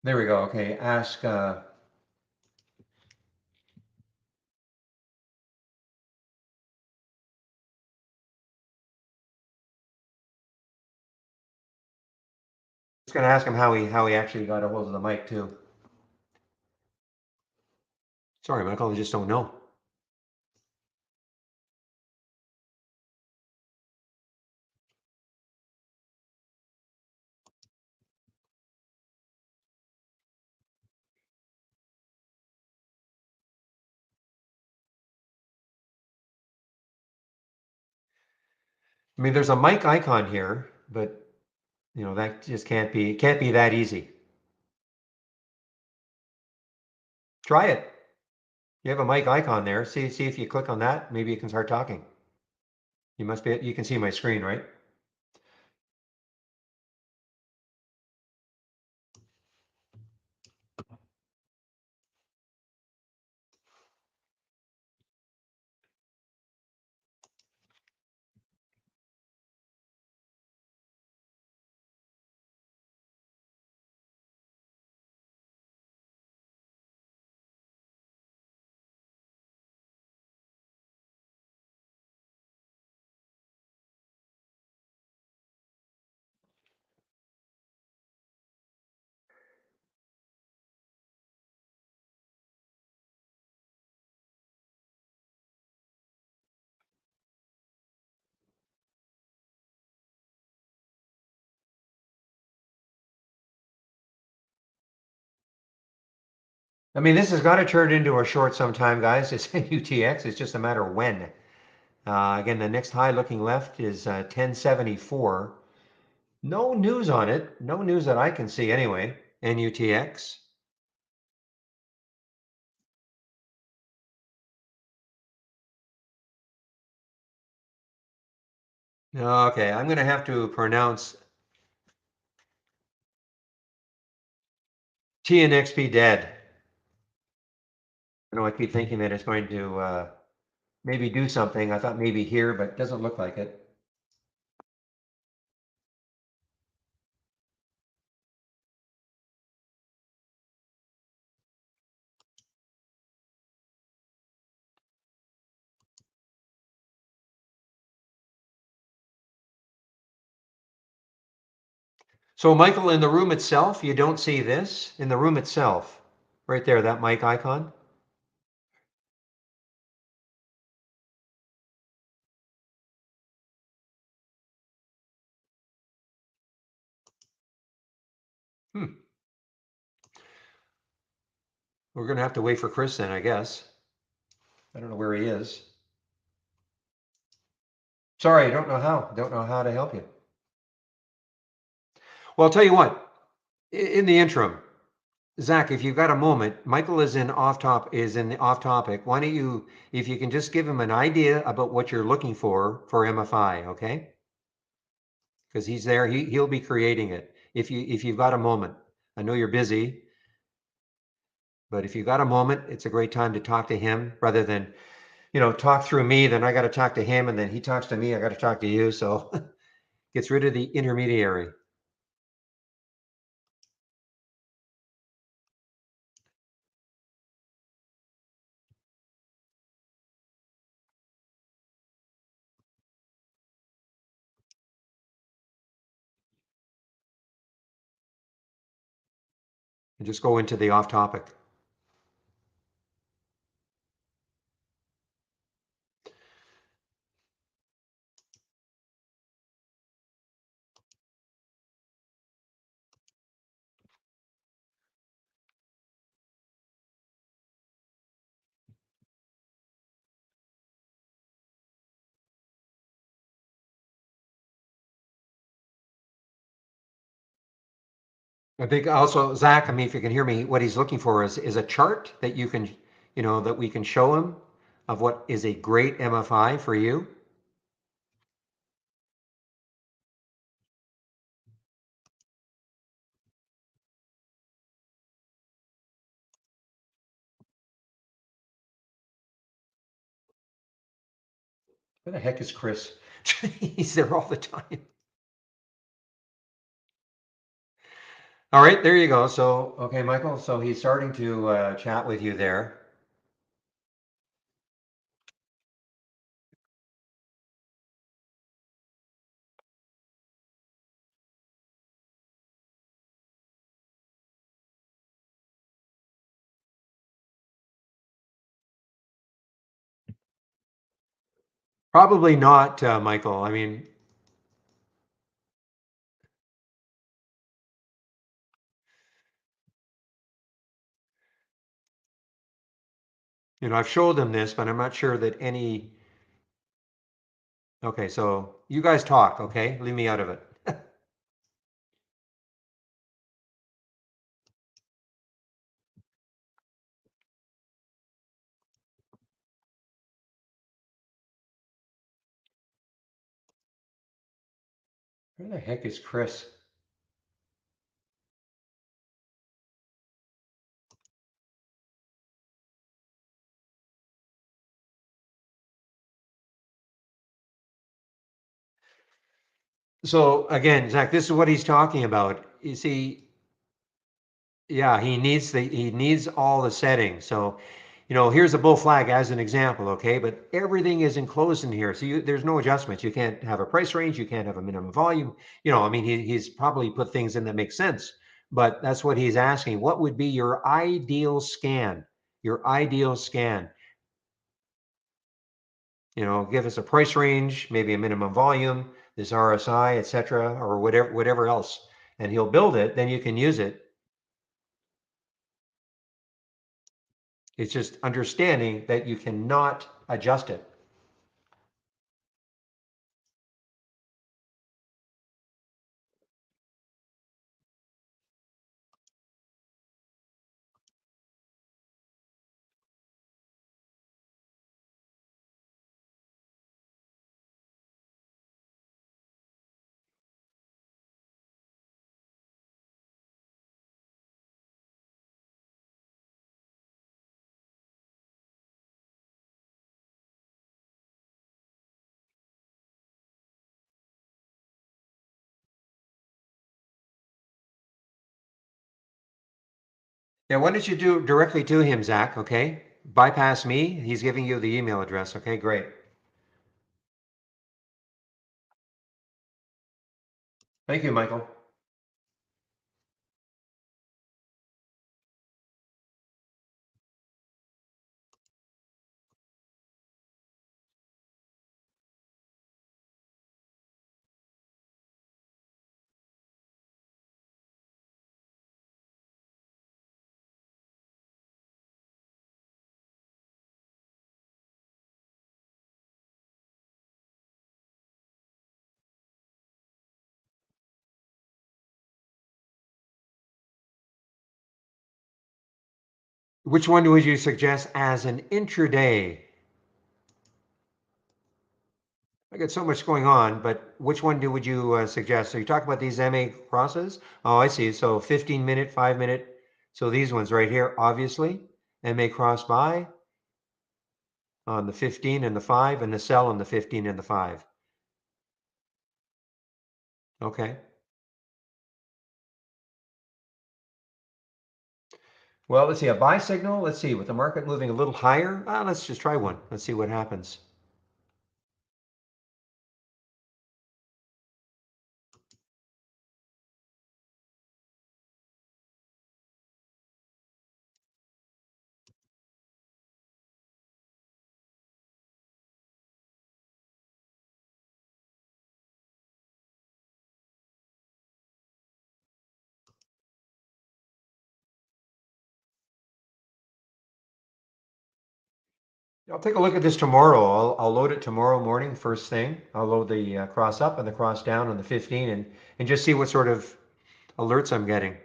There we go. Okay, ask. Just gonna ask him how he actually got a hold of the mic too. Sorry, Michael, I just don't know. I mean, there's a mic icon here, but that just can't be that easy. Try it. You have a mic icon there. See if you click on that, maybe you can start talking. You can see my screen, right? I mean, this has got to turn into a short sometime, guys. It's UTX. It's just a matter of when. Again, the next high looking left is 1074. No news on it. No news that I can see anyway. NUTX. Okay, I'm going to have to pronounce TNXP dead. I know I keep thinking that it's going to maybe do something. I thought maybe here, but it doesn't look like it. So Michael, in the room itself, you don't see this? In the room itself, right there, that mic icon? Hmm. We're going to have to wait for Chris then, I guess. I don't know where he is. Sorry, I don't know how. Don't know how to help you. Well, I'll tell you what. In the interim, Zach, if you've got a moment, Michael is in the off topic. Why don't you, if you can just give him an idea about what you're looking for MFI, okay? Because he's there, he'll be creating it. If you've got a moment, I know you're busy, but if you've got a moment, it's a great time to talk to him rather than talk through me. Then I got to talk to him, and then he talks to me. I got to talk to you. So gets rid of the intermediary. And just go into the off topic. I think also, Zach, I mean, if you can hear me, what he's looking for is a chart that you can, that we can show him of what is a great MFI for you. Where the heck is Chris? He's there all the time. All right, there you go. So, okay, Michael, so he's starting to chat with you there. Probably not, Michael. I mean, I've showed them this, but I'm not sure that any. Okay, so you guys talk, okay? Leave me out of it. Where the heck is Chris? So again, Zach, this is what he's talking about. You see, yeah, he needs all the settings. So, here's a bull flag as an example, okay? But everything is enclosed in here. So there's no adjustments. You can't have a price range, you can't have a minimum volume. I mean, he's probably put things in that make sense, but that's what he's asking. What would be your ideal scan? Your ideal scan. Give us a price range, maybe a minimum volume, this RSI, etc., or whatever else. And he'll build it, then you can use it. It's just understanding that you cannot adjust it. Yeah, why don't you do directly to him, Zach? Okay, bypass me. He's giving you the email address. Okay, great. Thank you, Michael. Which one would you suggest as an intraday? I got so much going on, but which one would you suggest? So you talk about these MA crosses? Oh, I see. So 15-minute, 5-minute. So these ones right here, obviously, MA cross buy on the 15 and the 5, and the sell on the 15 and the 5. Okay. Well, let's see, a buy signal. Let's see, with the market moving a little higher, let's just try one. Let's see what happens. I'll take a look at this tomorrow. I'll load it tomorrow morning, first thing. I'll load the cross up and the cross down on the 15 and just see what sort of alerts I'm getting.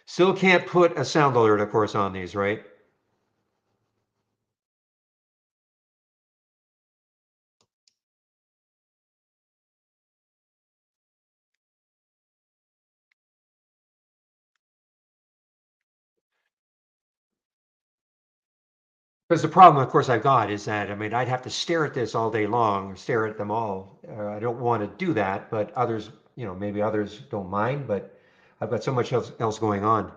Still can't put a sound alert, of course, on these, right? Because the problem, of course, I've got is that, I mean, I'd have to stare at this all day long, stare at them all. I don't want to do that, but others, maybe others don't mind, but I've got so much else going on.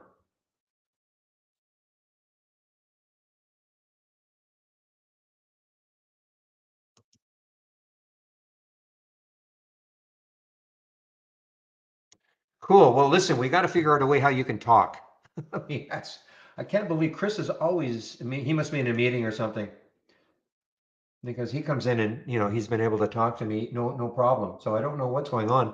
Cool. Well, listen, we got to figure out a way how you can talk. I mean, I can't believe Chris is always, I mean, he must be in a meeting or something because he comes in and, he's been able to talk to me, no problem. So I don't know what's going on.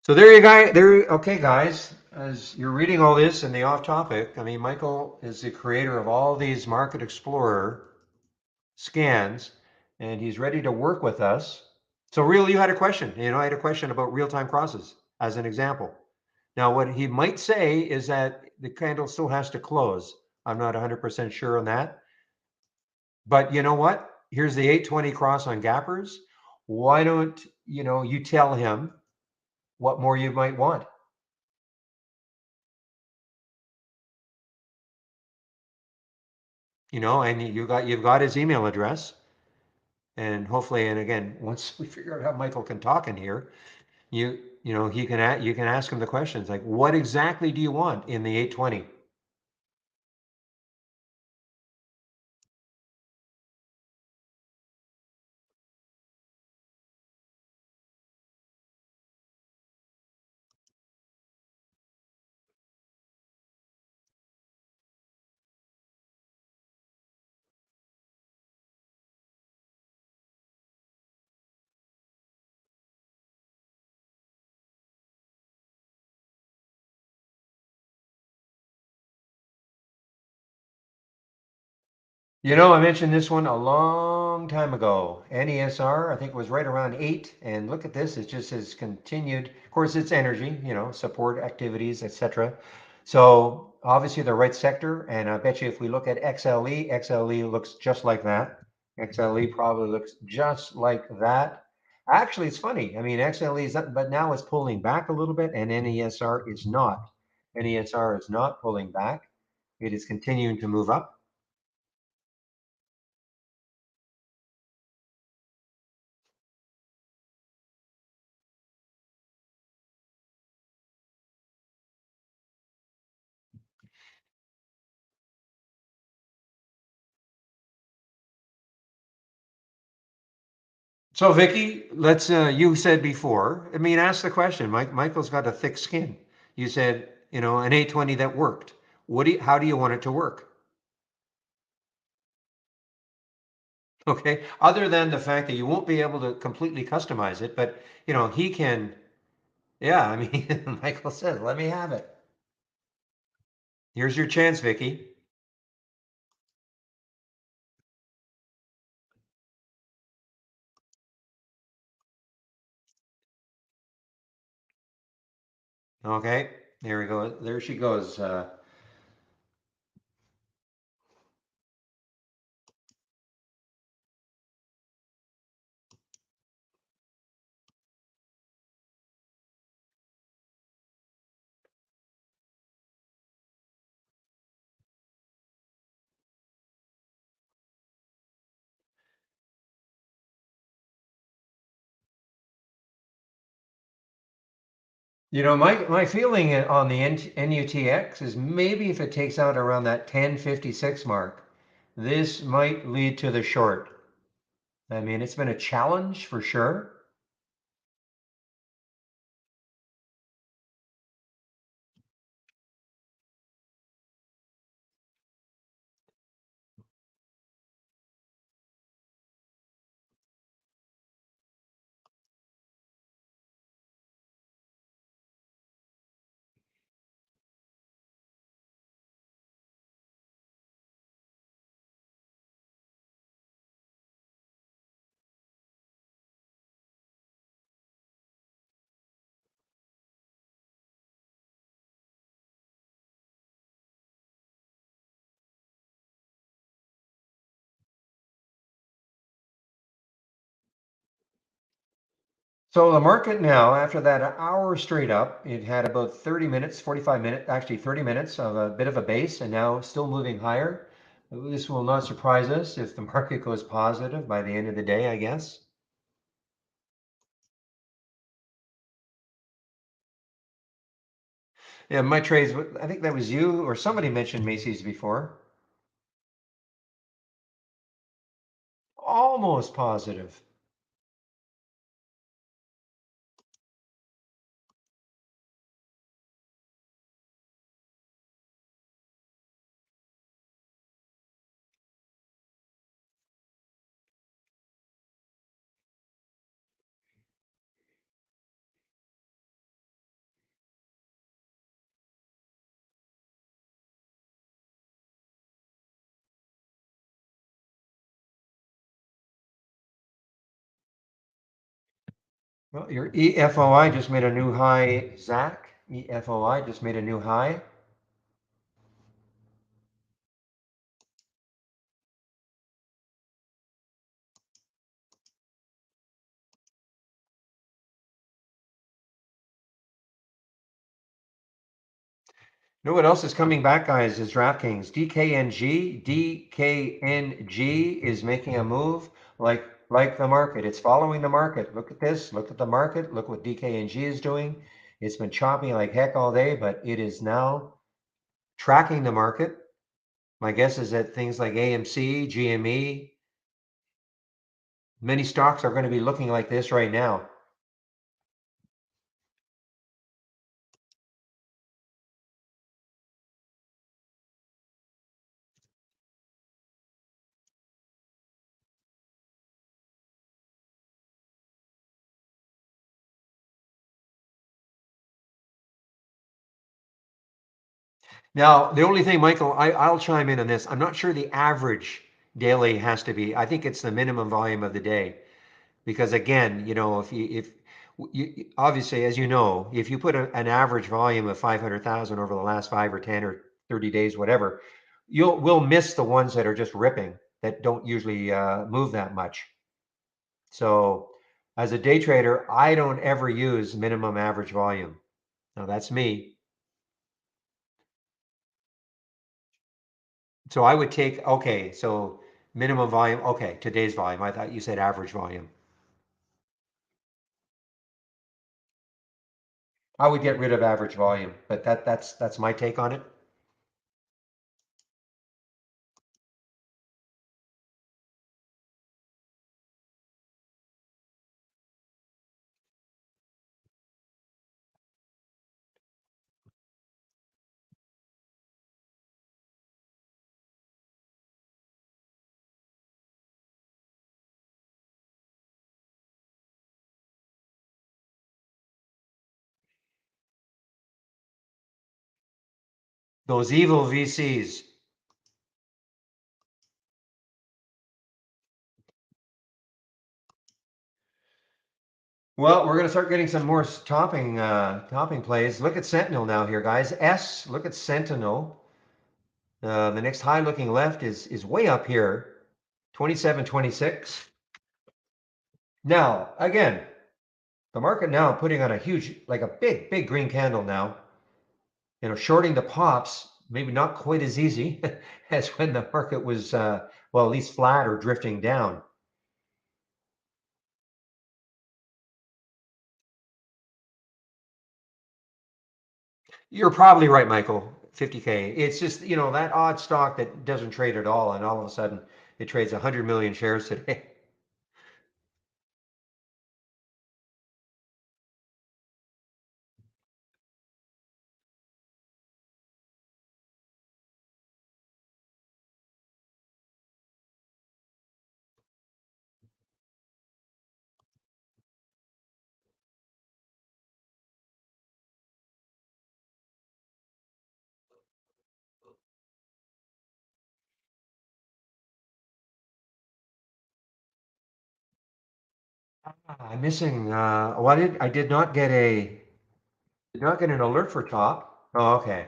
So there you guys, okay, guys, as you're reading all this in the off topic, I mean, Michael is the creator of all these Market Explorer scans, and he's ready to work with us. So real, you had a question, I had a question about real-time crosses as an example. Now, what he might say is that the candle still has to close. I'm not 100% sure on that. But you know what? Here's the 820 cross on gappers. Why don't, you tell him what more you might want? And you've got his email address. And hopefully, and again, once we figure out how Michael can talk in here, you can ask him the questions like, what exactly do you want in the 820? I mentioned this one a long time ago. NESR, I think it was right around 8. And look at this, it just has continued. Of course, it's energy, support activities, etc. So obviously the right sector. And I bet you if we look at XLE, XLE looks just like that. XLE probably looks just like that. Actually, it's funny. I mean, XLE is up, but now it's pulling back a little bit, and NESR is not. NESR is not pulling back. It is continuing to move up. So Vicky, let's you said before, I mean, ask the question. Michael's got a thick skin. You said, an 820 that worked. How do you want it to work? Okay. Other than the fact that you won't be able to completely customize it, but he can, yeah, I mean, Michael says, let me have it. Here's your chance, Vicky. Okay. There we go. There she goes. My feeling on the NUTX is maybe if it takes out around that 1056 mark, this might lead to the short. I mean, it's been a challenge for sure. So the market now, after that hour straight up, it had about 30 minutes, 45 minutes, actually 30 minutes of a bit of a base, and now still moving higher. This will not surprise us if the market goes positive by the end of the day, I guess. Yeah, my trades, I think that was you or somebody mentioned Macy's before. Almost positive. Well, your EFOI just made a new high, Zach. EFOI just made a new high. You know what else is coming back, guys, is DraftKings. DKNG is making a move like the market. It's following the market. Look at this. Look at the market. Look what DKNG is doing. It's been chopping like heck all day, but it is now tracking the market. My guess is that things like AMC, GME, many stocks are going to be looking like this right now. Now, the only thing, Michael, I'll chime in on this. I'm not sure the average daily has to be, I think it's the minimum volume of the day. Because again, if you obviously, as you know, if you put an average volume of 500,000 over the last 5 or 10 or 30 days, whatever, we'll miss the ones that are just ripping that don't usually move that much. So as a day trader, I don't ever use minimum average volume. Now that's me. So I would take, okay, so minimum volume, okay, today's volume. I thought you said average volume. I would get rid of average volume, but that's my take on it. Those evil VCs. Well, we're going to start getting some more topping plays. Look at Sentinel now here, guys. Look at Sentinel. The next high looking left is way up here, 27.26. Now, again, the market now putting on a huge, like a big green candle now. Shorting the pops, maybe not quite as easy as when the market was, well, at least flat or drifting down. You're probably right, Michael. 50K. It's just, that odd stock that doesn't trade at all, and all of a sudden it trades 100 million shares today. I'm missing. I did not get an alert for top. Oh, okay.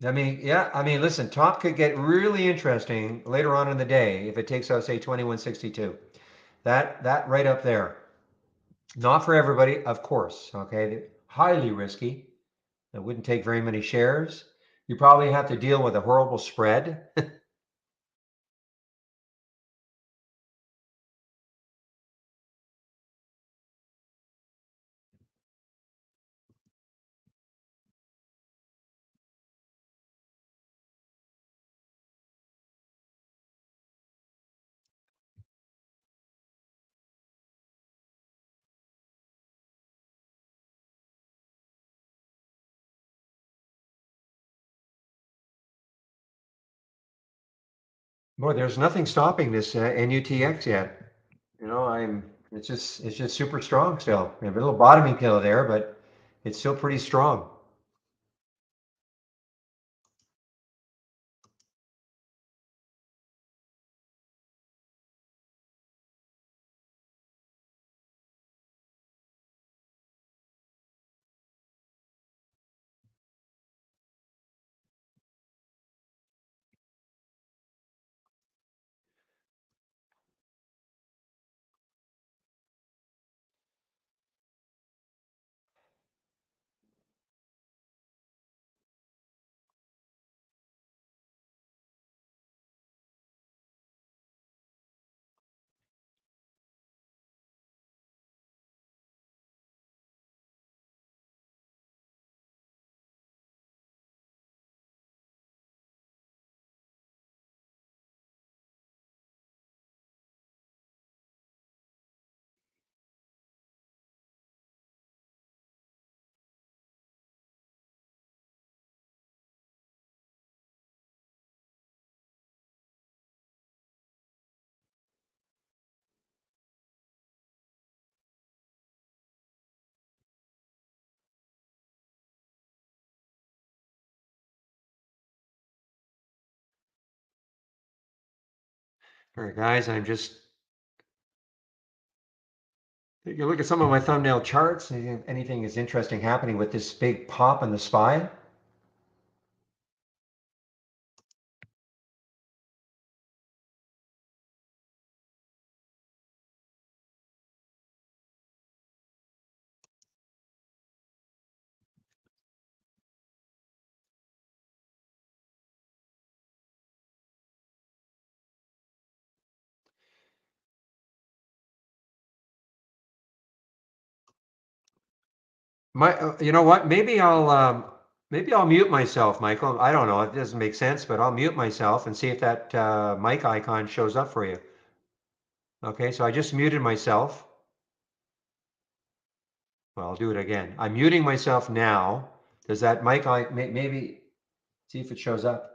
Listen, top could get really interesting later on in the day if it takes out, say, 2162. That right up there. Not for everybody, of course. Okay, highly risky. It wouldn't take very many shares. You probably have to deal with a horrible spread. Boy, there's nothing stopping this NUTX yet. It's just super strong still. We have a little bottoming kill there, but it's still pretty strong. All right, guys, I'm just take a look at some of my thumbnail charts. Anything is interesting happening with this big pop in the SPY? You know what? Maybe I'll mute myself, Michael. I don't know. It doesn't make sense, but I'll mute myself and see if that mic icon shows up for you. Okay, so I just muted myself. Well, I'll do it again. I'm muting myself now. Does that mic maybe see if it shows up?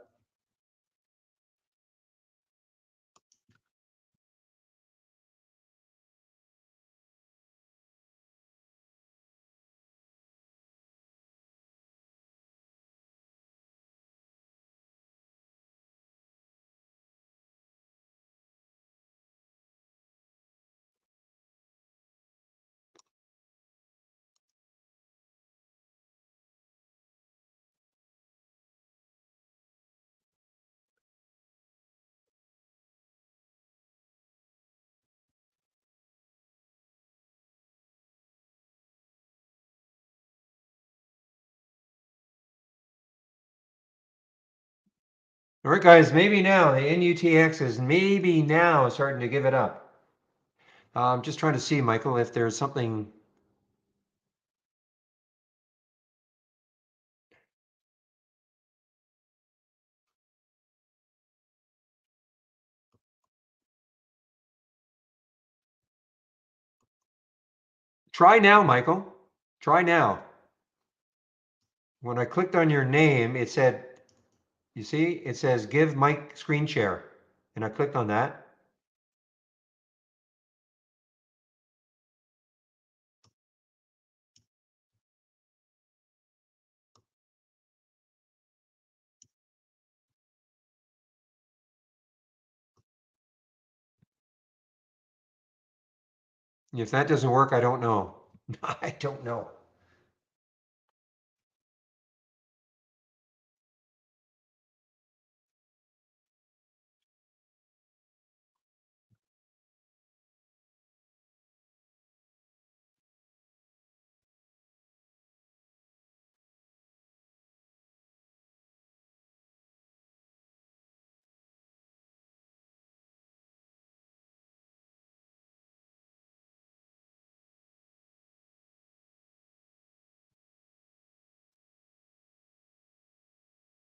All right, guys, maybe now the NUTX is maybe now starting to give it up. I'm just trying to see, Michael, if there's something. Try now, Michael. Try now. When I clicked on your name, it said, you see, it says give mic screen share. And I clicked on that. If that doesn't work, I don't know. I don't know.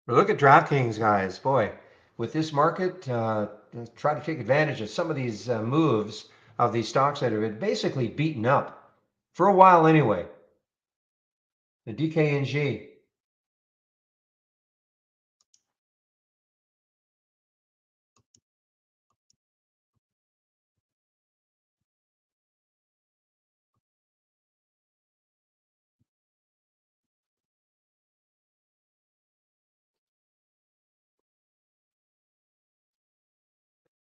But look at DraftKings, guys. Boy, with this market, try to take advantage of some of these moves of these stocks that have been basically beaten up for a while anyway. The DKNG.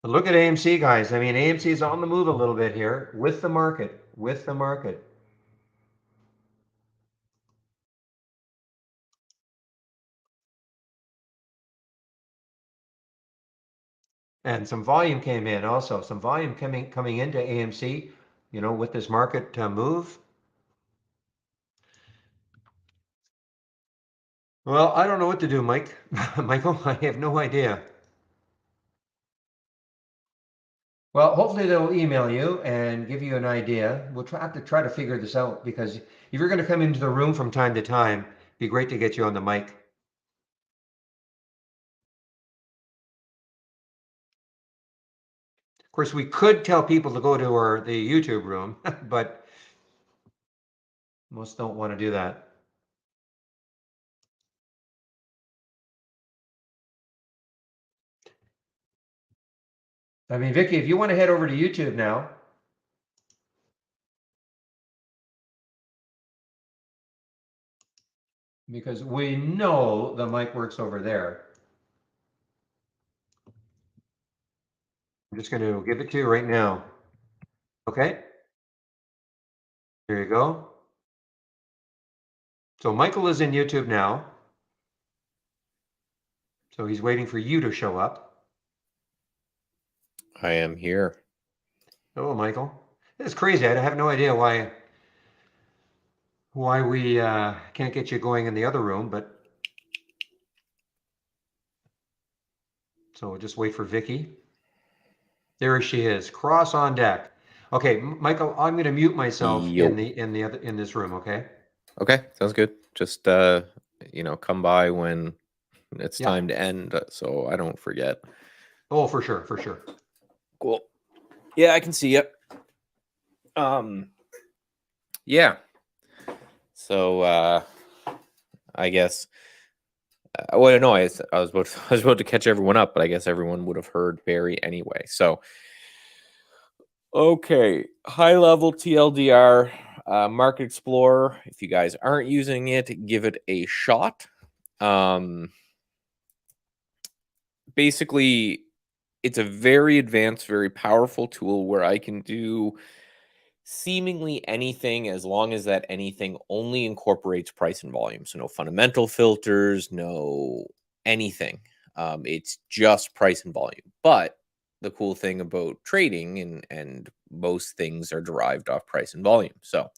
But look at AMC, guys. I mean, AMC is on the move a little bit here with the market, with the market. And some volume came in also. Some volume coming into AMC, with this market move. Well, I don't know what to do, Mike. Michael, I have no idea. Well, hopefully they'll email you and give you an idea. We'll have to try to figure this out because if you're going to come into the room from time to time, it'd be great to get you on the mic. Of course, we could tell people to go to the YouTube room, but most don't want to do that. I mean, Vicky, if you want to head over to YouTube now, because we know the mic works over there. I'm just going to give it to you right now. Okay. There you go. So Michael is in YouTube now. So he's waiting for you to show up. I am here. Hello, Michael. It's crazy. I have no idea why we can't get you going in the other room, but so we'll just wait for Vicky. There she is, cross on deck. Okay, Michael, I'm going to mute myself Yo. in this room. Okay. Okay, sounds good. Just come by when it's Yeah. time to end, so I don't forget. Oh, for sure, for sure. Cool. Yeah, I can see you. Yeah. So I guess. Well, no, I was about to catch everyone up, but I guess everyone would have heard Barry anyway. So, okay, high level TLDR, Market Explorer. If you guys aren't using it, give it a shot. Basically, it's a very advanced, very powerful tool where I can do seemingly anything as long as that anything only incorporates price and volume. So no fundamental filters, no anything. It's just price and volume. But the cool thing about trading and most things are derived off price and volume. So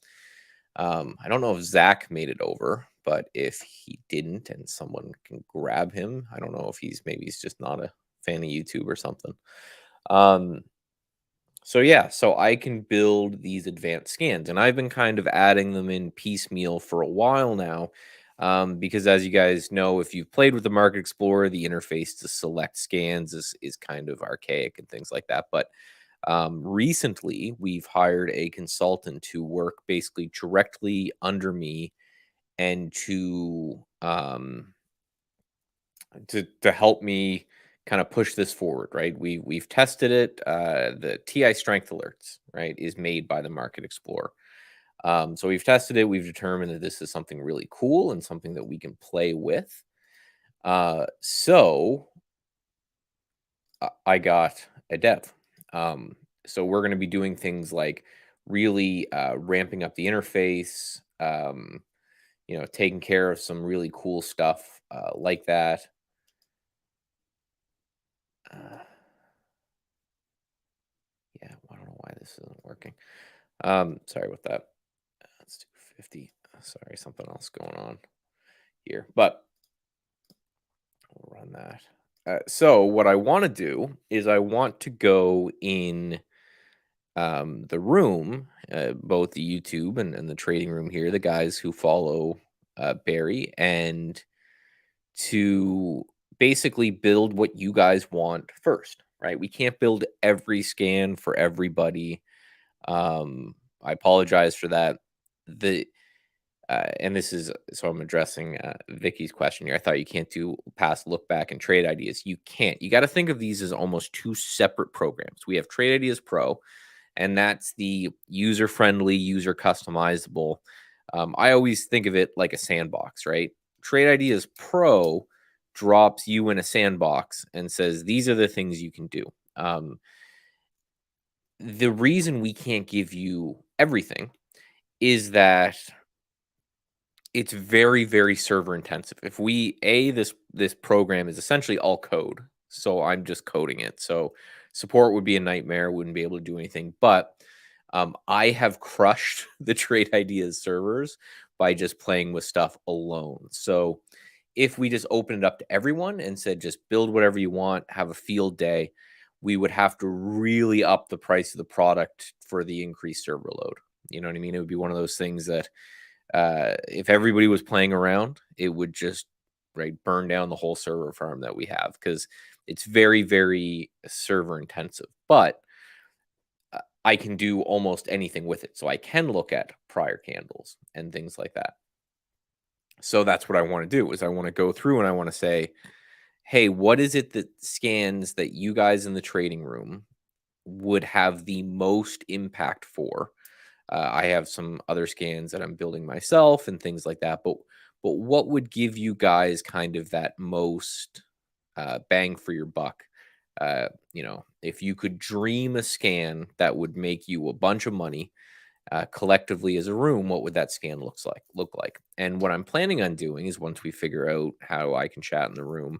I don't know if Zach made it over, but if he didn't and someone can grab him, I don't know if maybe he's just not a fan of YouTube or something. So yeah, so I can build these advanced scans, and I've been kind of adding them in piecemeal for a while now, because as you guys know, if you've played with the Market Explorer, the interface to select scans is kind of archaic and things like that. But recently, we've hired a consultant to work basically directly under me and to help me kind of push this forward, right? We've tested it. The TI Strength Alerts, right, is made by the Market Explorer. So we've tested it. We've determined that this is something really cool and something that we can play with. So I got a dev. So we're going to be doing things like really ramping up the interface, taking care of some really cool stuff like that. Yeah, I don't know why this isn't working. Sorry about that. Let's do 50. Sorry, something else going on here, but we'll run that. So what I want to do is I want to go in the room, both the YouTube and the trading room here, the guys who follow Barry, and to basically build what you guys want first, right? We can't build every scan for everybody. I apologize for that. And this is so I'm addressing Vicky's question here. I thought you can't do past look back and trade ideas. You can't. You got to think of these as almost two separate programs. We have Trade Ideas Pro, and that's the user friendly, user customizable. I always think of it like a sandbox, right? Trade Ideas Pro drops you in a sandbox and says these are the things you can do. The reason we can't give you everything is that it's very, very server intensive. If this program is essentially all code, so I'm just coding it. So support would be a nightmare, wouldn't be able to do anything. But I have crushed the Trade Ideas servers by just playing with stuff alone. So if we just open it up to everyone and said just build whatever you want, have a field day, we would have to really up the price of the product for the increased server load. You know what I mean? It would be one of those things that if everybody was playing around, it would just burn down the whole server farm that we have because it's very, very server intensive. But I can do almost anything with it. So I can look at prior candles and things like that. So that's what I want to do is I want to go through and I want to say, hey, what is it that scans that you guys in the trading room would have the most impact for? I have some other scans that I'm building myself and things like that. But what would give you guys kind of that most bang for your buck if you could dream a scan that would make you a bunch of money collectively as a room, what would that scan look like? And what I'm planning on doing is, once we figure out how I can chat in the room,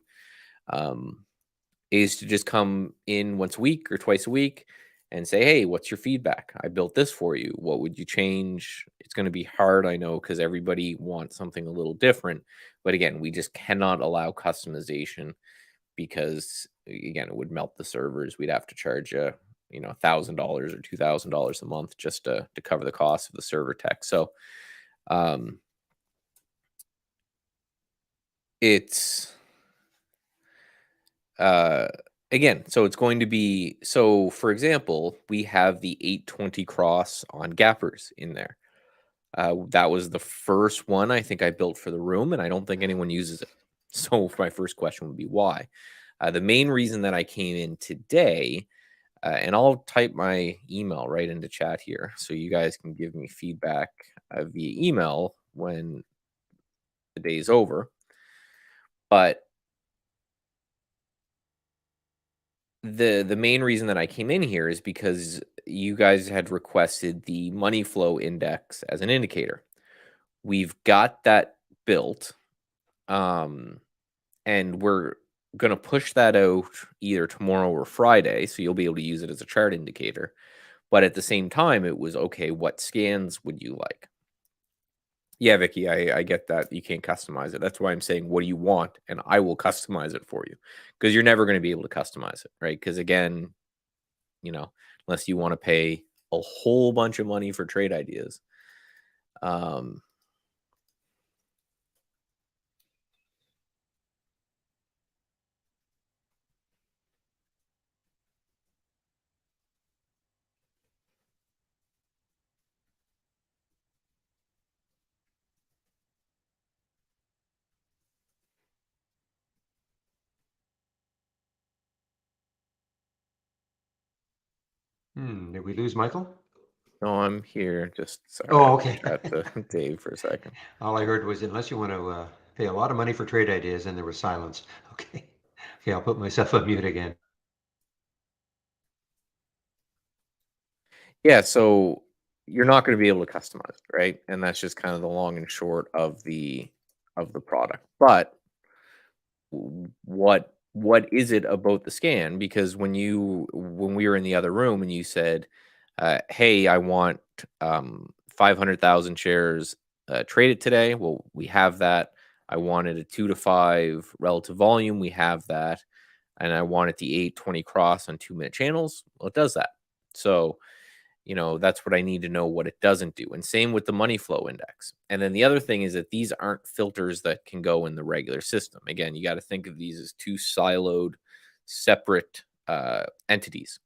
is to just come in once a week or twice a week and say, hey, what's your feedback? I built this for you. What would you change? It's going to be hard, I know, because everybody wants something a little different. But again, we just cannot allow customization, because again, it would melt the servers. We'd have to charge $1,000 or $2,000 a month just to cover the cost of the server tech. So it's again, so it's going to be, so for example, we have the 820 cross on gappers in there. That was the first one I think I built for the room, and I don't think anyone uses it. So my first question would be why. The main reason that I came in today, and I'll type my email right into chat here so you guys can give me feedback via email when the day's over. But the main reason that I came in here is because you guys had requested the money flow index as an indicator. We've got that built, and we're going to push that out either tomorrow or Friday, so you'll be able to use it as a chart indicator. But at the same time, it was, okay, what scans would you like? Yeah, Vicky, I get that you can't customize it. That's why I'm saying, what do you want? And I will customize it for you, because you're never going to be able to customize it, right? Because again, unless you want to pay a whole bunch of money for trade ideas. Did we lose Michael? No, I'm here. Just sorry. Oh, okay. Chat to Dave for a second. All I heard was, unless you want to pay a lot of money for trade ideas, and there was silence. Okay. Okay, I'll put myself on mute again. Yeah, so you're not going to be able to customize it, right? And that's just kind of the long and short of the product. But what is it about the scan? Because when we were in the other room and you said, hey, I want 500,000 shares traded today. Well, we have that. I wanted a 2 to 5 relative volume. We have that. And I wanted the 820 cross on 2-minute channels. Well, it does that. So, that's what I need to know what it doesn't do. And same with the money flow index. And then the other thing is that these aren't filters that can go in the regular system. Again, you got to think of these as two siloed, separate entities.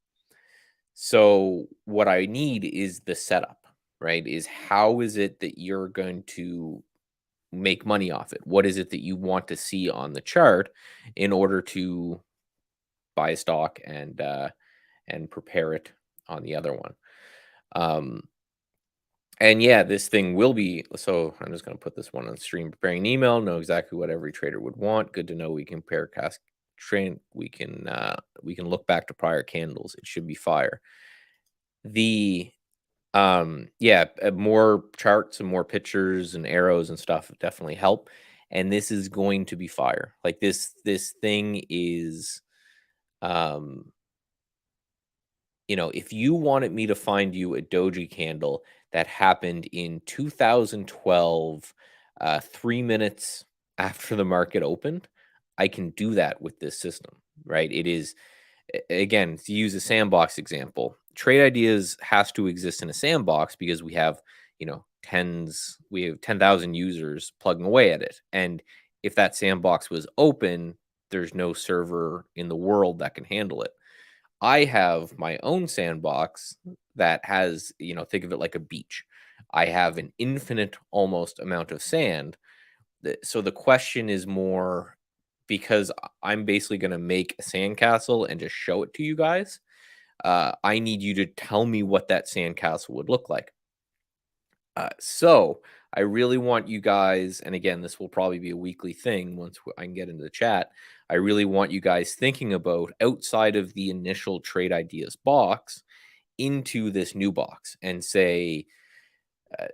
So what I need is the setup, right? Is how is it that you're going to make money off it? What is it that you want to see on the chart in order to buy stock and prepare it on the other one? And yeah, this thing will be, so I'm just going to put this one on stream. Preparing an email, know exactly what every trader would want. Good to know. We can pair cast train. We can look back to prior candles. It should be fire. The more charts and more pictures and arrows and stuff definitely help. And this is going to be fire. Like this thing is, if you wanted me to find you a doji candle that happened in 2012, 3 minutes after the market opened, I can do that with this system, right? It is, again, to use a sandbox example, trade ideas has to exist in a sandbox because we have 10,000 users plugging away at it. And if that sandbox was open, there's no server in the world that can handle it. I have my own sandbox that has, think of it like a beach. I have an infinite almost amount of sand. So the question is more, because I'm basically going to make a sandcastle and just show it to you guys. I need you to tell me what that sandcastle would look like. So I really want you guys, and again, this will probably be a weekly thing once I can get into the chat. I really want you guys thinking about outside of the initial trade ideas box into this new box and say,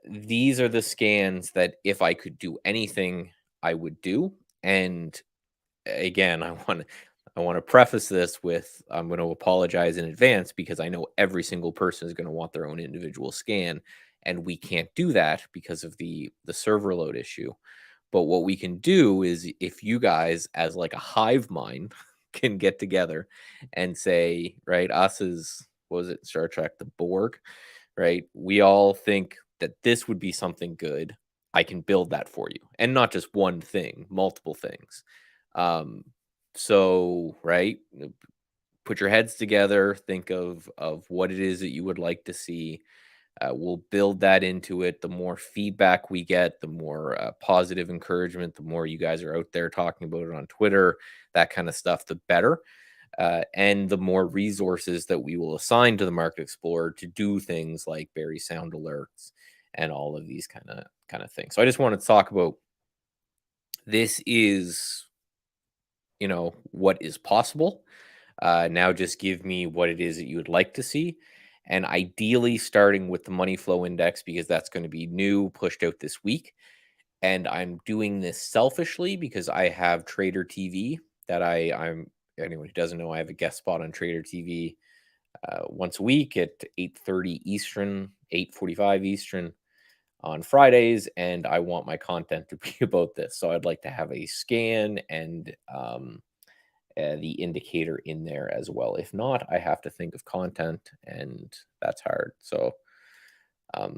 these are the scans that if I could do anything, I would do. And again, I want to preface this with I'm going to apologize in advance because I know every single person is going to want their own individual scan, and we can't do that because of the server load issue. But what we can do is if you guys as like a hive mind can get together and say, right, us as what was it, Star Trek, the Borg, right? We all think that this would be something good. I can build that for you. And not just one thing, multiple things. So, right, put your heads together, think of what it is that you would like to see. We'll build that into it. The more feedback we get, the more positive encouragement, the more you guys are out there talking about it on Twitter, that kind of stuff, the better. And the more resources that we will assign to the Market Explorer to do things like bury sound alerts and all of these kind of things. So I just wanted to talk about this is, what is possible. Now just give me what it is that you would like to see. And ideally starting with the money flow index, because that's going to be new, pushed out this week. And I'm doing this selfishly because I have Trader TV that I'm anyone who doesn't know, I have a guest spot on Trader TV once a week at 8:30 Eastern, 8:45 Eastern on Fridays, and I want my content to be about this. So I'd like to have a scan and the indicator in there as well. If not, I have to think of content, and that's hard. So I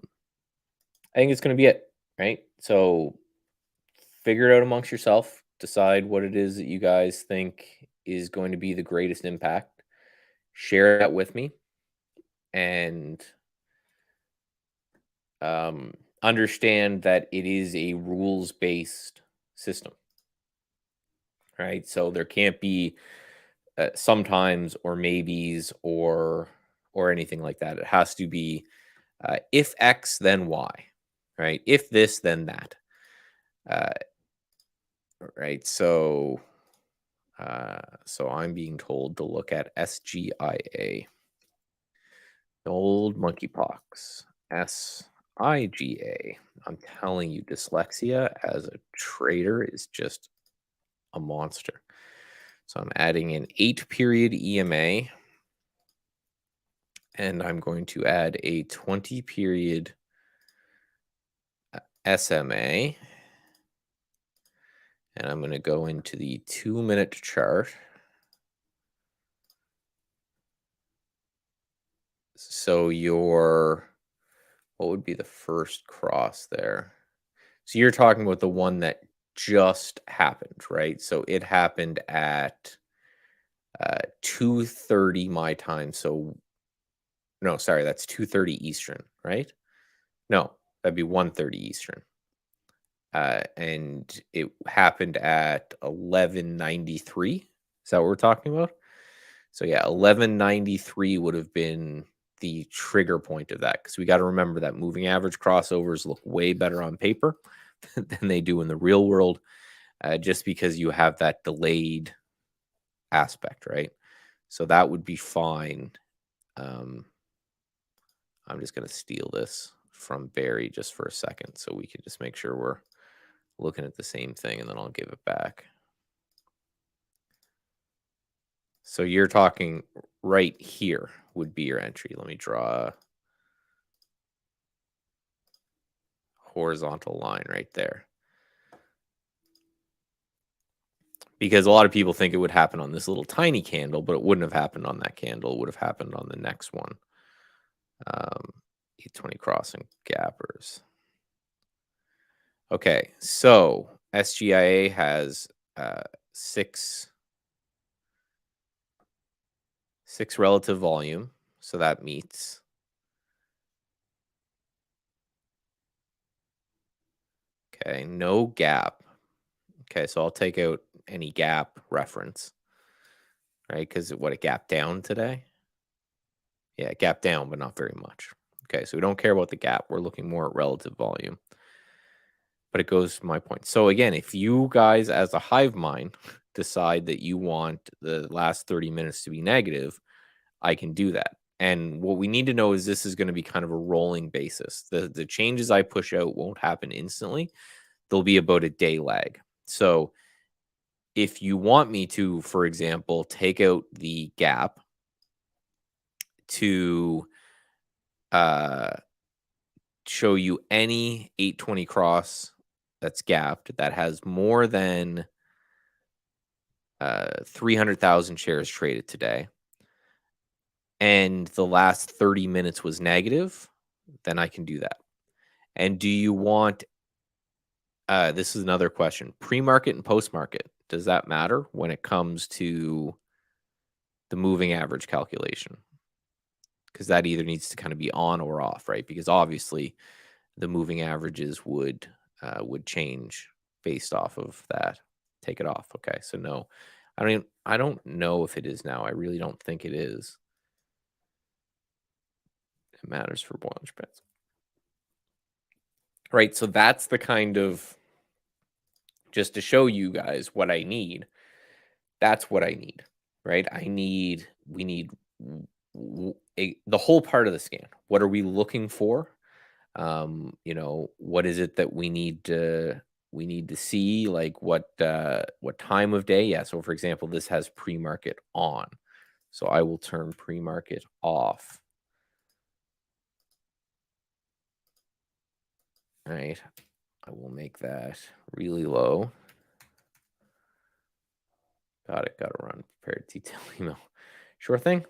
think it's going to be it, right? So figure it out amongst yourself. Decide what it is that you guys think is going to be the greatest impact. Share that with me, and understand that it is a rules-based system, right? So there can't be sometimes or maybes or anything like that. It has to be if X, then Y, right? If this, then that, right? So I'm being told to look at SGIA, the old monkeypox, SIGA. I'm telling you, dyslexia as a trader is just a monster. So I'm adding an 8-period EMA, and I'm going to add a 20-period SMA, and I'm going to go into the 2-minute chart. So what would be the first cross there? So you're talking about the one that just happened, right? So it happened at 2:30 my time. So no, sorry, that's 2:30 Eastern, right? No, that'd be 1:30 Eastern. And it happened at 11:93. Is that what we're talking about? So yeah, 11:93 would have been the trigger point of that, because we got to remember that moving average crossovers look way better on paper than they do in the real world, just because you have that delayed aspect, right? So that would be fine. I'm just going to steal this from Barry just for a second so we can just make sure we're looking at the same thing, and then I'll give it back. So you're talking right here would be your entry. Let me draw a horizontal line right there, because a lot of people think it would happen on this little tiny candle, but it wouldn't have happened on that candle. It would have happened on the next one. 820 crossing gappers. Okay, so SGIA has 6 relative volume, so that meets. Okay, no gap. Okay, so I'll take out any gap reference, right? Because what, it gapped down today? Yeah, it gapped down, but not very much. Okay, so we don't care about the gap. We're looking more at relative volume. But it goes to my point. So again, if you guys as a hive mind decide that you want the last 30 minutes to be negative, I can do that. And what we need to know is this is going to be kind of a rolling basis. The changes I push out won't happen instantly. There'll be about a day lag. So if you want me to, for example, take out the gap to show you any 820 cross that's gapped that has more than 300,000 shares traded today, and the last 30 minutes was negative, then I can do that. And do you want, this is another question, pre-market and post-market, does that matter when it comes to the moving average calculation? Because that either needs to kind of be on or off, right? Because obviously the moving averages would change based off of that. Take it off. Okay, so no, I don't know if it is now. I really don't think it is. It matters for Bollinger Bands. Right, so that's the kind of, just to show you guys what I need, that's what I need, right? We need the whole part of the scan. What are we looking for? You know, what is it that we need to see? Like what time of day? Yeah, so for example, this has pre-market on. So I will turn pre-market off. All right, I will make that really low. Got it. Got to run prepared detail email. Sure thing.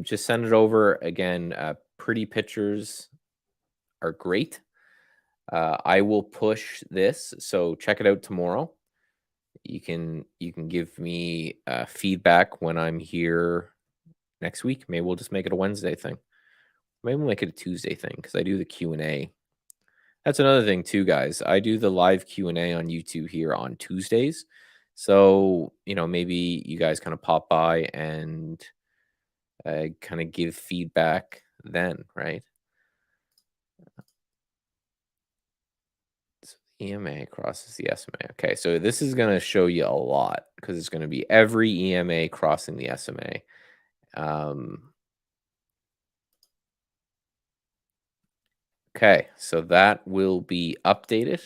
Just send it over. Again, pretty pictures are great. I will push this, so check it out tomorrow. You can give me feedback when I'm here next week. Maybe we'll just make it a Wednesday thing. Maybe we'll make it a Tuesday thing because I do the Q&A. That's another thing too, guys. I do the live Q&A on YouTube here on Tuesdays. So, you know, maybe you guys kind of pop by and kind of give feedback then, right? So EMA crosses the SMA. Okay, so this is going to show you a lot because it's going to be every EMA crossing the SMA. Okay, so that will be updated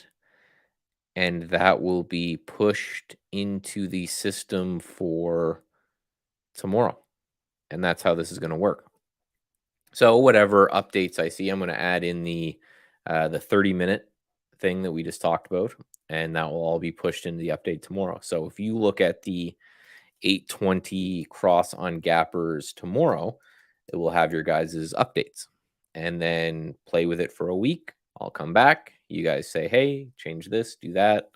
and that will be pushed into the system for tomorrow. And that's how this is going to work. So whatever updates I see, I'm going to add in the 30-minute thing that we just talked about, and that will all be pushed into the update tomorrow. So if you look at the 820 cross on gappers tomorrow, it will have your guys' updates, and then play with it for a week. I'll come back. You guys say, hey, change this, do that.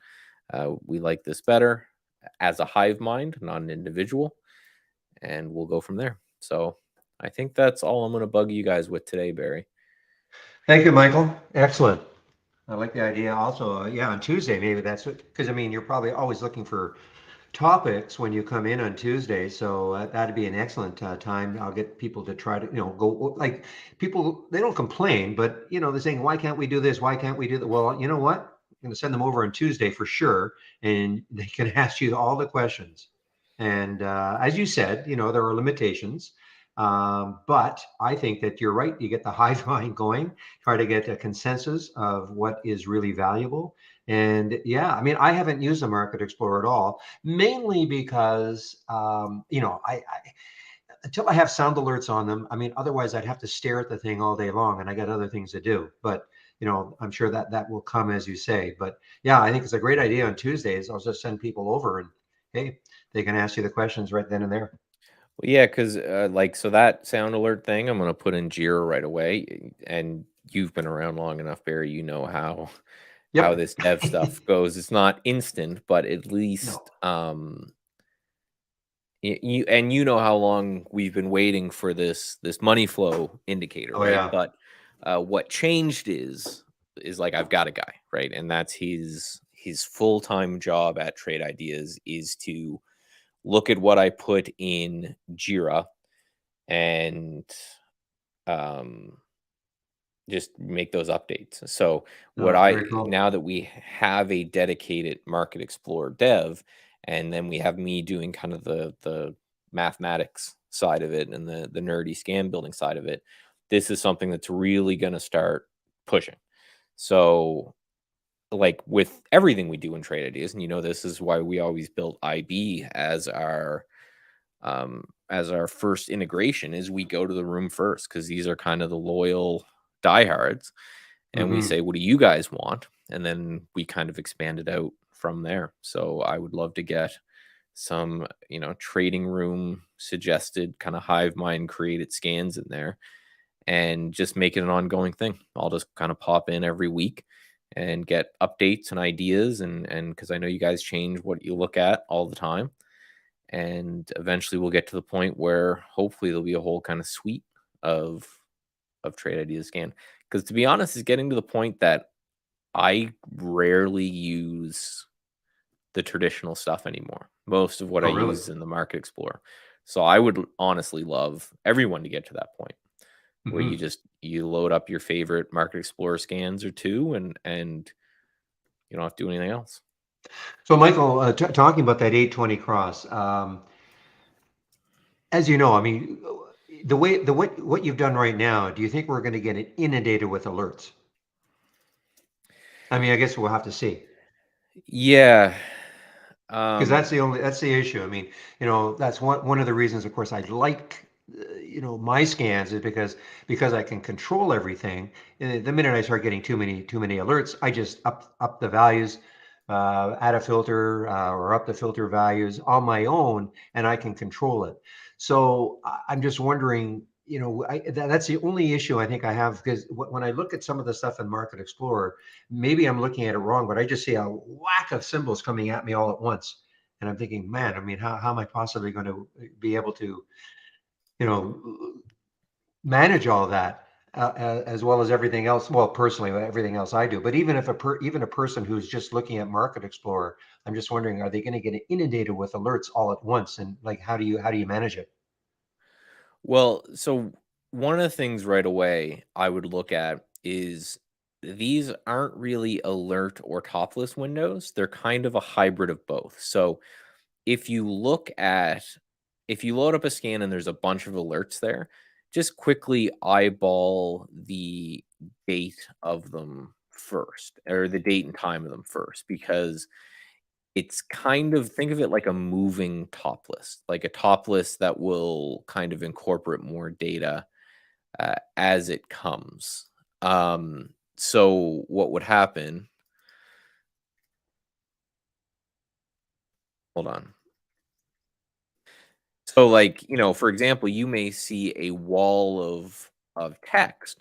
We like this better as a hive mind, not an individual, and we'll go from there. So I think that's all I'm going to bug you guys with today, Barry. Thank you, Michael. Excellent. I like the idea. Also, yeah, on Tuesday, maybe that's what, because I mean, you're probably always looking for topics when you come in on Tuesday. So that'd be an excellent time. I'll get people to try to, go like people, they don't complain, but they're saying, why can't we do this? Why can't we do that? Well, you know what? I'm going to send them over on Tuesday for sure. And they can ask you all the questions. And as you said, there are limitations. But I think that you're right. You get the hive mind going, try to get a consensus of what is really valuable. And yeah, I mean, I haven't used the Market Explorer at all, mainly because, I until I have sound alerts on them, I mean, otherwise I'd have to stare at the thing all day long and I got other things to do. But, I'm sure that will come as you say. But yeah, I think it's a great idea on Tuesdays. I'll just send people over and hey, they can ask you the questions right then and there. Well, yeah, because so that sound alert thing, I'm going to put in Jira right away. And you've been around long enough, Barry. You know how this dev stuff goes. It's not instant, but at least you know how long we've been waiting for this money flow indicator, right? Yeah. But what changed is like I've got a guy, right, and that's his full-time job at Trade Ideas is to look at what I put in Jira and just make those updates. So what Oh, very cool. now that we have a dedicated Market Explorer dev, and then we have me doing kind of the mathematics side of it and the nerdy scan building side of it, this is something that's really going to start pushing. So like with everything we do in Trade Ideas, and this is why we always built IB as our first integration, is we go to the room first, because these are kind of the loyal diehards, and we say, what do you guys want? And then we kind of expand it out from there. So I would love to get some trading room suggested kind of hive mind created scans in there, and just make it an ongoing thing. I'll just kind of pop in every week and get updates and ideas, and because I know you guys change what you look at all the time. And eventually we'll get to the point where hopefully there'll be a whole kind of suite of Trade Ideas scan. Because to be honest, it's getting to the point that I rarely use the traditional stuff anymore. Most of what Oh, I really? use in the Market Explorer. So I would honestly love everyone to get to that point where you load up your favorite Market Explorer scans or two, and you don't have to do anything else. So, Michael, talking about that 820 cross, as you know, I mean, what you've done right now, do you think we're going to get it inundated with alerts? I mean, I guess we'll have to see. Yeah. Because that's the issue. I mean, that's one of the reasons, of course, I like my scans, is because I can control everything. And the minute I start getting too many alerts, I just up the values, add a filter, or up the filter values on my own, and I can control it. So I'm just wondering, that's the only issue I think I have, because when I look at some of the stuff in Market Explorer, maybe I'm looking at it wrong, but I just see a whack of symbols coming at me all at once. And I'm thinking, man, I mean, how am I possibly going to be able to, manage all of that, as well as everything else? Well, personally, everything else I do. But even if even a person who's just looking at Market Explorer, I'm just wondering, are they going to get inundated with alerts all at once? And like, how do you manage it? Well, so one of the things right away I would look at is these aren't really alert or topless windows. They're kind of a hybrid of both. So if you look at if you load up a scan and there's a bunch of alerts there, just quickly eyeball the date of them first, or the date and time of them first, because it's kind of, think of it like a moving top list, like a top list that will kind of incorporate more data as it comes. So what would happen? Hold on. So, like, for example, you may see a wall of text,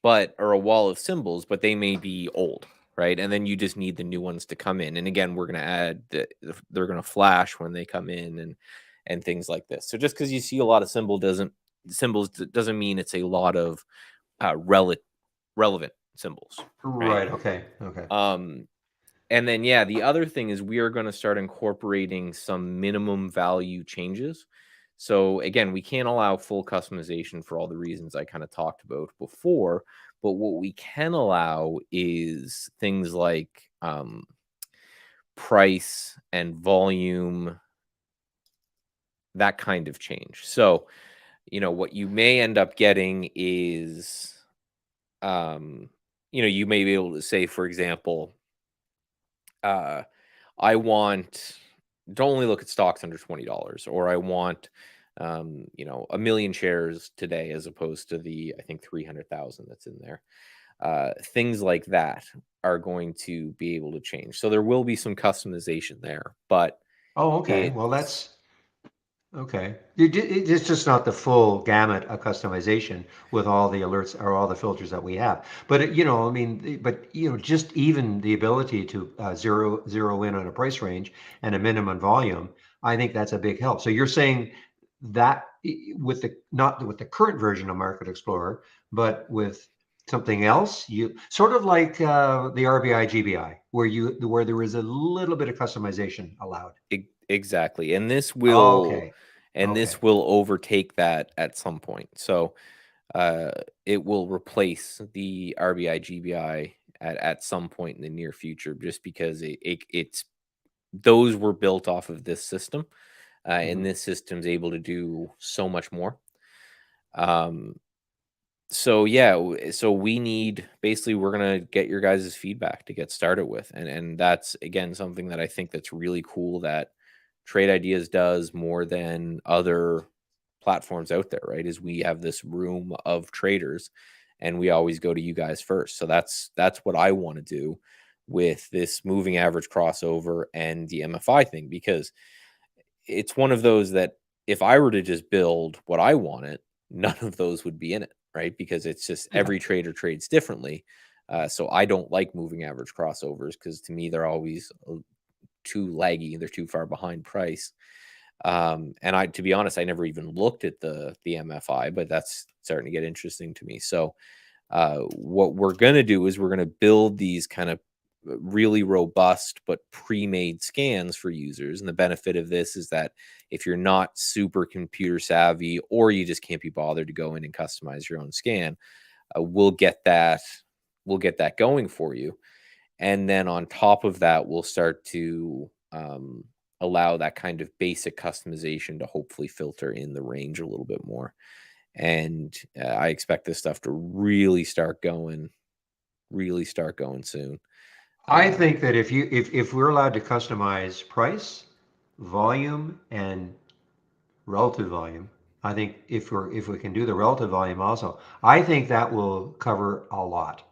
or a wall of symbols, but they may be old, right? And then you just need the new ones to come in. And again, we're going to add they're going to flash when they come in, and things like this. So just because you see a lot of symbols doesn't mean it's a lot of relevant symbols, right? Right. Okay. And then, yeah, the other thing is we are going to start incorporating some minimum value changes. So again, we can't allow full customization for all the reasons I kind of talked about before, but what we can allow is things like price and volume, that kind of change. So, what you may end up getting is, you may be able to say, for example, I want, don't only look at stocks under $20, or I want, 1,000,000 shares today, as opposed to the, I think, 300,000 that's in there. Things like that are going to be able to change. So there will be some customization there, but Oh, okay. it, Well, that's okay. It's just not the full gamut of customization with all the alerts or all the filters that we have. But I mean, but just even the ability to zero in on a price range and a minimum volume, I think that's a big help. So you're saying that with the not with the current version of Market Explorer, but with something else, you sort of like the RBI GBI, where there is a little bit of customization allowed. exactly. And this Oh, will okay. and Okay. this will overtake that at some point. So it will replace the RBI GBI at some point in the near future, just because it's those were built off of this system, and this system's able to do so much more. So yeah, so we need, basically, we're gonna get your guys' feedback to get started with, and that's again something that I think that's really cool that Trade Ideas does more than other platforms out there, right? Is we have this room of traders, and we always go to you guys first. So that's what I want to do with this moving average crossover and the MFI thing, because it's one of those that if I were to just build what I wanted, none of those would be in it, right? Because it's just every trader trades differently. So I don't like moving average crossovers, because to me they're always too laggy. They're too far behind price. And to be honest, I never even looked at the MFI, but that's starting to get interesting to me. So what we're going to do is we're going to build these kind of really robust but pre-made scans for users. And the benefit of this is that if you're not super computer savvy, or you just can't be bothered to go in and customize your own scan, we'll get that going for you. And then on top of that, we'll start to allow that kind of basic customization to hopefully filter in the range a little bit more. And I expect this stuff to really start going soon. I think that if we're allowed to customize price, volume, and relative volume, I think if we can do the relative volume also, I think that will cover a lot.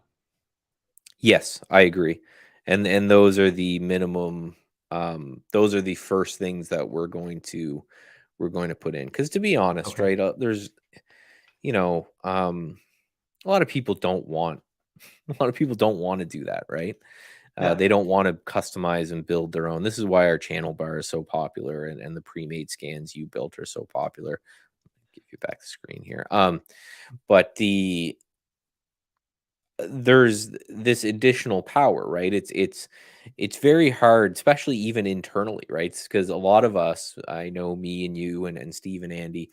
Yes, I agree. And those are the minimum. Those are the first things that we're going to put in. Because to be honest, Okay. right, there's a lot of people don't want to do that, right? Yeah. They don't want to customize and build their own. This is why our channel bar is so popular, and the pre-made scans you built are so popular. Give you back the screen here. But there's this additional power, right? It's very hard, especially even internally, right? Because a lot of us, I know me and you and Steve and Andy,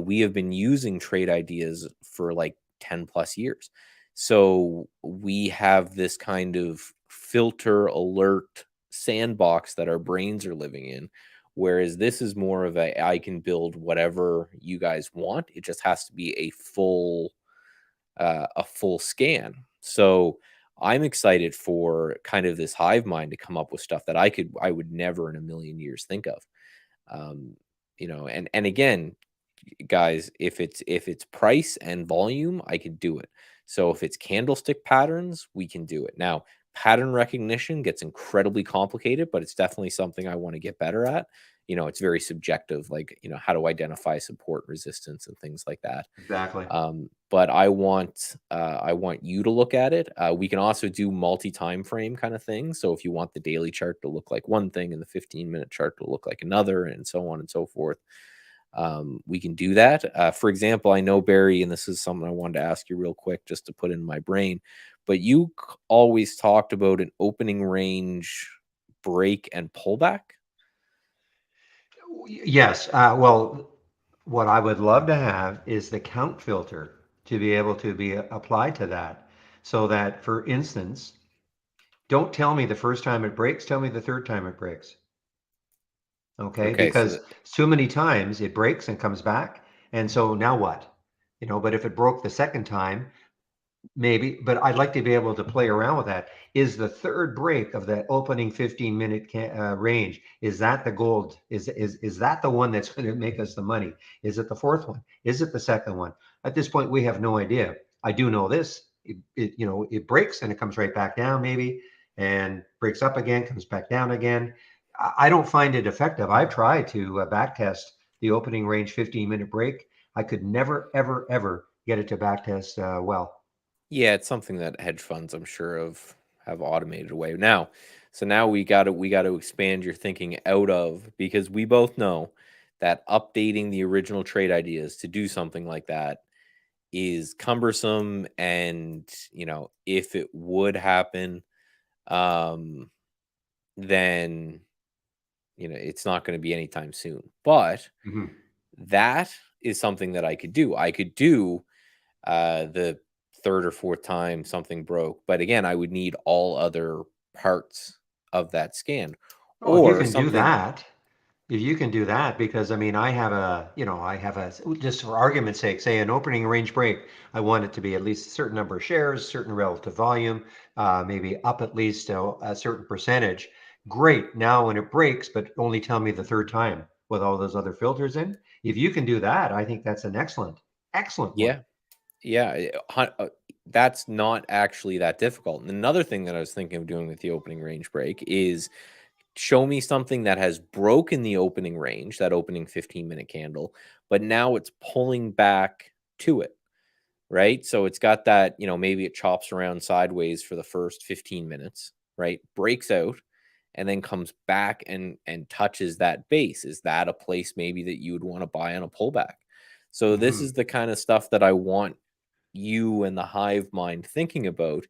we have been using Trade Ideas for like 10 plus years. So we have this kind of filter alert sandbox that our brains are living in. Whereas this is more of I can build whatever you guys want. It just has to be a full scan. So I'm excited for kind of this hive mind to come up with stuff that I would never in a million years think of. And again, guys, if it's price and volume, I could do it. So if it's candlestick patterns, we can do it. Now, pattern recognition gets incredibly complicated, but it's definitely something I want to get better at. It's very subjective, like, how to identify support, resistance, and things like that. Exactly. But I want you to look at it. We can also do multi-time frame kind of things. So if you want the daily chart to look like one thing and the 15-minute chart to look like another, and so on and so forth, we can do that. For example, I know, Barry, and this is something I wanted to ask you real quick just to put in my brain, but you always talked about an opening range break and pullback. Yes. Well, what I would love to have is the count filter to be able to be applied to that. So that, for instance, don't tell me the first time it breaks, tell me the third time it breaks. Okay, Okay, so because too many times it breaks and comes back. And so now what? But if it broke the second time, maybe, but I'd like to be able to play around with that. Is the third break of that opening 15-minute range, is that the gold? Is that the one that's going to make us the money? Is it the fourth one? Is it the second one? At this point, we have no idea. I do know this. It breaks and it comes right back down, maybe, and breaks up again, comes back down again. I don't find it effective. I've tried to back test the opening range 15-minute break. I could never, ever, ever get it to back test well. yeah, it's something that hedge funds, I'm sure, have automated away now. So now we got to expand your thinking out of, because we both know that updating the original Trade Ideas to do something like that is cumbersome, and if it would happen, then it's not going to be anytime soon. But Mm-hmm. that is something that I could do. I could do the third or fourth time something broke. But again, I would need all other parts of that scan, Oh, if you or can do something. that, if you can do that, because I mean, I have a, just for argument's sake, say an opening range break, I want it to be at least a certain number of shares, certain relative volume, maybe up at least a certain percentage. Great. Now when it breaks, but only tell me the third time with all those other filters in. If you can do that, I think that's an excellent one. Yeah, yeah, that's not actually that difficult. And another thing that I was thinking of doing with the opening range break is show me something that has broken the opening range, that opening 15-minute candle, but now it's pulling back to it, right? So it's got that, maybe it chops around sideways for the first 15 minutes, right? Breaks out and then comes back and touches that base. Is that a place maybe that you would want to buy on a pullback? So this Mhm. is the kind of stuff that I want you and the hive mind thinking about,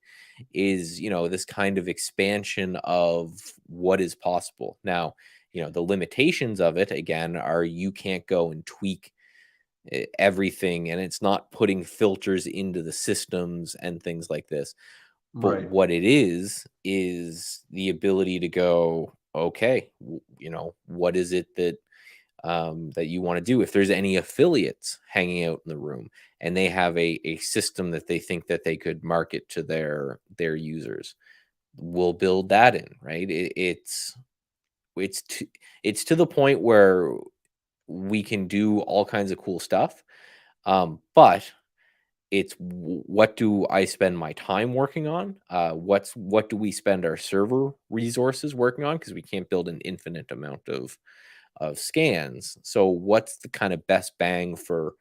is this kind of expansion of what is possible. Now, the limitations of it again are you can't go and tweak everything, and it's not putting filters into the systems and things like this. But Right. what it is the ability to go, okay, what is it that you want to do? If there's any affiliates hanging out in the room and they have a system that they think that they could market to their users, we'll build that in, right? It's to, it's to the point where we can do all kinds of cool stuff. But it's what do I spend my time working on? What do we spend our server resources working on? Because we can't build an infinite amount of scans. So what's the kind of best bang for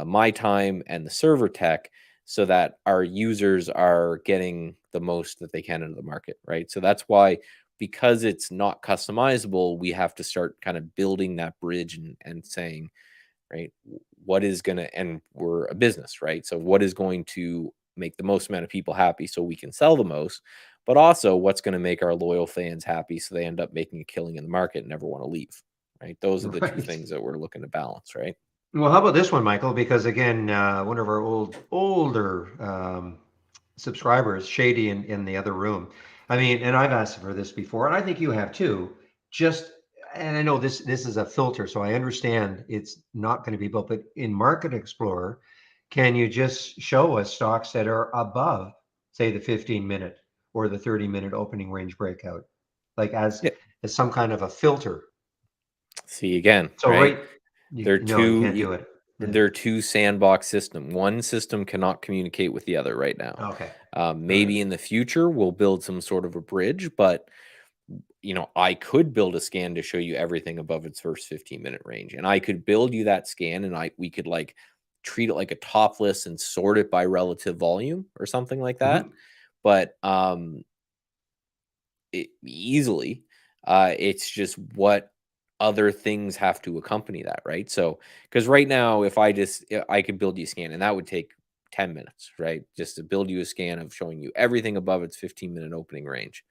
my time and the server tech, so that our users are getting the most that they can into the market, right? So that's why, because it's not customizable, we have to start kind of building that bridge and saying, right, what is going to, and we're a business, right? So what is going to make the most amount of people happy so we can sell the most, but also what's going to make our loyal fans happy so they end up making a killing in the market and never want to leave, right? Those are the two Right. things that we're looking to balance, right? Well, how about this one, Michael? Because again, one of our older subscribers, Shady in the other room. I mean, and I've asked for this before, and I think you have too. Just, and I know this is a filter, so I understand it's not going to be built. But in Market Explorer, can you just show us stocks that are above, say, the 15-minute or the 30-minute opening range breakout, like Yeah. as some kind of a filter? See again, So right? right, They're no, you two can't do it. Yeah. they're two sandbox system. One system cannot communicate with the other right now. Okay. All right. Maybe in the future we'll build some sort of a bridge, but I could build a scan to show you everything above its first 15-minute range. And I could build you that scan, and we could like treat it like a top list and sort it by relative volume or something like that. Mhm. But easily, it's just what other things have to accompany that, right? So, because right now, if I could build you a scan, and that would take 10 minutes, right? Just to build you a scan of showing you everything above its 15-minute opening range.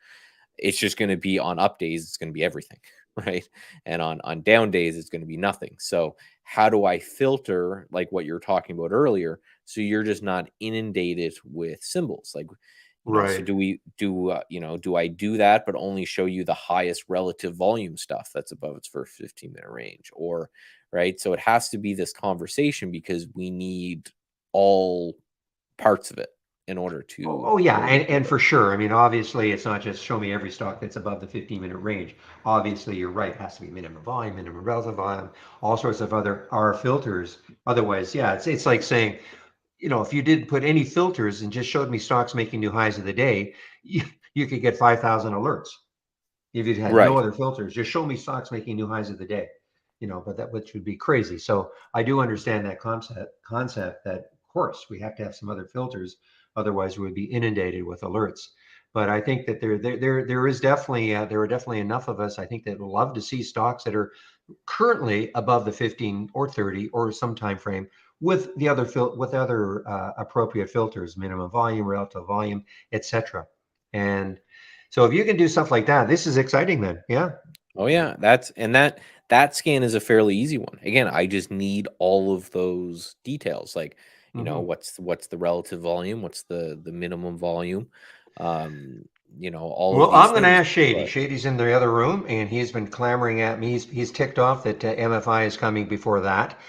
It's just going to be on up days, it's going to be everything, right? And on down days, it's going to be nothing. So how do I filter, like what you're talking about earlier, so you're just not inundated with symbols? Like, so Right. do I do that but only show you the highest relative volume stuff that's above its first 15-minute range? Or, right, so it has to be this conversation, because we need all parts of it in order Oh, to yeah, in order to and build it. for sure. I mean, obviously, it's not just show me every stock that's above the 15-minute range. Obviously, you're right. It has to be minimum volume, minimum relative volume, all sorts of other R filters. Otherwise, yeah, it's like saying, if you didn't put any filters and just showed me stocks making new highs of the day, you could get 5,000 alerts. If you had no Right. other filters, just show me stocks making new highs of the day, but that which would be crazy. So I do understand that concept that of course we have to have some other filters, otherwise we would be inundated with alerts. But I think that there is definitely there are definitely enough of us, I think, that love to see stocks that are currently above the 15 or 30 or some time frame with the other appropriate filters, minimum volume, relative volume, etc. And so if you can do stuff like that, this is exciting then. Yeah. Oh yeah, that scan is a fairly easy one. Again, I just need all of those details. Like, You know, what's the relative volume? What's the minimum volume? You know, all of Well, these I'm going to things. ask Shady. But Shady's in the other room, and he's been clamoring at me. He's ticked off that MFI is coming before that.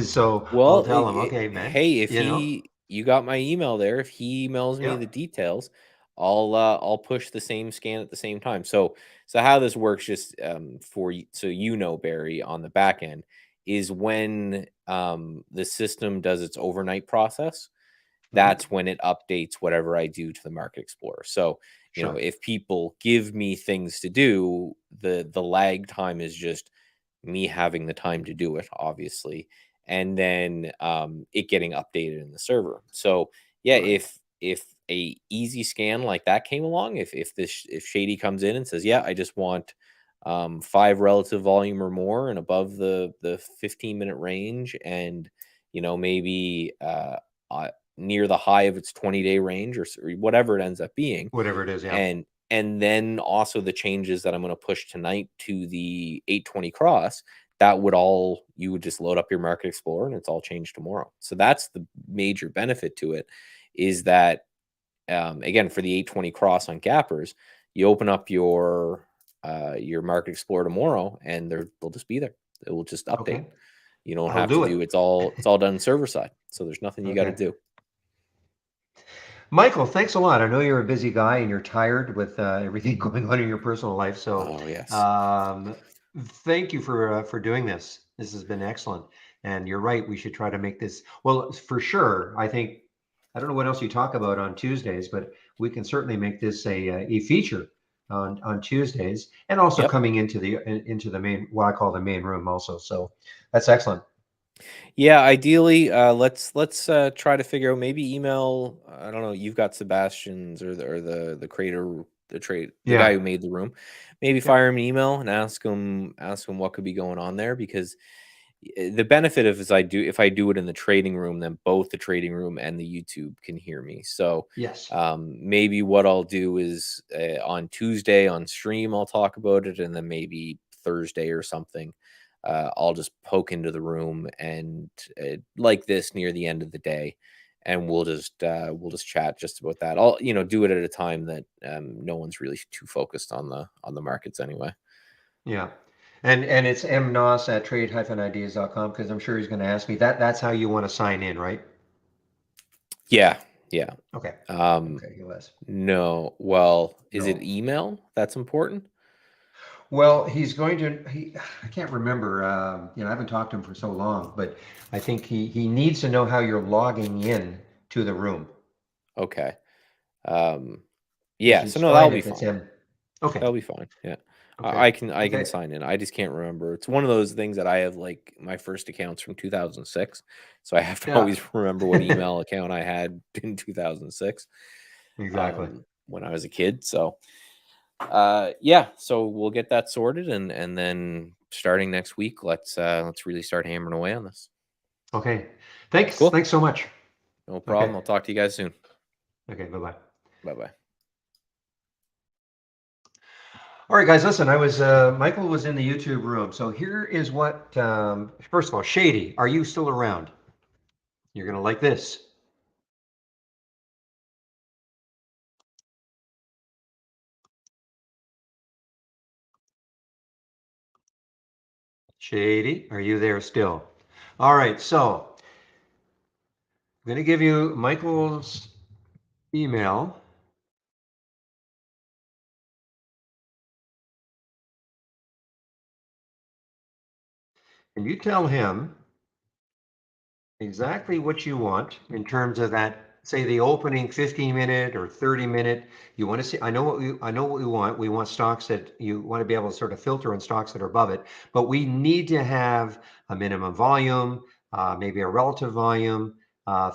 So I'll well, tell him, okay, man, hey, if you know, you got my email there, if he emails me yeah, the details, I'll push the same scan at the same time. So how this works, just for so you know, Barry, on the back end, is when the system does its overnight process. That's when it updates whatever I do to the Market Explorer. So, you know, sure, if people give me things to do, the lag time is just me having the time to do it, obviously, and then it getting updated in the server. So, yeah, right. if a easy scan like that came along, if Shady comes in and says, yeah, I just want 5 relative volume or more and above the 15-minute range, and you know, maybe near the high of its 20-day range, or whatever it ends up being, Whatever it is, yeah. and then also the changes that I'm going to push tonight to the 820 cross, that would all, you would just load up your Market Explorer and it's all changed tomorrow. So that's the major benefit to it, is that again, for the 820 cross on gappers, you open up your Market Explorer tomorrow and they'll just be there. It will just update. Okay, You don't I'll have to do do, it. it's all done server side. So there's nothing you got to Okay. do. Michael, thanks a lot. I know you're a busy guy and you're tired with everything going on in your personal life. So, Oh, yes. um, thank you for doing this. This has been excellent. And you're right. We should try to make this, well, for sure. I think I don't know what else you talk about on Tuesdays, but we can certainly make this a feature on Tuesdays, and also Yep. coming into the main, what I call the main room also. So that's excellent. Yeah, ideally, let's try to figure out, maybe email. I don't know. You've got Sebastian's, or the creator, the guy Yeah. who made the room. Maybe Yep. fire him an email and ask him what could be going on there, because the benefit of is, if I do it in the trading room, then both the trading room and the YouTube can hear me. So Yes. maybe what I'll do is, on Tuesday on stream I'll talk about it, and then maybe Thursday or something, I'll just poke into the room and like this near the end of the day, and we'll just chat just about that. I'll, do it at a time that no one's really too focused on the markets anyway. Yeah. And it's mnos at trade-ideas.com, because I'm sure he's going to ask me that. That's how you want to sign in, right? Yeah, yeah. Okay. Um, Okay. He'll ask. no, well, is it No. email that's important? Well, he's going to, I can't remember, I haven't talked to him for so long, but I think he needs to know how you're logging in to the room, Okay. Um, which yeah, so is no, that'll fine be if it's fine. him. Okay. That'll be fine. Yeah. Okay. I can Okay. sign in. I just can't remember. It's one of those things that I have, like, my first account's from 2006, so I have to Yeah. always remember what email account I had in 2006, Exactly. when I was a kid. So yeah, so we'll get that sorted, and then starting next week, let's really start hammering away on this. Okay. Thanks. Cool. Thanks so much. No Okay. problem. I'll talk to you guys soon. Okay. Bye-bye. Bye bye. All right, guys, listen, Michael was in the YouTube room. So here is what, first of all, Shady, are you still around? You're going to like this. Shady, are you there still? All right, so I'm going to give you Michael's email. And you tell him exactly what you want in terms of that, say the opening 15-minute or 30-minute. You want to see, I know what we want. We want stocks that you want to be able to sort of filter in stocks that are above it, but we need to have a minimum volume, maybe a relative volume,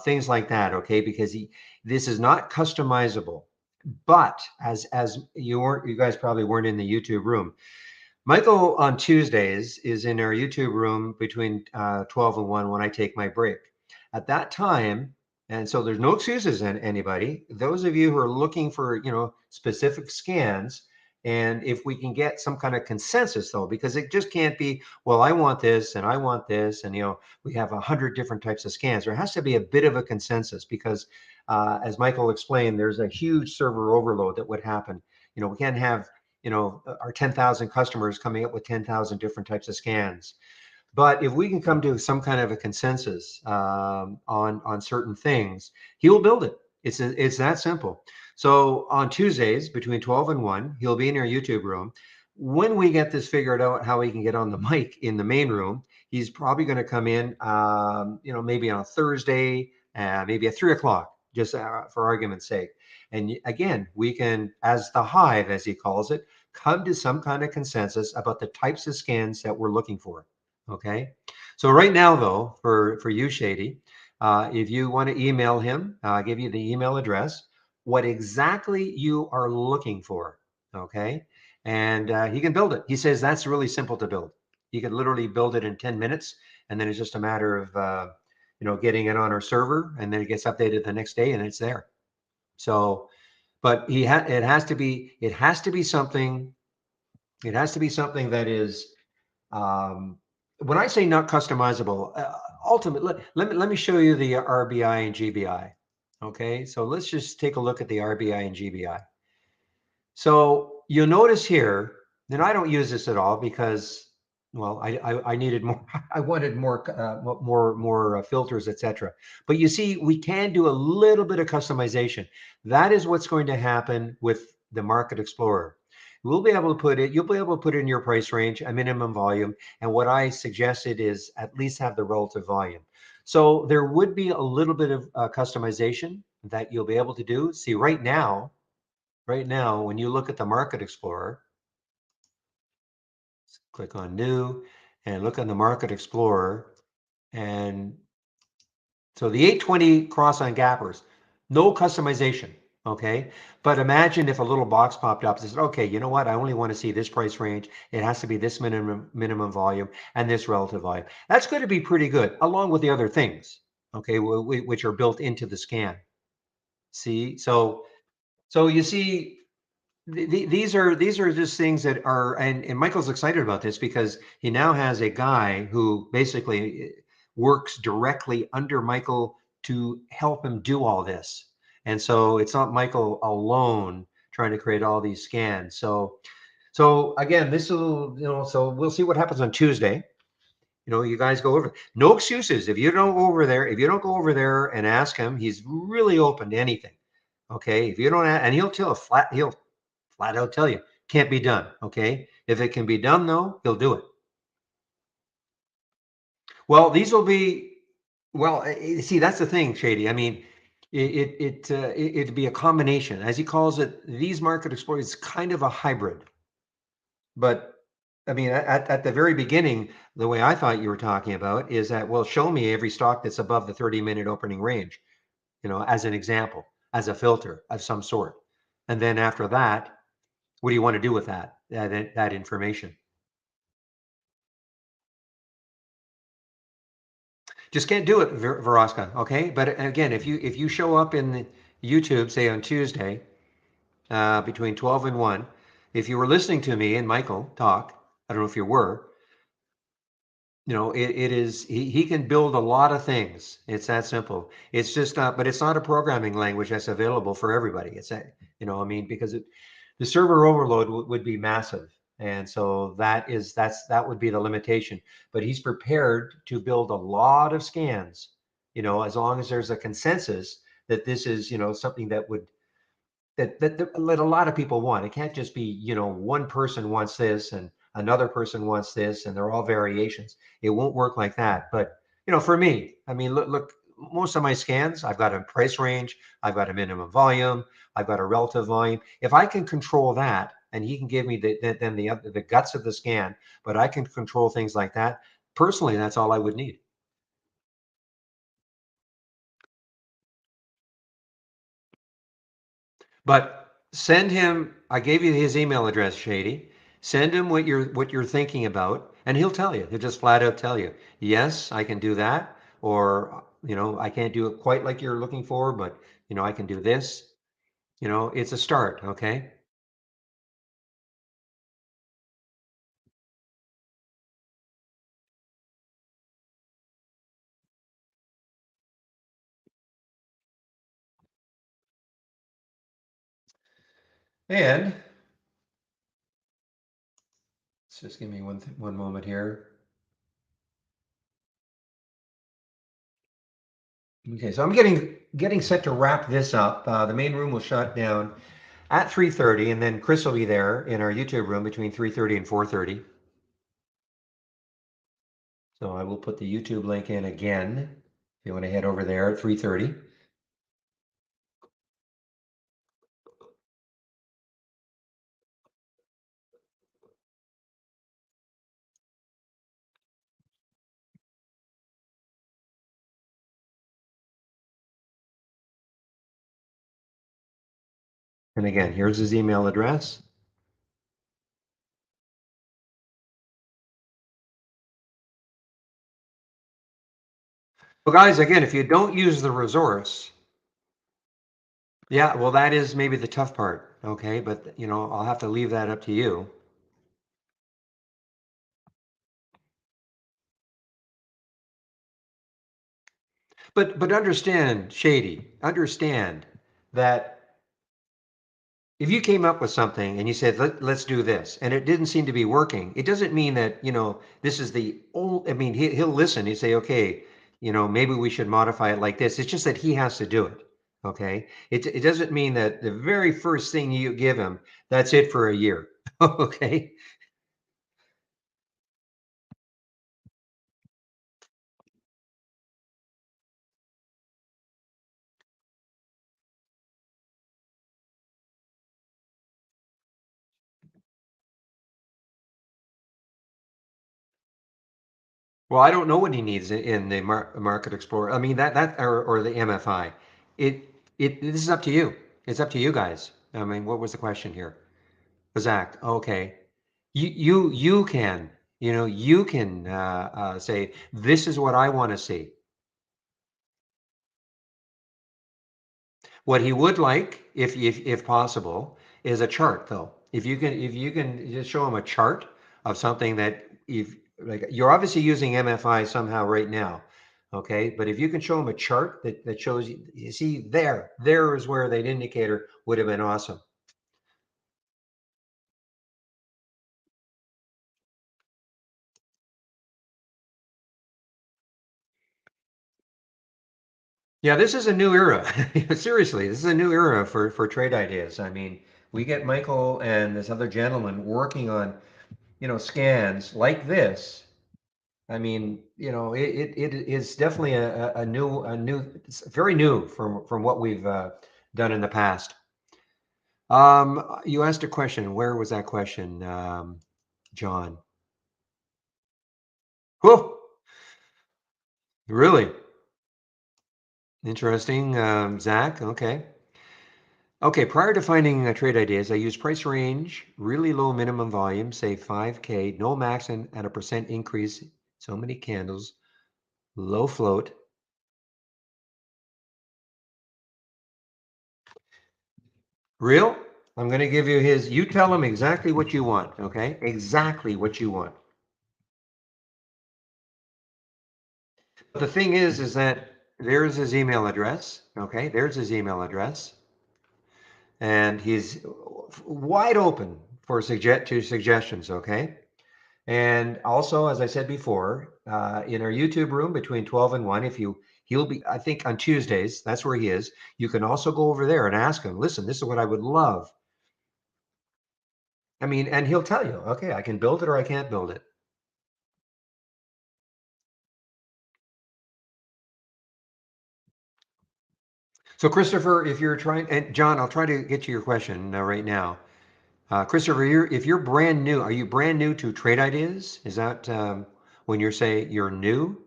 things like that, okay? Because this is not customizable. But as you guys probably weren't in the YouTube room. Michael on Tuesdays is in our YouTube room between 12 and 1 when I take my break. At that time, and so there's no excuses in anybody. Those of you who are looking for, specific scans, And if we can get some kind of consensus, though, because it just can't be, well, I want this and I want this, and we have 100 different types of scans. There has to be a bit of a consensus because, as Michael explained, there's a huge server overload that would happen. We can't have our 10,000 customers coming up with 10,000 different types of scans. But if we can come to some kind of a consensus on certain things, he will build it. It's that simple. So on Tuesdays between 12 and 1, he'll be in our YouTube room. When we get this figured out, how he can get on the mic in the main room, he's probably going to come in, maybe on a Thursday, maybe at 3 o'clock, just for argument's sake. And again, we can, as the hive, as he calls it, come to some kind of consensus about the types of scans that we're looking for. Okay. So right now, though, for you, Shady, if you want to email him, I'll give you the email address, what exactly you are looking for. Okay. And he can build it. He says that's really simple to build. He could literally build it in 10 minutes. And then it's just a matter of, getting it on our server, and then it gets updated the next day and it's there. So, but it has to be something, that is, when I say not customizable, ultimately, let me show you the RBI and GBI. Okay, so let's just take a look at the RBI and GBI. So you'll notice here that I don't use this at all because, well, I needed more. I wanted more filters, etc. But you see, we can do a little bit of customization. That is what's going to happen with the Market Explorer. You'll be able to put in your price range, a minimum volume, and what I suggested is at least have the relative volume. So there would be a little bit of customization that you'll be able to do. See, right now, when you look at the Market Explorer, click on New and look on the Market Explorer. And so the 820 cross on gappers, no customization. Okay. But imagine if a little box popped up that said, okay, you know what? I only want to see this price range. It has to be this minimum volume and this relative volume. That's going to be pretty good, along with the other things, okay, which are built into the scan. See, so you see, these are just things that are, and Michael's excited about this because he now has a guy who basically works directly under Michael to help him do all this. And so it's not Michael alone trying to create all these scans. So again, this will, so we'll see what happens on Tuesday. You guys go over. No excuses. If you don't go over there and ask him, he's really open to anything. Okay. If you don't, and he'll flat out tell you, can't be done. Okay. If it can be done, though, he'll do it. Well, these will be, well, see, that's the thing, Shady. I mean, it'd be a combination, as he calls it. These Market Explorers, it's kind of a hybrid. But I mean, at the very beginning, the way I thought you were talking about is that, well, show me every stock that's above the 30-minute opening range, as an example, as a filter of some sort. And then after that, what do you want to do with that information? Just can't do it, Veroska. Okay, but again, if you show up in YouTube, say on Tuesday, between 12 and 1, if you were listening to me and Michael talk, I don't know if you were, it is, he can build a lot of things. It's that simple. It's just not, but it's not a programming language that's available for everybody. It's a, I mean, because the server overload would be massive. And so that would be the limitation. But he's prepared to build a lot of scans, as long as there's a consensus that this is, something that would, that a lot of people want. It can't just be, one person wants this and another person wants this, and they're all variations. It won't work like that. But for me, I mean, look, most of my scans, I've got a price range, I've got a minimum volume, I've got a relative volume. If I can control that, and he can give me the guts of the scan, but I can control things like that. Personally, that's all I would need. But send him, I gave you his email address, Shady. Send him what you're thinking about, and he'll tell you. He'll just flat out tell you, yes, I can do that, or I can't do it quite like you're looking for, but I can do this. It's a start, okay? And let's just give me one moment here. Okay, so I'm getting set to wrap this up. The main room will shut down at 3:30, and then Chris will be there in our YouTube room between 3:30 and 4:30. So I will put the YouTube link in again if you want to head over there at 3:30. And again, here's his email address. Well, guys, again, if you don't use the resource, yeah, well, that is maybe the tough part, okay? But, I'll have to leave that up to you. But understand, Shady, understand that if you came up with something and you said, let's do this, and it didn't seem to be working, it doesn't mean that, this is the only, I mean, he'll listen. He'll say, okay, maybe we should modify it like this. It's just that he has to do it. Okay. It doesn't mean that the very first thing you give him, that's it for a year. Okay. Well, I don't know what he needs in the Market Explorer. I mean, that or the MFI. This is up to you. It's up to you guys. I mean, what was the question here? Zach, okay. You can, you can say, this is what I want to see. What he would like, if possible, is a chart though. If you can just show him a chart of something that if like you're obviously using MFI somehow right now. Okay, but if you can show him a chart that shows you see there is where that indicator would have been awesome. Yeah, this is a new era. Seriously, this is a new era for trade ideas. I mean, we get Michael and this other gentleman working on, scans like this. I mean, it is definitely a new, it's very new from what we've done in the past. You asked a question. Where was that question, John? Whoa, really interesting, Zach. Okay. Okay, prior to finding trade ideas, I use price range, really low minimum volume, say 5K, no max and at a percent increase, so many candles, low float. Real? I'm going to give you his, you tell him exactly what you want, okay? Exactly what you want. But the thing is that there's his email address, okay? There's his email address. And he's wide open for suggestions, okay? And also, as I said before, in our YouTube room between 12 and 1, he'll be, I think on Tuesdays, that's where he is. You can also go over there and ask him, listen, this is what I would love. I mean, and he'll tell you, okay, I can build it or I can't build it. So Christopher, if you're trying, and John, I'll try to get to your question right now. Christopher, if you're brand new, are you brand new to trade ideas? Is that when you say you're new?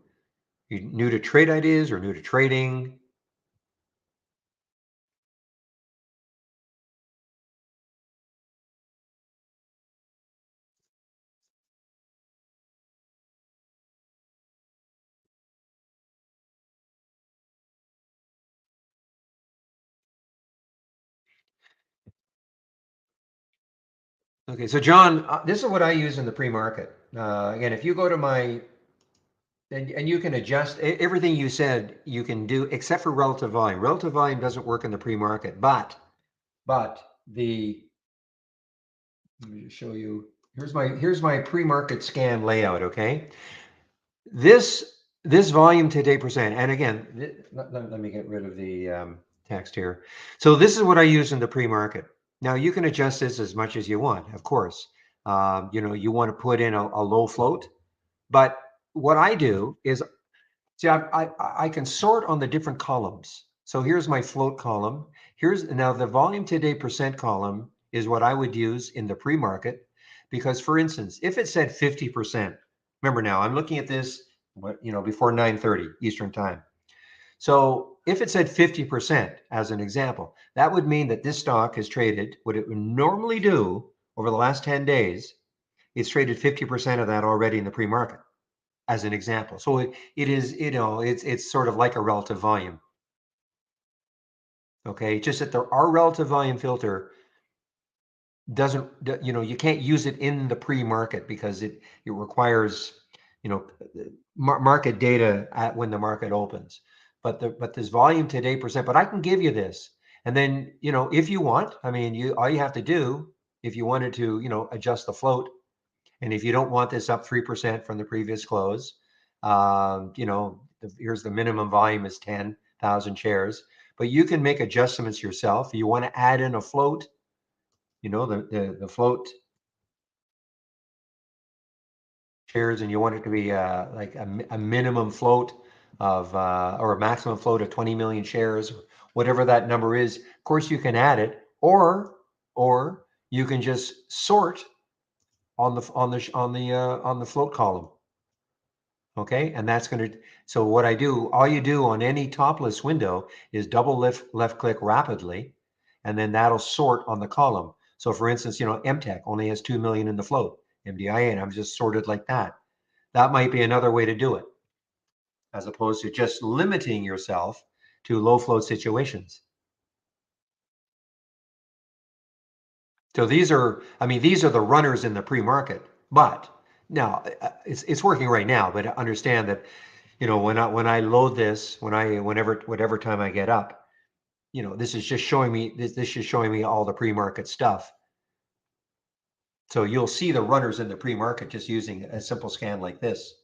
You new to trade ideas or new to trading? Okay, so John, this is what I use in the pre-market. Again, if you go to my, and you can adjust everything you said, you can do except for relative volume. Relative volume doesn't work in the pre-market, but the Let me just show you. Here's my pre-market scan layout. Okay, this volume today percent, and again, let me get rid of the text here. So this is what I use in the pre-market. Now you can adjust this as much as you want, of course. You know, you want to put in a low float, but what I do is, see, I can sort on the different columns. So here's my float column. Here's now the volume today percent column is what I would use in the pre-market, because for instance, if it said 50%, remember now I'm looking at this, you know, before 9:30 Eastern time. So if it said 50% as an example, that would mean that this stock has traded what it would normally do over the last 10 days. It's traded 50% of that already in the pre-market, as an example. So it is, you know, it's sort of like a relative volume. Okay, just that our relative volume filter doesn't, you know, you can't use it in the pre-market because it requires, you know, market data at when the market opens. But this volume today percent, but I can give you this. And then, you know, if you want, I mean, all you have to do, if you wanted to, you know, adjust the float, and if you don't want this up 3% from the previous close, you know, here's the minimum volume is 10,000 shares, but you can make adjustments yourself. You want to add in a float, you know, the float shares, and you want it to be like a minimum float of, or a maximum float of 20 million shares, whatever that number is. Of course, you can add it, or you can just sort on the float column. Okay, and that's going to, so what I do, all you do on any topless window is double left click rapidly, and then that'll sort on the column. So for instance, you know, MTech only has 2 million in the float, MDIA, and I'm just sorted like that. That might be another way to do it, as opposed to just limiting yourself to low float situations. So these are, I mean, these are the runners in the pre-market, but now it's working right now, but understand that, you know, when I load this, whatever time I get up, you know, this is just showing me, this is showing me all the pre-market stuff. So you'll see the runners in the pre-market just using a simple scan like this.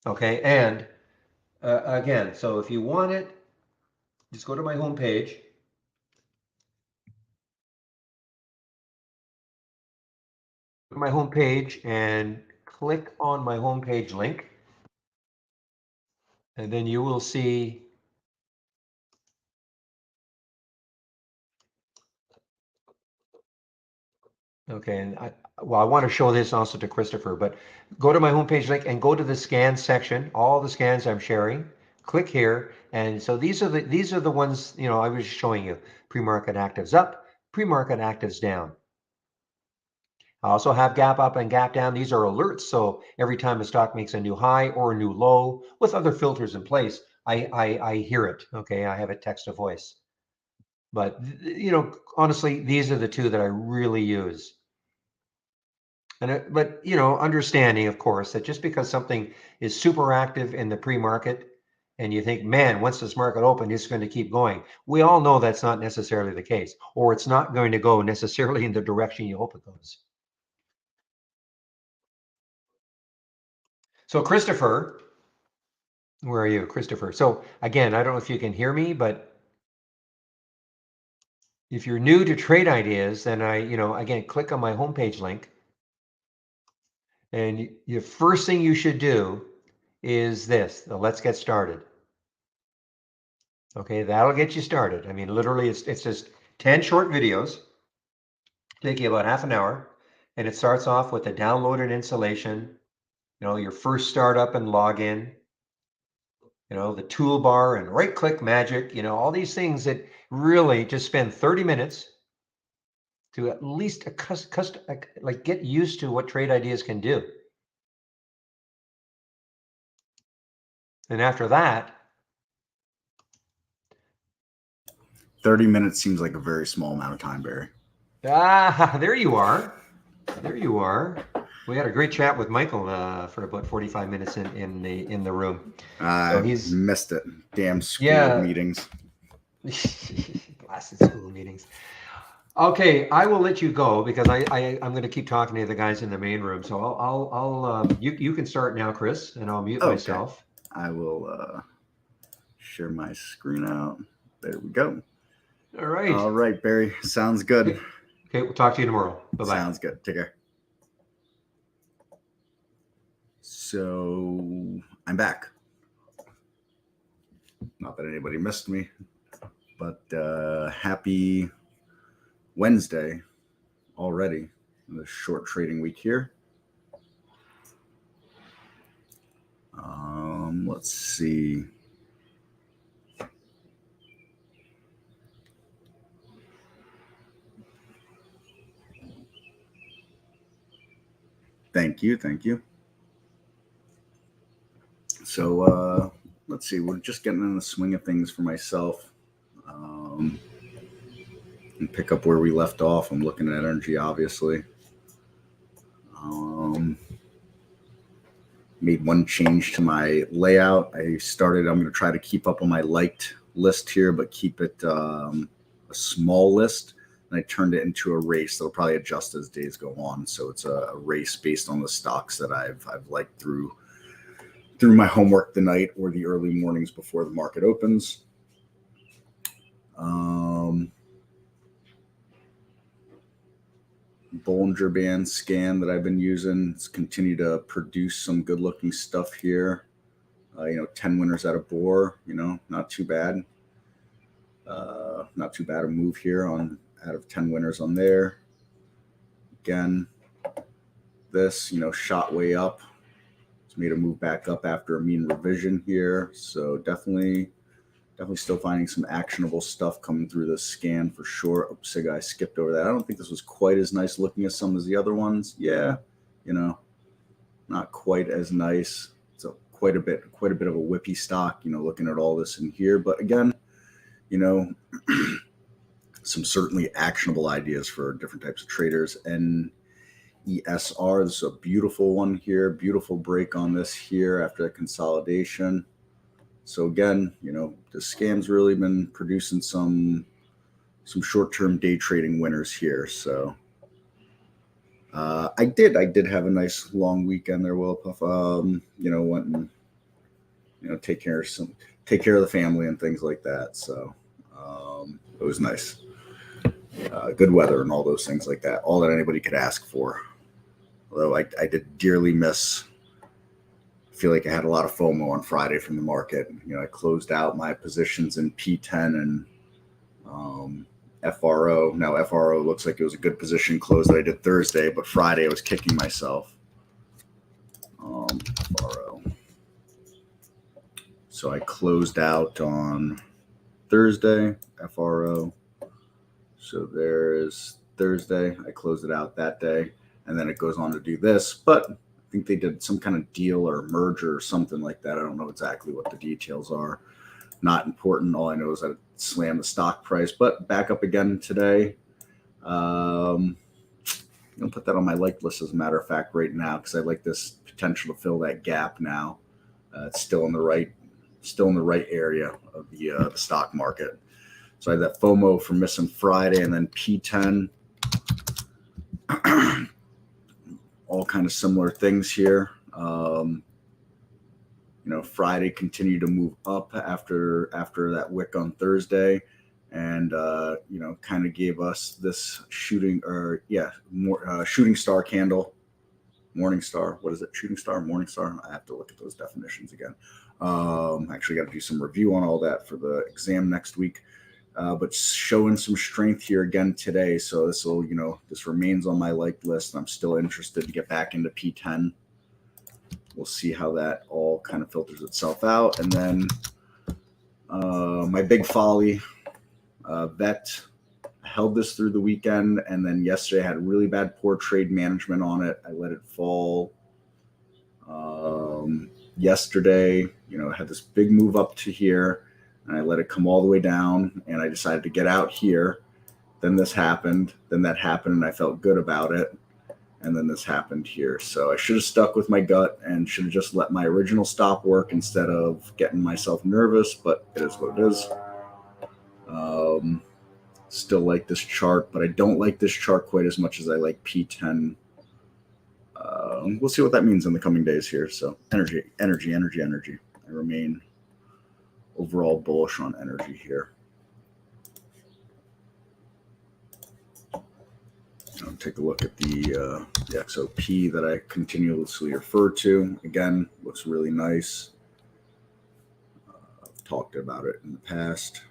Okay, and again, so if you want it, just go to my home page. Go to my home page and click on my home page link, and then you will see. Okay, and I want to show this also to Christopher, but go to my homepage link and go to the scan section, all the scans I'm sharing. Click here, and so these are the ones, you know, I was showing you. Pre-market actives up, pre-market actives down. I also have gap up and gap down. These are alerts, so every time a stock makes a new high or a new low with other filters in place, I hear it. Okay, I have it text to voice. But you know, honestly, these are the two that I really use. But you know, understanding, of course, that just because something is super active in the pre-market and you think, man, once this market opened, it's going to keep going. We all know that's not necessarily the case, or it's not going to go necessarily in the direction you hope it goes. So Christopher, where are you, Christopher? So again, I don't know if you can hear me, but if you're new to Trade Ideas, then you know, again, click on my homepage link. And the first thing you should do is this, the Let's Get Started. Okay, that'll get you started. I mean, literally, it's just 10 short videos, take you about half an hour, and it starts off with a download and installation, you know, your first startup and login, you know, the toolbar and right-click magic, you know, all these things that really just spend 30 minutes to at least like get used to what Trade Ideas can do. And after that, 30 minutes seems like a very small amount of time, Barry. there you are. There you are. We had a great chat with Michael for about 45 minutes in the room. I So he's missed it. Damn school meetings. blasted school meetings. Okay, I will let you go because I'm going to keep talking to the guys in the main room. So you can start now, Chris, and I'll mute Okay. myself. I will share my screen out. There we go. All right. All right, Barry. Sounds good. Okay, we'll talk to you tomorrow. Bye-bye. Sounds good. Take care. So I'm back. Not that anybody missed me, but happy Wednesday already. The short trading week here. Let's see. Thank you. So let's see. We're just getting in the swing of things for myself. And pick up where we left off. I'm looking at energy, obviously. Made one change to my layout. I'm going to try to keep up on my liked list here, but keep it a small list. And I turned it into a race. That'll probably adjust as days go on. So it's a race based on the stocks that I've liked through my homework the night or the early mornings before the market opens. Bollinger Band scan that I've been using. It's continued to produce some good looking stuff here. 10 winners out of Bohr, not too bad. Not too bad a move here out of 10 winners on there. Again, this, shot way up. It's made a move back up after a mean revision here. So definitely still finding some actionable stuff coming through this scan for sure. Oops, I skipped over that. I don't think this was quite as nice looking as some of the other ones. Yeah, not quite as nice. It's quite a bit of a whippy stock, looking at all this in here. But again, some certainly actionable ideas for different types of traders. And ESR, this is a beautiful one here. Beautiful break on this here after the consolidation. So again, the scam's really been producing some short-term day trading winners here. So I did have a nice long weekend there, Willpuff. Went and take care of the family and things like that. So it was nice. Good weather and all those things like that. All that anybody could ask for. Although I did dearly miss. Feel like I had a lot of FOMO on Friday from the market. I closed out my positions in P10 and FRO. Now FRO looks like it was a good position close that I did Thursday, but Friday I was kicking myself. FRO. So I closed out on Thursday, FRO. So there is Thursday. I closed it out that day, and then it goes on to do this, but I think they did some kind of deal or merger or something like that. I don't know exactly what the details are. Not important. All I know is that it slammed the stock price, but back up again today. I'm going to put that on my like list as a matter of fact right now because I like this potential to fill that gap now. It's still in the right area of the stock market. So I had that FOMO for missing Friday and then P10. All kind of similar things here. Friday continued to move up after that wick on Thursday, and kind of gave us this shooting star candle, morning star. What is it? Shooting star, morning star. I have to look at those definitions again. Actually, got to do some review on all that for the exam next week. But showing some strength here again today. So this remains on my like list. I'm still interested to get back into P10. We'll see how that all kind of filters itself out. And then my big folly, VET, held this through the weekend. And then yesterday I had really bad poor trade management on it. I let it fall. Yesterday, I had this big move up to here. And I let it come all the way down, and I decided to get out here. Then this happened. Then that happened, and I felt good about it. And then this happened here. So I should have stuck with my gut and should have just let my original stop work instead of getting myself nervous, but it is what it is. Still like this chart, but I don't like this chart quite as much as I like P10. We'll see what that means in the coming days here. So energy. I remain overall bullish on energy here. I'll take a look at the XOP that I continuously refer to. Again, looks really nice. I've talked about it in the past.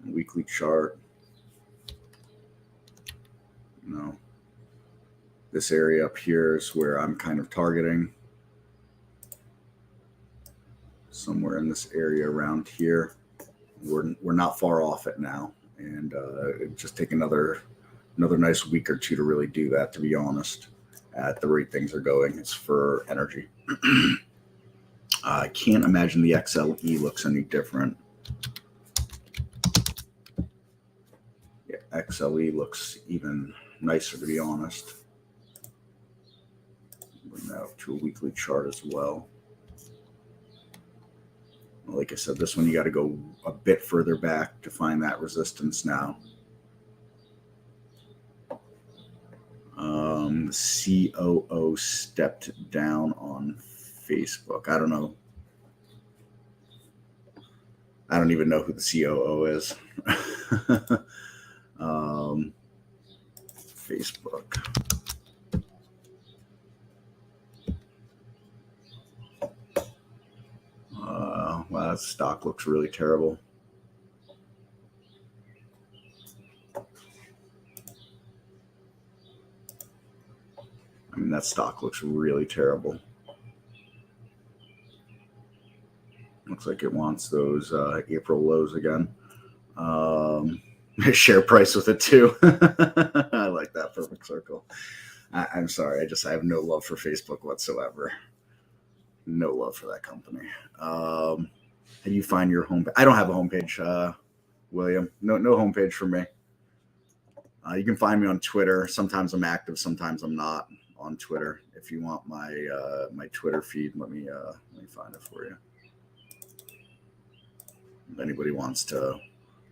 Weekly chart. This area up here is where I'm kind of targeting. Somewhere in this area around here. We're not far off it now, and it just take another nice week or two to really do that, to be honest, at the rate things are going. It's for energy. I can't imagine the XLE looks any different. Yeah, XLE looks even nicer, to be honest. Bring that up to a weekly chart as well. Like I said, this one you got to go a bit further back to find that resistance now. The COO stepped down on Facebook. I don't know. I don't even know who the COO is. Facebook. Wow, that stock looks really terrible. I mean, that stock looks really terrible. Looks like it wants those April lows again. Share price with it too. I like that perfect circle. I'm sorry. I have no love for Facebook whatsoever. No love for that company. How do you find your homepage? I don't have a homepage, William. No homepage for me. You can find me on Twitter. Sometimes I'm active, sometimes I'm not on Twitter. If you want my my Twitter feed, let me find it for you. If anybody wants to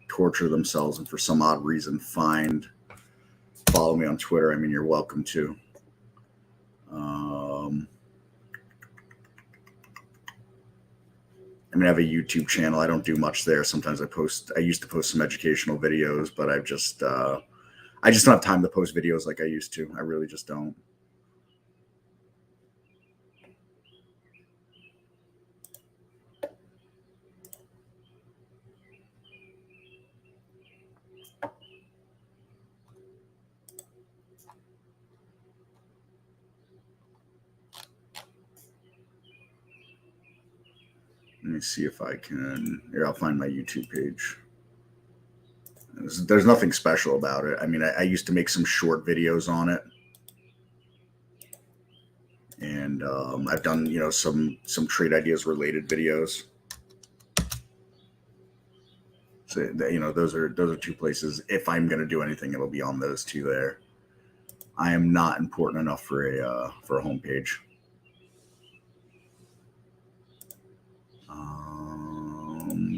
torture themselves and for some odd reason follow me on Twitter, I mean, you're welcome to. I mean, I have a YouTube channel. I don't do much there. Sometimes I used to post some educational videos, but I just don't have time to post videos like I used to. I really just don't. Let me see if I can. Here, I'll find my YouTube page. There's nothing special about it. I mean, I used to make some short videos on it, and I've done some trade ideas related videos. So those are two places. If I'm going to do anything, it'll be on those two there. I am not important enough for a homepage.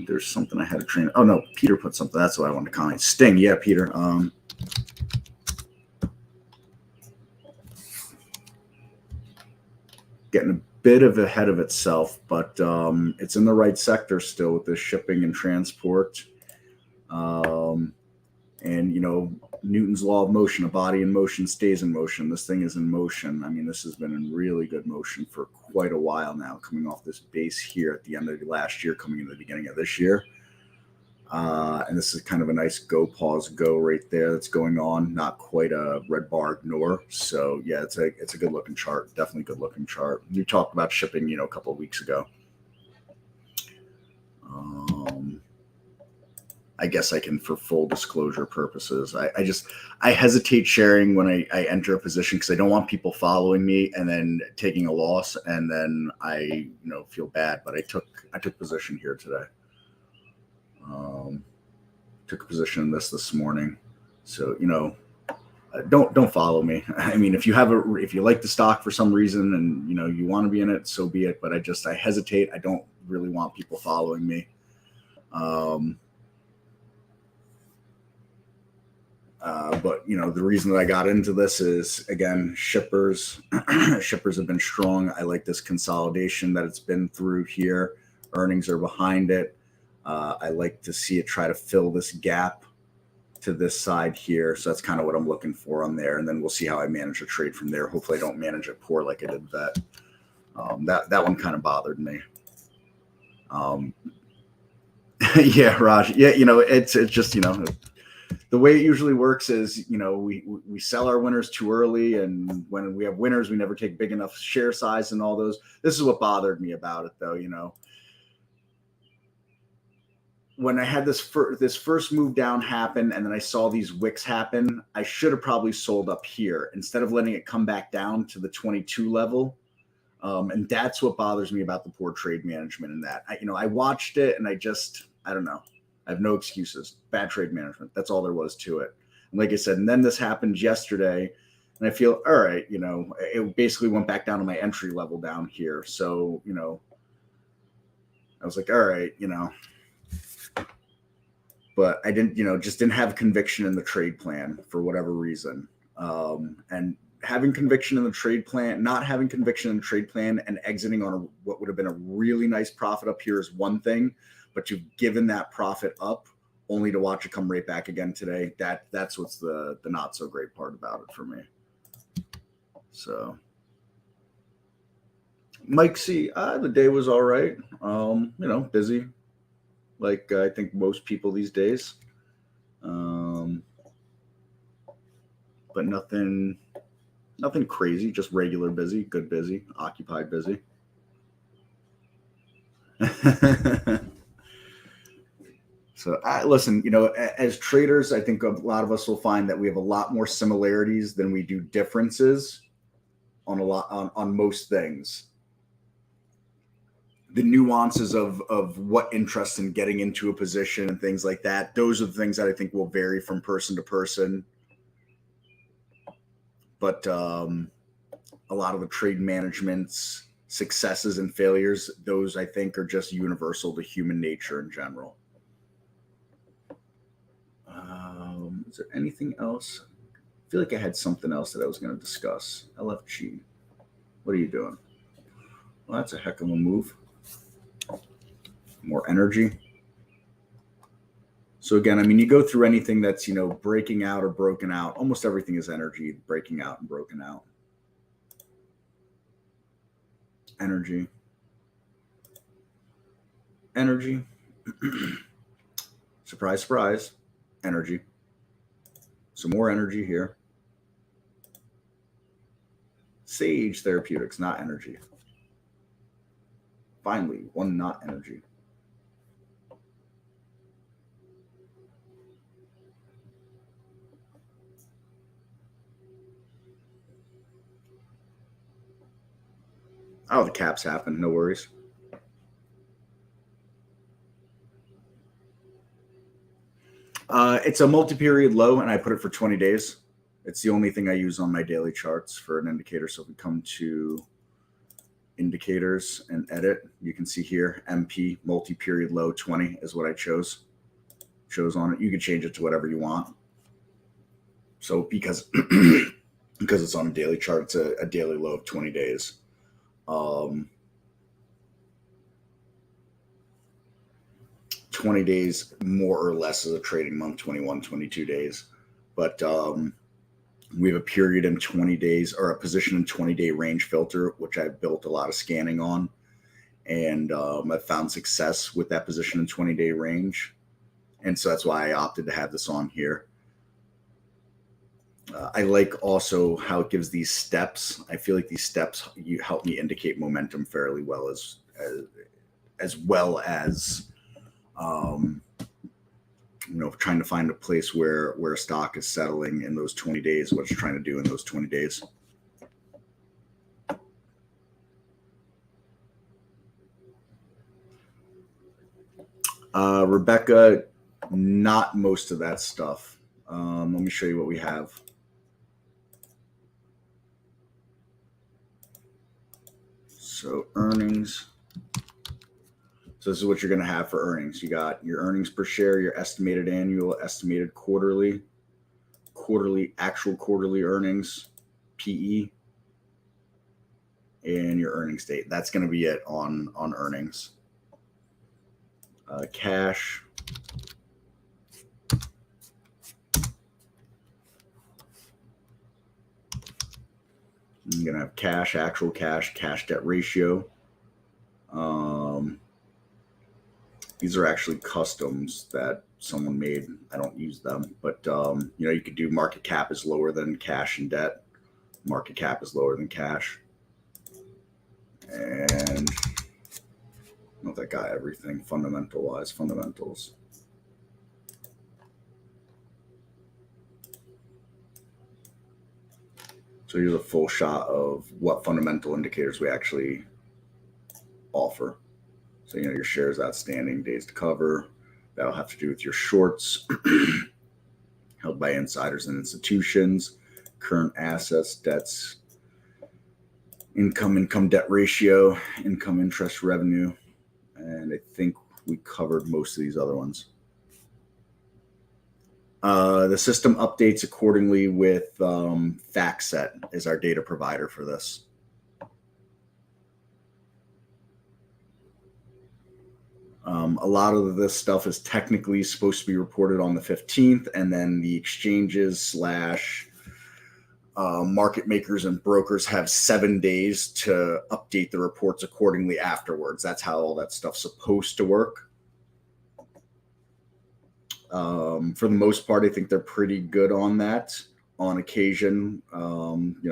There's something I had to train. Oh no, Peter put something. That's what I wanted to comment. Sting, yeah, Peter. Getting a bit of ahead of itself, but it's in the right sector still with this shipping and transport. And Newton's law of motion: a body in motion stays in motion. This thing is in motion. I mean, this has been in really good motion for quite a while now, coming off this base here at the end of last year, coming into the beginning of this year. And this is kind of a nice go, pause, go right there that's going on. Not quite a red bar ignore. So yeah, it's a good looking chart. Definitely good looking chart. We talked about shipping, a couple of weeks ago. I guess I can, for full disclosure purposes, I hesitate sharing when I enter a position because I don't want people following me and then taking a loss and then I feel bad. But I took position here today. Took a position in this morning. So don't follow me. I mean, if you like the stock for some reason and you want to be in it, so be it. But I hesitate. I don't really want people following me. But the reason that I got into this is, again, shippers. Shippers have been strong. I like this consolidation that it's been through here. Earnings are behind it. I like to see it try to fill this gap to this side here. So that's kind of what I'm looking for on there. And then we'll see how I manage a trade from there. Hopefully I don't manage it poor like I did that. That one kind of bothered me. Yeah, Raj. Yeah, it's just, the way it usually works is, we sell our winners too early. And when we have winners, we never take big enough share size and all those. This is what bothered me about it, though, When I had this first move down happen, and then I saw these wicks happen, I should have probably sold up here instead of letting it come back down to the 22 level. And that's what bothers me about the poor trade management in that. I watched it and I don't know. I have no excuses. Bad trade management. That's all there was to it. And like I said, and then this happened yesterday, and I feel, all right, it basically went back down to my entry level down here. So, I was like, all right, but I didn't, just didn't have conviction in the trade plan for whatever reason. And having conviction in the trade plan, not having conviction in the trade plan and exiting on what would have been a really nice profit up here is one thing, but you've given that profit up only to watch it come right back again today. That's what's the not so great part about it for me. So Mike C, the day was all right. Busy, like I think most people these days. But nothing crazy, just regular busy, good busy, occupied busy. So listen, as traders, I think a lot of us will find that we have a lot more similarities than we do differences on most things. The nuances of what interests in getting into a position and things like that, those are the things that I think will vary from person to person. But a lot of the trade management's successes and failures, those I think are just universal to human nature in general. Is there anything else? I feel like I had something else that I was going to discuss. LFG. What are you doing? Well, that's a heck of a move. More energy. So again, you go through anything that's, breaking out or broken out. Almost everything is energy, breaking out and broken out. Energy. Energy. Surprise, surprise. Energy. Some more energy here. Sage Therapeutics, not energy. Finally, one not energy. Oh, the caps happen. No worries. It's a multi-period low, and I put it for 20 days. It's the only thing I use on my daily charts for an indicator. So if we come to indicators and edit, you can see here, MP, multi-period low 20 is what I chose on it. You can change it to whatever you want. So because it's on a daily chart, it's a daily low of 20 days. 20 days more or less is a trading month, 21, 22 days. But we have a period in 20 days or a position in 20-day range filter, which I've built a lot of scanning on. And I've found success with that position in 20-day range. And so that's why I opted to have this on here. I like also how it gives these steps. I feel like these steps help me indicate momentum fairly well as well as trying to find a place where a stock is settling in those 20 days, what it's trying to do in those 20 days. Rebecca, not most of that stuff. Let me show you what we have. So earnings. So this is what you're going to have for earnings. You got your earnings per share, your estimated annual, estimated quarterly actual quarterly earnings, PE, and your earnings date. That's going to be it on earnings. Cash. I'm going to have cash, actual cash, cash debt ratio. These are actually customs that someone made. I don't use them, but you could do market cap is lower than cash and debt. Market cap is lower than cash. And I don't know if that got everything fundamentals. So here's a full shot of what fundamental indicators we actually offer. So, your shares outstanding, days to cover, that'll have to do with your shorts held by insiders and institutions, current assets, debts, income debt ratio, income interest revenue. And I think we covered most of these other ones. The system updates accordingly with FactSet is our data provider for this. A lot of this stuff is technically supposed to be reported on the 15th, and then the exchanges / market makers and brokers have 7 days to update the reports accordingly afterwards. That's how all that stuff's supposed to work. For the most part, I think they're pretty good on that. On occasion,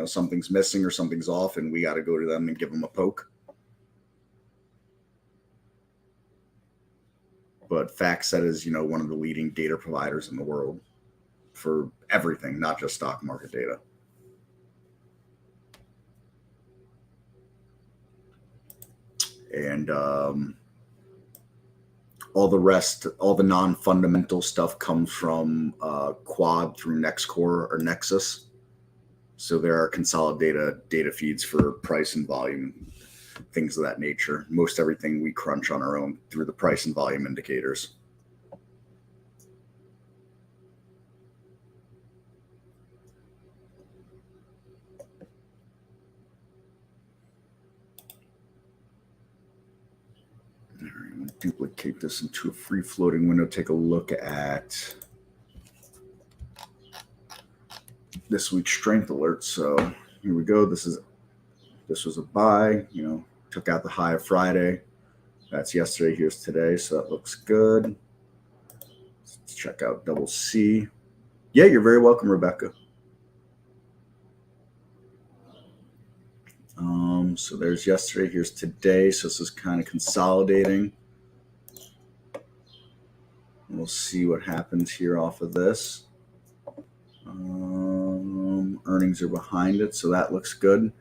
something's missing or something's off, and we got to go to them and give them a poke. But FactSet is, one of the leading data providers in the world for everything, not just stock market data. And all the rest, all the non-fundamental stuff comes from Quad through NextCore or Nexus. So there are consolidated data feeds for price and volume, things of that nature. Most everything we crunch on our own through the price and volume indicators. All right, I'm going to duplicate this into a free floating window. Take a look at this week's strength alert. So here we go. This was a buy, took out the high of Friday. That's yesterday. Here's today. So that looks good. Let's check out double C. Yeah, you're very welcome, Rebecca. So there's yesterday. Here's today. So this is kind of consolidating. We'll see what happens here off of this. Earnings are behind it. So that looks good.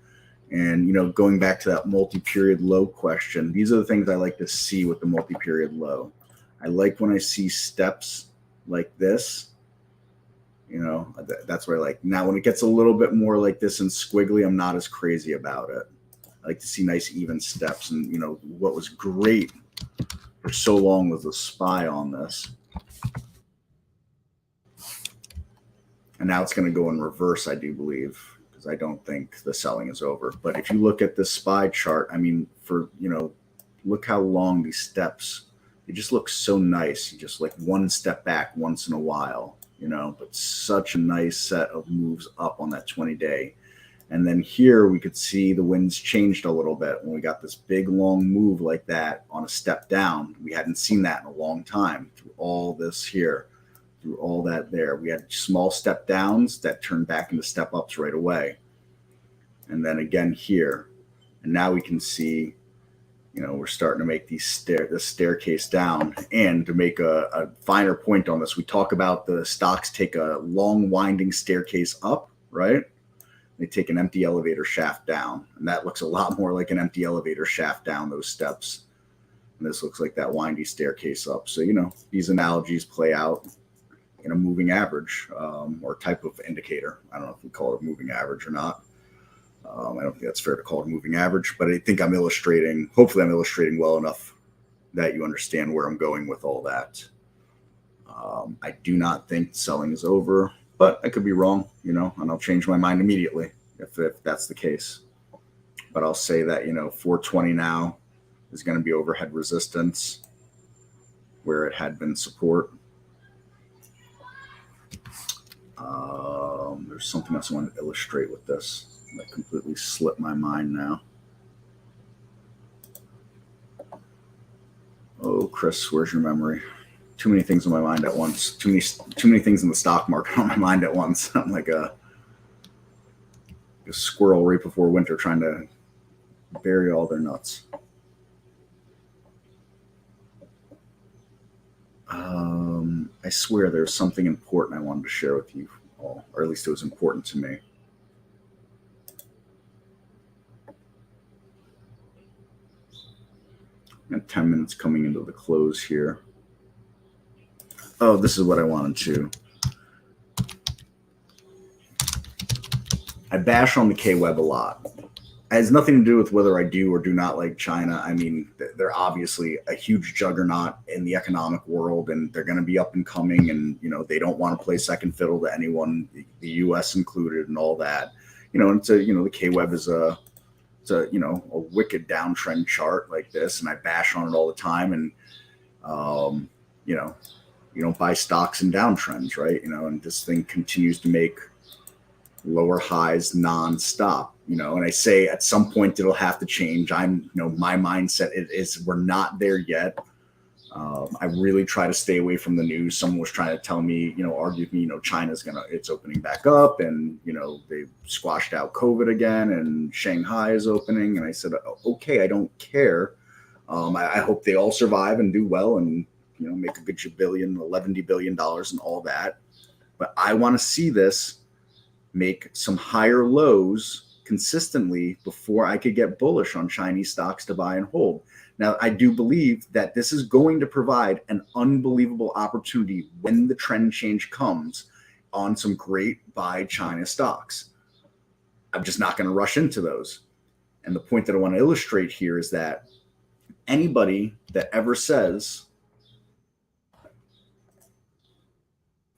And, going back to that multi-period low question, these are the things I like to see with the multi-period low. I like when I see steps like this, that's what I like. Now, when it gets a little bit more like this and squiggly, I'm not as crazy about it. I like to see nice even steps. And, what was great for so long was the SPY on this. And now it's going to go in reverse, I do believe. I don't think the selling is over. But if you look at the SPY chart, look how long these steps, they just look so nice. Just like one step back once in a while, but such a nice set of moves up on that 20-day. And then here we could see the winds changed a little bit when we got this big long move like that on a step down. We hadn't seen that in a long time through all this here. Through all that there. We had small step downs that turned back into step ups right away. And then again here. And now we can see, we're starting to make this staircase down. And to make a finer point on this, we talk about the stocks take a long winding staircase up, right? They take an empty elevator shaft down. And that looks a lot more like an empty elevator shaft down those steps. And this looks like that windy staircase up. So, these analogies play out in a moving average or type of indicator. I don't know if we call it moving average or not. I don't think that's fair to call it moving average, but I think hopefully I'm illustrating well enough that you understand where I'm going with all that. I do not think selling is over, but I could be wrong, you know, and I'll change my mind immediately if that's the case. But I'll say that, you know, 420 now is going to be overhead resistance where it had been support. There's something else I want to illustrate with this that completely slipped my mind now. Oh, Chris, where's your memory? Too many things on my mind at once. Too many things in the stock market on my mind at once. I'm like a squirrel right before winter trying to bury all their nuts. I swear there's something important I wanted to share with you all, or at least it was important to me. And 10 minutes coming into the close here. Oh, this is what I wanted to. I bash on the K-Web a lot. It has nothing to do with whether I do or do not like China. I mean, they're obviously a huge juggernaut in the economic world, and they're going to be up and coming. And, you know, they don't want to play second fiddle to anyone, the U.S. included, and all that. You know, and the K-Web is a wicked downtrend chart like this, and I bash on it all the time. And, you know, you don't buy stocks in downtrends, right? You know, and this thing continues to make lower highs nonstop, you know, and I say at some point it'll have to change. My mindset is we're not there yet. I really try to stay away from the news. Someone was trying to tell me, you know, argue with me, you know, it's opening back up, and, you know, they squashed out COVID again, and Shanghai is opening. And I said, okay, I don't care. I hope they all survive and do well and, you know, make a good $11 billion and all that. But I want to see this make some higher lows consistently before I could get bullish on Chinese stocks to buy and hold. Now, I do believe that this is going to provide an unbelievable opportunity when the trend change comes on some great buy China stocks. I'm just not going to rush into those. And the point that I want to illustrate here is that anybody that ever says,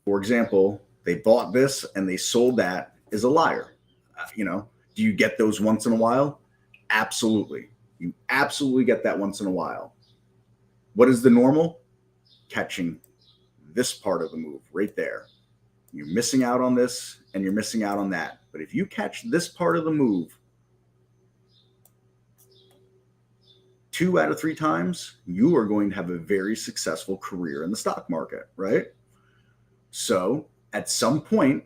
for example, they bought this and they sold that is a liar. You know, do you get those once in a while? Absolutely. You absolutely get that once in a while. What is the normal? Catching this part of the move right there. You're missing out on this and you're missing out on that. But if you catch this part of the move 2 out of 3 times, you are going to have a very successful career in the stock market, right? So at some point,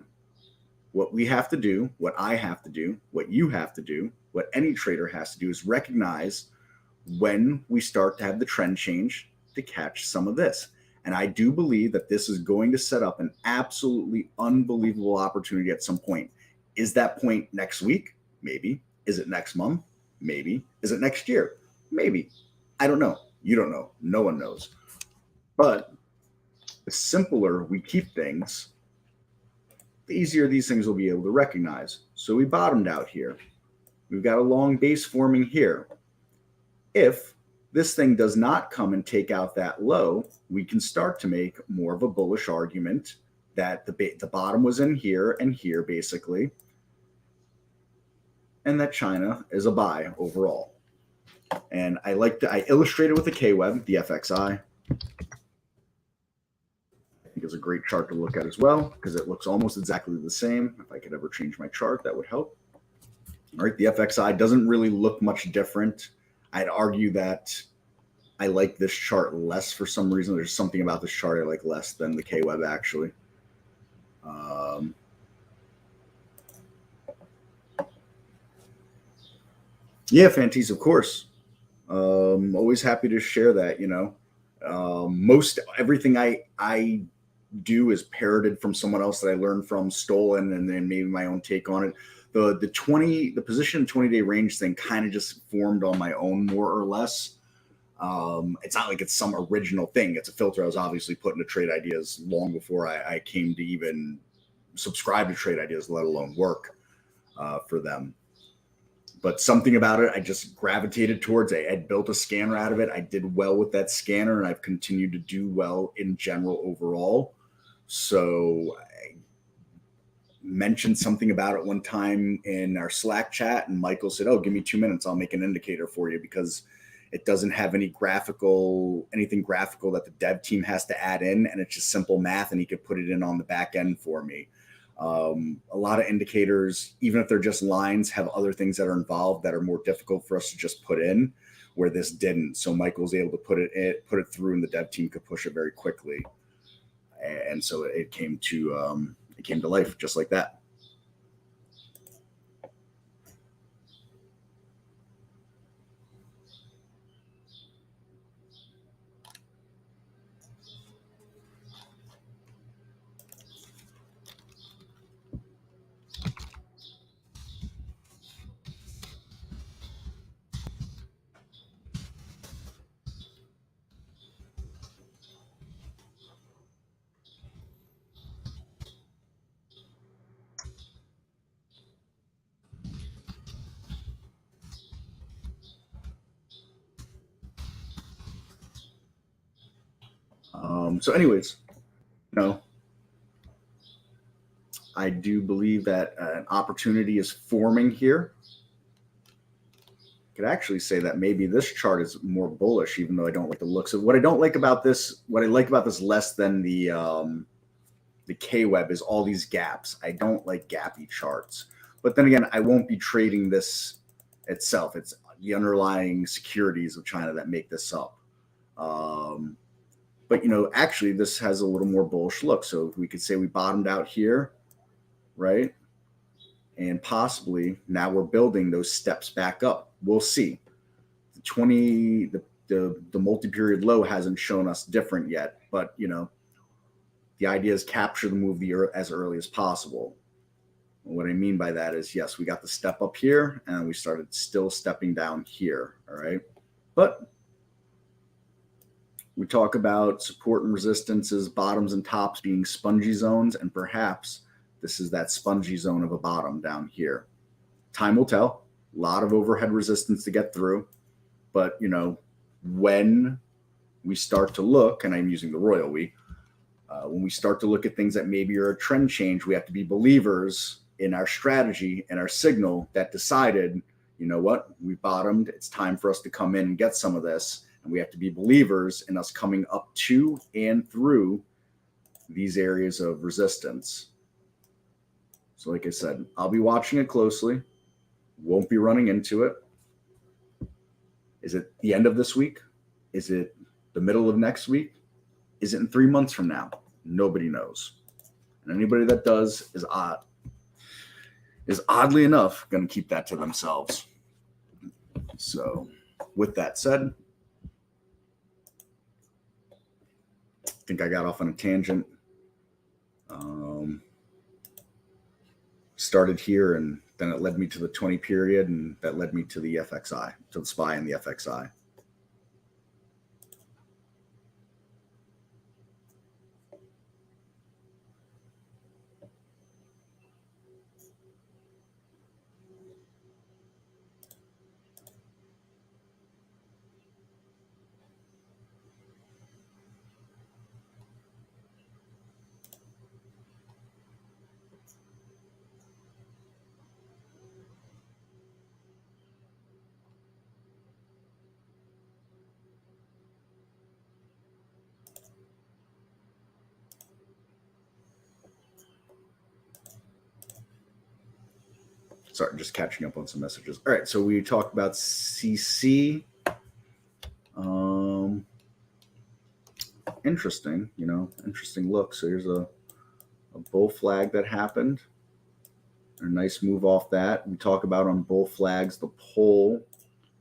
what we have to do, what I have to do, what you have to do, what any trader has to do is recognize when we start to have the trend change to catch some of this. And I do believe that this is going to set up an absolutely unbelievable opportunity at some point. Is that point next week? Maybe. Is it next month? Maybe. Is it next year? Maybe. I don't know. You don't know. No one knows. But the simpler we keep things, the easier these things will be able to recognize. So we bottomed out here. We've got a long base forming here. If this thing does not come and take out that low, we can start to make more of a bullish argument that the bottom was in here and here, basically, and that China is a buy overall. And I illustrated with the K-Web, the FXI. I think it's a great chart to look at as well, because it looks almost exactly the same. If I could ever change my chart, that would help. All right, the FXI doesn't really look much different. I'd argue that I like this chart less for some reason. There's something about this chart I like less than the K-Web, actually. Yeah, Fantes, of course. Always happy to share that, you know. Most everything I do is parroted from someone else that I learned from, stolen, and then maybe my own take on it. The position 20-day range thing kind of just formed on my own, more or less. It's not like it's some original thing. It's a filter I was obviously putting to Trade Ideas long before I came to even subscribe to Trade Ideas, let alone work for them. But something about it, I just gravitated towards. I had built a scanner out of it. I did well with that scanner, and I've continued to do well in general overall. So mentioned something about it one time in our Slack chat, and Michael said, "Oh, give me 2 minutes. I'll make an indicator for you because it doesn't have anything graphical that the dev team has to add in, and it's just simple math, and he could put it in on the back end for me." A lot of indicators, even if they're just lines, have other things that are involved that are more difficult for us to just put in, where this didn't. So Michael was able to put it through, and the dev team could push it very quickly, and so it came to life just like that. So anyways, I do believe that an opportunity is forming here. I could actually say that maybe this chart is more bullish, even though I don't like the looks of what I don't like about this. What I like about this less than the K-Web is all these gaps. I don't like gappy charts. But then again, I won't be trading this itself. It's the underlying securities of China that make this up. But, actually, this has a little more bullish look. So we could say we bottomed out here, right? And possibly now we're building those steps back up. We'll see. The multi-period low hasn't shown us different yet. But, the idea is capture the move as early as possible. And what I mean by that is, yes, we got the step up here, and we started still stepping down here, all right? But we talk about support and resistances, bottoms and tops being spongy zones, and perhaps this is that spongy zone of a bottom down here. Time will tell. A lot of overhead resistance to get through. But, when we start to look, and I'm using the royal we, when we start to look at things that maybe are a trend change, we have to be believers in our strategy and our signal that decided, you know what, we bottomed. It's time for us to come in and get some of this. And we have to be believers in us coming up to and through these areas of resistance. So like I said, I'll be watching it closely. Won't be running into it. Is it the end of this week? Is it the middle of next week? Is it in 3 months from now? Nobody knows. And anybody that does is oddly enough going to keep that to themselves. So with that said, I think I got off on a tangent. Started here, and then it led me to the 20 period, and that led me to the FXI, to the SPY and the FXI. Sorry, just catching up on some messages. All right, so we talked about CC. Interesting, interesting look. So here's a bull flag that happened. A nice move off that. We talk about on bull flags, the pull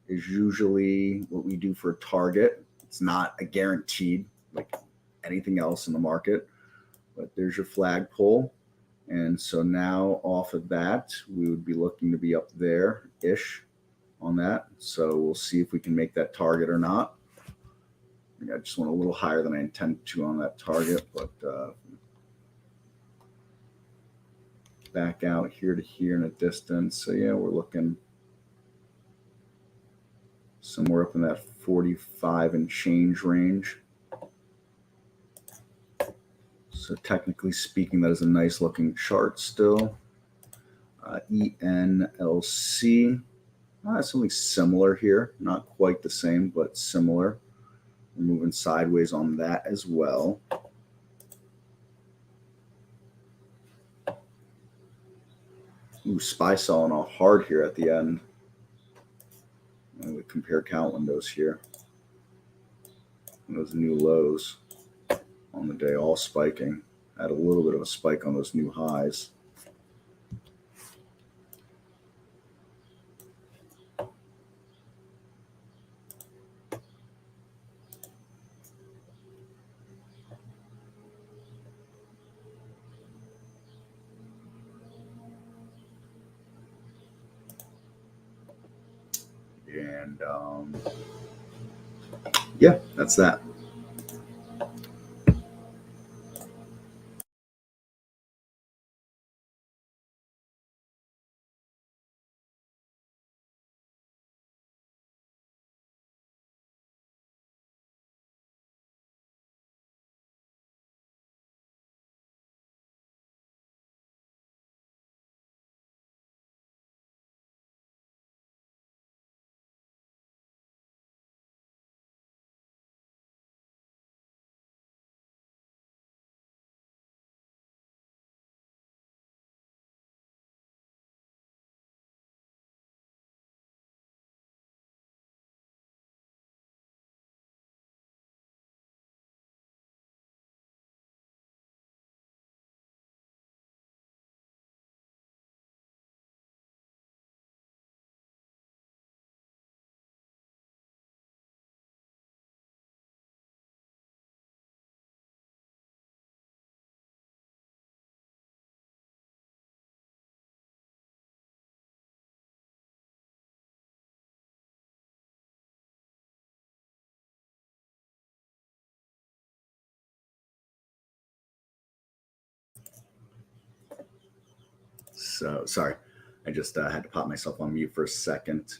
is usually what we do for a target. It's not a guaranteed like anything else in the market, but there's your flag pull. And so now off of that, we would be looking to be up there-ish on that. So we'll see if we can make that target or not. I just went a little higher than I intended to on that target, but back out here to here in a distance. So yeah, we're looking somewhere up in that 45 and change range. So technically speaking, that is a nice looking chart still. ENLC, something similar here. Not quite the same, but similar. We're moving sideways on that as well. Ooh, SPY selling all hard here at the end. And we compare count windows here. And those new lows on the day all spiking. Had a little bit of a spike on those new highs. And yeah, that's that. So sorry, I just had to pop myself on mute for a second.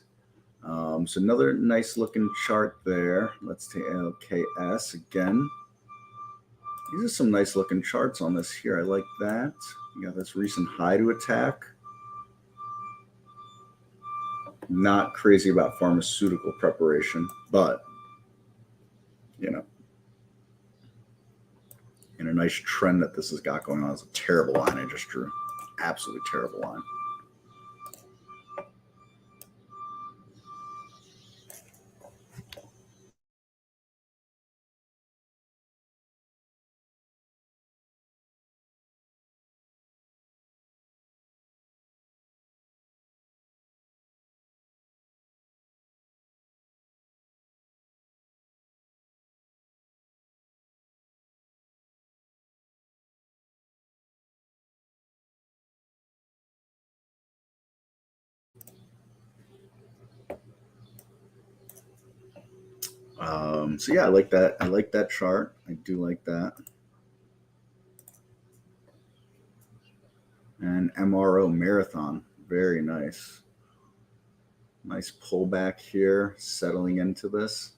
So another nice looking chart there. Let's take LKS again. These are some nice looking charts on this here. I like that. You got this recent high to attack. Not crazy about pharmaceutical preparation, but you know, and a nice trend that this has got going on. Is a terrible line I just drew. Absolutely terrible line. So yeah, I like that. I like that chart. I do like that. And MRO Marathon, very nice. Nice pullback here, settling into this.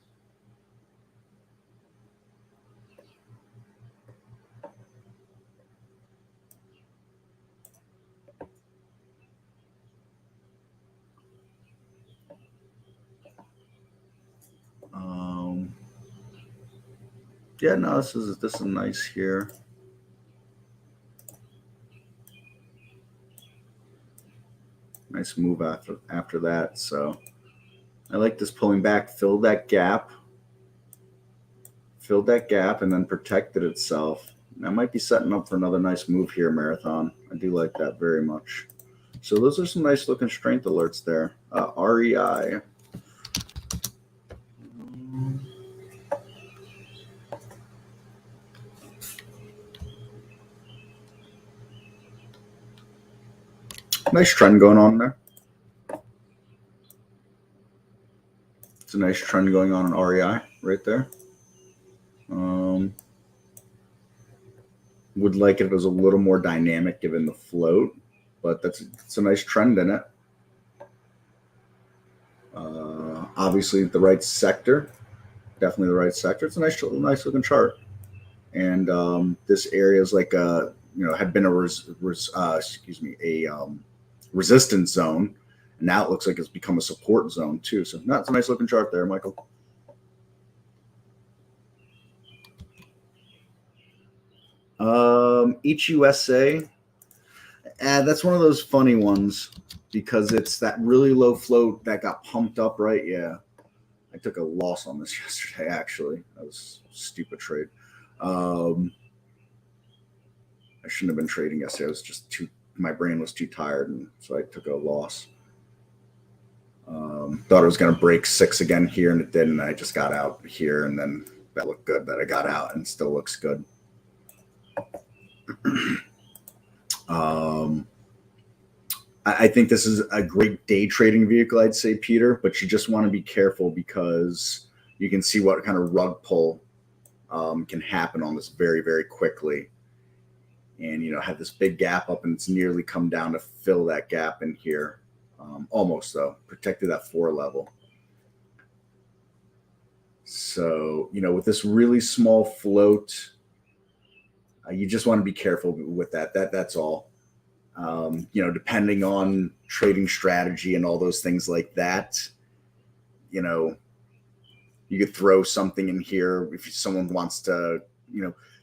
Yeah, no, this is nice here. Nice move after that. So I like this pulling back, filled that gap, and then protected itself. That might be setting up for another nice move here, Marathon. I do like that very much. So those are some nice looking strength alerts there. REI. Nice trend going on there. It's a nice trend going on in REI right there. Would like it was a little more dynamic given the float, but it's a nice trend in it. Obviously, the right sector, definitely the right sector. It's a nice looking chart. and this area is like had been a resistance zone, and now it looks like it's become a support zone too. So that's a nice looking chart there, Michael. Each USA, that's one of those funny ones because it's that really low float that got pumped up, right? Yeah, I took a loss on this yesterday. Actually, that was a stupid trade. I shouldn't have been trading yesterday. I was just my brain was too tired, and so I took a loss. Thought it was going to break 6 again here, and it didn't. I just got out here, and then that looked good that I got out, and still looks good. I think this is a great day trading vehicle, I'd say, Peter, but you just want to be careful because you can see what kind of rug pull can happen on this very, very quickly. And, had this big gap up, and it's nearly come down to fill that gap in here. Almost, though, protected that 4 level. So, with this really small float, you just want to be careful with that. That's all. Depending on trading strategy and all those things like that, you could throw something in here if someone wants to,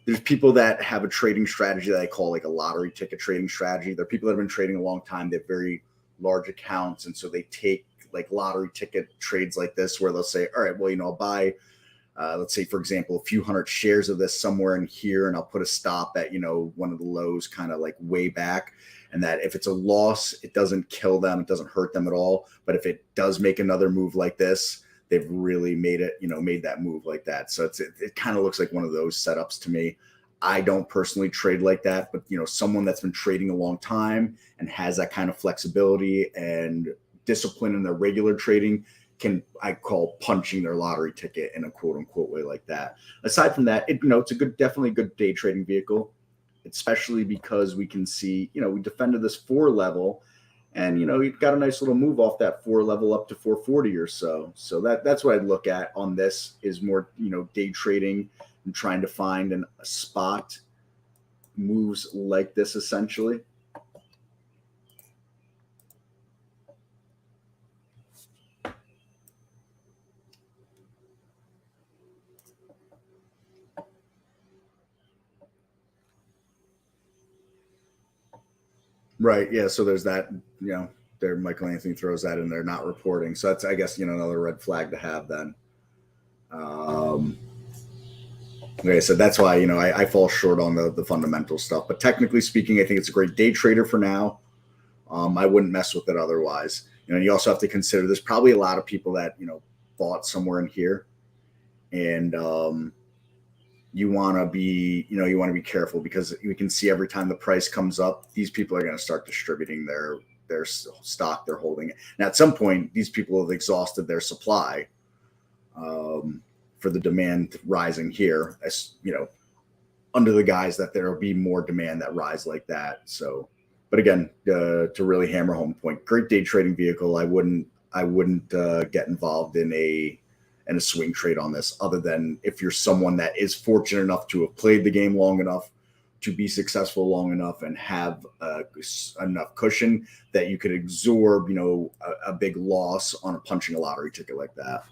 there's people that have a trading strategy that I call like a lottery ticket trading strategy. There are people that have been trading a long time. They have very large accounts. And so they take like lottery ticket trades like this where they'll say, all right, well, I'll buy, let's say, for example, a few hundred shares of this somewhere in here, and I'll put a stop at, one of the lows kind of like way back. And that if it's a loss, it doesn't kill them. It doesn't hurt them at all. But if it does make another move like this, they've really made it, made that move like that. So it kind of looks like one of those setups to me. I don't personally trade like that, but, someone that's been trading a long time and has that kind of flexibility and discipline in their regular trading can, I call, punching their lottery ticket in a quote unquote way like that. Aside from that, it's definitely a good day trading vehicle, especially because we can see, we defended this 4 level, and you've got a nice little move off that 4 level up to 440 or so. So that's what I'd look at on this is more, day trading and trying to find a spot moves like this essentially. Right. Yeah. So there's that, there Michael Anthony throws that in there, not reporting. So that's, I guess, another red flag to have then. Like I said, that's why, I fall short on the fundamental stuff. But technically speaking, I think it's a great day trader for now. I wouldn't mess with it otherwise. You also have to consider there's probably a lot of people that, bought somewhere in here. And you want to be careful because you can see every time the price comes up, these people are going to start distributing their stock they're holding. Now, at some point, these people have exhausted their supply for the demand rising here, as under the guise that there will be more demand that rise like that. So, but again, to really hammer home point, great day trading vehicle. I wouldn't get involved in a swing trade on this, other than if you're someone that is fortunate enough to have played the game long enough to be successful long enough and have enough cushion that you could absorb, a big loss on punching a lottery ticket like that.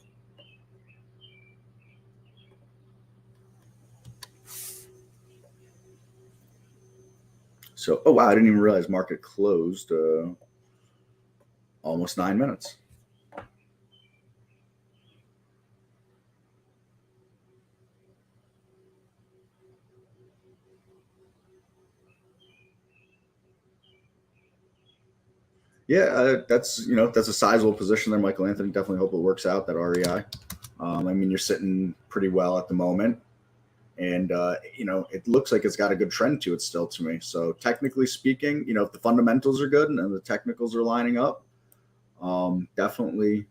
So, oh wow, I didn't even realize market closed almost 9 minutes. Yeah, that's a sizable position there, Michael Anthony. Definitely hope it works out, that REI. You're sitting pretty well at the moment, and it looks like it's got a good trend to it still to me. So technically speaking, if the fundamentals are good and the technicals are lining up, definitely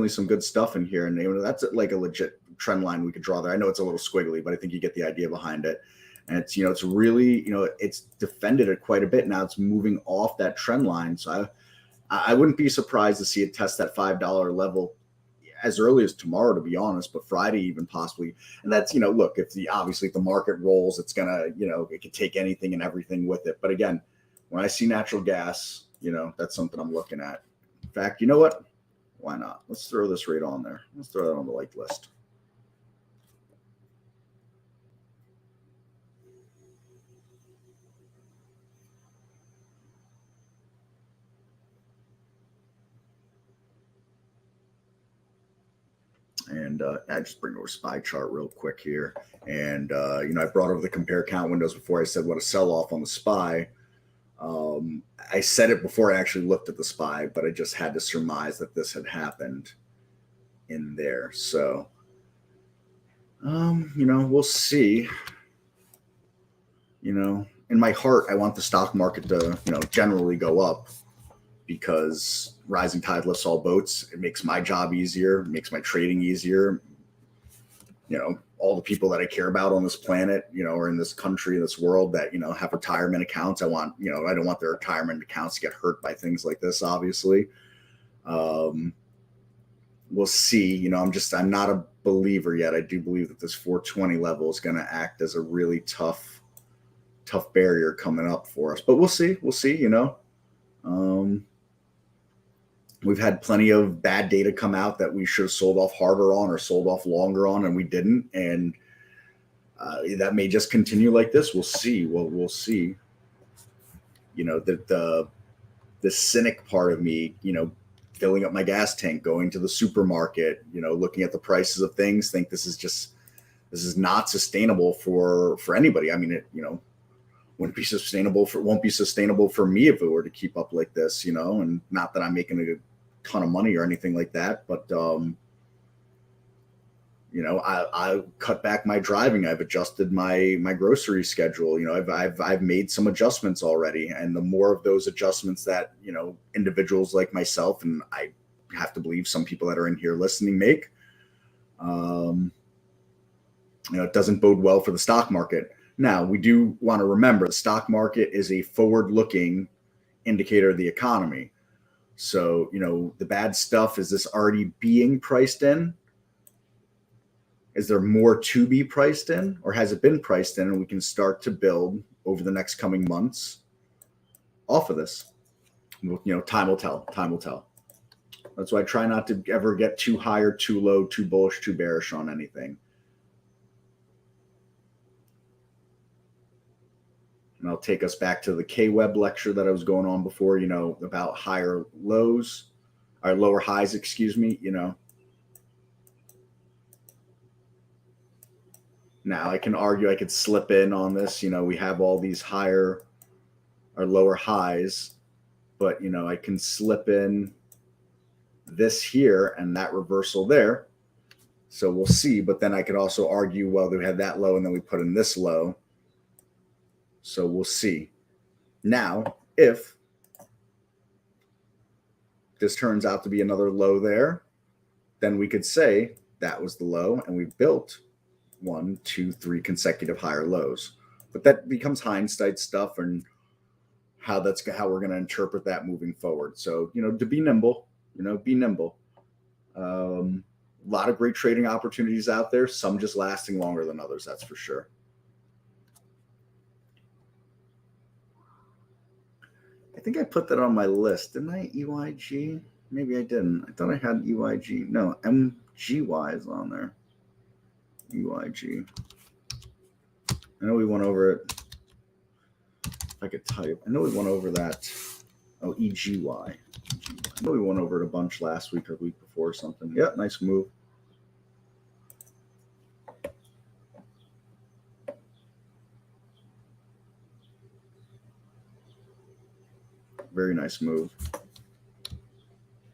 some good stuff in here. And that's like a legit trend line we could draw there. I know it's a little squiggly, but I think you get the idea behind it. And it's, it's really, it's defended it quite a bit. Now it's moving off that trend line. So I wouldn't be surprised to see it test that $5 level as early as tomorrow, to be honest, but Friday even possibly. And that's, look, if obviously if the market rolls, it's gonna, it could take anything and everything with it. But again, when I see natural gas, that's something I'm looking at. In fact, you know what? Why not? Let's throw this right on there. Let's throw that on the like list. And I just bring over SPY chart real quick here. And, I brought over the compare count windows before I said what a sell-off on the SPY. I said it before I actually looked at the SPY, but I just had to surmise that this had happened in there. So, we'll see. In my heart, I want the stock market to, generally go up, because rising tide lifts all boats. It makes my job easier, makes my trading easier. All the people that I care about on this planet, or in this country, this world that, have retirement accounts. I want, I don't want their retirement accounts to get hurt by things like this, obviously. We'll see. I'm not a believer yet. I do believe that this 420 level is going to act as a really tough barrier coming up for us, but we'll see. We've had plenty of bad data come out that we should have sold off harder on or sold off longer on, and we didn't. And that may just continue like this. We'll see. We'll see. The cynic part of me, filling up my gas tank, going to the supermarket, looking at the prices of things, think this is not sustainable for anybody. I mean, it, won't be sustainable for me if it were to keep up like this, and not that I'm making a ton of money or anything like that, but I cut back my driving. I've adjusted my grocery schedule. I've made some adjustments already, and the more of those adjustments that individuals like myself, and I have to believe some people that are in here listening, make, it doesn't bode well for the stock market. Now, we do want to remember the stock market is a forward-looking indicator of the economy. So, the bad stuff, is this already being priced in? Is there more to be priced in, or has it been priced in and we can start to build over the next coming months off of this? Time will tell. Time will tell. That's why I try not to ever get too high or too low, too bullish, too bearish on anything. And I'll take us back to the K-Web lecture that I was going on before, about higher lows, or lower highs, excuse me, Now I can argue, I could slip in on this, we have all these higher or lower highs, but, I can slip in this here and that reversal there. So we'll see. But then I could also argue, well, we had that low and then we put in this low. So we'll see. Now, if this turns out to be another low there, then we could say that was the low and we built 1, 2, 3 consecutive higher lows. But that becomes hindsight stuff, and how we're going to interpret that moving forward. So, to be nimble, be nimble. A lot of great trading opportunities out there, some just lasting longer than others, that's for sure. I think I put that on my list. Didn't I? EYG? Maybe I didn't. I thought I had EYG. No, MGY is on there. EYG. I know we went over it. If I could type. I know we went over that. Oh, EGY. I know we went over it a bunch last week or the week before or something. Yeah, nice move. Very nice move.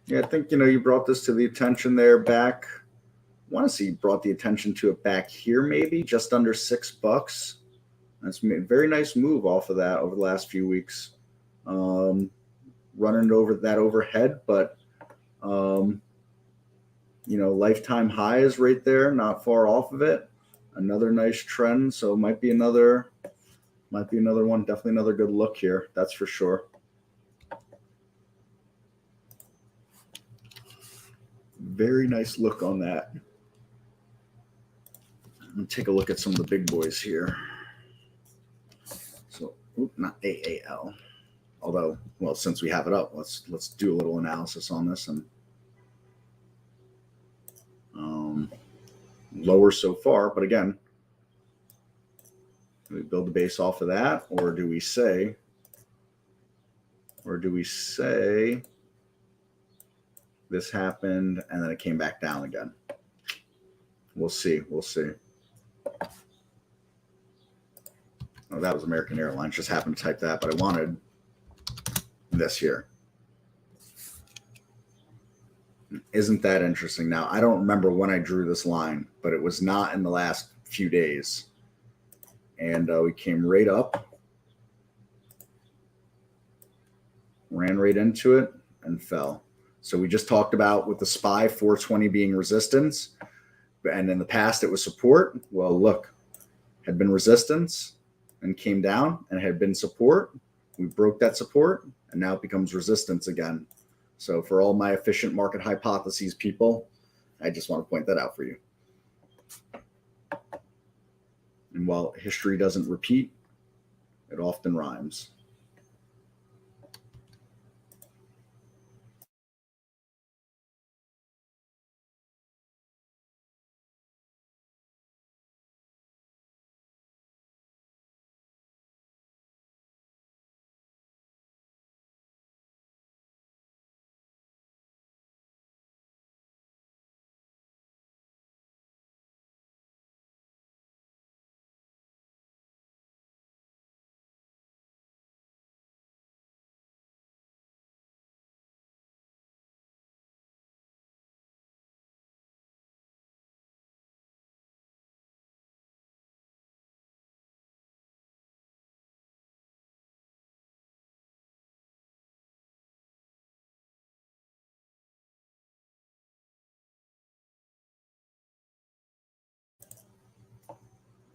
Yeah, I think, you brought this to the attention there back. I want to see you brought the attention to it back here, maybe just under $6. That's a very nice move off of that over the last few weeks. Running over that overhead, but, lifetime high is right there, not far off of it. Another nice trend. So it might be another one. Definitely another good look here. That's for sure. very nice look on that. Let me take a look at some of the big boys here. So, not AAL. Although, well, since we have it up, let's do a little analysis on this. And lower so far, but again, do we build the base off of that, or do we say this happened and then it came back down again? We'll see. We'll see. Oh, that was American Airlines. Just happened to type that, but I wanted this here. Isn't that interesting? Now, I don't remember when I drew this line, but it was not in the last few days. And we came right up, ran right into it, and fell. So we just talked about with the SPY 420 being resistance, and in the past it was support. Well, look, had been resistance and came down, and had been support. We broke that support, and now it becomes resistance again. So for all my efficient market hypotheses people, I just want to point that out for you. And while history doesn't repeat, it often rhymes.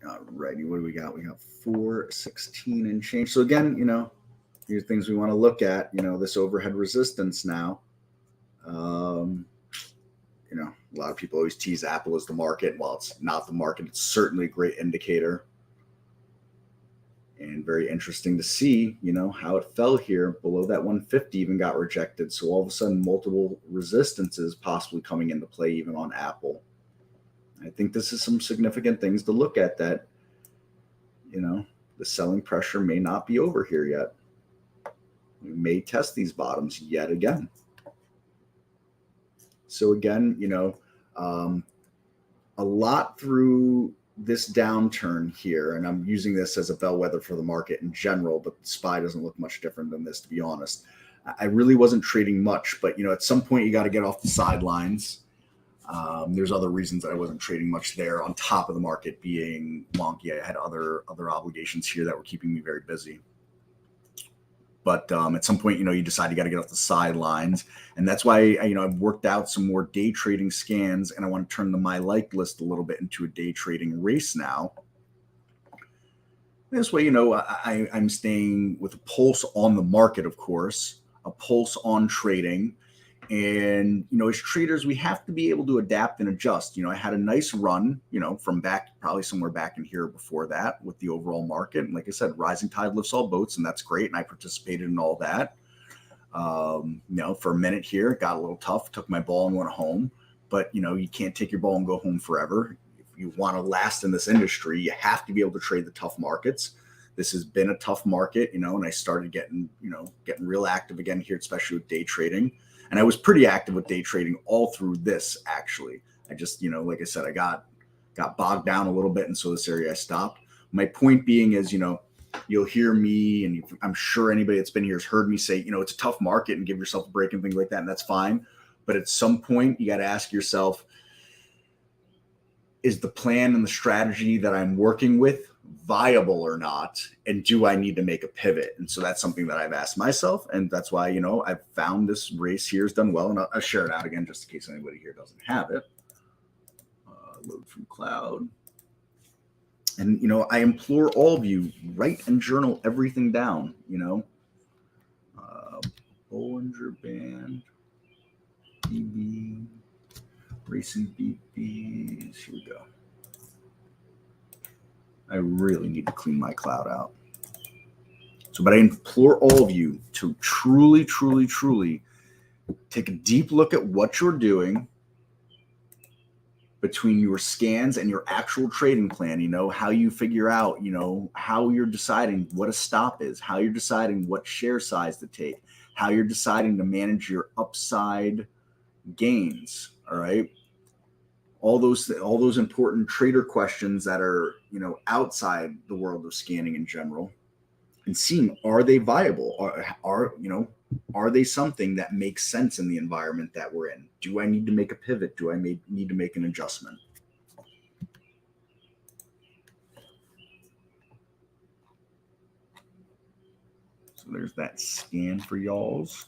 Alrighty, what do we got? We got 416 and change. So again, you know, these are things we want to look at. You know, this overhead resistance now. You know, a lot of people always tease Apple as the market. While it's not the market, it's certainly a great indicator. And very interesting to see, you know, how it fell here below that 150, even got rejected. So all of a sudden, multiple resistances possibly coming into play even on Apple. I think this is some significant things to look at, that, you know, the selling pressure may not be over here yet. We may test these bottoms yet again. So again, you know, a lot through this downturn here, and I'm using this as a bellwether for the market in general, but the SPY doesn't look much different than this, to be honest. I really wasn't trading much, but, you know, at some point you got to get off the sidelines. There's other reasons that I wasn't trading much there, on top of the market being wonky. I had other obligations here that were keeping me very busy. But at some point, you know, you decide you got to get off the sidelines. And that's why, you know, I've worked out some more day trading scans, and I want to turn the My Like list a little bit into a day trading race now. This way, you know, I'm staying with a pulse on the market, of course, a pulse on trading. And, you know, as traders, we have to be able to adapt and adjust. You know, I had a nice run, you know, from back, probably somewhere back in here before that with the overall market. And like I said, rising tide lifts all boats, and that's great. And I participated in all that. You know, for a minute here, it got a little tough, took my ball and went home. But, you know, you can't take your ball and go home forever. If you want to last in this industry, you have to be able to trade the tough markets. This has been a tough market, you know, and I started getting real active again here, especially with day trading. And I was pretty active with day trading all through this, actually. I just, you know, like I said, I got bogged down a little bit. And so this area I stopped. My point being is, you know, you'll hear me, and I'm sure anybody that's been here has heard me say, you know, it's a tough market and give yourself a break and things like that. And that's fine. But at some point, you got to ask yourself, is the plan and the strategy that I'm working with viable or not? And do I need to make a pivot? And so that's something that I've asked myself. And that's why, you know, I've found this race here has done well. And I'll share it out again, just in case anybody here doesn't have it. Load from cloud. And, you know, I implore all of you, write and journal everything down, you know. Bollinger Band, EB. Racing BBs. Here we go. I really need to clean my cloud out. So, but I implore all of you to truly, truly, truly take a deep look at what you're doing between your scans and your actual trading plan. You know, how you figure out, you know, how you're deciding what a stop is, how you're deciding what share size to take, how you're deciding to manage your upside gains. All right. All those important trader questions that are, you know, outside the world of scanning in general, and seeing, are they viable? Are they something that makes sense in the environment that we're in? Do I need to make a pivot? Do I need to make an adjustment? So there's that scan for y'alls.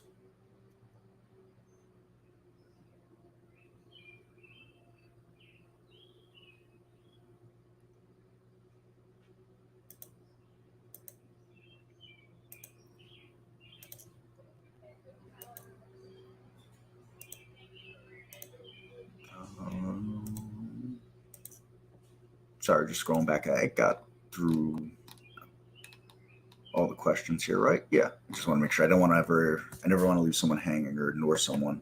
Sorry, just scrolling back. I got through all the questions here, right? Yeah. I just want to make sure. I never want to leave someone hanging or ignore someone.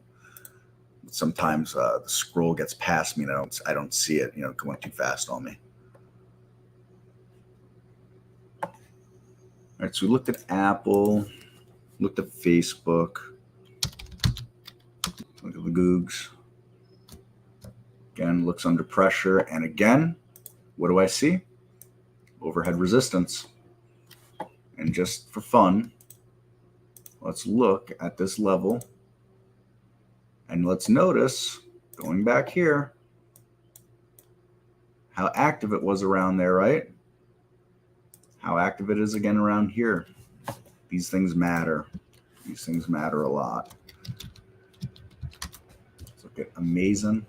Sometimes the scroll gets past me and I don't see it, you know, going too fast on me. All right, so we looked at Apple, looked at Facebook, look at the Googs. Again, looks under pressure. And again, what do I see? Overhead resistance. And just for fun, let's look at this level. And let's notice, going back here, how active it was around there, right? How active it is again around here. These things matter. These things matter a lot. Let's look at Amazon.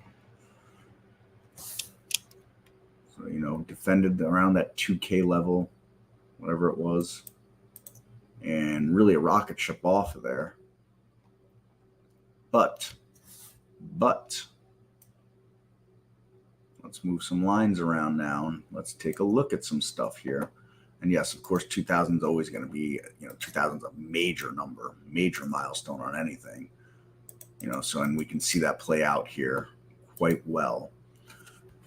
So, you know, defended around that 2K level, whatever it was. And really a rocket ship off of there. But let's move some lines around now and let's take a look at some stuff here. And yes, of course, 2000 is always going to be, you know, 2000 is a major number, major milestone on anything, you know, so, and we can see that play out here quite well.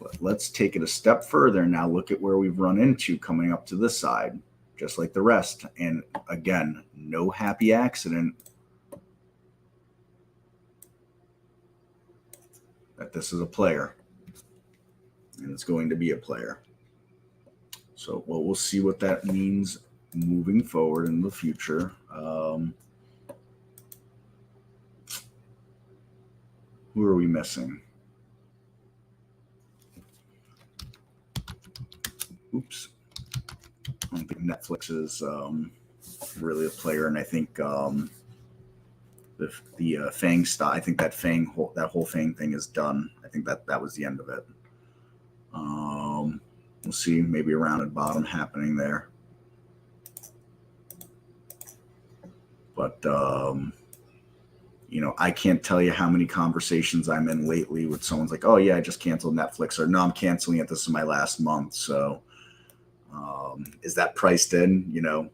But let's take it a step further and now look at where we've run into coming up to this side, just like the rest. And again, no happy accident that this is a player and it's going to be a player. So, well, we'll see what that means moving forward in the future. Who are we missing? Oops. I don't think Netflix is really a player, and I think the Fang stock. I think that whole Fang thing is done. I think that was the end of it. We'll see, maybe a rounded bottom happening there. But, you know, I can't tell you how many conversations I'm in lately with someone's like, oh, yeah, I just canceled Netflix, or no, I'm canceling it. This is my last month. So is that priced in? You know,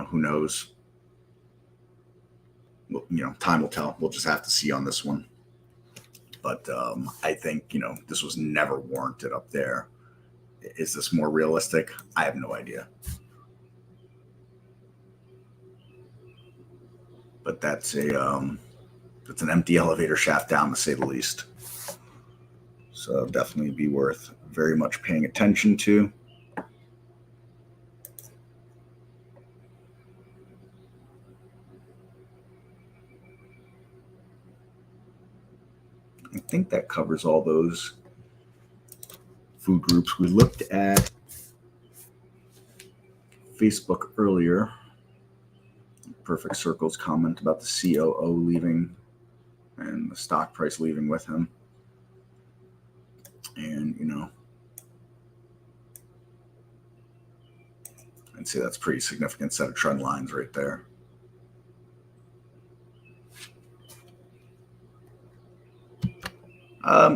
who knows? Well, you know, time will tell. We'll just have to see on this one. But I think, you know, this was never warranted up there. Is this more realistic? I have no idea. But that's an empty elevator shaft down, to say the least. So definitely be worth very much paying attention to. I think that covers all those food groups. We looked at Facebook earlier. Perfect Circle's comment about the COO leaving and the stock price leaving with him. And, you know, I'd say that's a pretty significant set of trend lines right there.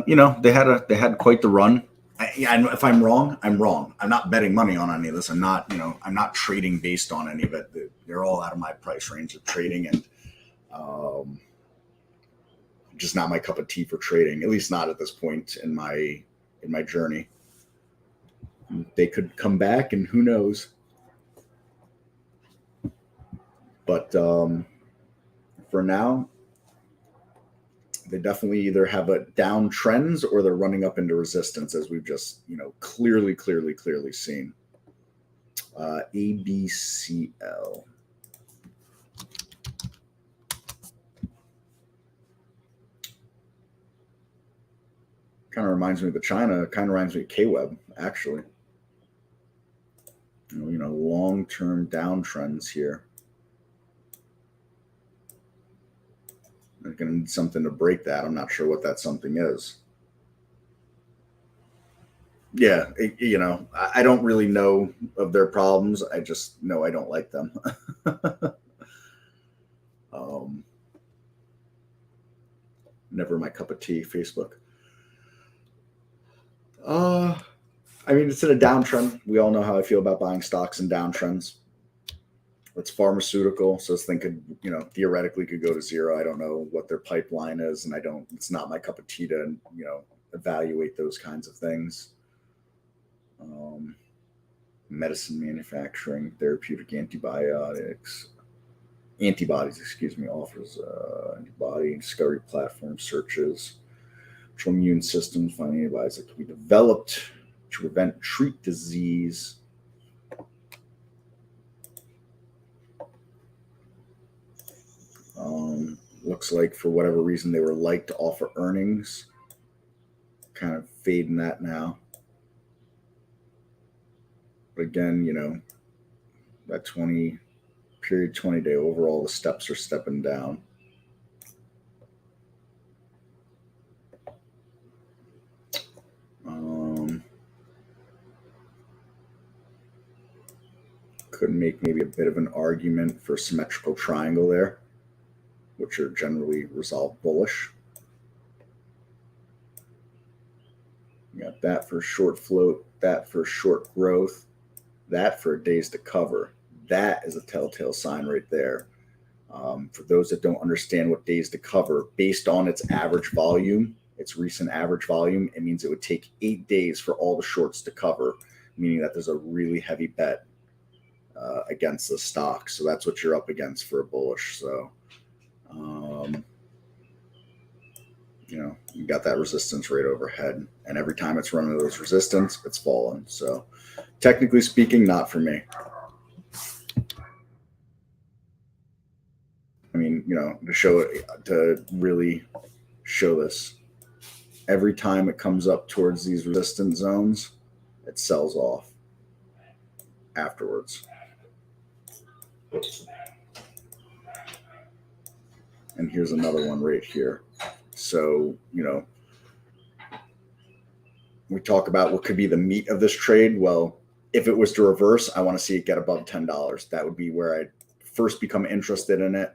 You know, they had quite the run. If I'm wrong, I'm wrong. I'm not betting money on any of this. I'm not, you know, I'm not trading based on any of it. They're all out of my price range of trading, and just not my cup of tea for trading. At least not at this point in my journey. They could come back, and who knows. But for now, they definitely either have a down trends or they're running up into resistance, as we've just, you know, clearly seen. ABCL. Kind of reminds me of the China. Kind of reminds me of KWeb, actually. You know, long-term downtrends here. They're going to need something to break that. I'm not sure what that something is. Yeah, you know, I don't really know of their problems. I just know I don't like them. Never my cup of tea, Facebook. I mean, it's in a downtrend. We all know how I feel about buying stocks in downtrends. It's pharmaceutical, so this thing could, you know, theoretically could go to zero. I don't know what their pipeline is, and it's not my cup of tea to, you know, evaluate those kinds of things. Medicine manufacturing, therapeutic antibodies, excuse me, offers antibody discovery platform searches, immune systems, finding antibodies that can be developed to prevent, treat disease. Looks like for whatever reason they were light to offer earnings. Kind of fading that now. But again, you know, that 20 day overall, the steps are stepping down. Could make maybe a bit of an argument for symmetrical triangle there, which are generally resolved bullish. You got that for short float, that for short growth, that for days to cover. That is a telltale sign right there. For those that don't understand what days to cover, based on its average volume, its recent average volume, it means it would take 8 days for all the shorts to cover, meaning that there's a really heavy bet against the stock. So that's what you're up against for a bullish. So, you know, you got that resistance right overhead, and every time it's running those resistance, it's fallen. So technically speaking, not for me. I mean, you know, to really show this, every time it comes up towards these resistance zones, it sells off afterwards. And here's another one right here. So, you know, we talk about what could be the meat of this trade. Well, if it was to reverse, I want to see it get above $10. That would be where I'd first become interested in it.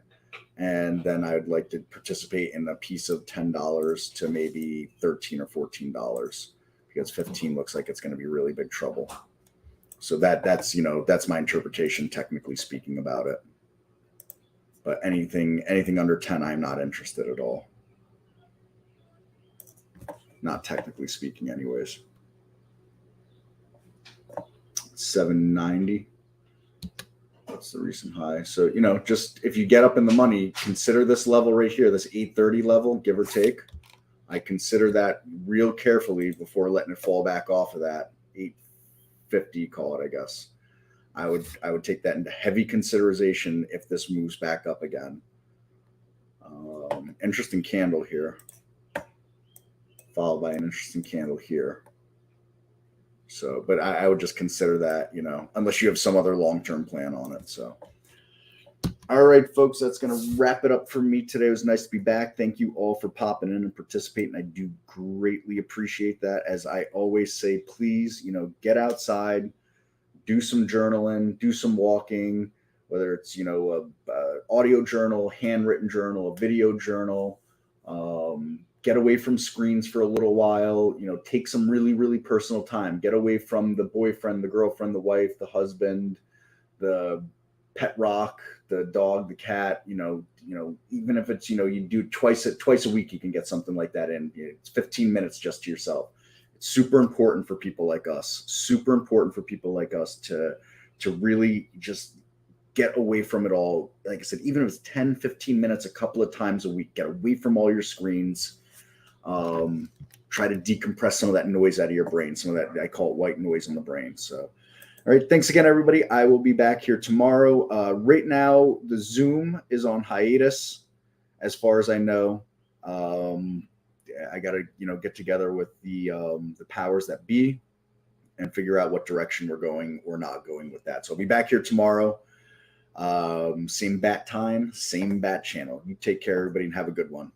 And then I would like to participate in a piece of $10 to maybe $13 or $14, because 15 looks like it's going to be really big trouble. So that's, you know, that's my interpretation, technically speaking, about it. But anything under 10, I'm not interested at all. Not technically speaking, anyways. 790. That's the recent high. So, you know, just if you get up in the money, consider this level right here, this 830 level, give or take. I consider that real carefully before letting it fall back off of that 850, call it, I guess. I would take that into heavy consideration if this moves back up again. Interesting candle here, followed by an interesting candle here. So, but I would just consider that, you know, unless you have some other long-term plan on it. So, all right, folks, that's going to wrap it up for me today. It was nice to be back. Thank you all for popping in and participating. I do greatly appreciate that. As I always say, please, you know, get outside, do some journaling, do some walking, whether it's, you know, a audio journal, handwritten journal, a video journal. get away from screens for a little while, take some really, really personal time, get away from the boyfriend, the girlfriend, the wife, the husband, the pet rock, the dog, the cat, even if it's, you do twice a week, you can get something like that in. It's 15 minutes just to yourself. It's super important for people like us, to really just get away from it all. Like I said, even if it's 10, 15 minutes, a couple of times a week, get away from all your screens. Try to decompress some of that noise out of your brain, some of that, I call it white noise in the brain. So, all right. Thanks again, everybody. I will be back here tomorrow. Right now, the Zoom is on hiatus, as far as I know. I got to, get together with the powers that be and figure out what direction we're going or not going with that. So I'll be back here tomorrow. Same bat time, same bat channel. You take care, everybody, and have a good one.